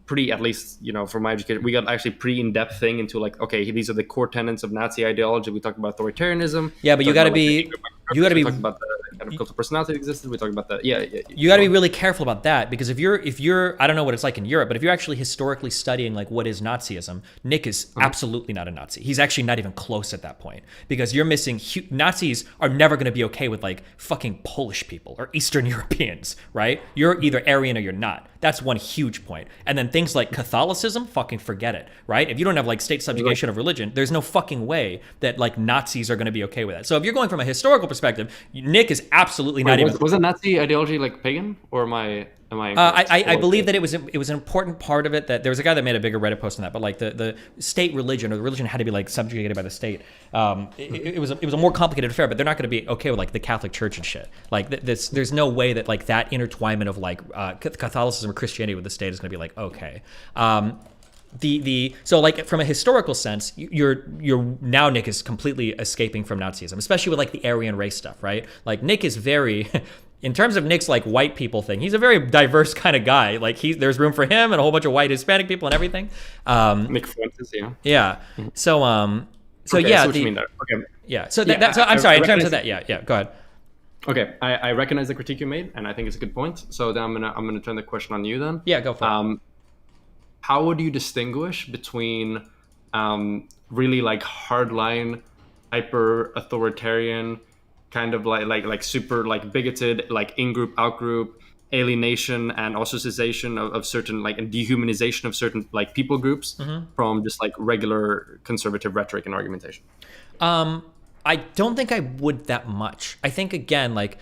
pretty, at least, from my education, we got actually pretty in-depth thing into like, okay, these are the core tenets of Nazi ideology. We talk about authoritarianism. Yeah, but you got to be talk about the kind of cult of personality that existed. We talk about that. Yeah. You got to be really careful about that, because if you're, I don't know what it's like in Europe, but if you're actually historically studying like what is Nazism, Nick is absolutely not a Nazi. He's actually not even close at that point, because you're missing. Nazis are never going to be okay with like fucking Polish people or Eastern Europeans, right? You're either Aryan or you're not. That's one huge point. And then things like Catholicism, fucking forget it, right? If you don't have like state subjugation of religion, there's no fucking way that like Nazis are going to be okay with that. So if you're going from a historical perspective, Nick is absolutely not even. Was a Nazi ideology like pagan, or am I Am I incorrect? I believe that it was an important part of it, that there was a guy that made a bigger Reddit post on that, but like the state religion, or the religion had to be like subjugated by the state. It was a more complicated affair, but they're not going to be okay with like the Catholic Church and shit. Like there's no way that like that intertwinement of like Catholicism or Christianity with the state is going to be like okay. So like from a historical sense, you're now Nick is completely escaping from Nazism, especially with like the Aryan race stuff, right? Like Nick is very in terms of Nick's like white people thing, he's a very diverse kind of guy. Like there's room for him and a whole bunch of white Hispanic people and everything. Nick Fuentes, yeah. Yeah. So okay, yeah, I see what you mean there. Okay. Yeah. So I'm sorry. In terms of that, yeah. Go ahead. Okay, I recognize the critique you made, and I think it's a good point. So then I'm gonna turn the question on you then. Yeah, go for it. How would you distinguish between really like hardline, hyper authoritarian, kind of like super like bigoted, like in-group, out-group, alienation and ostracization of certain like and dehumanization of certain like people groups from just like regular conservative rhetoric and argumentation? I don't think I would that much. I think again, like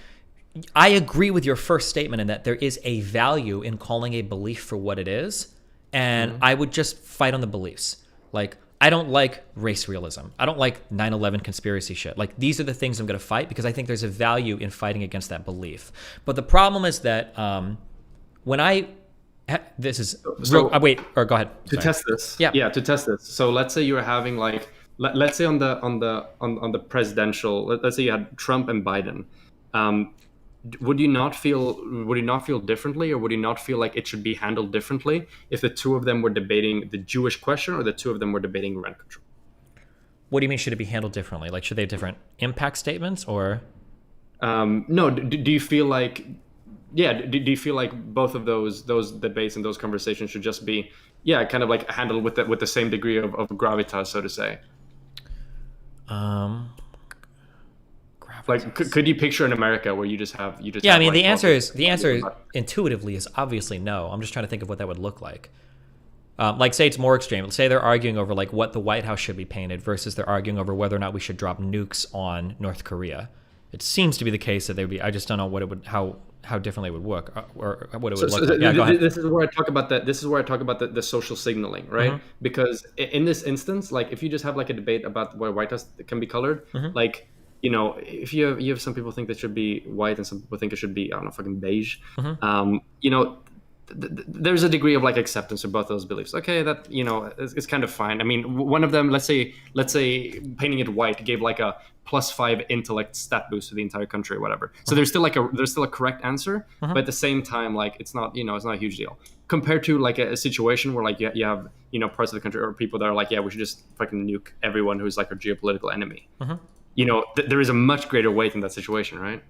I agree with your first statement in that there is a value in calling a belief for what it is, and I would just fight on the beliefs. Like I don't like race realism. I don't like 9/11 conspiracy shit. Like these are the things I'm going to fight because I think there's a value in fighting against that belief. But the problem is that when this is wait, or go ahead. To test this. Yeah, to test this. So let's say you're having like let's say on the presidential, let's say you had Trump and Biden. Would you not feel differently, or would you not feel like it should be handled differently if the two of them were debating the Jewish question or the two of them were debating rent control? What do you mean should it be handled differently? Like should they have different impact statements or? No. Do you feel like, do you feel like both of those debates and those conversations should just be, kind of like handled with the same degree of gravitas, so to say? Like, could you picture in America where you just have I mean, the answer intuitively is obviously no. I'm just trying to think of what that would look like. Like, say it's more extreme. Let's say they're arguing over like what the White House should be painted versus they're arguing over whether or not we should drop nukes on North Korea. It seems to be the case that they would be. I just don't know what it would how differently it would work or what it would look like. Yeah, go ahead. This is where I talk about that. This is where I talk about the social signaling, right? Because in this instance, like if you just have like a debate about why White House can be colored, like. You know, if you have some people think that should be white and some people think it should be, I don't know, fucking beige. You know, there's a degree of like acceptance of both those beliefs. Okay, that it's kind of fine. I mean, one of them, let's say painting it white gave like a +5 intellect stat boost to the entire country or whatever. So there's still a correct answer, but at the same time, like it's not a huge deal compared to like a situation where like you have parts of the country or people that are like, we should just fucking nuke everyone who's like our geopolitical enemy. There is a much greater weight in that situation, right?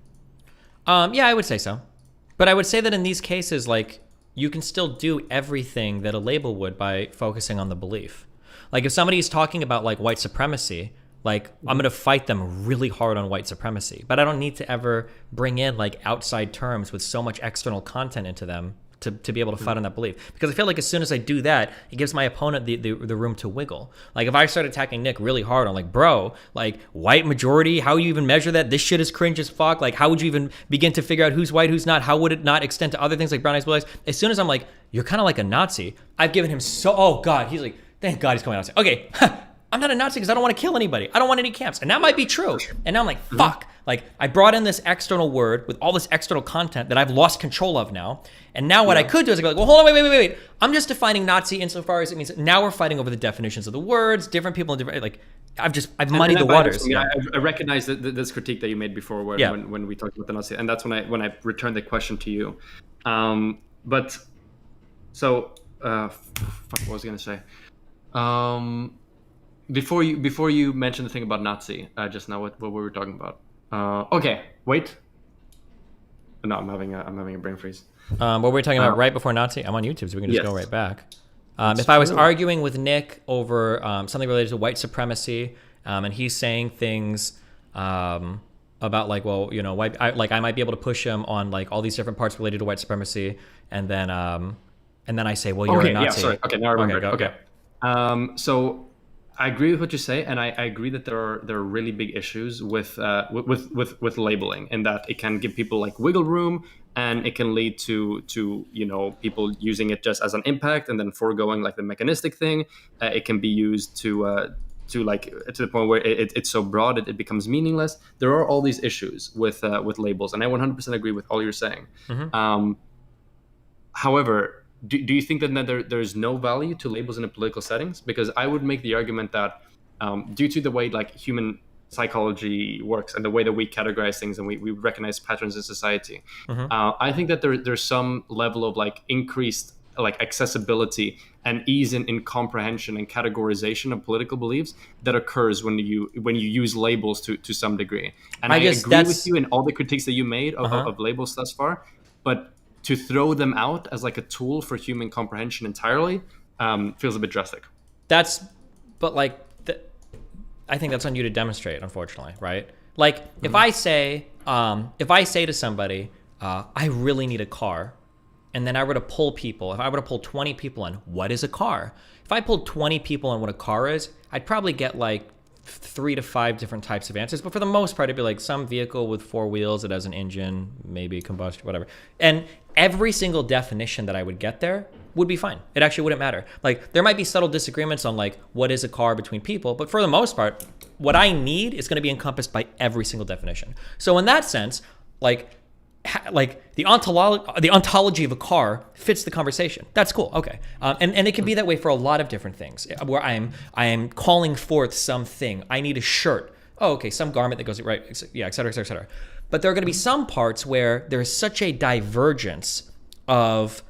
Yeah, I would say so. But I would say that in these cases, like, you can still do everything that a label would by focusing on the belief. Like, if somebody's talking about, like, white supremacy, like, I'm going to fight them really hard on white supremacy. But I don't need to ever bring in, like, outside terms with so much external content into them to be able to fight on that belief. Because I feel like as soon as I do that, it gives my opponent the room to wiggle. Like if I start attacking Nick really hard on like, bro, like white majority, how you even measure that? This shit is cringe as fuck. Like how would you even begin to figure out who's white, who's not? How would it not extend to other things like brown eyes, blue eyes? As soon as I'm like, you're kind of like a Nazi, I've given him oh God, he's like, thank God he's coming out. Okay, I'm not a Nazi because I don't want to kill anybody. I don't want any camps. And that might be true. And now I'm like, fuck. Like I brought in this external word with all this external content that I've lost control of now. And now what I could do is I go like, well, hold on, wait. I'm just defining Nazi insofar as it means now we're fighting over the definitions of the words, different people in different, like I've muddied the waters. I recognize this critique that you made before when we talked about the Nazi, and that's when I returned the question to you. But so what was I gonna say? Before you mentioned the thing about Nazi, just now what we were talking about. Okay, wait. No, I'm having a brain freeze. What were we talking about right before Nazi? I'm on YouTube, so we can just go right back. If I was arguing with Nick over something related to white supremacy, and he's saying things about like, well, white, I might be able to push him on like all these different parts related to white supremacy, and then I say, well, you're a Nazi. Yeah, sorry. Okay, now I remember. Okay. So I agree with what you say, and I agree that there are really big issues with labeling, and that it can give people like wiggle room, and it can lead to people using it just as an impact and then foregoing like the mechanistic thing. It can be used to the point where it's so broad it becomes meaningless. There are all these issues with labels, and I 100% agree with all you're saying. However, do you think that there's no value to labels in a political settings? Because I would make the argument that due to the way like human psychology works and the way that we categorize things and we recognize patterns in society, I think that there's some level of like increased like accessibility and ease in comprehension and categorization of political beliefs that occurs when you use labels to some degree. And I agree with you in all the critiques that you made of labels thus far, but to throw them out as like a tool for human comprehension entirely feels a bit drastic. I think that's on you to demonstrate, unfortunately, right? Like if I say to somebody, I really need a car, and then I were to pull people, if I were to pull 20 people on what is a car, if I pulled 20 people on what a car is, I'd probably get like 3 to 5 different types of answers, but for the most part it'd be like some vehicle with 4 wheels that has an engine, maybe combustion, whatever, and every single definition that I would get there would be fine. It actually wouldn't matter. Like there might be subtle disagreements on like what is a car between people, but for the most part what I need is going to be encompassed by every single definition. So in that sense, like the ontology of a car fits the conversation. That's cool. Okay. And it can be that way for a lot of different things where I am calling forth something. I need a shirt. Oh, okay. Some garment that goes right. Yeah, et cetera, et cetera, et cetera. But there are going to be some parts where there's such a divergence of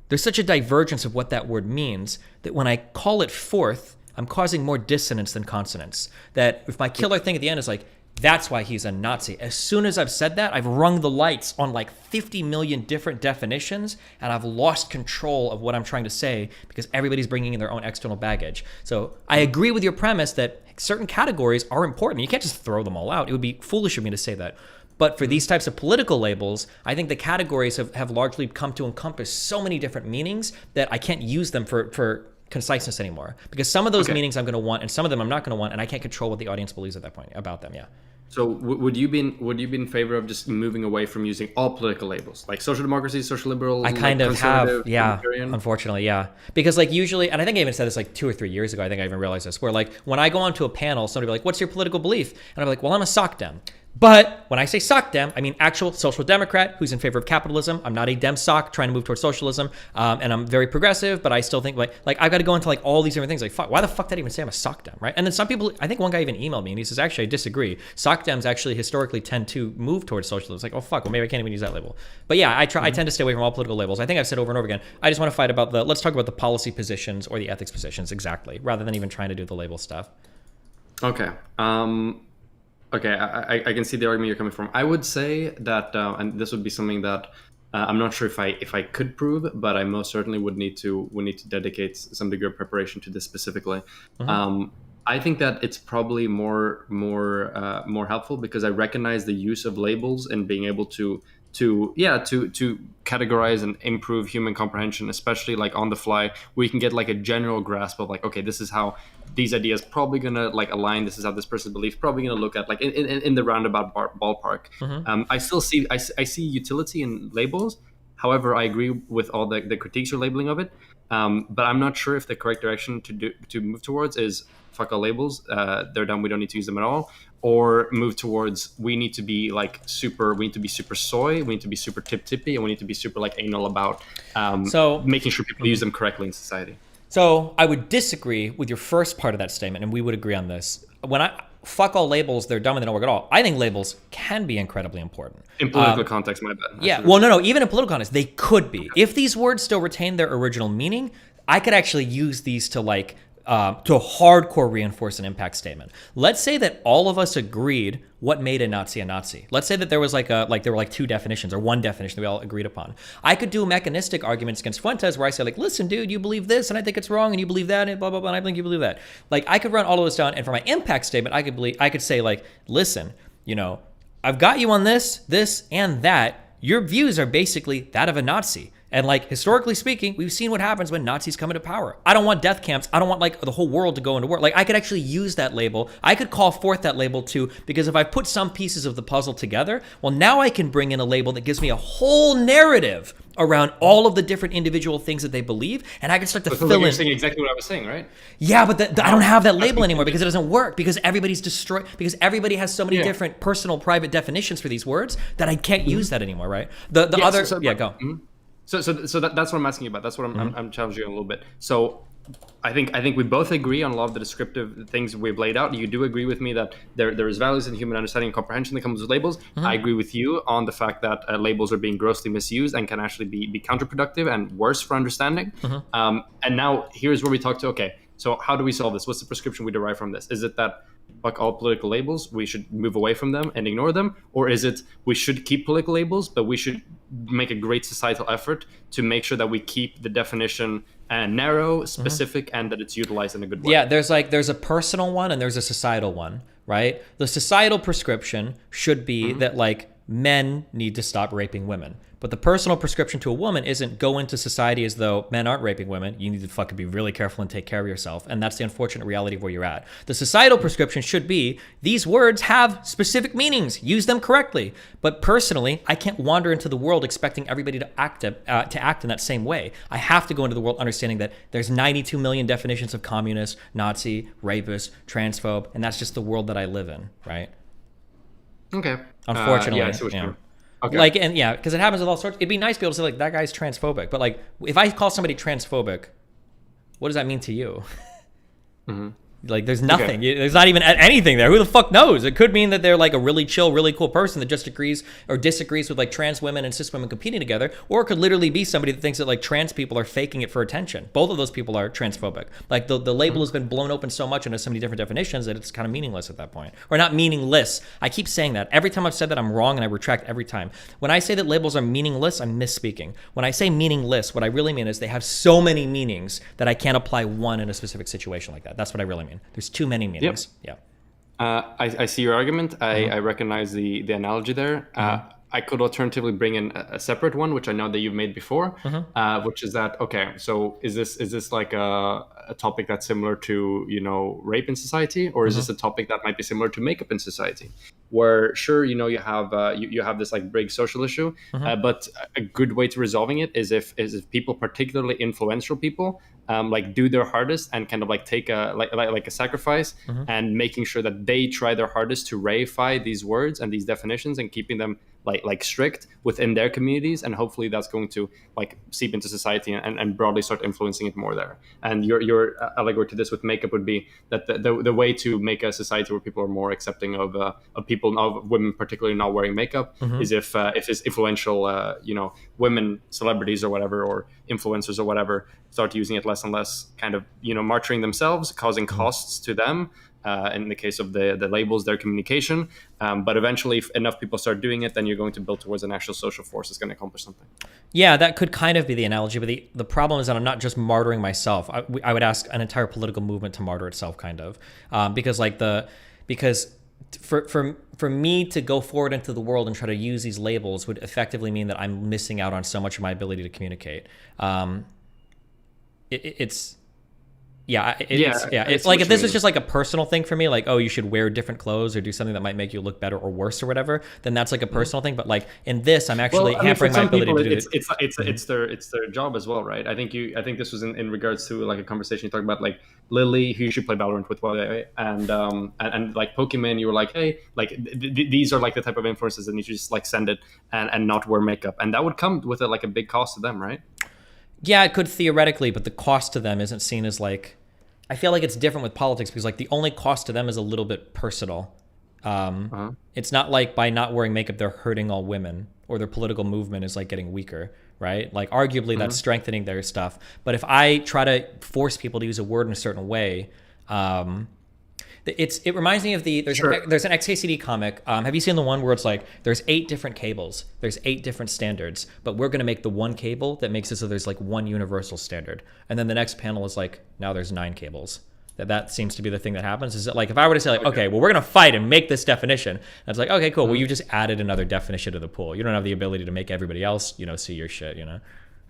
what that word means that when I call it forth, I'm causing more dissonance than consonance. That if my killer thing at the end is like, that's why he's a Nazi. As soon as I've said that, I've rung the lights on like 50 million different definitions, and I've lost control of what I'm trying to say because everybody's bringing in their own external baggage. So I agree with your premise that certain categories are important. You can't just throw them all out. It would be foolish of me to say that. But for these types of political labels, I think the categories have largely come to encompass so many different meanings that I can't use them for conciseness anymore. Because some of those meanings I'm going to want, and some of them I'm not going to want, and I can't control what the audience believes at that point about them. Yeah. So would you be in favor of just moving away from using all political labels, like social democracy, social liberal? I kind of have, yeah. Unfortunately, yeah. Because like usually, and I think I even said this like 2 or 3 years ago. I think I even realized this, where like when I go onto a panel, somebody will be like, "What's your political belief?" And I'm like, "Well, I'm a sock dem." But when I say sock dem, I mean actual social democrat who's in favor of capitalism. I'm not a dem sock trying to move towards socialism, and I'm very progressive. But I still think like I've got to go into like all these different things. Like, fuck, why the fuck did I even say I'm a sock dem, right? And then some people, I think one guy even emailed me and he says, actually, I disagree. Sock dems actually historically tend to move towards socialism. It's like, oh fuck, well maybe I can't even use that label. But yeah, I tend to stay away from all political labels. I think I've said over and over again. I just want to fight about let's talk about the policy positions or the ethics positions exactly, rather than even trying to do the label stuff. Okay. Okay, I can see the argument you're coming from. I would say that, and this would be something that I'm not sure if I could prove, but I most certainly would need to dedicate some degree of preparation to this specifically. I think that it's probably more helpful because I recognize the use of labels and being able to categorize and improve human comprehension, especially like on the fly, where you can get like a general grasp of like, okay, this is how these ideas probably gonna like align. This is how this person's beliefs probably gonna look at like in the roundabout ballpark. I still see I see utility in labels. However, I agree with all the critiques or labeling of it. But I'm not sure if the correct direction to move towards is fuck all labels. They're done. We don't need to use them at all. Or move towards we need to be super soy, we need to be super tippy, and we need to be super like anal about making sure people use them correctly in society. So I would disagree with your first part of that statement, and we would agree on this. When I fuck all labels, they're dumb and they don't work at all. I think labels can be incredibly important. In political context, my bad. Yeah, well, no, even in political context, they could be. If these words still retain their original meaning, I could actually use these to hardcore reinforce an impact statement. Let's say that all of us agreed what made a Nazi a Nazi. Let's say that there was there were 2 definitions or 1 definition that we all agreed upon. I could do mechanistic arguments against Fuentes where I say like, listen, dude, you believe this and I think it's wrong, and you believe that and blah blah blah, and I think you believe that. Like I could run all of this down, and for my impact statement, I could say like, listen, I've got you on this, and that. Your views are basically that of a Nazi. And like historically speaking, we've seen what happens when Nazis come into power. I don't want death camps. I don't want like the whole world to go into war. Like I could actually use that label. I could call forth that label too, because if I put some pieces of the puzzle together, well, now I can bring in a label that gives me a whole narrative around all of the different individual things that they believe, and I can start to fill in. You're saying exactly what I was saying, right? Yeah, but I don't have that label anymore because it doesn't work, because everybody's destroyed, because everybody has so many different personal, private definitions for these words that I can't use that anymore, right? Go. So that's what I'm asking you about. That's what I'm challenging you a little bit. So I think we both agree on a lot of the descriptive things we've laid out. You do agree with me that there is values in human understanding and comprehension that comes with labels. I agree with you on the fact that labels are being grossly misused and can actually be counterproductive and worse for understanding. And now here's where we talk to, okay, so how do we solve this? What's the prescription we derive from this? Is it that fuck all political labels, we should move away from them and ignore them? Or is it we should keep political labels, but we should make a great societal effort to make sure that we keep the definition narrow, specific, and that it's utilized in a good way? Yeah, there's a personal one and there's a societal one, right? The societal prescription should be that like men need to stop raping women. But the personal prescription to a woman isn't go into society as though men aren't raping women. You need to fucking be really careful and take care of yourself. And that's the unfortunate reality of where you're at. The societal prescription should be these words have specific meanings. Use them correctly. But personally, I can't wander into the world expecting everybody to act in that same way. I have to go into the world understanding that there's 92 million definitions of communist, Nazi, rapist, transphobe, and that's just the world that I live in, right? Okay. Unfortunately, I see what you mean. Okay. Like, and yeah, because it happens with all sorts. It'd be nice to be able to say like that guy's transphobic, but like if I call somebody transphobic, what does that mean to you? Like there's nothing. Okay. There's not even anything there. Who the fuck knows? It could mean that they're like a really chill, really cool person that just agrees or disagrees with like trans women and cis women competing together, or it could literally be somebody that thinks that like trans people are faking it for attention. Both of those people are transphobic. Like the label has been blown open so much and has so many different definitions that it's kind of meaningless at that point. Or not meaningless. I keep saying that. Every time I've said that, I'm wrong, and I retract every time. When I say that labels are meaningless, I'm misspeaking. When I say meaningless, what I really mean is they have so many meanings that I can't apply one in a specific situation like that. That's what I really mean. There's too many meanings. Yep. Yeah. I see your argument. I recognize the analogy there. I could alternatively bring in a separate one, which I know that you've made before, which is that, okay, so is this like a topic that's similar to, rape in society, or is this a topic that might be similar to makeup in society? Where sure, you have this like big social issue, but a good way to resolving it is if people, particularly influential people, like do their hardest and kind of like take a sacrifice and making sure that they try their hardest to reify these words and these definitions and keeping them like strict within their communities, and hopefully that's going to like seep into society and broadly start influencing it more there. And your allegory to this with makeup would be that the way to make a society where people are more accepting of people, of women particularly, not wearing makeup is if it's influential women, celebrities or whatever, or influencers or whatever, start using it less and less, kind of martyring themselves, causing costs to them. In the case of the labels, their communication. But eventually, if enough people start doing it, then you're going to build towards an actual social force that's going to accomplish something. Yeah, that could kind of be the analogy. But the problem is that I'm not just martyring myself. I would ask an entire political movement to martyr itself, kind of. Because for me to go forward into the world and try to use these labels would effectively mean that I'm missing out on so much of my ability to communicate. It's like if this is just like a personal thing for me, like, oh, you should wear different clothes or do something that might make you look better or worse or whatever, then that's like a personal thing. But like in this, I'm actually hampering my ability to do it. It's their job as well, right? I think this was in regards to like a conversation you talked about, like Lily, who you should play Valorant with, and like Pokemon, you were like, hey, like these are like the type of influences that you should just like send it and not wear makeup, and that would come with like a big cost to them, right? Yeah, it could theoretically, but the cost to them isn't seen as like. I feel like it's different with politics because like the only cost to them is a little bit personal. It's not like by not wearing makeup they're hurting all women or their political movement is like getting weaker, right? Like arguably that's strengthening their stuff. But if I try to force people to use a word in a certain way, it reminds me of there's an XKCD comic. Have you seen the one where it's like there's 8 different cables, there's 8 different standards, but we're going to make the one cable that makes it so there's like one universal standard, and then the next panel is like now there's 9 cables. That seems to be the thing that happens. Is that like if I were to say like okay, well we're going to fight and make this definition, that's like okay cool. Well you just added another definition to the pool. You don't have the ability to make everybody else see your shit.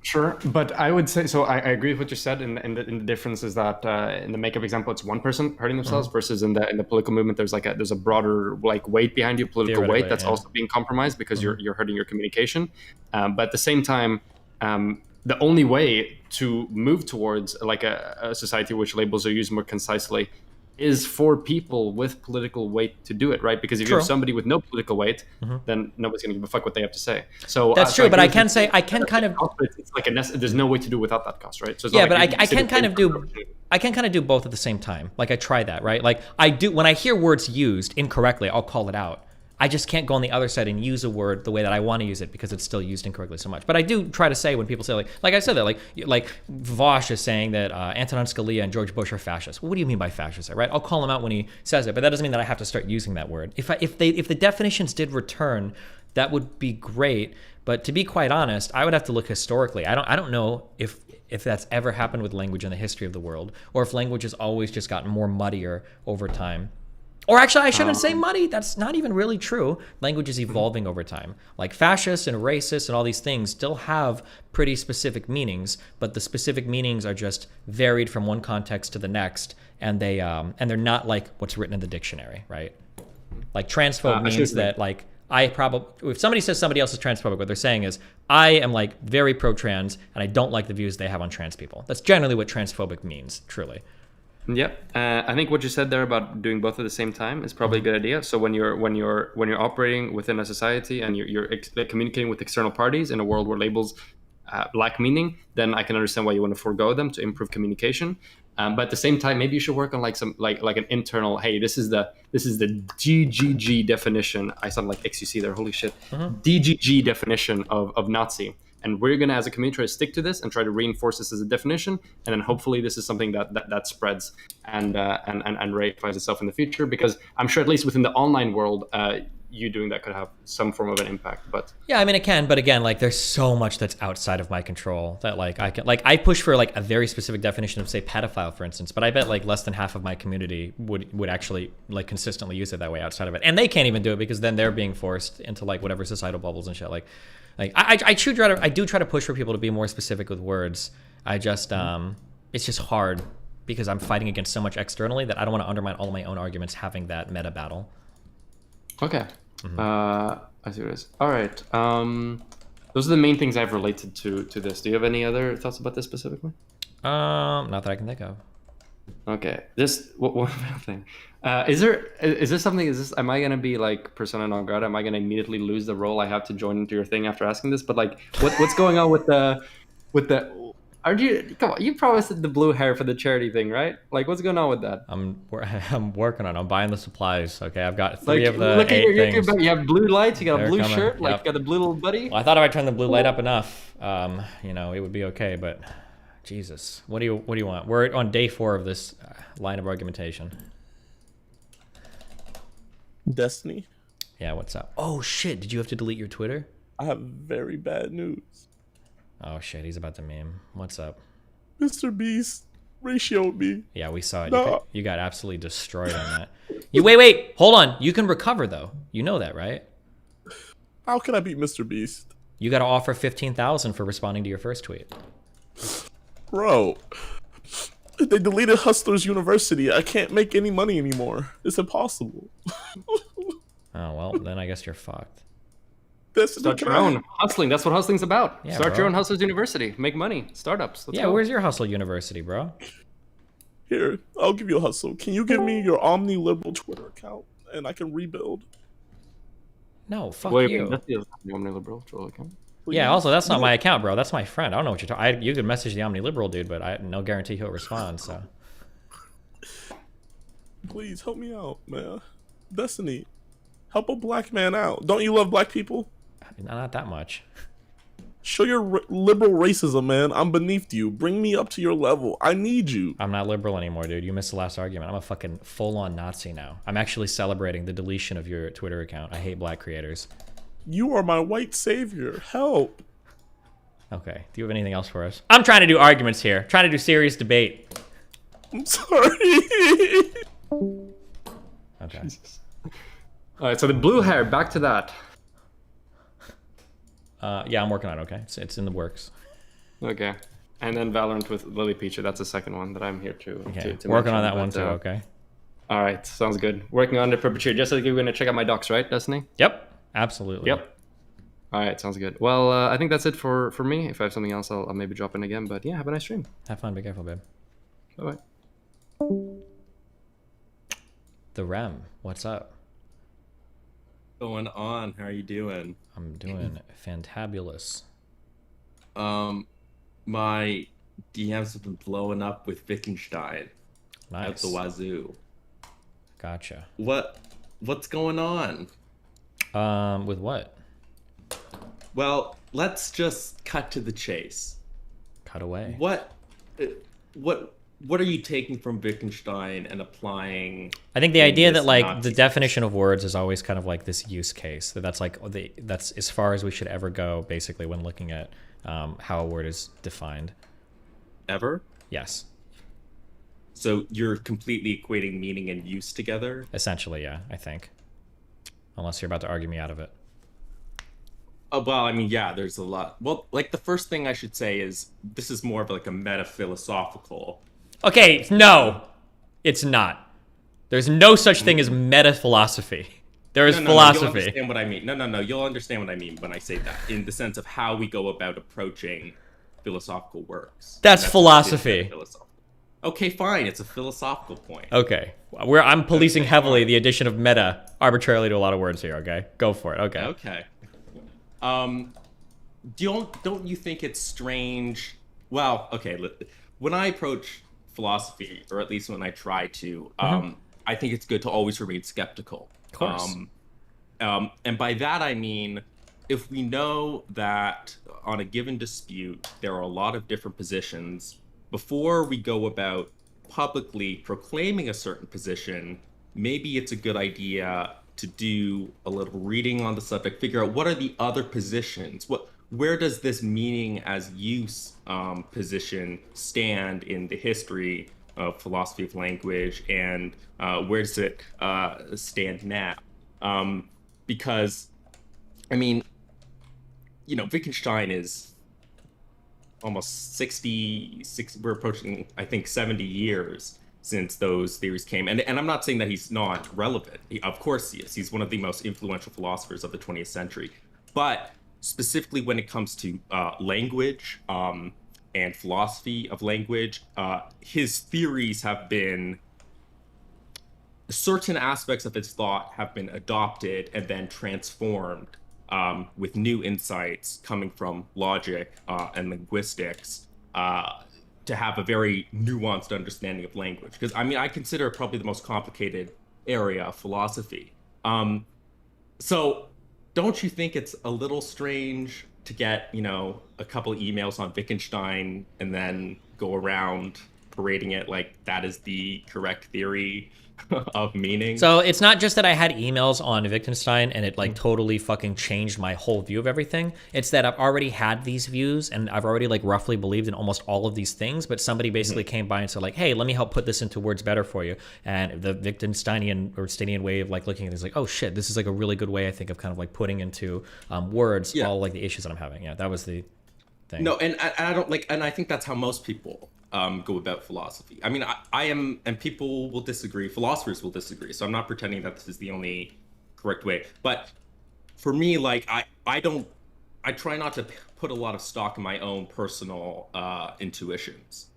Sure, but I would say so. I agree with what you said. In the difference is that in the makeup example, it's one person hurting themselves versus in the political movement, there's a broader like weight behind you, political weight that's also being compromised because you're hurting your communication. But at the same time, the only way to move towards like a society which labels are used more concisely is for people with political weight to do it, right? Because if you have somebody with no political weight, then nobody's going to give a fuck what they have to say. So that's true, but I can kind of it's like there's no way to do without that cost, right? So it's yeah, not but like I can kind of do both at the same time. Like I try that, right? Like I do when I hear words used incorrectly, I'll call it out. I just can't go on the other side and use a word the way that I want to use it because it's still used incorrectly so much. But I do try to say when people say like I said that like Vosh is saying that Antonin Scalia and George Bush are fascists. Well, what do you mean by fascist, right? I'll call him out when he says it, but that doesn't mean that I have to start using that word. If the definitions did return, that would be great. But to be quite honest, I would have to look historically. I don't know if that's ever happened with language in the history of the world, or if language has always just gotten more muddier over time. Or actually, I shouldn't say muddy. That's not even really true. Language is evolving over time. Like fascist and racist and all these things still have pretty specific meanings, but the specific meanings are just varied from one context to the next, and they're not like what's written in the dictionary, right? Like transphobe means that like if somebody says somebody else is transphobic, what they're saying is I am like very pro-trans and I don't like the views they have on trans people. That's generally what transphobic means, truly. Yep, I think what you said there about doing both at the same time is probably a good idea. So when you're operating within a society and you're communicating with external parties in a world where labels lack meaning, then I can understand why you want to forego them to improve communication. But at the same time, maybe you should work on like some like an internal. Hey, this is the GGG definition. I sound like XUC there. Holy shit, DGG definition of Nazi. And we're going to, as a community, try to stick to this and try to reinforce this as a definition. And then hopefully this is something that spreads and reifies itself in the future. Because I'm sure at least within the online world, you doing that could have some form of an impact. But yeah, I mean, it can. But again, like there's so much that's outside of my control that like I push for like a very specific definition of say pedophile, for instance. But I bet like less than half of my community would actually like consistently use it that way outside of it. And they can't even do it because then they're being forced into like whatever societal bubbles and shit. Like I do try to push for people to be more specific with words. I just it's just hard because I'm fighting against so much externally that I don't want to undermine all of my own arguments having that meta battle. Okay. I see what it is. All right. Those are the main things I've related to this. Do you have any other thoughts about this specifically? Not that I can think of. Okay. This one thing. Am I gonna be like persona non grata? Am I gonna immediately lose the role I have to join into your thing after asking this? But like, what's going on with the? Aren't you? Come on, you promised the blue hair for the charity thing, right? Like, what's going on with that? I'm working on it. I'm buying the supplies. Okay, I've got 3 of the 8 things. You have blue lights. You got a blue shirt. Like, you got the blue little buddy. Well, I thought if I turned the blue light up enough, it would be okay. But Jesus, what do you want? We're on day 4 of this line of argumentation. Destiny. Yeah, what's up? Oh shit! Did you have to delete your Twitter? I have very bad news. Oh shit! He's about to meme. What's up? Mr. Beast ratioed me. Yeah, we saw it. No. You got absolutely destroyed on that. Wait! Hold on. You can recover though. You know that, right? How can I beat Mr. Beast? You got to offer 15,000 for responding to your first tweet. Bro, they deleted Hustlers University. I can't make any money anymore. It's impossible. Oh well, then I guess you're fucked. Start your own hustling. That's what hustling's about. Yeah, Start your own Hustlers University. Make money. Startups. Let's go. Where's your Hustle University, bro? Here, I'll give you a hustle. Can you give me your Omni-Liberal Twitter account and I can rebuild? No, fuck you. That's the Omni-Liberal Twitter account. Yeah, also, that's not my account, bro. That's my friend. I don't know what you're talking. You could message the Omni-Liberal dude, but I have no guarantee he'll respond, so. Please, help me out, man. Destiny, help a black man out. Don't you love black people? Not that much. Show your liberal racism, man. I'm beneath you. Bring me up to your level. I need you. I'm not liberal anymore, dude. You missed the last argument. I'm a fucking full-on Nazi now. I'm actually celebrating the deletion of your Twitter account. I hate black creators. You are my white savior. Help. Okay. Do you have anything else for us? I'm trying to do arguments here. Trying to do serious debate. I'm sorry. Okay. Jesus. All right. So the blue hair. Back to that. Yeah, I'm working on it. Okay, it's in the works. Okay. And then Valorant with Lily Peacher. That's the second one that I'm here to. Okay. To Working on mention, that one but, too. Okay. All right. Sounds good. Working on it perpetuate. Just like you're going to check out my docs, right, Destiny? Yep. Absolutely. Yep. All right. Sounds good. Well, I think that's it for me. If I have something else, I'll maybe drop in again. But yeah, have a nice stream. Have fun. Be careful, babe. Bye bye. The Rem. What's up? Going on? How are you doing? I'm doing fantabulous. My DMs have been blowing up with Wittgenstein. Nice. Out the wazoo. Gotcha. What's going on? With what? Well, let's just cut to the chase. Cut away. What are you taking from Wittgenstein and applying? I think the idea that like Nazi the definition of words is always kind of like this use case. That's like that's as far as we should ever go, basically, when looking at how a word is defined. Ever? Yes. So you're completely equating meaning and use together? Essentially, yeah, I think. Unless you're about to argue me out of it. Well, I mean, yeah, there's a lot. Well, like the first thing I should say is this is more of like a meta-philosophical. Okay, no, it's not. There's no such thing as meta-philosophy. There is philosophy. You'll understand what I mean. No, you'll understand what I mean when I say that, in the sense of how we go about approaching philosophical works. That's philosophy. Okay, fine. It's a philosophical point. Okay, I'm policing heavily the addition of meta arbitrarily to a lot of words here. Okay, go for it. Okay. Okay. Don't you think it's strange? Well, okay. When I approach philosophy, or at least when I try to, I think it's good to always remain skeptical. Of course. And by that I mean, if we know that on a given dispute there are a lot of different positions, before we go about publicly proclaiming a certain position, maybe it's a good idea to do a little reading on the subject, figure out what are the other positions, where does this meaning as use position stand in the history of philosophy of language, and where does it stand now? Because, I mean, you know, Wittgenstein is almost 60, we're approaching, I think, 70 years since those theories came. And I'm not saying that he's not relevant. Of course he is. He's one of the most influential philosophers of the 20th century. But specifically when it comes to language and philosophy of language, his theories have been, certain aspects of his thought have been adopted and then transformed with new insights coming from logic and linguistics to have a very nuanced understanding of language. Because, I mean, I consider it probably the most complicated area of philosophy. So don't you think it's a little strange to get, you know, a couple of emails on Wittgenstein and then go around parading it like that is the correct theory of meaning? So it's not just that I had emails on Wittgenstein and it like totally fucking changed my whole view of everything. It's that I've already had these views and I've already like roughly believed in almost all of these things, but somebody basically came by and said like, hey, let me help put this into words better for you. And the Wittgensteinian or Steinian way of like looking at it is like, oh shit, this is like a really good way, I think, of kind of like putting into words all like the issues that I'm having. Yeah, that was the thing. No, and I don't like, and I think that's how most people go about philosophy. I mean, I am, and people will disagree, philosophers will disagree, so I'm not pretending that this is the only correct way. But for me, like, I try not to put a lot of stock in my own personal intuitions.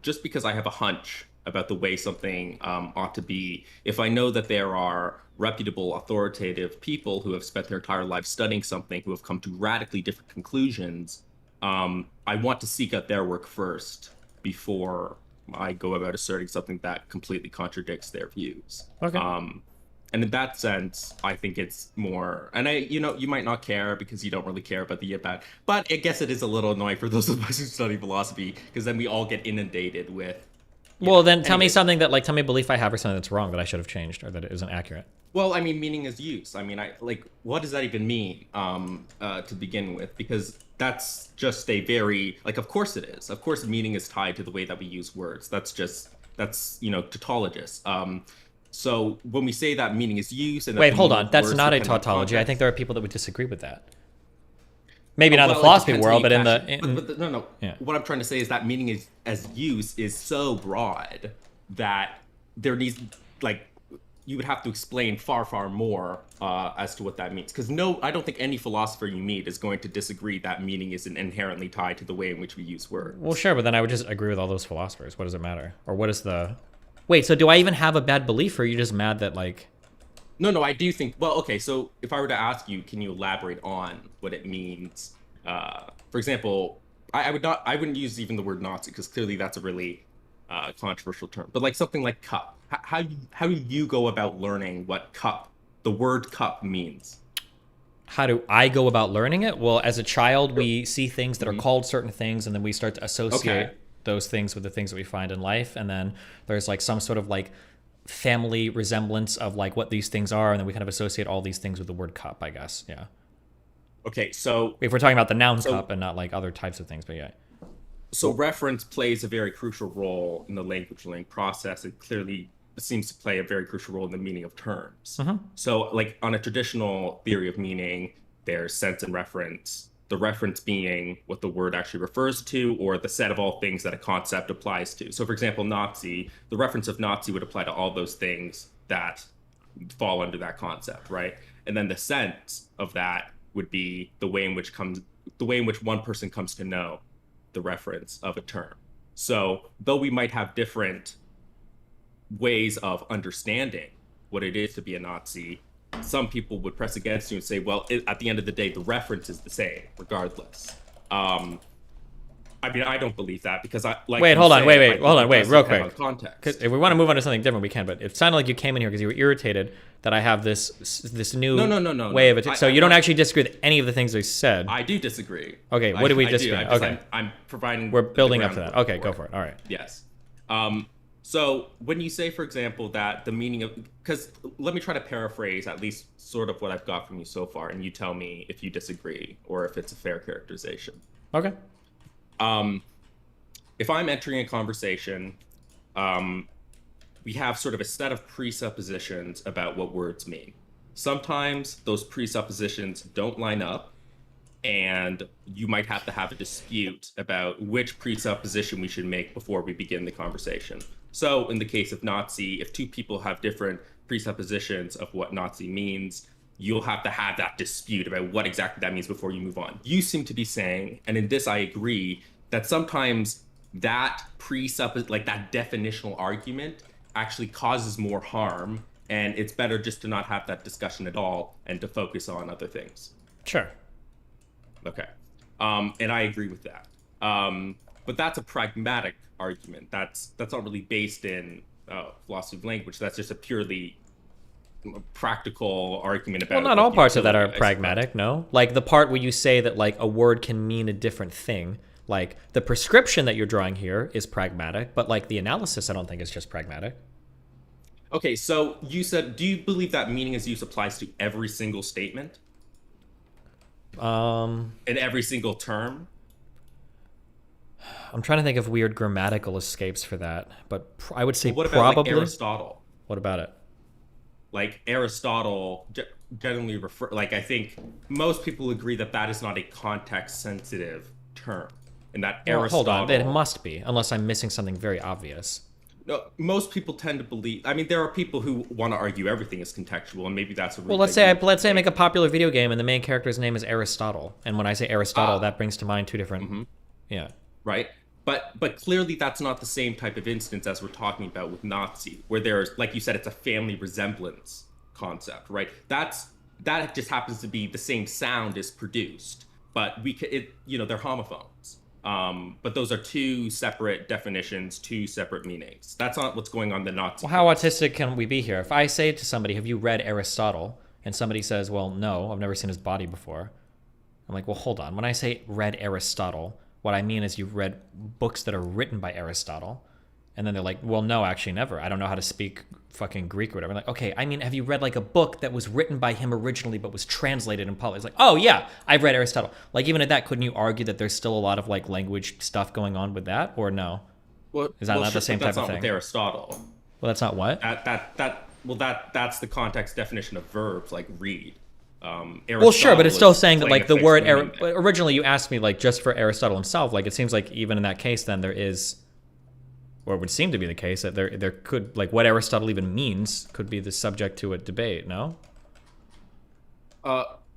Just because I have a hunch about the way something ought to be, if I know that there are reputable, authoritative people who have spent their entire lives studying something, who have come to radically different conclusions, I want to seek out their work first before I go about asserting something that completely contradicts their views. Okay. And in that sense, I think it's more, and you might not care because you don't really care about the impact, but I guess it is a little annoying for those of us who study philosophy, because then we all get inundated with. Well, then tell me something that, like, tell me a belief I have or something that's wrong that I should have changed or that it isn't accurate. Well, I mean, meaning is use. I mean, what does that even mean to begin with? Because that's just a very, like, of course it is. Of course, meaning is tied to the way that we use words. That's tautologous. So when we say that meaning is use, and wait, hold on, that's not a tautology. I think there are people that would disagree with that. Maybe not in the philosophy world, but in the... No. Yeah. What I'm trying to say is that meaning is, as use is so broad that there needs, like, you would have to explain far, far more as to what that means. Because I don't think any philosopher you meet is going to disagree that meaning isn't inherently tied to the way in which we use words. Well, sure, but then I would just agree with all those philosophers. What does it matter? Or what is the... Wait, so do I even have a bad belief, or are you just mad that, like... No, I do think... Well, okay, so if I were to ask you, can you elaborate on what it means? For example, I wouldn't use even the word Nazi, because clearly that's a really controversial term. But like something like cup. How do you go about learning what the word cup means? How do I go about learning it? Well, as a child, we see things that are called certain things, and then we start to associate those things with the things that we find in life. And then there's like some sort of like family resemblance of like what these things are, and then we kind of associate all these things with the word cup, I guess. Yeah. Okay, so if we're talking about the noun cup and not like other types of things, but yeah. So reference plays a very crucial role in the language learning process. It clearly seems to play a very crucial role in the meaning of terms. So like on a traditional theory of meaning, there's sense and reference. The reference being what the word actually refers to, or the set of all things that a concept applies to. So for example, Nazi, the reference of Nazi would apply to all those things that fall under that concept, right? And then the sense of that would be the way in which one person comes to know the reference of a term. So though we might have different ways of understanding what it is to be a Nazi, some people would press against you and say, well, at the end of the day, the reference is the same regardless. I mean, I don't believe that, because I like. Wait, hold on, wait, real quick. Context. If we want to move on to something different, we can. But it sounded like you came in here because you were irritated that I have this new way of it. So you don't actually disagree with any of the things I said. I do disagree. Okay, what do we disagree? Okay, I'm providing. We're building up to that. Okay, go for it. All right. Yes. So when you say, for example, that the meaning of, because let me try to paraphrase at least sort of what I've got from you so far, and you tell me if you disagree or if it's a fair characterization. Okay. If I'm entering a conversation, we have sort of a set of presuppositions about what words mean. Sometimes those presuppositions don't line up, and you might have to have a dispute about which presupposition we should make before we begin the conversation. So in the case of Nazi, if two people have different presuppositions of what Nazi means, you'll have to have that dispute about what exactly that means before you move on. You seem to be saying, and in this I agree, that sometimes that that definitional argument actually causes more harm, and it's better just to not have that discussion at all and to focus on other things. Sure. Okay. And I agree with that. But that's a pragmatic argument. That's not really based in philosophy of language. That's just a purely practical argument about... Well, not all parts of that are pragmatic, no? Like the part where you say that like a word can mean a different thing. Like the prescription that you're drawing here is pragmatic, but like the analysis I don't think is just pragmatic. Okay, so you said, do you believe that meaning as use applies to every single statement? In every single term? I'm trying to think of weird grammatical escapes for that, but I would say what about, probably... like, Aristotle? What about it? Like Aristotle generally I think most people agree that that is not a context-sensitive term, and that Aristotle... Hold on, it must be, unless I'm missing something very obvious. No, most people tend to believe... I mean, there are people who want to argue everything is contextual, and maybe that's a... Well, let's say I make a popular video game, and the main character's name is Aristotle, and when I say Aristotle, that brings to mind two different... Yeah. Right? But clearly that's not the same type of instance as we're talking about with Nazi, where there's, like you said, it's a family resemblance concept, right? That just happens to be the same sound is produced, but they're homophones. But those are two separate definitions, two separate meanings. That's not what's going on in the Nazi. Well, how autistic can we be here? If I say to somebody, have you read Aristotle? And somebody says, well, no, I've never seen his body before. I'm like, well, hold on. When I say read Aristotle, what I mean is you've read books that are written by Aristotle. And then they're like, well, no, actually never. I don't know how to speak fucking Greek or whatever. I'm like, okay, I mean, have you read like a book that was written by him originally but was translated in public? It's like, oh yeah, I've read Aristotle. Like even at that, couldn't you argue that there's still a lot of like language stuff going on with that, or no? Is that not the same type of thing? That's not with Aristotle. Well, that's not what? That's the context definition of verbs like read. Well, sure, but it's still is saying that playing like a the word fixed meaning. originally you asked me like just for Aristotle himself. Like it seems like even in that case, then there is, or it would seem to be the case that there could like what Aristotle even means could be the subject to a debate. No.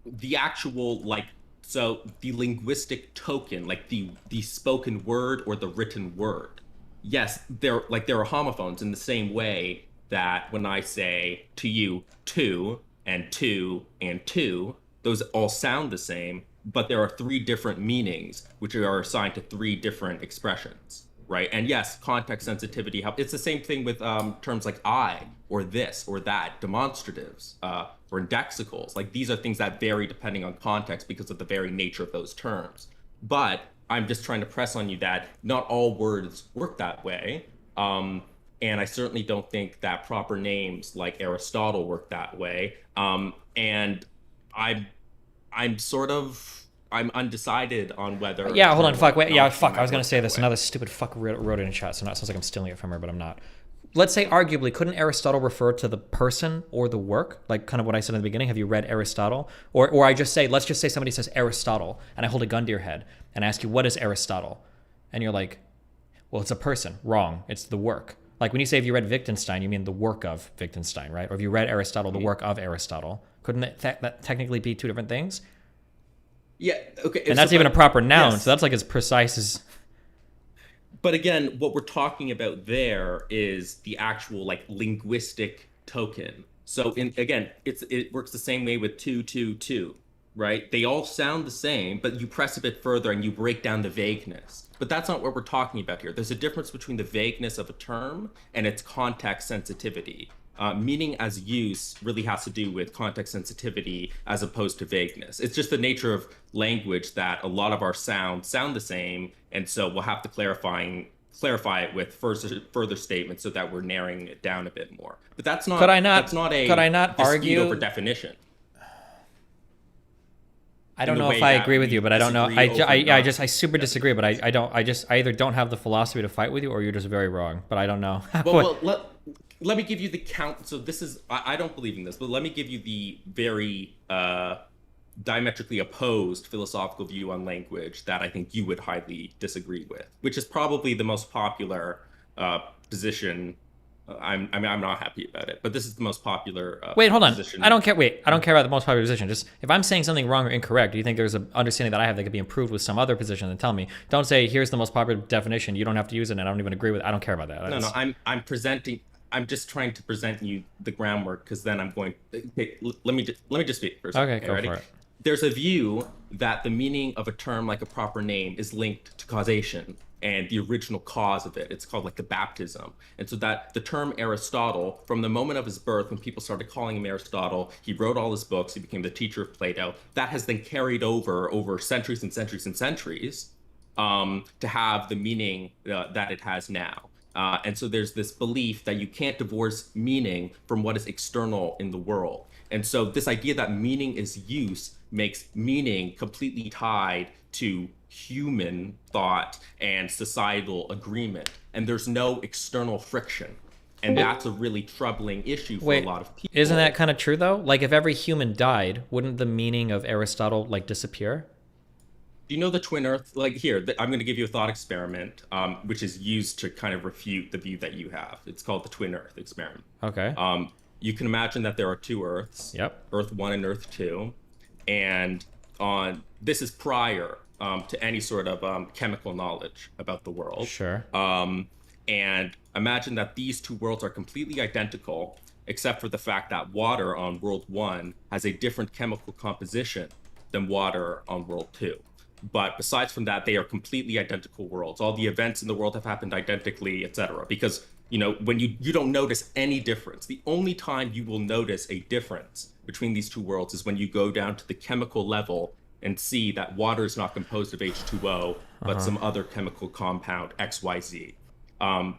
The actual like so the linguistic token, like the spoken word or the written word. Yes, there are homophones in the same way that when I say to you two and two and two, those all sound the same, but there are three different meanings which are assigned to three different expressions, right? And yes, context sensitivity help. It's the same thing with terms like I or this or that, demonstratives or indexicals. Like these are things that vary depending on context because of the very nature of those terms. But I'm just trying to press on you that not all words work that way. And I certainly don't think that proper names like Aristotle work that way. And I'm undecided on whether. Yeah, hold on. Fuck. Wait. Yeah, fuck. I was gonna say this. Another stupid fuck wrote it in chat. So now it sounds like I'm stealing it from her, but I'm not. Let's say, arguably, couldn't Aristotle refer to the person or the work? Like kind of what I said in the beginning. Have you read Aristotle? Or I just say, let's just say somebody says Aristotle, and I hold a gun to your head and ask you, what is Aristotle? And you're like, well, it's a person. Wrong. It's the work. Like when you say, if you read Wittgenstein, you mean the work of Wittgenstein, right? Or if you read Aristotle, the work of Aristotle. Couldn't that technically be two different things? Yeah. Okay. And that's even a proper noun, yes. So that's like as precise as. But again, what we're talking about there is the actual like linguistic token. So it works the same way with 222, right? They all sound the same, but you press a bit further and you break down the vagueness. But that's not what we're talking about here. There's a difference between the vagueness of a term and its context sensitivity. Meaning as use really has to do with context sensitivity as opposed to vagueness. It's just the nature of language that a lot of our sounds sound the same, and so we'll have to clarify it with further statements so that we're narrowing it down a bit more. But that's not. Could I not argue over definition? I don't know if I agree with you, but I don't know. I super disagree, but I either don't have the philosophy to fight with you, or you're just very wrong. But I don't know. Let me give you the count. So this is, I don't believe in this, but let me give you the very diametrically opposed philosophical view on language that I think you would highly disagree with, which is probably the most popular position. I'm not happy about it, but this is the most popular Wait, hold on. position. I don't care about the most popular position. Just if I'm saying something wrong or incorrect, do you think there's an understanding that I have that could be improved with some other position? Then tell me. Don't say, here's the most popular definition. You don't have to use it, and I don't even agree with it. I don't care about that. No, I'm just trying to present you the groundwork, because then I'm going. Okay, let me just speak first. Okay, go for it. There's a view that the meaning of a term like a proper name is linked to causation and the original cause of it. It's called like the baptism. And so that the term Aristotle, from the moment of his birth, when people started calling him Aristotle, he wrote all his books, he became the teacher of Plato. That has then carried over centuries and centuries and centuries to have the meaning that it has now. And so there's this belief that you can't divorce meaning from what is external in the world. And so this idea that meaning is use makes meaning completely tied to human thought and societal agreement. And there's no external friction. And that's a really troubling issue for a lot of people. Isn't that kind of true, though? Like, if every human died, wouldn't the meaning of Aristotle, like, disappear? Do you know the twin Earth? Like, here, I'm going to give you a thought experiment, which is used to kind of refute the view that you have. It's called the twin Earth experiment. Okay. You can imagine that there are two Earths. Yep. Earth 1 and Earth 2. And this is prior to any sort of chemical knowledge about the world. Sure. And imagine that these two worlds are completely identical, except for the fact that water on World 1 has a different chemical composition than water on World 2. But besides from that, they are completely identical worlds. All the events in the world have happened identically, etc. Because, you know, when you don't notice any difference, the only time you will notice a difference between these two worlds is when you go down to the chemical level and see that water is not composed of H2O, but some other chemical compound, XYZ.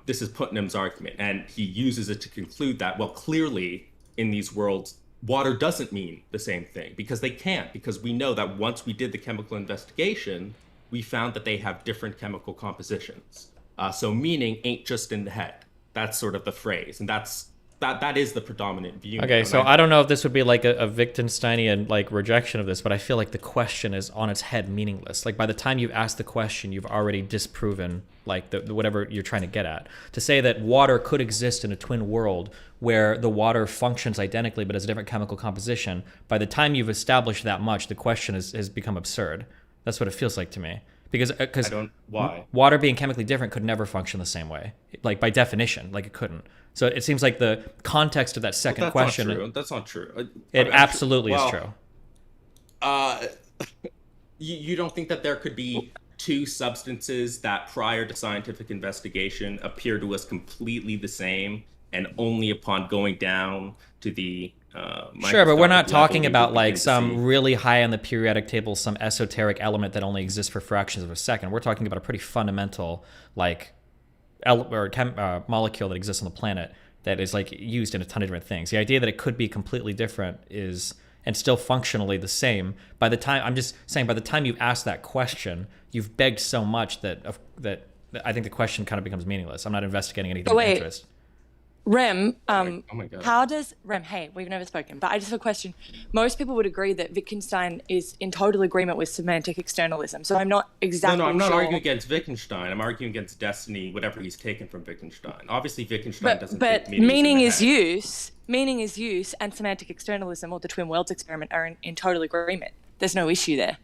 This is Putnam's argument, and he uses it to conclude that, well, clearly in these worlds, water doesn't mean the same thing, because they can't, because we know that once we did the chemical investigation, we found that they have different chemical compositions. So meaning ain't just in the head. That's sort of the phrase, and that's that is the predominant view. Okay, so I don't know if this would be like a Wittgensteinian like rejection of this, but I feel like the question is on its head meaningless. Like by the time you've asked the question, you've already disproven like the whatever you're trying to get at. To say that water could exist in a twin world where the water functions identically but has a different chemical composition, by the time you've established that much, the question has become absurd. That's what it feels like to me. Because why? Water being chemically different could never function the same way. Like by definition, like it couldn't. So it seems like the context of that second question. Not true. That's not true. It absolutely is true. You don't think that there could be two substances that prior to scientific investigation appear to us completely the same, and only upon going down to the sure, but we're not talking about like some really high on the periodic table, some esoteric element that only exists for fractions of a second. We're talking about a pretty fundamental like molecule that exists on the planet that is like used in a ton of different things. The idea that it could be completely different is and still functionally the same. By the time I'm just saying, by the time you've asked that question, you've begged so much that I think the question kind of becomes meaningless. I'm not investigating anything of interest. Rem, oh my God. How does Rem? Hey, we've never spoken, but I just have a question. Most people would agree that Wittgenstein is in total agreement with semantic externalism. So I'm not exactly. No, I'm not sure. arguing against Wittgenstein. I'm arguing against Destiny, whatever he's taken from Wittgenstein. Obviously, Wittgenstein doesn't. But meaning is use, and semantic externalism, or the twin worlds experiment, are in total agreement. There's no issue there.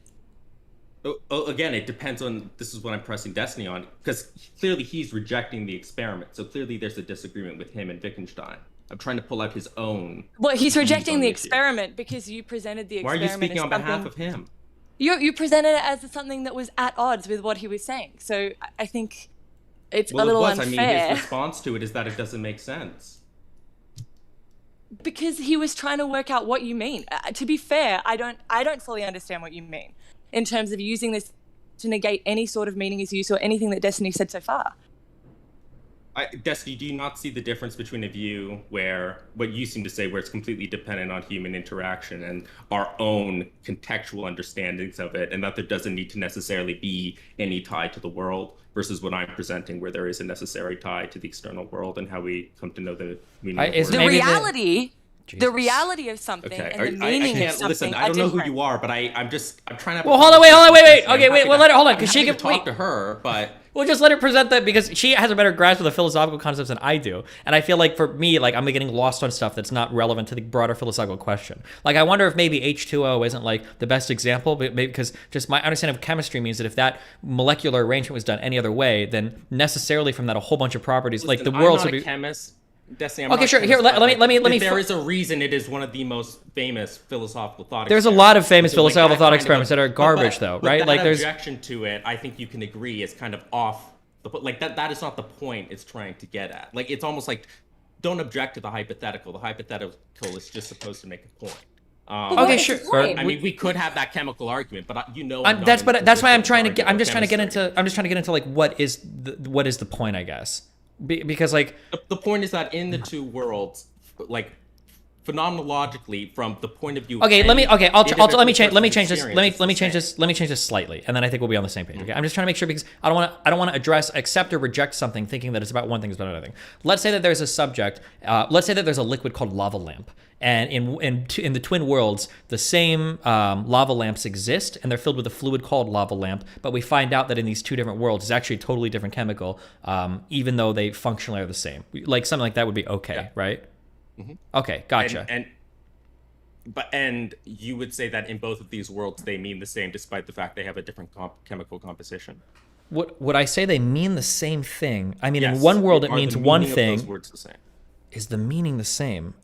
Again, it depends on, this is what I'm pressing Destiny on, because clearly he's rejecting the experiment. So clearly there's a disagreement with him and Wittgenstein. I'm trying to pull out his own. Well, he's rejecting the experiment because you presented the experiment. Why are you speaking on behalf of him? You presented it as something that was at odds with what he was saying. So I think it's a little unfair. I mean, his response to it is that it doesn't make sense. Because he was trying to work out what you mean. To be fair, I don't fully understand what you mean in terms of using this to negate any sort of meaning is use or anything that Destiny said so far. Destiny, do you not see the difference between a view where, what you seem to say, where it's completely dependent on human interaction and our own contextual understandings of it, and that there doesn't need to necessarily be any tie to the world, versus what I'm presenting, where there is a necessary tie to the external world and how we come to know the meaning of the world? The reality of something and the meaning of something. Listen, I don't know who you are, but I'm trying to. Well, hold on, wait. Okay, wait. Well, let her hold on, because she can talk to her, but we'll just let her present that because she has a better grasp of the philosophical concepts than I do, and I feel like for me, like I'm getting lost on stuff that's not relevant to the broader philosophical question. Like I wonder if maybe H2O isn't like the best example, but maybe because just my understanding of chemistry means that if that molecular arrangement was done any other way, then necessarily from that a whole bunch of properties, like the world would be. Chemist. Destiny, okay, sure. Here, let me. There is a reason it is one of the most famous philosophical thought. There's a lot of famous philosophical thought experiments that are garbage, though, right? Like there's objection to it. I think you can agree is kind of off. Like that is not the point it's trying to get at. Like it's almost like don't object to the hypothetical. The hypothetical is just supposed to make a point. Okay, sure. I mean, we could have that chemical argument, but that's why I'm trying to get. I'm just trying to get into like what is the point, I guess. Because like the point is that in the two worlds, like phenomenologically, from the point of view. Okay, let me change this slightly, and then I think we'll be on the same page. Okay, I'm just trying to make sure because I don't want to address, accept, or reject something thinking that it's about one thing, it's about another thing. Let's say that there's a subject. Let's say that there's a liquid called lava lamp, and in the twin worlds, the same lava lamps exist, and they're filled with a fluid called lava lamp. But we find out that in these two different worlds, it's actually a totally different chemical, even though they functionally are the same. Like something like that would be okay, right? Mm-hmm. Okay, gotcha. And you would say that in both of these worlds they mean the same, despite the fact they have a different chemical composition. Would I say they mean the same thing? I mean, yes. In one world it means one thing. Those words the same? Is the meaning the same?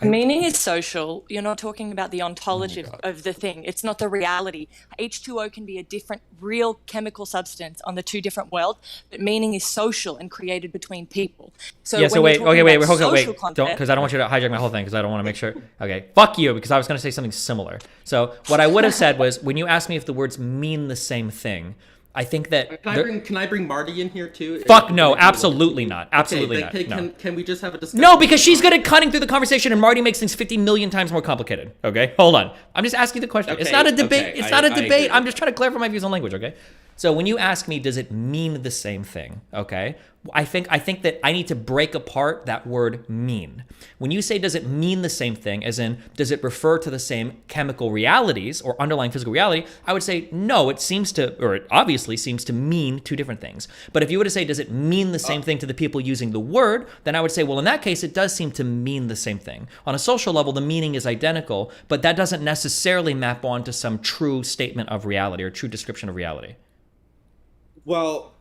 Meaning is social. You're not talking about the ontology of the thing. It's not the reality. H2O can be a different, real chemical substance on the two different worlds, but meaning is social and created between people. So yeah. So wait. Don't, because I don't want you to hijack my whole thing. Because I don't want to make sure. Okay, fuck you. Because I was going to say something similar. So what I would have said was, when you asked me if the words mean the same thing, I think that can I bring Marty in here too? Fuck no, absolutely not. Absolutely not. No. Can we just have a discussion? No, because she's good at cutting through the conversation, and Marty makes things 50 million times more complicated. Okay, hold on. I'm just asking the question. It's not a debate. It's not a debate. I'm just trying to clarify my views on language. Okay. So when you ask me, does it mean the same thing? Okay. I think that I need to break apart that word mean. When you say, does it mean the same thing, as in, does it refer to the same chemical realities or underlying physical reality? I would say, no, it seems to, or it obviously seems to mean two different things. But if you were to say, does it mean the same thing to the people using the word, then I would say, well, in that case, it does seem to mean the same thing. On a social level, the meaning is identical, but that doesn't necessarily map onto some true statement of reality or true description of reality. Well,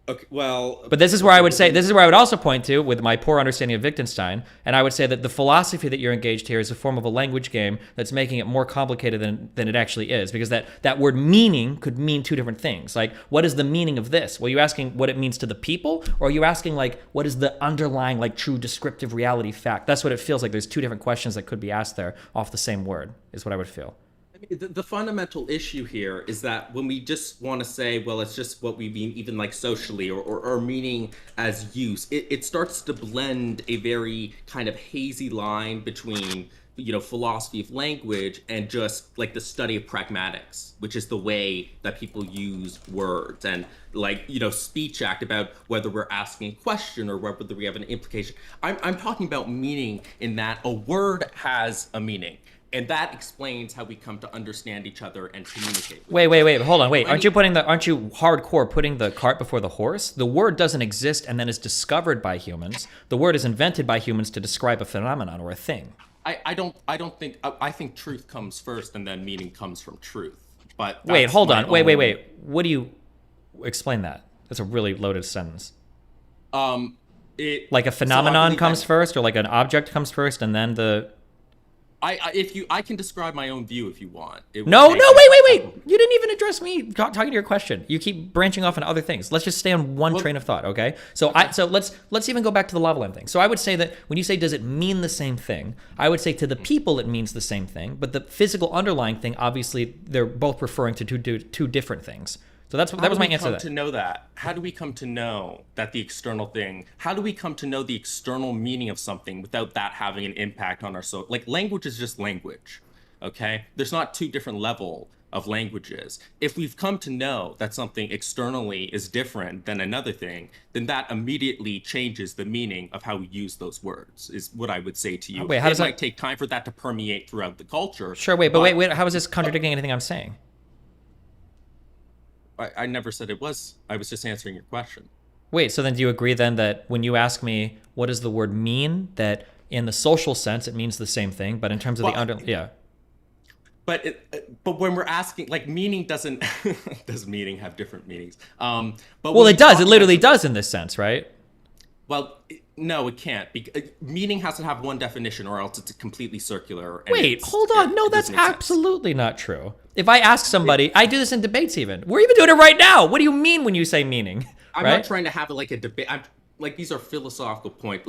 okay, well... But this is where I would also point to, with my poor understanding of Wittgenstein, and I would say that the philosophy that you're engaged here is a form of a language game that's making it more complicated than it actually is, because that word meaning could mean two different things. Like, what is the meaning of this? Well, are you asking what it means to the people, or are you asking, like, what is the underlying, like, true descriptive reality fact? That's what it feels like. There's two different questions that could be asked there off the same word, is what I would feel. I mean, the fundamental issue here is that when we just want to say, well, it's just what we mean, even like socially or meaning as use, it starts to blend a very kind of hazy line between, philosophy of language and just like the study of pragmatics, which is the way that people use words, and like, speech act about whether we're asking a question or whether we have an implication. I'm talking about meaning in that a word has a meaning. And that explains how we come to understand each other and communicate. Wait, hold on, wait. Aren't you hardcore putting the cart before the horse? The word doesn't exist and then is discovered by humans. The word is invented by humans to describe a phenomenon or a thing. I think truth comes first and then meaning comes from truth. But wait, hold on. Wait. What do you explain that? That's a really loaded sentence. Like a phenomenon comes first, or like an object comes first and then the... I can describe my own view if you want. No, wait. You didn't even address me talking to your question. You keep branching off into other things. Let's just stay on one train of thought, okay? So let's even go back to the lava lamp thing. So I would say that when you say, does it mean the same thing? I would say to the people it means the same thing, but the physical underlying thing, obviously, they're both referring to two different things. So that was my answer to that. How do we come to know that? How do we come to know that the external thing? How do we come to know the external meaning of something without that having an impact on our soul? Like, language is just language, okay? There's not two different level of languages. If we've come to know that something externally is different than another thing, then that immediately changes the meaning of how we use those words, is what I would say to you. Wait, how does it might take time for that to permeate throughout the culture. Sure, but wait, how is this contradicting anything I'm saying? I never said it was. I was just answering your question. Wait, so then do you agree then that when you ask me what does the word mean, that in the social sense it means the same thing, but in terms of yeah. But when we're asking, like, meaning doesn't does meaning have different meanings? But well, it does. It literally does in this sense, right? Well, no, it can't. Meaning has to have one definition, or else it's completely circular. Wait, hold on. No, that's absolutely not true. If I ask somebody, I do this in debates even. We're even doing it right now. What do you mean when you say meaning? I'm not trying to have it like a debate. These are philosophical points.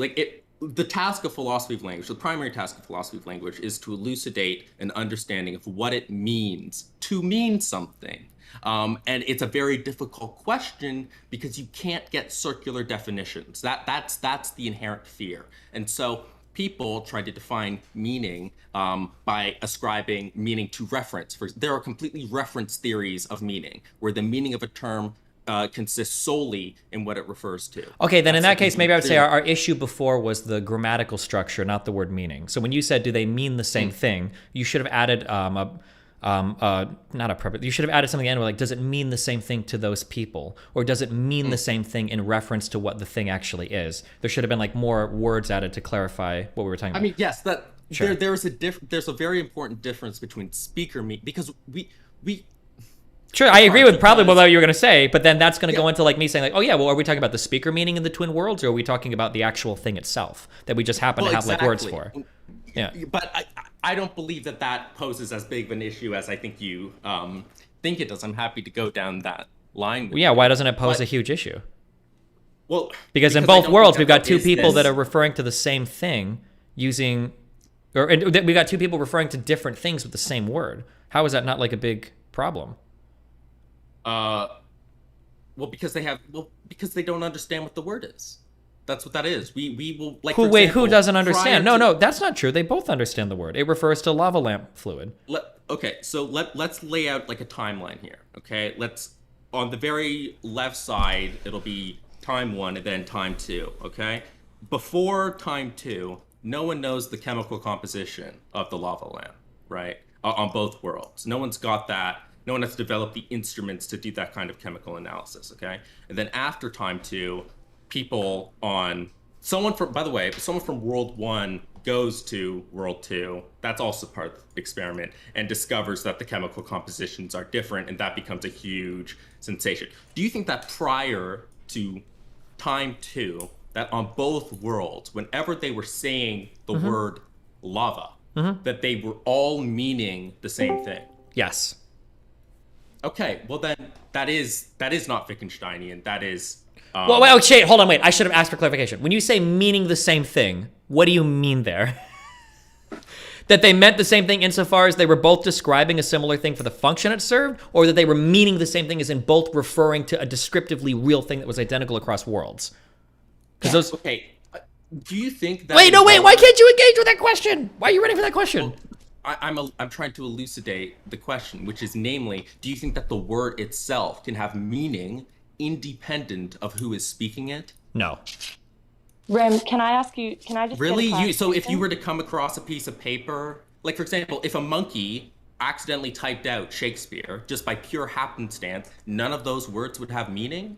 The task of philosophy of language, the primary task of philosophy of language, is to elucidate an understanding of what it means to mean something. And it's a very difficult question because you can't get circular definitions. That's the inherent fear. And so people try to define meaning by ascribing meaning to reference. There are completely reference theories of meaning, where the meaning of a term consists solely in what it refers to. Okay, then in that case, maybe I would say our issue before was the grammatical structure, not the word meaning. So when you said, do they mean the same thing, you should have added you should have added something in, like, does it mean the same thing to those people, or does it mean the same thing in reference to what the thing actually is? There should have been like more words added to clarify what we were talking about. I mean, yes, Sure. there's a very important difference between speaker meaning, because we Sure, I agree with probably what you were going to say, but then that's going to go into like me saying like, oh yeah, well, are we talking about the speaker meaning in the twin worlds, or are we talking about the actual thing itself that we just happen to have like words for? Yeah. But I don't believe that poses as big of an issue as I think you think it does. I'm happy to go down that line. Yeah, why doesn't it pose a huge issue? Well, because in both worlds we've got two people that are referring to the same thing using, or we got two people referring to different things with the same word. How is that not like a big problem? Because they don't understand what the word is. That's what that is. We will like. Who doesn't understand? No, that's not true. They both understand the word. It refers to lava lamp fluid. Let's lay out like a timeline here. Okay, on the very left side, it'll be time 1 and then time 2. Okay, before time 2, no one knows the chemical composition of the lava lamp, right? On both worlds, no one's got that. No one has developed the instruments to do that kind of chemical analysis. Okay, and then after time 2. Someone from World 1 goes to World 2, that's also part of the experiment, and discovers that the chemical compositions are different, and that becomes a huge sensation. Do you think that prior to time 2, that on both worlds, whenever they were saying the word lava, that they were all meaning the same thing? Yes. Okay, well then, that is not Wittgensteinian, that is... hold on, wait. I should have asked for clarification. When you say meaning the same thing, what do you mean there? That they meant the same thing insofar as they were both describing a similar thing for the function it served, or that they were meaning the same thing as in both referring to a descriptively real thing that was identical across worlds? Okay. Do you think that... Why can't you engage with that question? Why are you ready for that question? I'm trying to elucidate the question, which is namely, do you think that the word itself can have meaning independent of who is speaking it? No. Rem, can I just really? So if you were to come across a piece of paper, like for example, if a monkey accidentally typed out Shakespeare just by pure happenstance, none of those words would have meaning?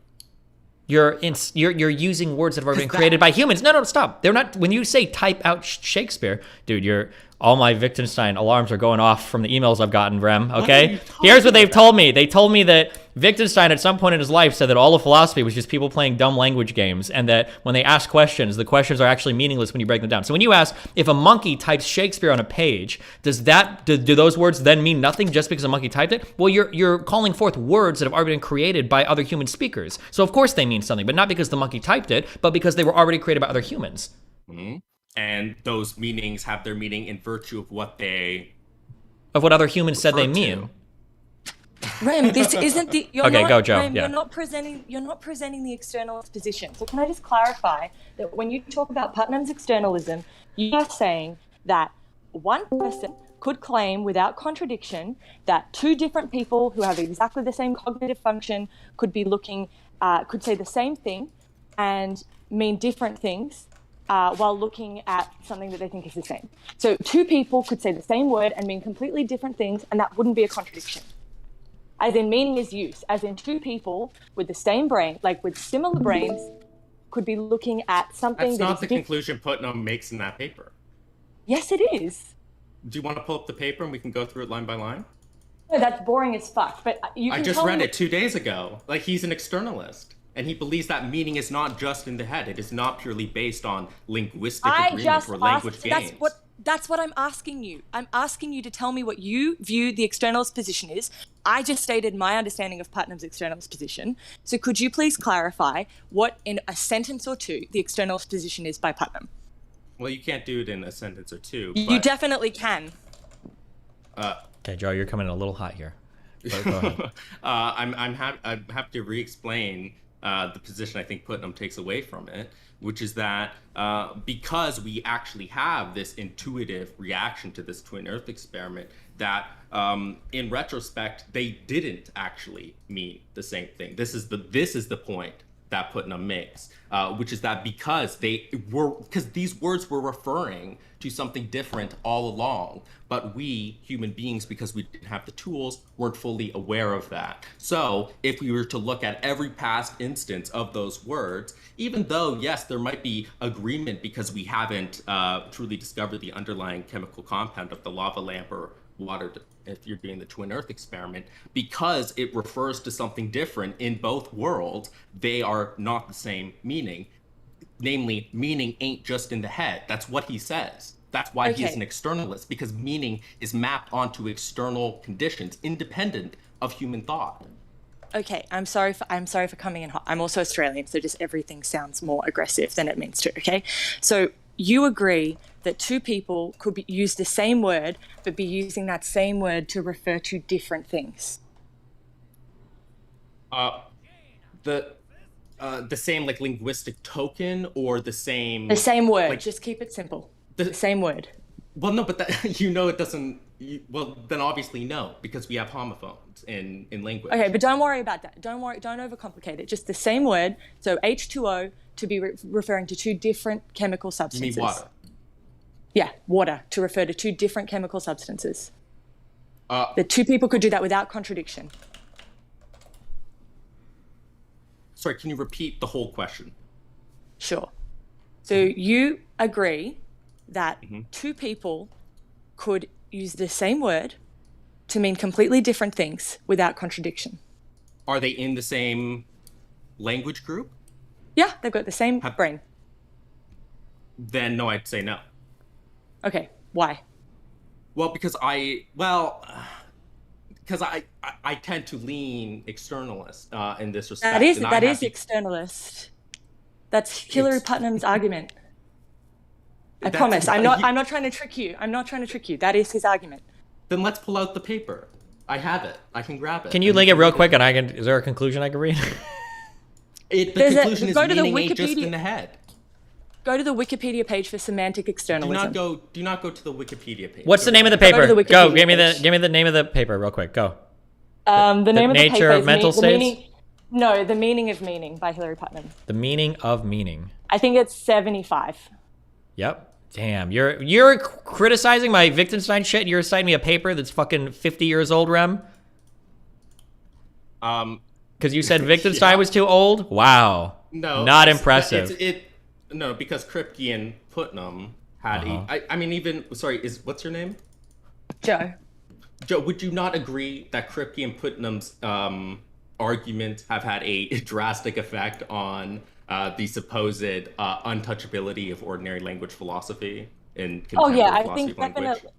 You're using words that have already been created by humans. No, stop. They're not. When you say type out Shakespeare, dude, all my Wittgenstein alarms are going off from the emails I've gotten, Rem, okay? Here's what they've told me. They told me that Wittgenstein at some point in his life said that all of philosophy was just people playing dumb language games, and that when they ask questions, the questions are actually meaningless when you break them down. So when you ask, if a monkey types Shakespeare on a page, do those words then mean nothing just because a monkey typed it? Well, you're calling forth words that have already been created by other human speakers. So of course they mean something, but not because the monkey typed it, but because they were already created by other humans. Mm-hmm. And those meanings have their meaning in virtue of what other humans said they mean. Rem, this isn't the. Go, Joe. Rem, you're not presenting the externalist position. So can I just clarify that when you talk about Putnam's externalism, you are saying that one person could claim without contradiction that two different people who have exactly the same cognitive function could say the same thing and mean different things. While looking at something that they think is the same. So two people could say the same word and mean completely different things, and that wouldn't be a contradiction. As in meaning is use, as in two people with the same brain, like with similar brains, could be looking at something That's not the conclusion Putnam makes in that paper. Yes, it is. Do you want to pull up the paper and we can go through it line by line? No, that's boring as fuck, but you can I just read it 2 days ago. Like, he's an externalist. And he believes that meaning is not just in the head. It is not purely based on linguistic agreement or language games. That's what I'm asking you. I'm asking you to tell me what you view the externalist position is. I just stated my understanding of Putnam's externalist position. So could you please clarify what, in a sentence or two, the externalist position is by Putnam? Well, you can't do it in a sentence or two. You definitely can. Okay, Joe, you're coming in a little hot here. Go ahead. I'm happy to re-explain the position I think Putnam takes away from it, which is that because we actually have this intuitive reaction to this twin Earth experiment, that in retrospect they didn't actually mean the same thing. This is the point that Putnam makes, which is that because these words were referring to something different all along, but we human beings, because we didn't have the tools, weren't fully aware of that. So if we were to look at every past instance of those words, even though, yes, there might be agreement because we haven't truly discovered the underlying chemical compound of the lava lamp or water, if you're doing the twin Earth experiment, because it refers to something different in both worlds, they are not the same meaning. Namely, meaning ain't just in the head. That's what he says. That's why he is an externalist, because meaning is mapped onto external conditions, independent of human thought. Okay, I'm sorry for coming in hot. I'm also Australian, so just everything sounds more aggressive than it means to, okay? So you agree that two people could use the same word, but be using that same word to refer to different things? the same like linguistic token or the same? The same word. Like, just keep it simple. The same word. Well, no, but that, it doesn't. Well, then obviously no, because we have homophones in language. Okay, but don't worry about that. Don't overcomplicate it. Just the same word. So H2O to be referring to two different chemical substances. You mean water? Yeah, water to refer to two different chemical substances. The two people could do that without contradiction. Sorry, can you repeat the whole question? Sure. So you agree that two people could use the same word to mean completely different things without contradiction. Are they in the same language group? Yeah, they've got the same brain. Then no, I'd say no. Okay, why? Well, because I tend to lean externalist in this respect. That is externalist. That's Hillary Putnam's argument. I promise. I'm not trying to trick you. I'm not trying to trick you. That is his argument. Then let's pull out the paper. I have it. I can grab it. Can you link it real quick, and is there a conclusion I can read? The conclusion is meaning ain't just in the head. Go to the Wikipedia page for semantic externalism. Do not go to the Wikipedia page. What's the name of the paper? Go. Give me the name of the paper real quick. Go. The name of the paper Nature of Mental States? No, The Meaning of Meaning by Hillary Putnam. The Meaning of Meaning. I think it's 75. Yep. Damn, you're criticizing my Wittgenstein shit, and you're citing me a paper that's fucking 50 years old, Rem? Because you said Wittgenstein was too old? Wow. No. Not impressive. No, because Kripke and Putnam had what's your name? Joe. Joe, would you not agree that Kripke and Putnam's arguments have had a drastic effect on the supposed untouchability of ordinary language philosophy in contemporary I think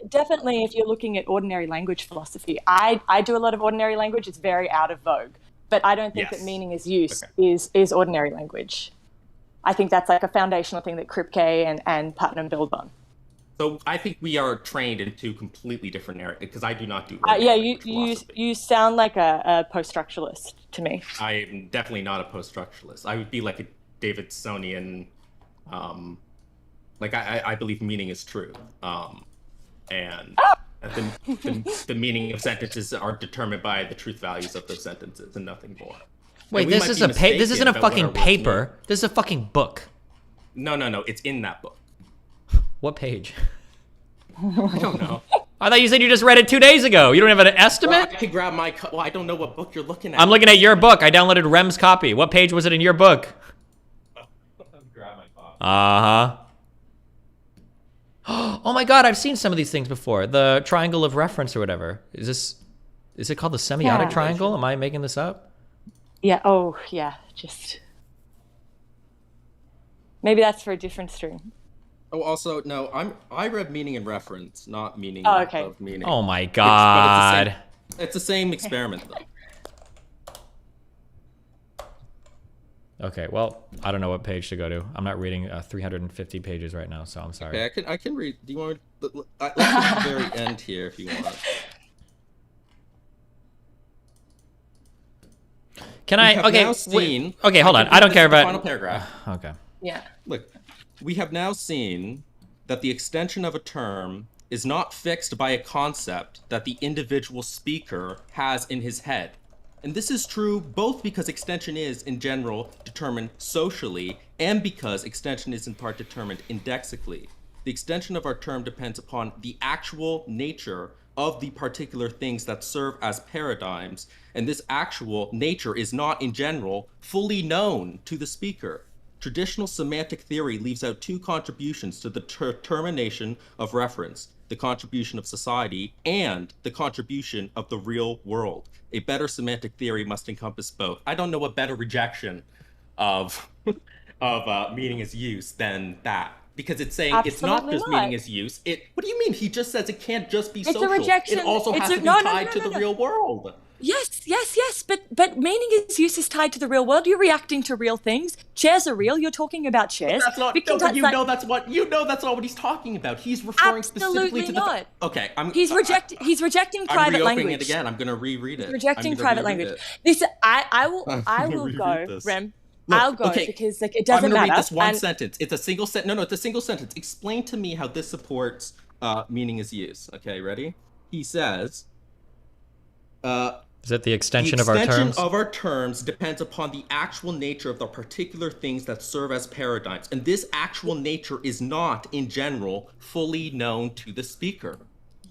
definitely if you're looking at ordinary language philosophy, I do a lot of ordinary language. It's very out of vogue, but I don't think that meaning is use is ordinary language. I think that's like a foundational thing that Kripke and Putnam build on. So I think we are trained in two completely different areas because I do not do. You sound like a post-structuralist to me. I'm definitely not a post-structuralist. I would be like a Davidsonian. I believe meaning is true, and the meaning of sentences are determined by the truth values of those sentences and nothing more. Wait, this isn't a fucking paper. This is a fucking book. No, it's in that book. What page? I don't know. I thought you said you just read it 2 days ago. You don't have an estimate? Well, I could grab my... I don't know what book you're looking at. I'm looking at your book. I downloaded Rem's copy. What page was it in your book? Grab my copy. Oh my god, I've seen some of these things before. The triangle of reference or whatever. Is it called the semiotic triangle? Am I making this up? Yeah, just... Maybe that's for a different stream. Oh, also, no, I read meaning and reference, not meaning of meaning. Oh my god. It's the same experiment, though. Okay, well, I don't know what page to go to. I'm not reading 350 pages right now, so I'm sorry. Okay, I can read. Do you want to... Let's get to the very end here, if you want. Can I... Okay, hold on. I don't care about... Final paragraph. Okay. Yeah. Look, we have now seen that the extension of a term is not fixed by a concept that the individual speaker has in his head. And this is true both because extension is, in general, determined socially, and because extension is in part determined indexically. The extension of our term depends upon the actual nature of the particular things that serve as paradigms, and this actual nature is not, in general, fully known to the speaker. Traditional semantic theory leaves out two contributions to the determination of reference: the contribution of society and the contribution of the real world. A better semantic theory must encompass both. I don't know a better rejection of meaning as use than that, because it's saying it's not just meaning as use. What do you mean? He just says it can't just be social. It's a rejection. It also has to be tied to the real world. Yes, but meaning is use is tied to the real world. You're reacting to real things. Chairs are real. You're talking about chairs. That's not. That's not what he's talking about. He's referring specifically to the. Okay, He's rejecting private language. I'm reopening it again. I'm going to reread it. He's rejecting private language. I will go, Rem. I'll go because like it doesn't I'm gonna matter. read this one sentence. It's a single sentence. No, it's a single sentence. Explain to me how this supports meaning is use. Okay, ready? He says, is it the extension of our terms? The extension of our terms depends upon the actual nature of the particular things that serve as paradigms. And this actual nature is not, in general, fully known to the speaker.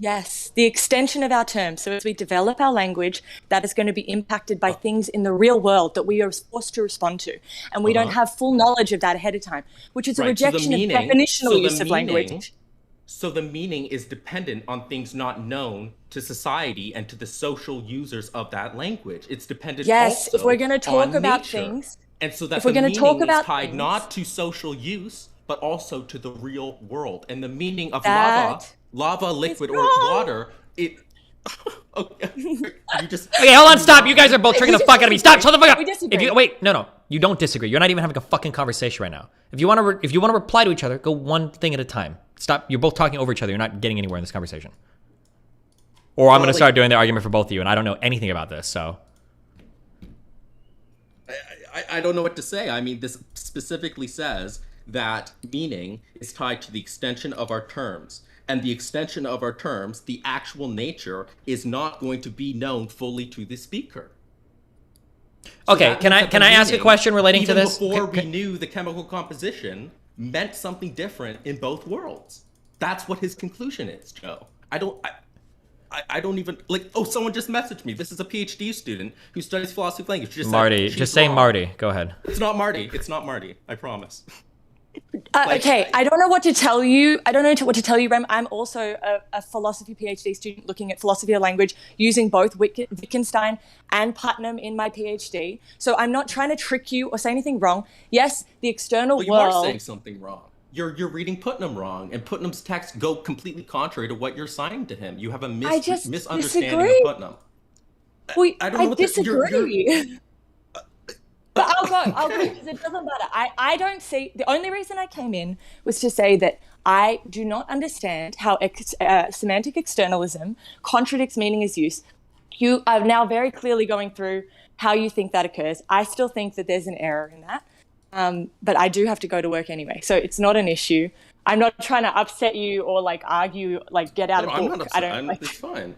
Yes, the extension of our terms. So as we develop our language, that is going to be impacted by things in the real world that we are forced to respond to. And we don't have full knowledge of that ahead of time, which is a rejection of definitional use of language. So the meaning is dependent on things not known to society and to the social users of that language. It's dependent also if we're going to talk about nature. things. And so that if we're the going to talk meaning about is tied things, not to social use, but also to the real world. And the meaning of lava, liquid, or water, okay. You just okay, hold on, stop. You guys are both tricking the fuck out of me. Stop, shut the fuck up. Wait, no, you don't disagree. You're not even having a fucking conversation right now. If you want to reply to each other, go one thing at a time. Stop. You're both talking over each other. You're not getting anywhere in this conversation. Or I'm going to start doing the argument for both of you, and I don't know anything about this, so. I don't know what to say. I mean, this specifically says that meaning is tied to the extension of our terms. And the extension of our terms, the actual nature, is not going to be known fully to the speaker. So okay, can I ask a question relating to this? Before we knew the chemical composition meant something different in both worlds. That's what his conclusion is, Joe. I don't even like. Oh, someone just messaged me. This is a PhD student who studies philosophy of language. Marty, just say Marty. Go ahead. It's not Marty. It's not Marty. I promise. Okay, I don't know what to tell you. I don't know what to tell you, Rem. I'm also a philosophy PhD student looking at philosophy of language using both Wittgenstein and Putnam in my PhD. So I'm not trying to trick you or say anything wrong. Yes, the external world... You are saying something wrong. You're reading Putnam wrong, and Putnam's texts go completely contrary to what you're signing to him. You have a misunderstanding of Putnam. I disagree. But I'll go, because it doesn't matter. I don't see, the only reason I came in was to say that I do not understand how semantic externalism contradicts meaning as use. You are now very clearly going through how you think that occurs. I still think that there's an error in that, but I do have to go to work anyway, so it's not an issue. I'm not trying to upset you or like argue, like get out of book. I'm not upset. It's fine.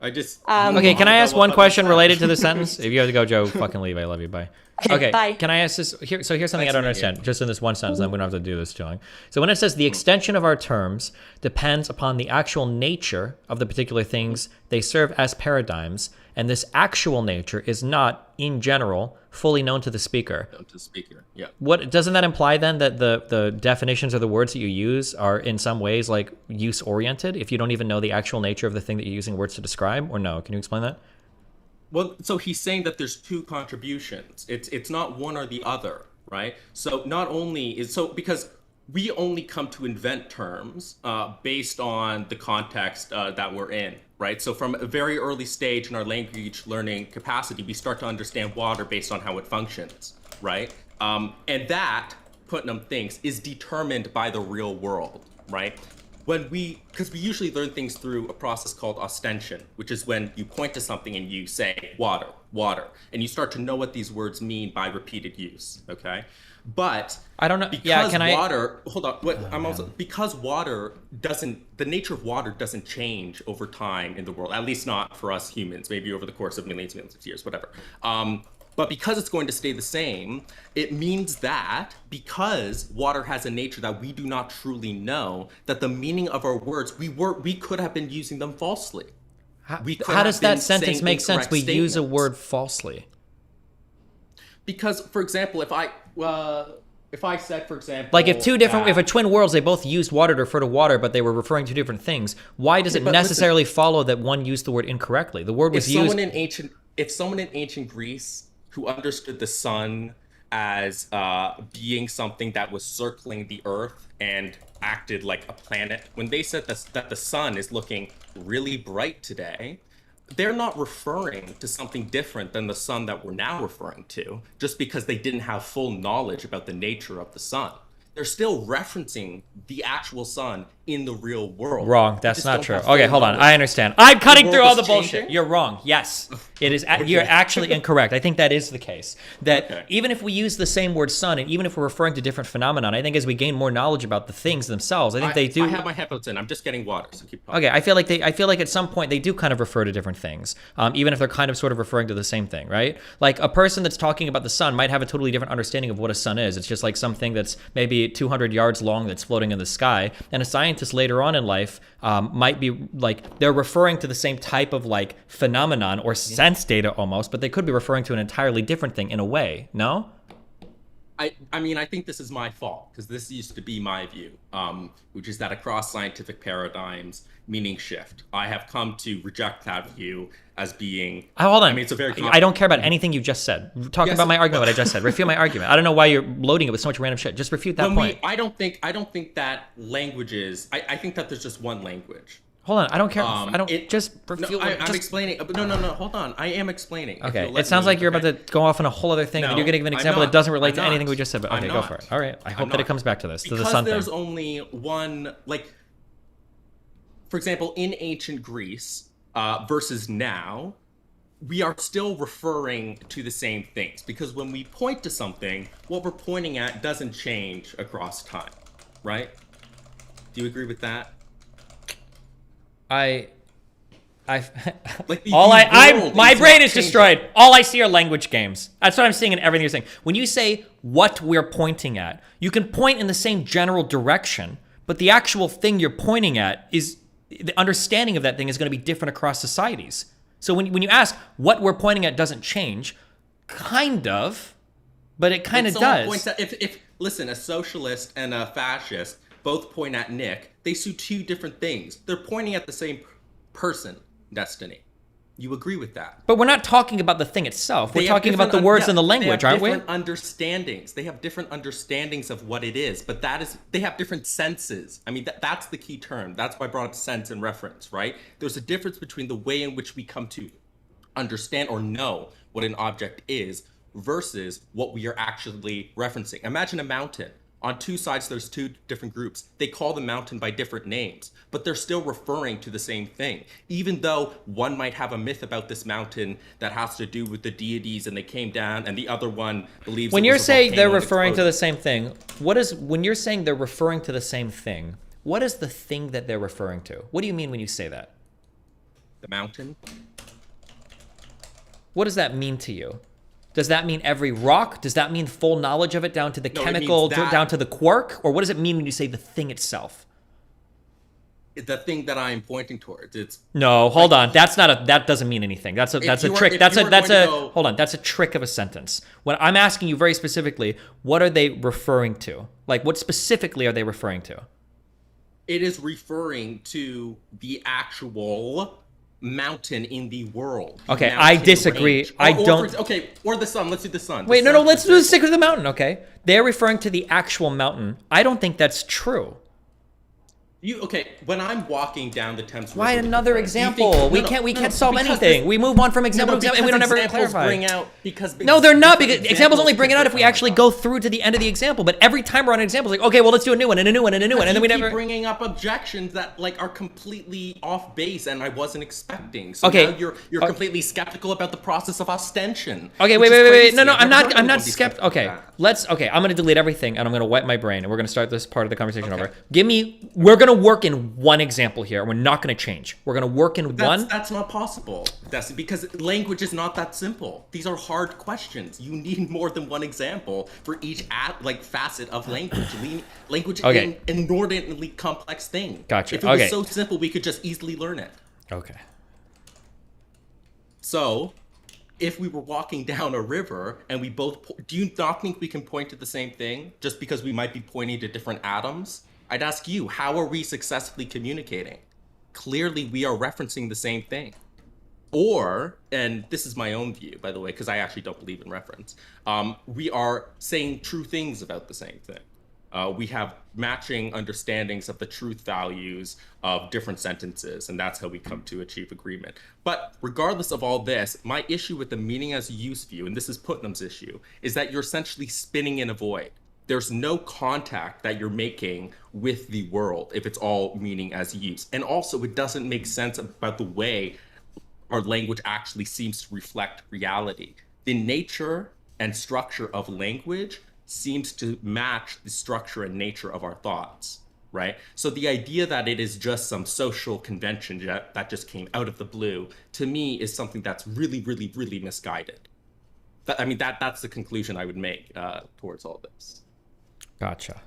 I just... okay, can I ask one question related to the sentence? If you have to go, Joe, fucking leave. I love you. Bye. Okay, bye. Can I ask this? So here's something I don't understand, just in this one sentence, then we don't have to do this too long. So when it says the extension of our terms depends upon the actual nature of the particular things they serve as paradigms, and this actual nature is not, in general, fully known to the speaker. Known to the speaker, yeah. What doesn't that imply then, that the definitions or the words that you use are in some ways like use-oriented, if you don't even know the actual nature of the thing that you're using words to describe, or no? Can you explain that? Well, so he's saying that there's two contributions. It's not one or the other, right? So not only is because we only come to invent terms based on the context that we're in, right? So from a very early stage in our language learning capacity, we start to understand water based on how it functions, right? And that, Putnam thinks, is determined by the real world, right? Because we usually learn things through a process called ostension, which is when you point to something and you say water, water, and you start to know what these words mean by repeated use, okay? But I don't know. Because water, hold on. Because water the nature of water doesn't change over time in the world, at least not for us humans, maybe over the course of millions of years, whatever. But because it's going to stay the same, it means that because water has a nature that we do not truly know, that the meaning of our words, we could have been using them falsely. How does that sentence make sense? We use a word falsely. Because, for example, if I said, for example, like if if a twin worlds, they both used water to refer to water, but they were referring to different things, why does it necessarily follow that one used the word incorrectly? The word was used. If someone in ancient Greece who understood the sun as being something that was circling the earth and acted like a planet, when they said that the sun is looking really bright today, they're not referring to something different than the sun that we're now referring to, just because they didn't have full knowledge about the nature of the sun. They're still referencing the actual sun in the real world. Wrong. We That's just not don't true. have Okay, full hold on. knowledge. I understand. I'm cutting through world all the is bullshit. changing? You're wrong. Yes, it is. You're actually incorrect. I think that is the case. That even if we use the same word sun, and even if we're referring to different phenomenon, I think as we gain more knowledge about the things themselves, I think they do. I have my headphones in. I'm just getting water, so keep talking. Okay, I feel like at some point they do kind of refer to different things, even if they're kind of sort of referring to the same thing, right? Like a person that's talking about the sun might have a totally different understanding of what a sun is. It's just like something that's maybe 200 yards long that's floating in the sky, and a scientist later on in life might be like they're referring to the same type of like phenomenon or sense data almost, but they could be referring to an entirely different thing in a way. No? I mean, I think this is my fault because this used to be my view, which is that across scientific paradigms, meaning shift. I have come to reject that view as being. Hold on. I mean, it's a very. I don't care about anything you just said. Talk about my argument. What I just said. Refute my argument. I don't know why you're loading it with so much random shit. Just refute that point. I don't think that languages. I think that there's just one language. Hold on. I don't care. I don't just. No, I'm explaining. No. Hold on. I am explaining. Okay. It sounds like you're about to go off on a whole other thing, and you're going to give an example that doesn't relate to anything we just said. But okay, go for it. All right. I hope that it comes back to this, to the sun thing. Because there's only one, like, for example, in ancient Greece versus now, we are still referring to the same things because when we point to something, what we're pointing at doesn't change across time, right? Do you agree with that? My my brain is destroyed. All I see are language games. That's what I'm seeing in everything you're saying. When you say what we're pointing at, you can point in the same general direction, but the actual thing you're pointing at is the understanding of that thing is going to be different across societies. So when you ask what we're pointing at doesn't change, kind of, but it kind of does. Points at, if listen, a socialist and a fascist both point at Nick, they see two different things. They're pointing at the same person, Destiny. You agree with that? But we're not talking about the thing itself. We're talking about the words and the language, aren't we? They have different understandings. They have different understandings of what it is, but they have different senses. I mean, that's the key term. That's why I brought up sense and reference, right? There's a difference between the way in which we come to understand or know what an object is versus what we are actually referencing. Imagine a mountain. On two sides, there's two different groups. They call the mountain by different names, but they're still referring to the same thing. Even though one might have a myth about this mountain that has to do with the deities and they came down, and the other one believes. When you're saying they're referring to the same thing, when you're saying they're referring to the same thing, what is the thing that they're referring to? What do you mean when you say that? The mountain. What does that mean to you? Does that mean every rock? Does that mean full knowledge of it down to the chemical, down to the quark? Or what does it mean when you say the thing itself? The thing that I am pointing towards. No, hold on. That doesn't mean anything. That's a trick. Hold on. That's a trick of a sentence. When I'm asking you very specifically, what are they referring to? Like, what specifically are they referring to? It is referring to the actual mountain in the world. Okay, I disagree. Or the sun. Let's do the sun. Wait, no, let's stick with the mountain, okay? They're referring to the actual mountain. I don't think that's true. When I'm walking down the Thames River. Why another example? We can't solve anything. We move on from example to example, and we don't ever clarify. No, they're not, because examples only bring it out if we actually go through to the end of the example. But every time we're on an example, it's like, okay, well, let's do a new one and a new one and a new one, and then we never. Keep bringing up objections that are completely off base, and I wasn't expecting. So okay, now you're completely skeptical about the process of ostension. Okay, wait. No, I'm not skeptical. Okay, I'm gonna delete everything, and I'm gonna wipe my brain, and we're gonna start this part of the conversation over. We're gonna work in one example here, and we're not going to change. We're going to work in one. That's not possible. That's because language is not that simple. These are hard questions. You need more than one example for each facet of language. Language is an inordinately complex thing. Gotcha. If it was so simple, we could just easily learn it. Okay. So, if we were walking down a river and we both, do you not think we can point to the same thing just because we might be pointing to different atoms? I'd ask you, how are we successfully communicating? Clearly, we are referencing the same thing. Or, and this is my own view, by the way, because I actually don't believe in reference, we are saying true things about the same thing. We have matching understandings of the truth values of different sentences, and that's how we come to achieve agreement. But regardless of all this, my issue with the meaning as use view, and this is Putnam's issue, is that you're essentially spinning in a void. there's no contact that you're making with the world if it's all meaning as use. And also, it doesn't make sense about the way our language actually seems to reflect reality. The nature and structure of language seems to match the structure and nature of our thoughts, right? So the idea that it is just some social convention that just came out of the blue, to me, is something that's really, really, really misguided. I mean, that's the conclusion I would make towards all this. Gotcha.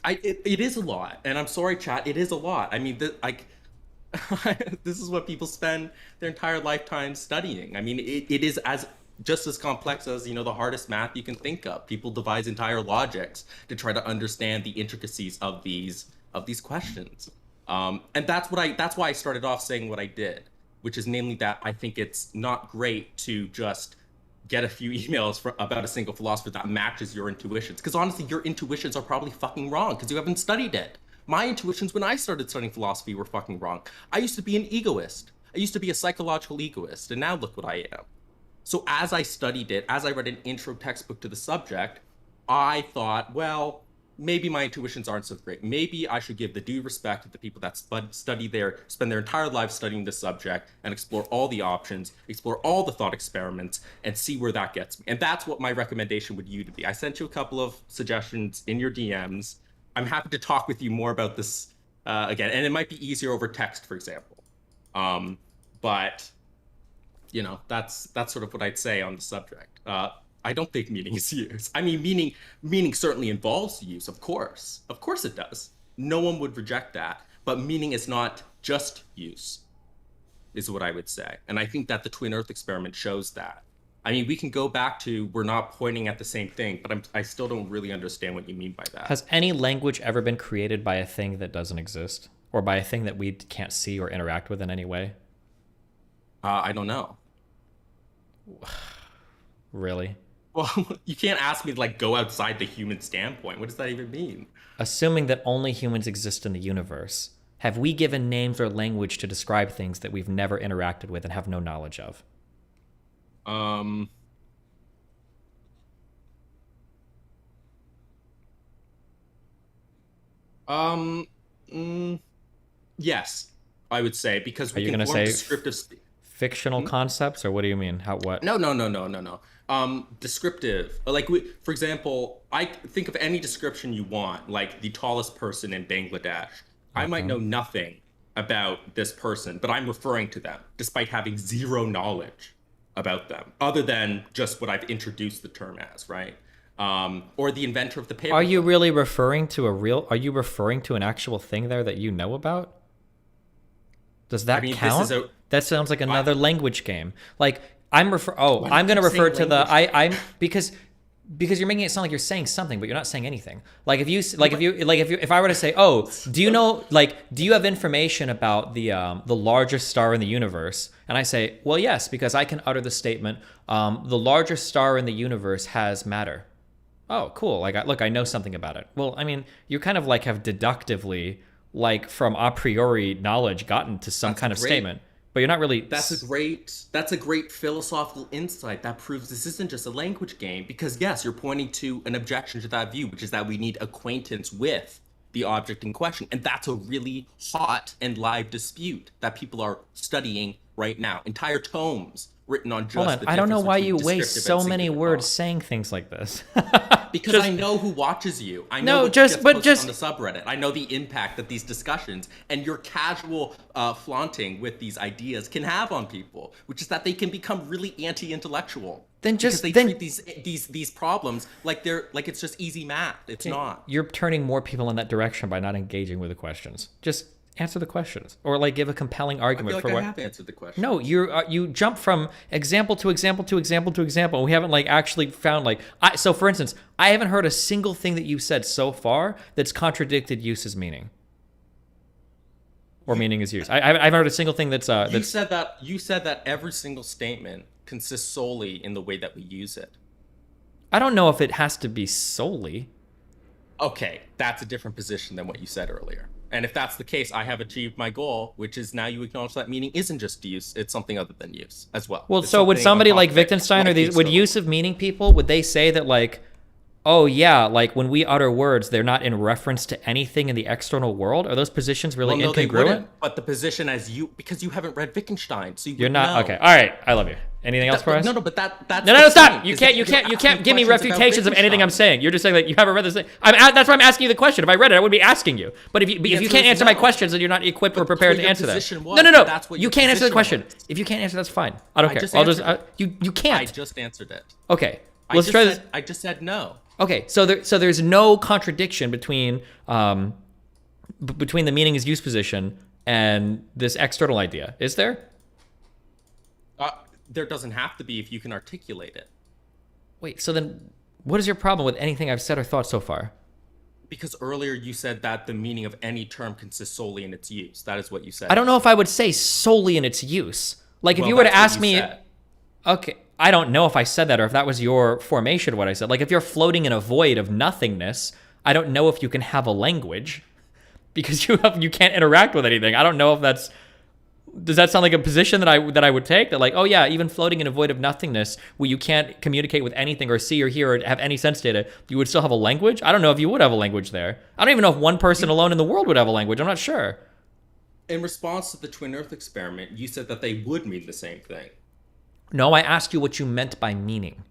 It is a lot, and I'm sorry, chat. It is a lot. I mean, this is what people spend their entire lifetime studying. I mean, it is just as complex as, the hardest math you can think of. People devise entire logics to try to understand the intricacies of these questions. And that's why I started off saying what I did, which is namely that I think it's not great to just get a few emails about a single philosopher that matches your intuitions. Because honestly, your intuitions are probably fucking wrong because you haven't studied it. My intuitions when I started studying philosophy were fucking wrong. I used to be an egoist. I used to be a psychological egoist, and now look what I am. So as I studied it, as I read an intro textbook to the subject, I thought, well, maybe my intuitions aren't so great. Maybe I should give the due respect to the people that spend their entire lives studying this subject and explore all the options, explore all the thought experiments, and see where that gets me. And that's what my recommendation would you to be. I sent you a couple of suggestions in your DMs. I'm happy to talk with you more about this again, and it might be easier over text, for example. But that's sort of what I'd say on the subject. I don't think meaning is use. I mean, meaning certainly involves use, of course. Of course it does. No one would reject that. But meaning is not just use, is what I would say. And I think that the Twin Earth experiment shows that. I mean, we can go back to we're not pointing at the same thing, but I still don't really understand what you mean by that. Has any language ever been created by a thing that doesn't exist? Or by a thing that we can't see or interact with in any way? I don't know. Really? Well, you can't ask me to go outside the human standpoint. What does that even mean? Assuming that only humans exist in the universe, have we given names or language to describe things that we've never interacted with and have no knowledge of? Yes, I would say, because we Are you can going to form say descriptive fictional concepts, or what do you mean? What? No. Descriptive. For example, I think of any description you want, like the tallest person in Bangladesh. I might know nothing about this person, but I'm referring to them, despite having zero knowledge about them, other than just what I've introduced the term as, right? Or the inventor of the paper. Are you really referring to are you referring to an actual thing there that you know about? Does that count? That sounds like another language game. I'm going to refer to the because you're making it sound like you're saying something, but you're not saying anything. If I were to say, do you know, do you have information about the largest star in the universe? And I say, well, yes, because I can utter the statement, the largest star in the universe has matter. Oh, cool. I know something about it. Well, I mean, you kind of have deductively, from a priori knowledge, gotten to some kind of statement. But you're not really. That's a great philosophical insight that proves this isn't just a language game. Because yes, you're pointing to an objection to that view, which is that we need acquaintance with the object in question, and that's a really hot and live dispute that people are studying right now. Entire tomes written on just. Hold on, I don't know why you waste so many words saying things like this. Because I know who watches you. I know on the subreddit. I know the impact that these discussions and your casual flaunting with these ideas can have on people, which is that they can become really anti-intellectual. Because they treat these problems like it's just easy math. It's not. You're turning more people in that direction by not engaging with the questions. Just answer the questions, or give a compelling argument I feel like I have answered the question. No, you jump from example to example to example to example. And we haven't actually found so for instance, I haven't heard a single thing that you've said so far that's contradicted use as meaning, or meaning as use. I haven't heard a single thing that's you said that every single statement consists solely in the way that we use it. I don't know if it has to be solely. Okay, that's a different position than what you said earlier. And if that's the case, I have achieved my goal, which is now you acknowledge that meaning isn't just use, it's something other than use as well. Well, so would somebody like Wittgenstein, or would use of meaning people, would they say that oh yeah, like when we utter words, they're not in reference to anything in the external world? Are those positions really Well, no, they incongruent? wouldn't. But the position as you, because you haven't read Wittgenstein, so you You're would not know. okay. All right, I love you. Anything else for us? No, but that's no, the stop! point, You is can't, that you can't, you you're can't give me asking questions refutations of about anything I'm Wittgenstein. saying. You're just saying that you haven't read this thing. That's why I'm asking you the question. If I read it, I would be asking you. But if you answer can't is answer my no. questions, then you're not equipped or prepared to your answer that. position was, No. that's what You your can't answer the position question. If you can't answer, that's fine. I don't care. just I'll just answered you can't. I just answered it. Okay, let's try this. I just said no. Okay, so there's no contradiction between between the meaning is use position and this external idea, is there? There doesn't have to be if you can articulate it. Wait, so then what is your problem with anything I've said or thought so far? Because earlier you said that the meaning of any term consists solely in its use. That is what you said. I don't know if I would say solely in its use. Like if Well, you were to that's ask what you me, said. okay, I don't know if I said that or if that was your formation of what I said. Like if you're floating in a void of nothingness, I don't know if you can have a language because you can't interact with anything. I don't know if that's, does that sound like a position that I would take? That like, oh yeah, even floating in a void of nothingness where you can't communicate with anything or see or hear or have any sense data, you would still have a language? I don't know if you would have a language there. I don't even know if one person alone in the world would have a language. I'm not sure. In response to the Twin Earth experiment, you said that they would mean the same thing. No, I asked you what you meant by meaning.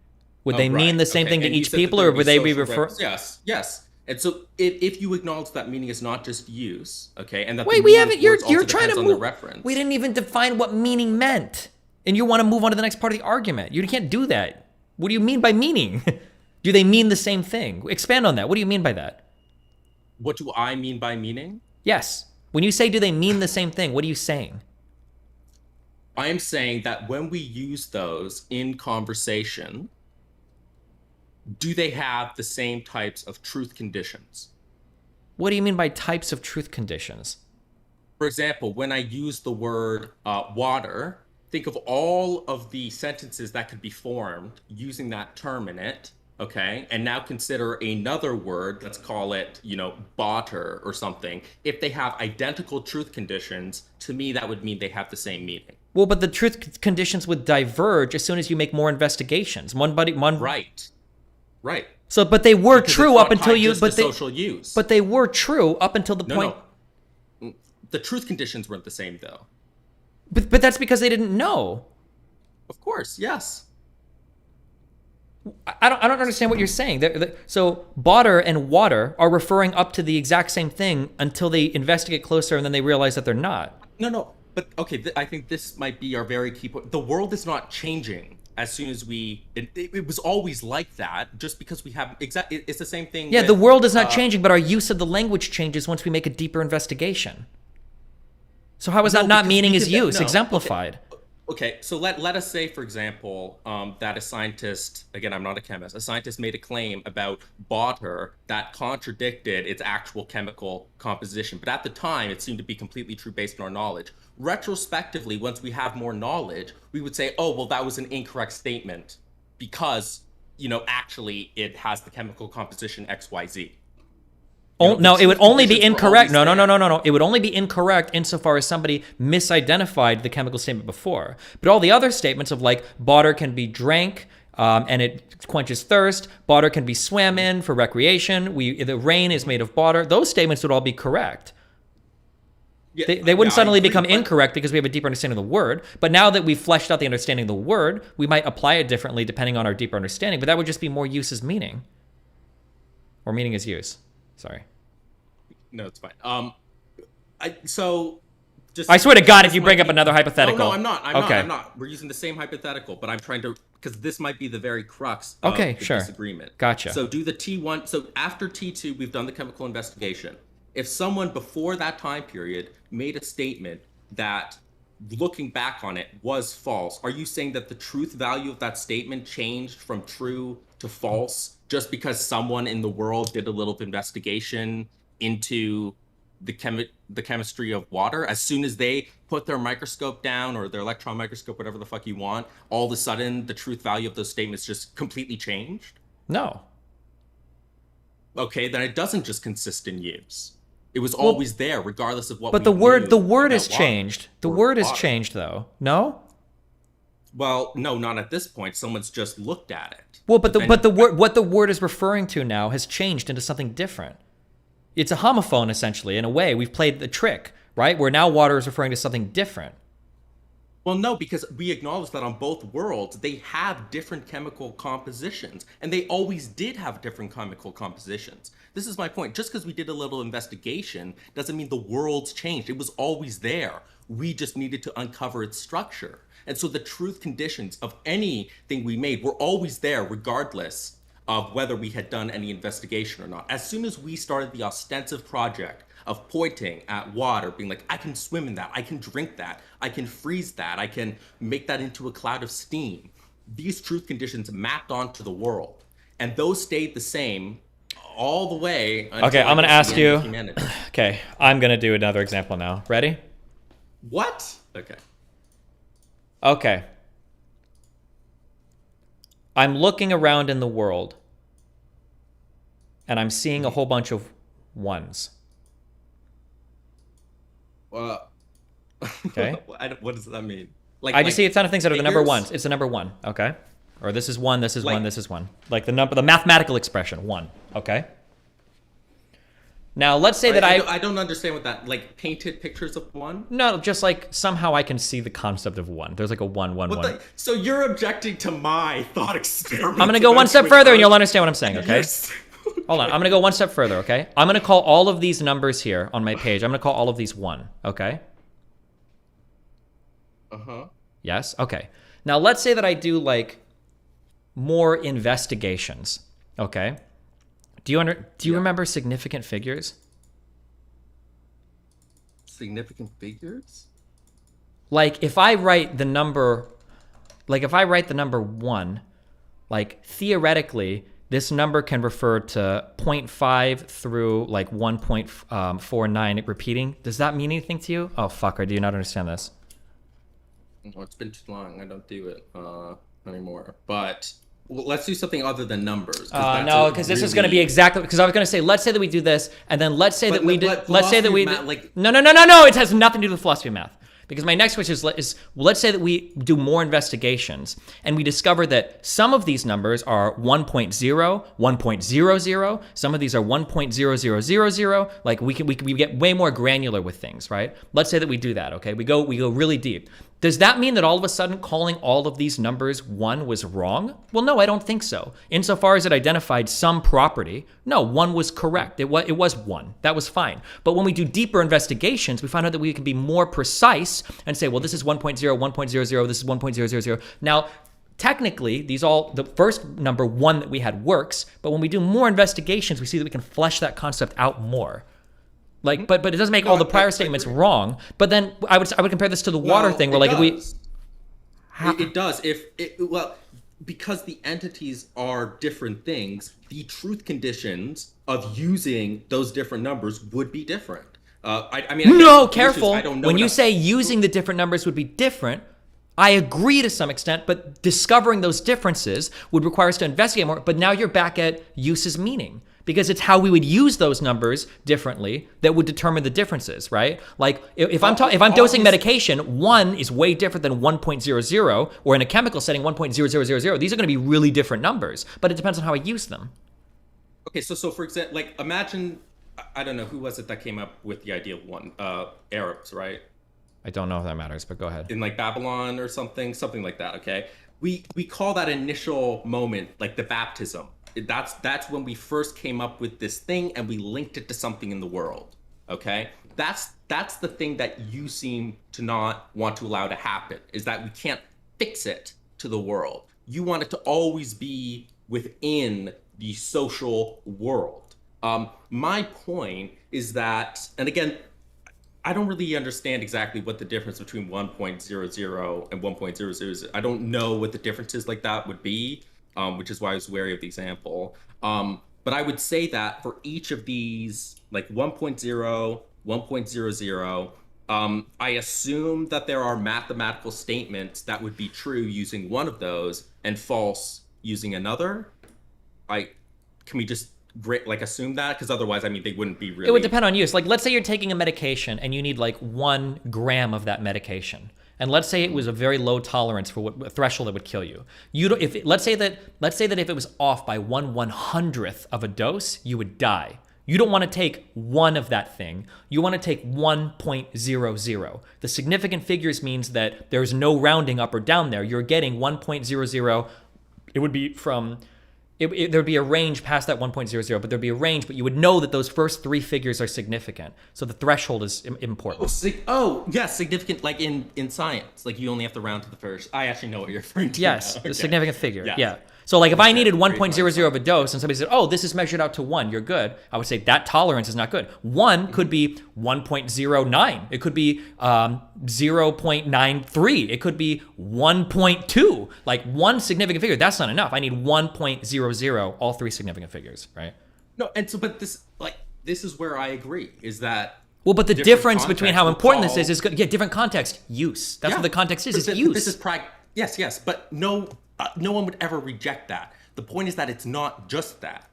Would they right. mean the same Okay. thing to And you each said that people, there'd or would they be social referring? Yes. And so if you acknowledge that meaning is not just use, okay, and that Wait, the we meaning haven't. of words You're also trying to depends on the move. reference. We didn't even define what meaning meant, and you want to move on to the next part of the argument. You can't do that. What do you mean by meaning? Do they mean the same thing? Expand on that. What do you mean by that? What do I mean by meaning? Yes. When you say do they mean the same thing, what are you saying? I am saying that when we use those in conversation, do they have the same types of truth conditions? What do you mean by types of truth conditions? For example, when I use the word water, think of all of the sentences that could be formed using that term in it, okay? And now consider another word, let's call it, botter or something. If they have identical truth conditions, to me, that would mean they have the same meaning. Well, but the truth conditions would diverge as soon as you make more investigations. Right. So, but they were Because true it's up not until tied you. just to social use. But they were true up until the point. No. The truth conditions weren't the same, though. But that's because they didn't know. Of course, yes. I don't understand what you're saying. So botter and water are referring up to the exact same thing until they investigate closer and then they realize that they're not. No. But okay, I think this might be our very key point. The world is not changing as soon as it was always like that. Just because we have it's the same thing. Yeah, with, the world is not changing, but our use of the language changes once we make a deeper investigation. So how is that not meaning is use exemplified? Okay, so let us say, for example, that a scientist, again, I'm not a chemist, a scientist made a claim about water that contradicted its actual chemical composition. But at the time, it seemed to be completely true based on our knowledge. Retrospectively, once we have more knowledge, we would say, oh, well, that was an incorrect statement because, actually it has the chemical composition XYZ. No, it would only be incorrect. No. It would only be incorrect insofar as somebody misidentified the chemical statement before. But all the other statements of like water can be drank and it quenches thirst, water can be swam in for recreation, the rain is made of water, those statements would all be correct. Yeah, they wouldn't suddenly become incorrect because we have a deeper understanding of the word. But now that we've fleshed out the understanding of the word, we might apply it differently depending on our deeper understanding. But that would just be more use as meaning. Or meaning as use. Sorry. No, it's fine. I swear to God, if you bring up another hypothetical. No, I'm not. We're using the same hypothetical, but I'm trying to, because this might be the very crux of the disagreement. Gotcha. So do the T1, so after T2, we've done the chemical investigation. If someone before that time period made a statement that, looking back on it, was false, are you saying that the truth value of that statement changed from true to false just because someone in the world did a little investigation into the chemistry of water? As soon as they put their microscope down or their electron microscope, whatever the fuck you want, all of a sudden the truth value of those statements just completely changed? No. Okay, then it doesn't just consist in use. It was always there, regardless of what. But the word has changed. The word has changed, though. No. Well, no, not at this point. Someone's just looked at it. Well, but the word, what the word is referring to now has changed into something different. It's a homophone, essentially. In a way, we've played the trick, right? Where now water is referring to something different. Well, no, because we acknowledge that on both worlds, they have different chemical compositions, and they always did have different chemical compositions. This is my point. Just because we did a little investigation doesn't mean the world's changed. It was always there. We just needed to uncover its structure. And so the truth conditions of anything we made were always there, regardless of whether we had done any investigation or not. As soon as we started the ostensive project of pointing at water, being like, I can swim in that, I can drink that, I can freeze that, I can make that into a cloud of steam. These truth conditions mapped onto the world, and those stayed the same all the way until Okay, I'm going to ask you. humanity. Okay, I'm going to do another example now. Ready? What? Okay. Okay. I'm looking around in the world, and I'm seeing a whole bunch of ones. Okay. What does that mean? I just see a ton of things that are the number figures? ones. It's the number one, okay? Or this is one, this is one, this is one. Like the number, the mathematical expression, one, okay? Now, let's say that I don't understand what that, like painted pictures of one? No, just like somehow I can see the concept of one. There's like a one. So you're objecting to my thought experiment. I'm going to go one step further and you'll understand what I'm saying, okay? Hold on, I'm going to go one step further, okay? I'm going to call all of these numbers here on my page. I'm going to call all of these one, okay? Uh-huh. Yes? Okay. Now, let's say that I do like more investigations, okay? Do you remember significant figures? Significant figures? Like if I write the number, one, like theoretically, this number can refer to 0.5 through like 1.49 repeating. Does that mean anything to you? Oh, fuck, or do you not understand this? Well, it's been too long. I don't do it anymore. But let's do something other than numbers. No, because this is going to be exactly, because I was going to say, let's say that we do this, and then let's say that we do, let's say that we, no, it has nothing to do with philosophy of math. Because my next question is let's say that we do more investigations and we discover that some of these numbers are 1.0, 1.00, some of these are 1.0000, like we get way more granular with things, right? Let's say that we do that, okay? We go really deep. Does that mean that all of a sudden calling all of these numbers one was wrong? Well, no, I don't think so. Insofar as it identified some property, no, one was correct. It was one. That was fine. But when we do deeper investigations, we find out that we can be more precise and say, well, this is 1.0, 1.00, this is 1.000. Now, technically, the first number one that we had works, but when we do more investigations, we see that we can flesh that concept out more. Like, but it doesn't make all the prior statements wrong. But then I would compare this to the water thing, where like it does because the entities are different things. The truth conditions of using those different numbers would be different. Careful. When you say using the different numbers would be different, I agree to some extent, but discovering those differences would require us to investigate more. But now you're back at uses meaning, because it's how we would use those numbers differently that would determine the differences, right? Like if I'm dosing medication, one is way different than 1.00, or in a chemical setting, 1.0000. These are going to be really different numbers, but it depends on how I use them. Okay, so for example, like imagine, I don't know, who was it that came up with the idea of one? Arabs, right? I don't know if that matters, but go ahead. In like Babylon or something like that, okay? We call that initial moment like the baptism. That's when we first came up with this thing and we linked it to something in the world, okay? That's the thing that you seem to not want to allow to happen, is that we can't fix it to the world. You want it to always be within the social world. My point is that, and again, I don't really understand exactly what the difference between 1.00 and 1.00 is. I don't know what the differences like that would be, which is why I was wary of the example. But I would say that for each of these, like 1.0, 1.00, I assume that there are mathematical statements that would be true using one of those and false using another. Can we just assume that? Because otherwise, I mean, they wouldn't be really... It would depend on use. Like, let's say you're taking a medication and you need like 1 gram of that medication. and let's say it was a very low tolerance for a threshold that would kill you. Let's say that if it was off by 1/100th of a dose, you would die. You don't want to take one of that thing. You want to take 1.00. The significant figures means that there's no rounding up or down there. You're getting 1.00. It would be from, there'd be a range past that 1.00, but there'd be a range, but you would know that those first 3 figures are significant. So the threshold is important. Yes, significant, like in science. Like you only have to round to the first. I actually know what you're referring to. Yes, now. the Okay. significant figure. Yes. Yeah. So like if I needed 1.00 of a dose and somebody said, oh, this is measured out to 1, you're good. I would say that tolerance is not good. 1 could be 1.09. It could be 0.93. It could be 1.2. Like one significant figure, that's not enough. I need 1.00, all 3 significant figures, right? No, and so, but this is where I agree, is that. Well, but the difference between how important this is different context, use. That's what the context is use. This is yes, but no one would ever reject that. The point is that it's not just that.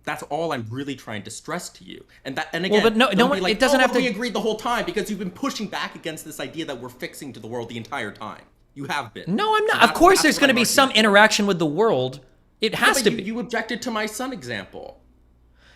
That's all I'm really trying to stress to you. And again, well, but no one, like, it doesn't have to. We agreed the whole time because you've been pushing back against this idea that we're fixing to the world the entire time. You have been. No, I'm not. So of course, there's going to be some interaction with the world. It has to be. You objected to my son example.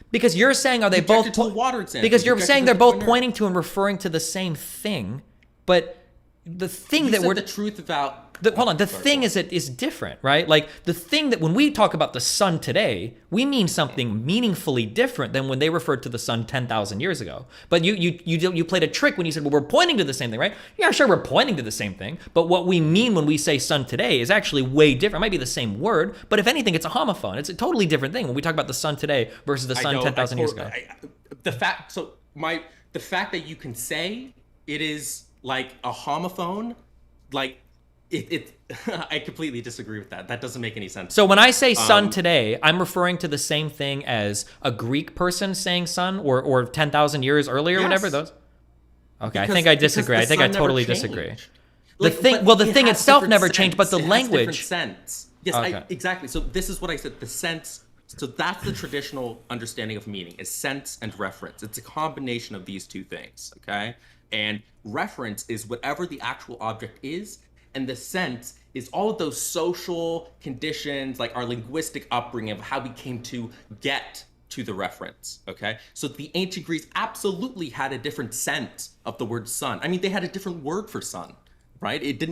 Because you're saying, are they both? To the water example. Because you're saying they're both pointing to and referring to the same thing, but the thing that we're the truth about. Hold on, the thing is different, right? Like the thing that when we talk about the sun today, we mean something meaningfully different than when they referred to the sun 10,000 years ago. But you played a trick when you said, well, we're pointing to the same thing, right? Yeah, sure, we're pointing to the same thing, but what we mean when we say sun today is actually way different. It might be the same word, but if anything, it's a homophone. It's a totally different thing when we talk about the sun today versus the sun 10,000 years ago. The fact that you can say it is like a homophone, like I completely disagree with that. That doesn't make any sense. So when I say sun today, I'm referring to the same thing as a Greek person saying sun or 10,000 years earlier, whatever those. Okay, I think I disagree. I think I totally disagree. The thing itself never changed, but the language. Sense. Yes, okay. Exactly. So this is what I said. The sense. So that's the traditional understanding of meaning is sense and reference. It's a combination of these two things. Okay, and reference is whatever the actual object is. And the sense is all of those social conditions, like our linguistic upbringing of how we came to get to the reference, okay? So the ancient Greeks absolutely had a different sense of the word sun. I mean, they had a different word for sun, right? It didn't